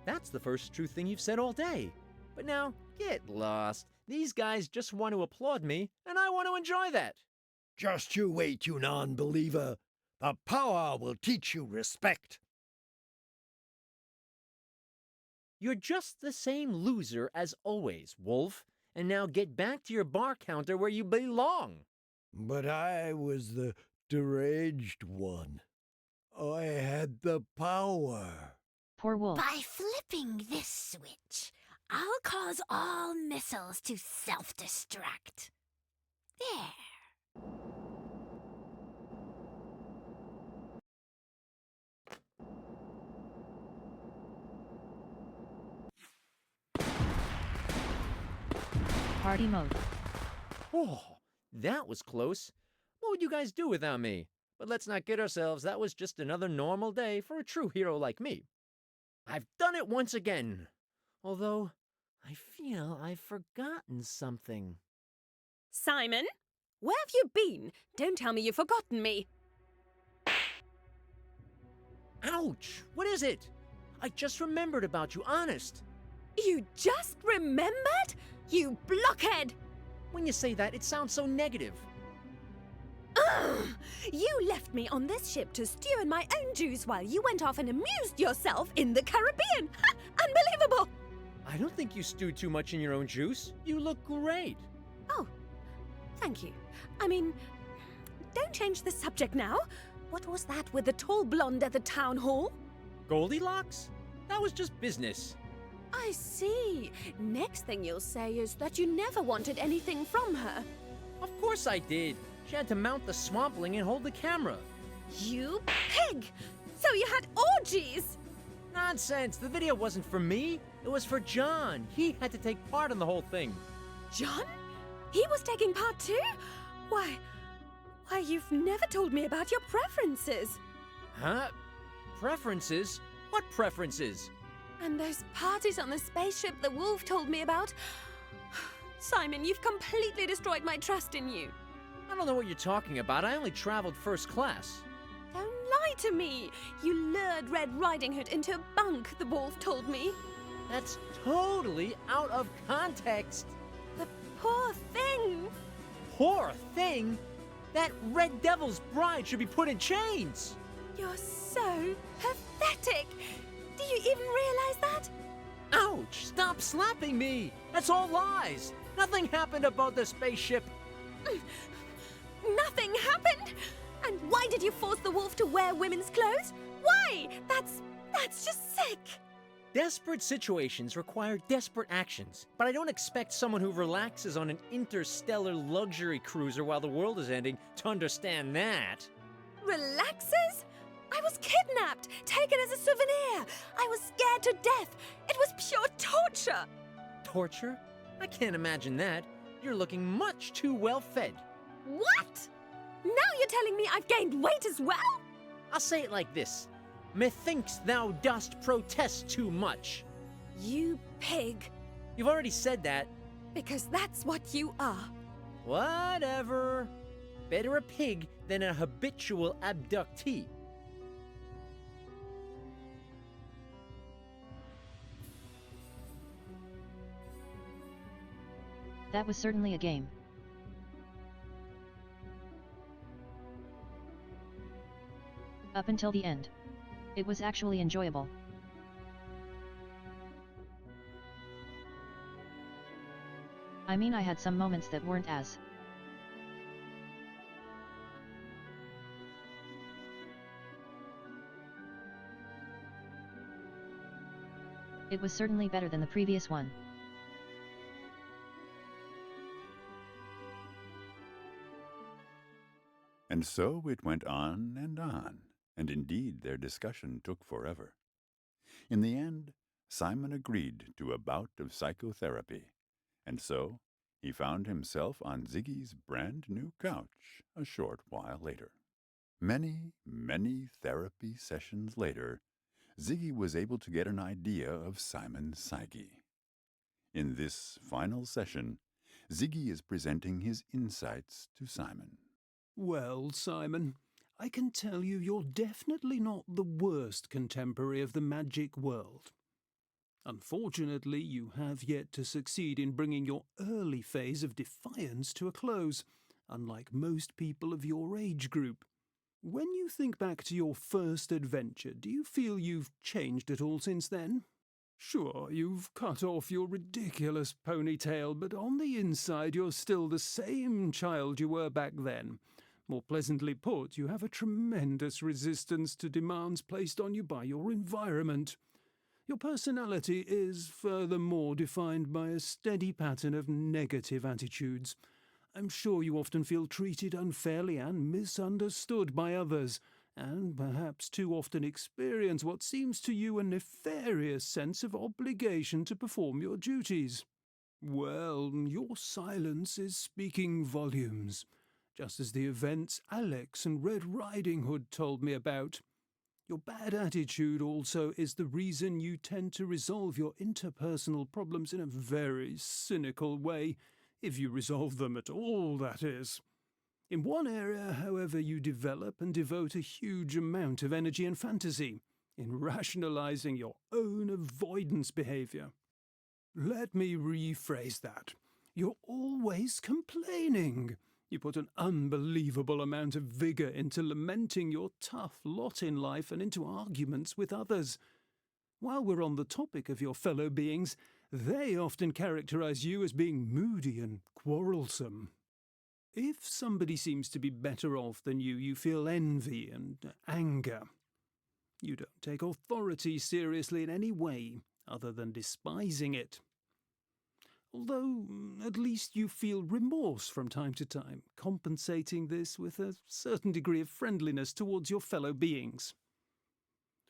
That's the first true thing you've said all day. But now, get lost. These guys just want to applaud me, and I want to enjoy that. Just you wait, you non-believer. The power will teach you respect. You're just the same loser as always, Wolf. And now get back to your bar counter where you belong. But I was the deranged one. I had the power. Poor Wolf. By flipping this switch, I'll cause all missiles to self-destruct. There. Party mode. Oh, that was close. What would you guys do without me? But let's not kid ourselves, that was just another normal day for a true hero like me. I've done it once again. Although, I feel I've forgotten something. Simon, where have you been? Don't tell me you've forgotten me. Ouch! What is it? I just remembered about you, honest. You just remembered? You blockhead! When you say that, it sounds so negative. Ugh! You left me on this ship to stew in my own juice while you went off and amused yourself in the Caribbean. Ha! Unbelievable! I don't think you stewed too much in your own juice. You look great. Oh, thank you. I mean, don't change the subject now. What was that with the tall blonde at the town hall? Goldilocks? That was just business. I see. Next thing you'll say is that you never wanted anything from her. Of course I did. She had to mount the swampling and hold the camera. You pig! So you had orgies! Nonsense! The video wasn't for me. It was for John. He had to take part in the whole thing. John? He was taking part too? Why, you've never told me about your preferences. Huh? Preferences? What preferences? And those parties on the spaceship the wolf told me about. Simon, you've completely destroyed my trust in you. I don't know what you're talking about. I only traveled first class. Don't lie to me. You lured Red Riding Hood into a bunk, the wolf told me. That's totally out of context. The poor thing. Poor thing? That Red Devil's bride should be put in chains. You're so pathetic. Do you even realize that? Ouch! Stop slapping me! That's all lies! Nothing happened about the spaceship. Nothing happened? And why did you force the wolf to wear women's clothes? Why? That's just sick. Desperate situations require desperate actions, but I don't expect someone who relaxes on an interstellar luxury cruiser while the world is ending to understand that. Relaxes? I was kidnapped, taken as a souvenir. I was scared to death. It was pure torture. Torture? I can't imagine that. You're looking much too well fed. What? Now you're telling me I've gained weight as well? I'll say it like this. Methinks thou dost protest too much. You pig. You've already said that. Because that's what you are. Whatever. Better a pig than a habitual abductee. That was certainly a game. Up until the end. It was actually enjoyable. I mean, I had some moments that weren't as. It was certainly better than the previous one. And so it went on, and indeed their discussion took forever. In the end, Simon agreed to a bout of psychotherapy, and so he found himself on Ziggy's brand new couch a short while later. Many, many therapy sessions later, Ziggy was able to get an idea of Simon's psyche. In this final session, Ziggy is presenting his insights to Simon. Well, Simon, I can tell you you're definitely not the worst contemporary of the magic world. Unfortunately, you have yet to succeed in bringing your early phase of defiance to a close, unlike most people of your age group. When you think back to your first adventure, do you feel you've changed at all since then? Sure, you've cut off your ridiculous ponytail, but on the inside you're still the same child you were back then. More pleasantly put, you have a tremendous resistance to demands placed on you by your environment. Your personality is furthermore defined by a steady pattern of negative attitudes. I'm sure you often feel treated unfairly and misunderstood by others, and perhaps too often experience what seems to you a nefarious sense of obligation to perform your duties. Well, your silence is speaking volumes, just as the events Alix and Red Riding Hood told me about. Your bad attitude also is the reason you tend to resolve your interpersonal problems in a very cynical way, if you resolve them at all, that is. In one area, however, you develop and devote a huge amount of energy and fantasy in rationalizing your own avoidance behavior. Let me rephrase that. You're always complaining. You put an unbelievable amount of vigor into lamenting your tough lot in life and into arguments with others. While we're on the topic of your fellow beings, they often characterize you as being moody and quarrelsome. If somebody seems to be better off than you, you feel envy and anger. You don't take authority seriously in any way other than despising it. Although, at least you feel remorse from time to time, compensating this with a certain degree of friendliness towards your fellow beings.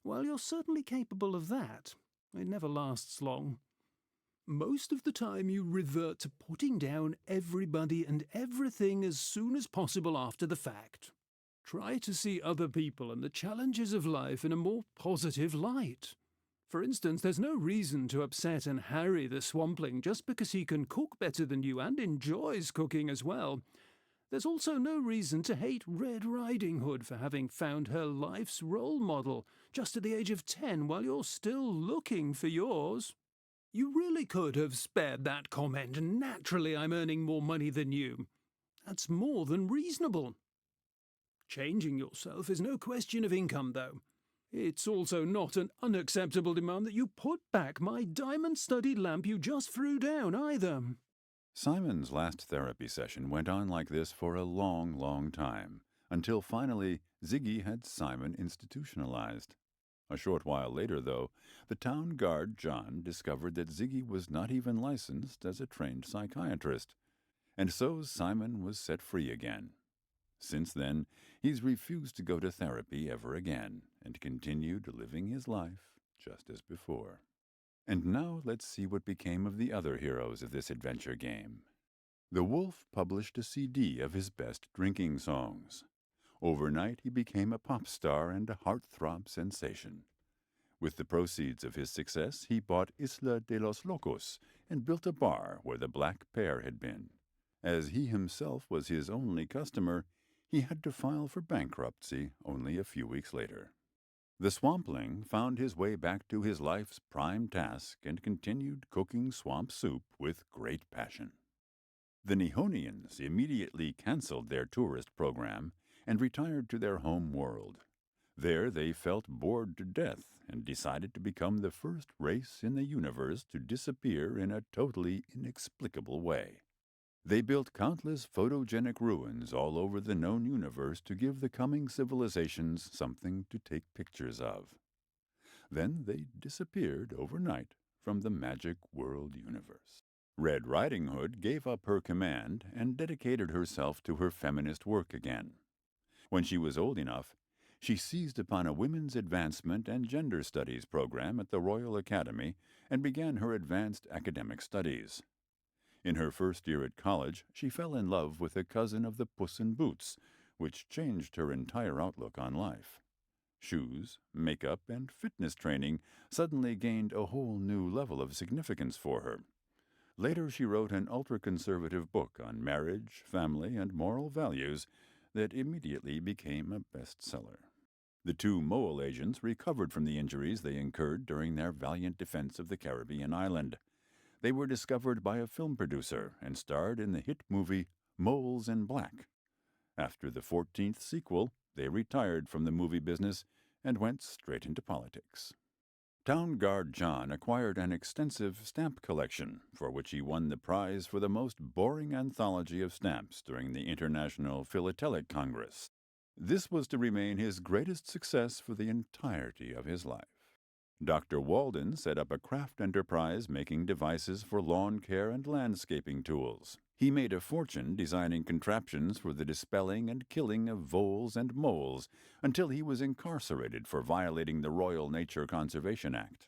While you're certainly capable of that, it never lasts long. Most of the time you revert to putting down everybody and everything as soon as possible after the fact. Try to see other people and the challenges of life in a more positive light. For instance, there's no reason to upset and harry the swampling just because he can cook better than you and enjoys cooking as well. There's also no reason to hate Red Riding Hood for having found her life's role model just at the age of 10 while you're still looking for yours. You really could have spared that comment, naturally I'm earning more money than you. That's more than reasonable. Changing yourself is no question of income, though. It's also not an unacceptable demand that you put back my diamond-studded lamp you just threw down, either. Simon's last therapy session went on like this for a long, long time, until finally Ziggy had Simon institutionalized. A short while later, though, the town guard, John, discovered that Ziggy was not even licensed as a trained psychiatrist, and so Simon was set free again. Since then, he's refused to go to therapy ever again, and continued living his life just as before. And now let's see what became of the other heroes of this adventure game. The Wolf published a CD of his best drinking songs. Overnight, he became a pop star and a heartthrob sensation. With the proceeds of his success, he bought Isla de los Locos and built a bar where the Black Pear had been. As he himself was his only customer, he had to file for bankruptcy only a few weeks later. The Swampling found his way back to his life's prime task and continued cooking swamp soup with great passion. The Nihonians immediately canceled their tourist program and retired to their home world. There they felt bored to death and decided to become the first race in the universe to disappear in a totally inexplicable way. They built countless photogenic ruins all over the known universe to give the coming civilizations something to take pictures of. Then they disappeared overnight from the magic world universe. Red Riding Hood gave up her command and dedicated herself to her feminist work again. When she was old enough, she seized upon a women's advancement and gender studies program at the Royal Academy and began her advanced academic studies. In her first year at college, she fell in love with a cousin of the Puss in Boots, which changed her entire outlook on life. Shoes, makeup, and fitness training suddenly gained a whole new level of significance for her. Later, she wrote an ultra-conservative book on marriage, family, and moral values that immediately became a bestseller. The two mole agents recovered from the injuries they incurred during their valiant defense of the Caribbean island. They were discovered by a film producer and starred in the hit movie Moles in Black. After the 14th sequel, they retired from the movie business and went straight into politics. Town Guard John acquired an extensive stamp collection, for which he won the prize for the most boring anthology of stamps during the International Philatelic Congress. This was to remain his greatest success for the entirety of his life. Dr. Walden set up a craft enterprise making devices for lawn care and landscaping tools. He made a fortune designing contraptions for the dispelling and killing of voles and moles until he was incarcerated for violating the Royal Nature Conservation Act.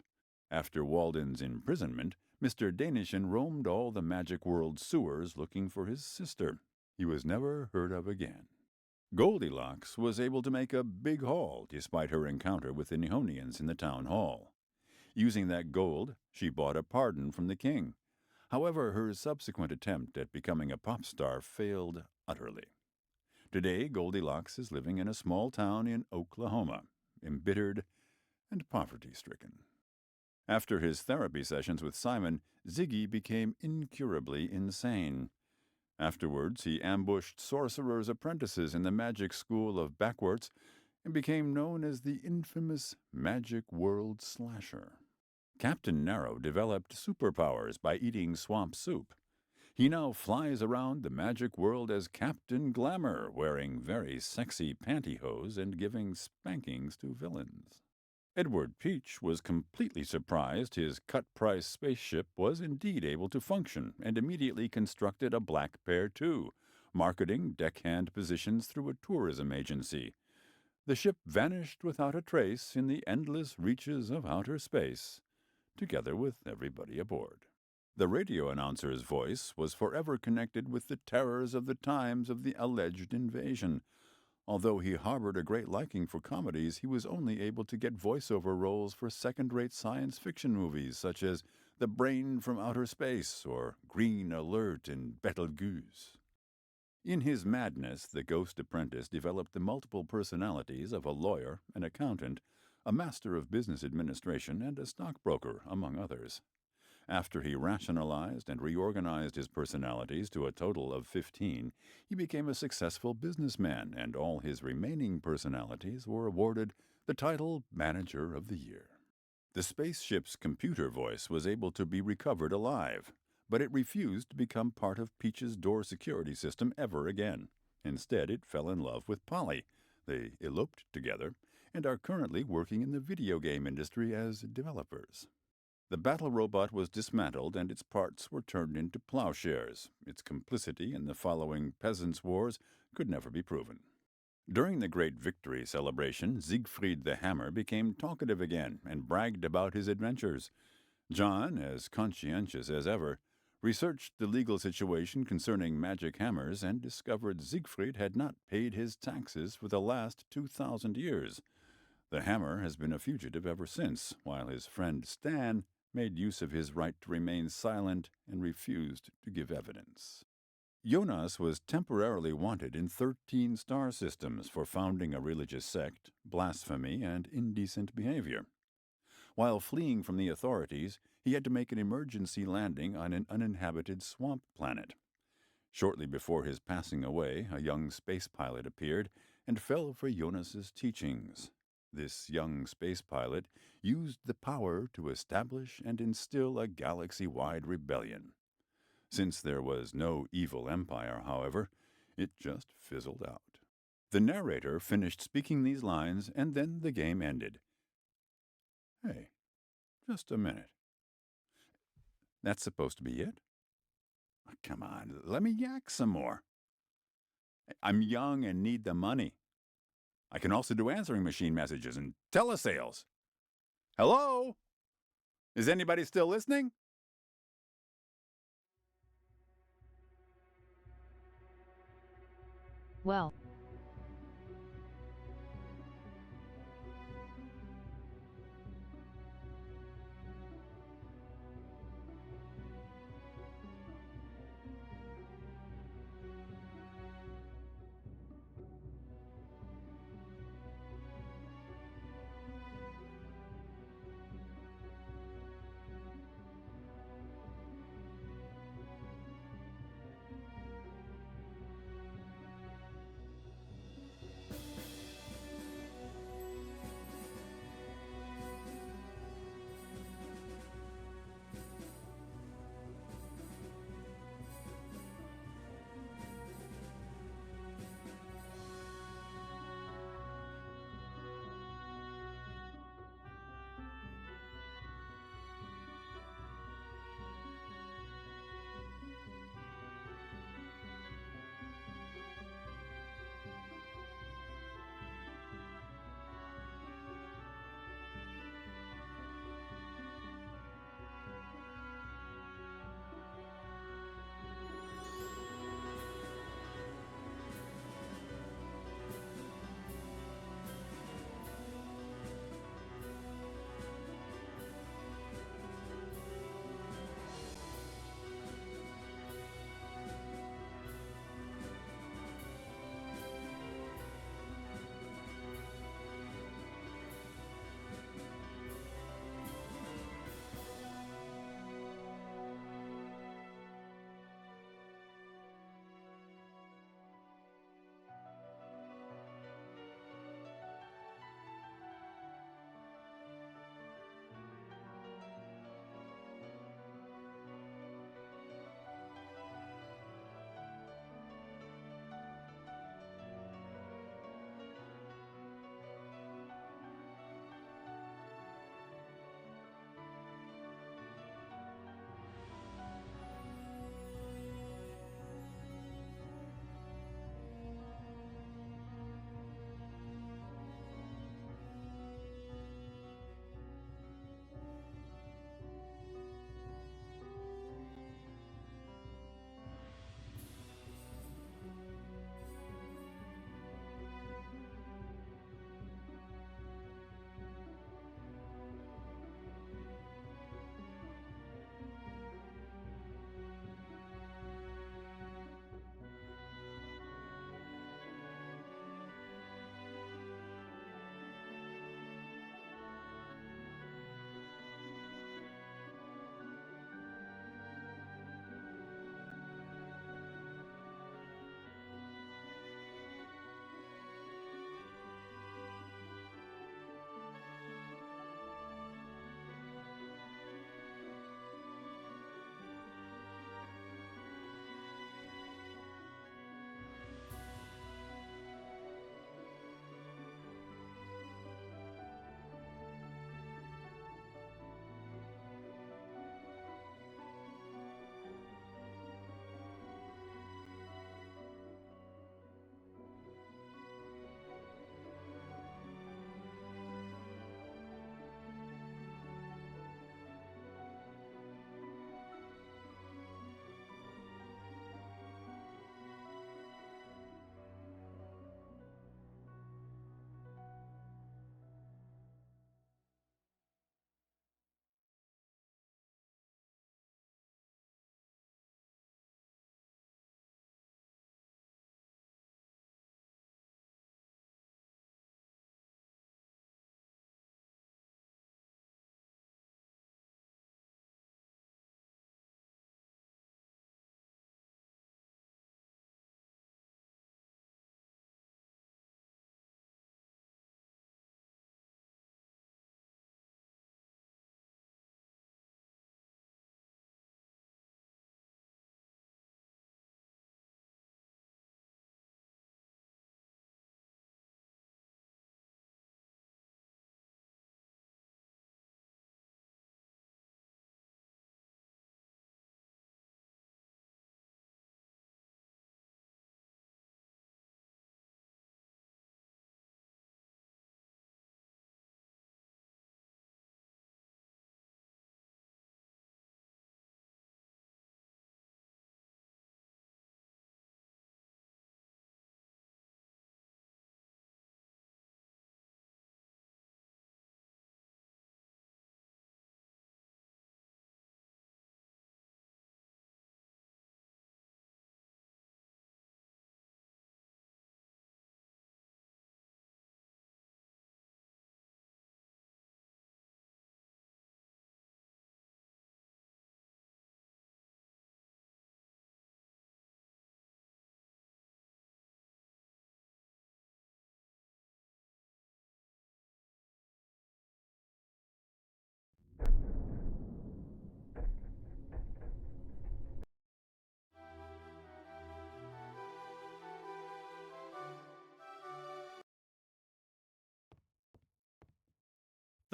After Walden's imprisonment, Mr. Danishan roamed all the Magic World sewers looking for his sister. He was never heard of again. Goldilocks was able to make a big haul despite her encounter with the Nihonians in the town hall. Using that gold, she bought a pardon from the king. However, her subsequent attempt at becoming a pop star failed utterly. Today, Goldilocks is living in a small town in Oklahoma, embittered and poverty-stricken. After his therapy sessions with Simon, Ziggy became incurably insane. Afterwards, he ambushed sorcerers' apprentices in the magic school of Backwarts and became known as the infamous Magic World Slasher. Captain Narrow developed superpowers by eating swamp soup. He now flies around the magic world as Captain Glamour, wearing very sexy pantyhose and giving spankings to villains. Edward Peach was completely surprised his cut-price spaceship was indeed able to function and immediately constructed a Black Pear too, marketing deckhand positions through a tourism agency. The ship vanished without a trace in the endless reaches of outer space, together with everybody aboard. The radio announcer's voice was forever connected with the terrors of the times of the alleged invasion. Although he harbored a great liking for comedies, he was only able to get voiceover roles for second-rate science fiction movies such as The Brain from Outer Space or Green Alert in Betelgeuse. In his madness, the Ghost Apprentice developed the multiple personalities of a lawyer, an accountant, a master of business administration, and a stockbroker, among others. After he rationalized and reorganized his personalities to a total of 15, he became a successful businessman, and all his remaining personalities were awarded the title Manager of the Year. The spaceship's computer voice was able to be recovered alive, but it refused to become part of Peach's door security system ever again. Instead, it fell in love with Polly. They eloped together and are currently working in the video game industry as developers. The battle robot was dismantled and its parts were turned into plowshares. Its complicity in the following Peasants' Wars could never be proven. During the great victory celebration, Siegfried the Hammer became talkative again and bragged about his adventures. John, as conscientious as ever, researched the legal situation concerning magic hammers and discovered Siegfried had not paid his taxes for the last 2,000 years. The hammer has been a fugitive ever since, while his friend Stan made use of his right to remain silent and refused to give evidence. Jonas was temporarily wanted in 13 star systems for founding a religious sect, blasphemy, and indecent behavior. While fleeing from the authorities, he had to make an emergency landing on an uninhabited swamp planet. Shortly before his passing away, a young space pilot appeared and fell for Jonas's teachings. This young space pilot used the power to establish and instill a galaxy-wide rebellion. Since there was no evil empire, however, it just fizzled out. The narrator finished speaking these lines, and then the game ended. Hey, just a minute. That's supposed to be it? Oh, come on, let me yak some more. I'm young and need the money. I can also do answering machine messages and telesales. Hello? Is anybody still listening? Well.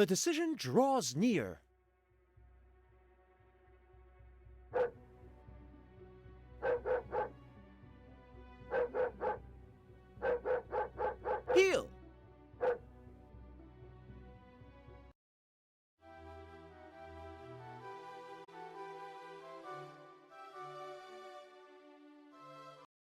The decision draws near.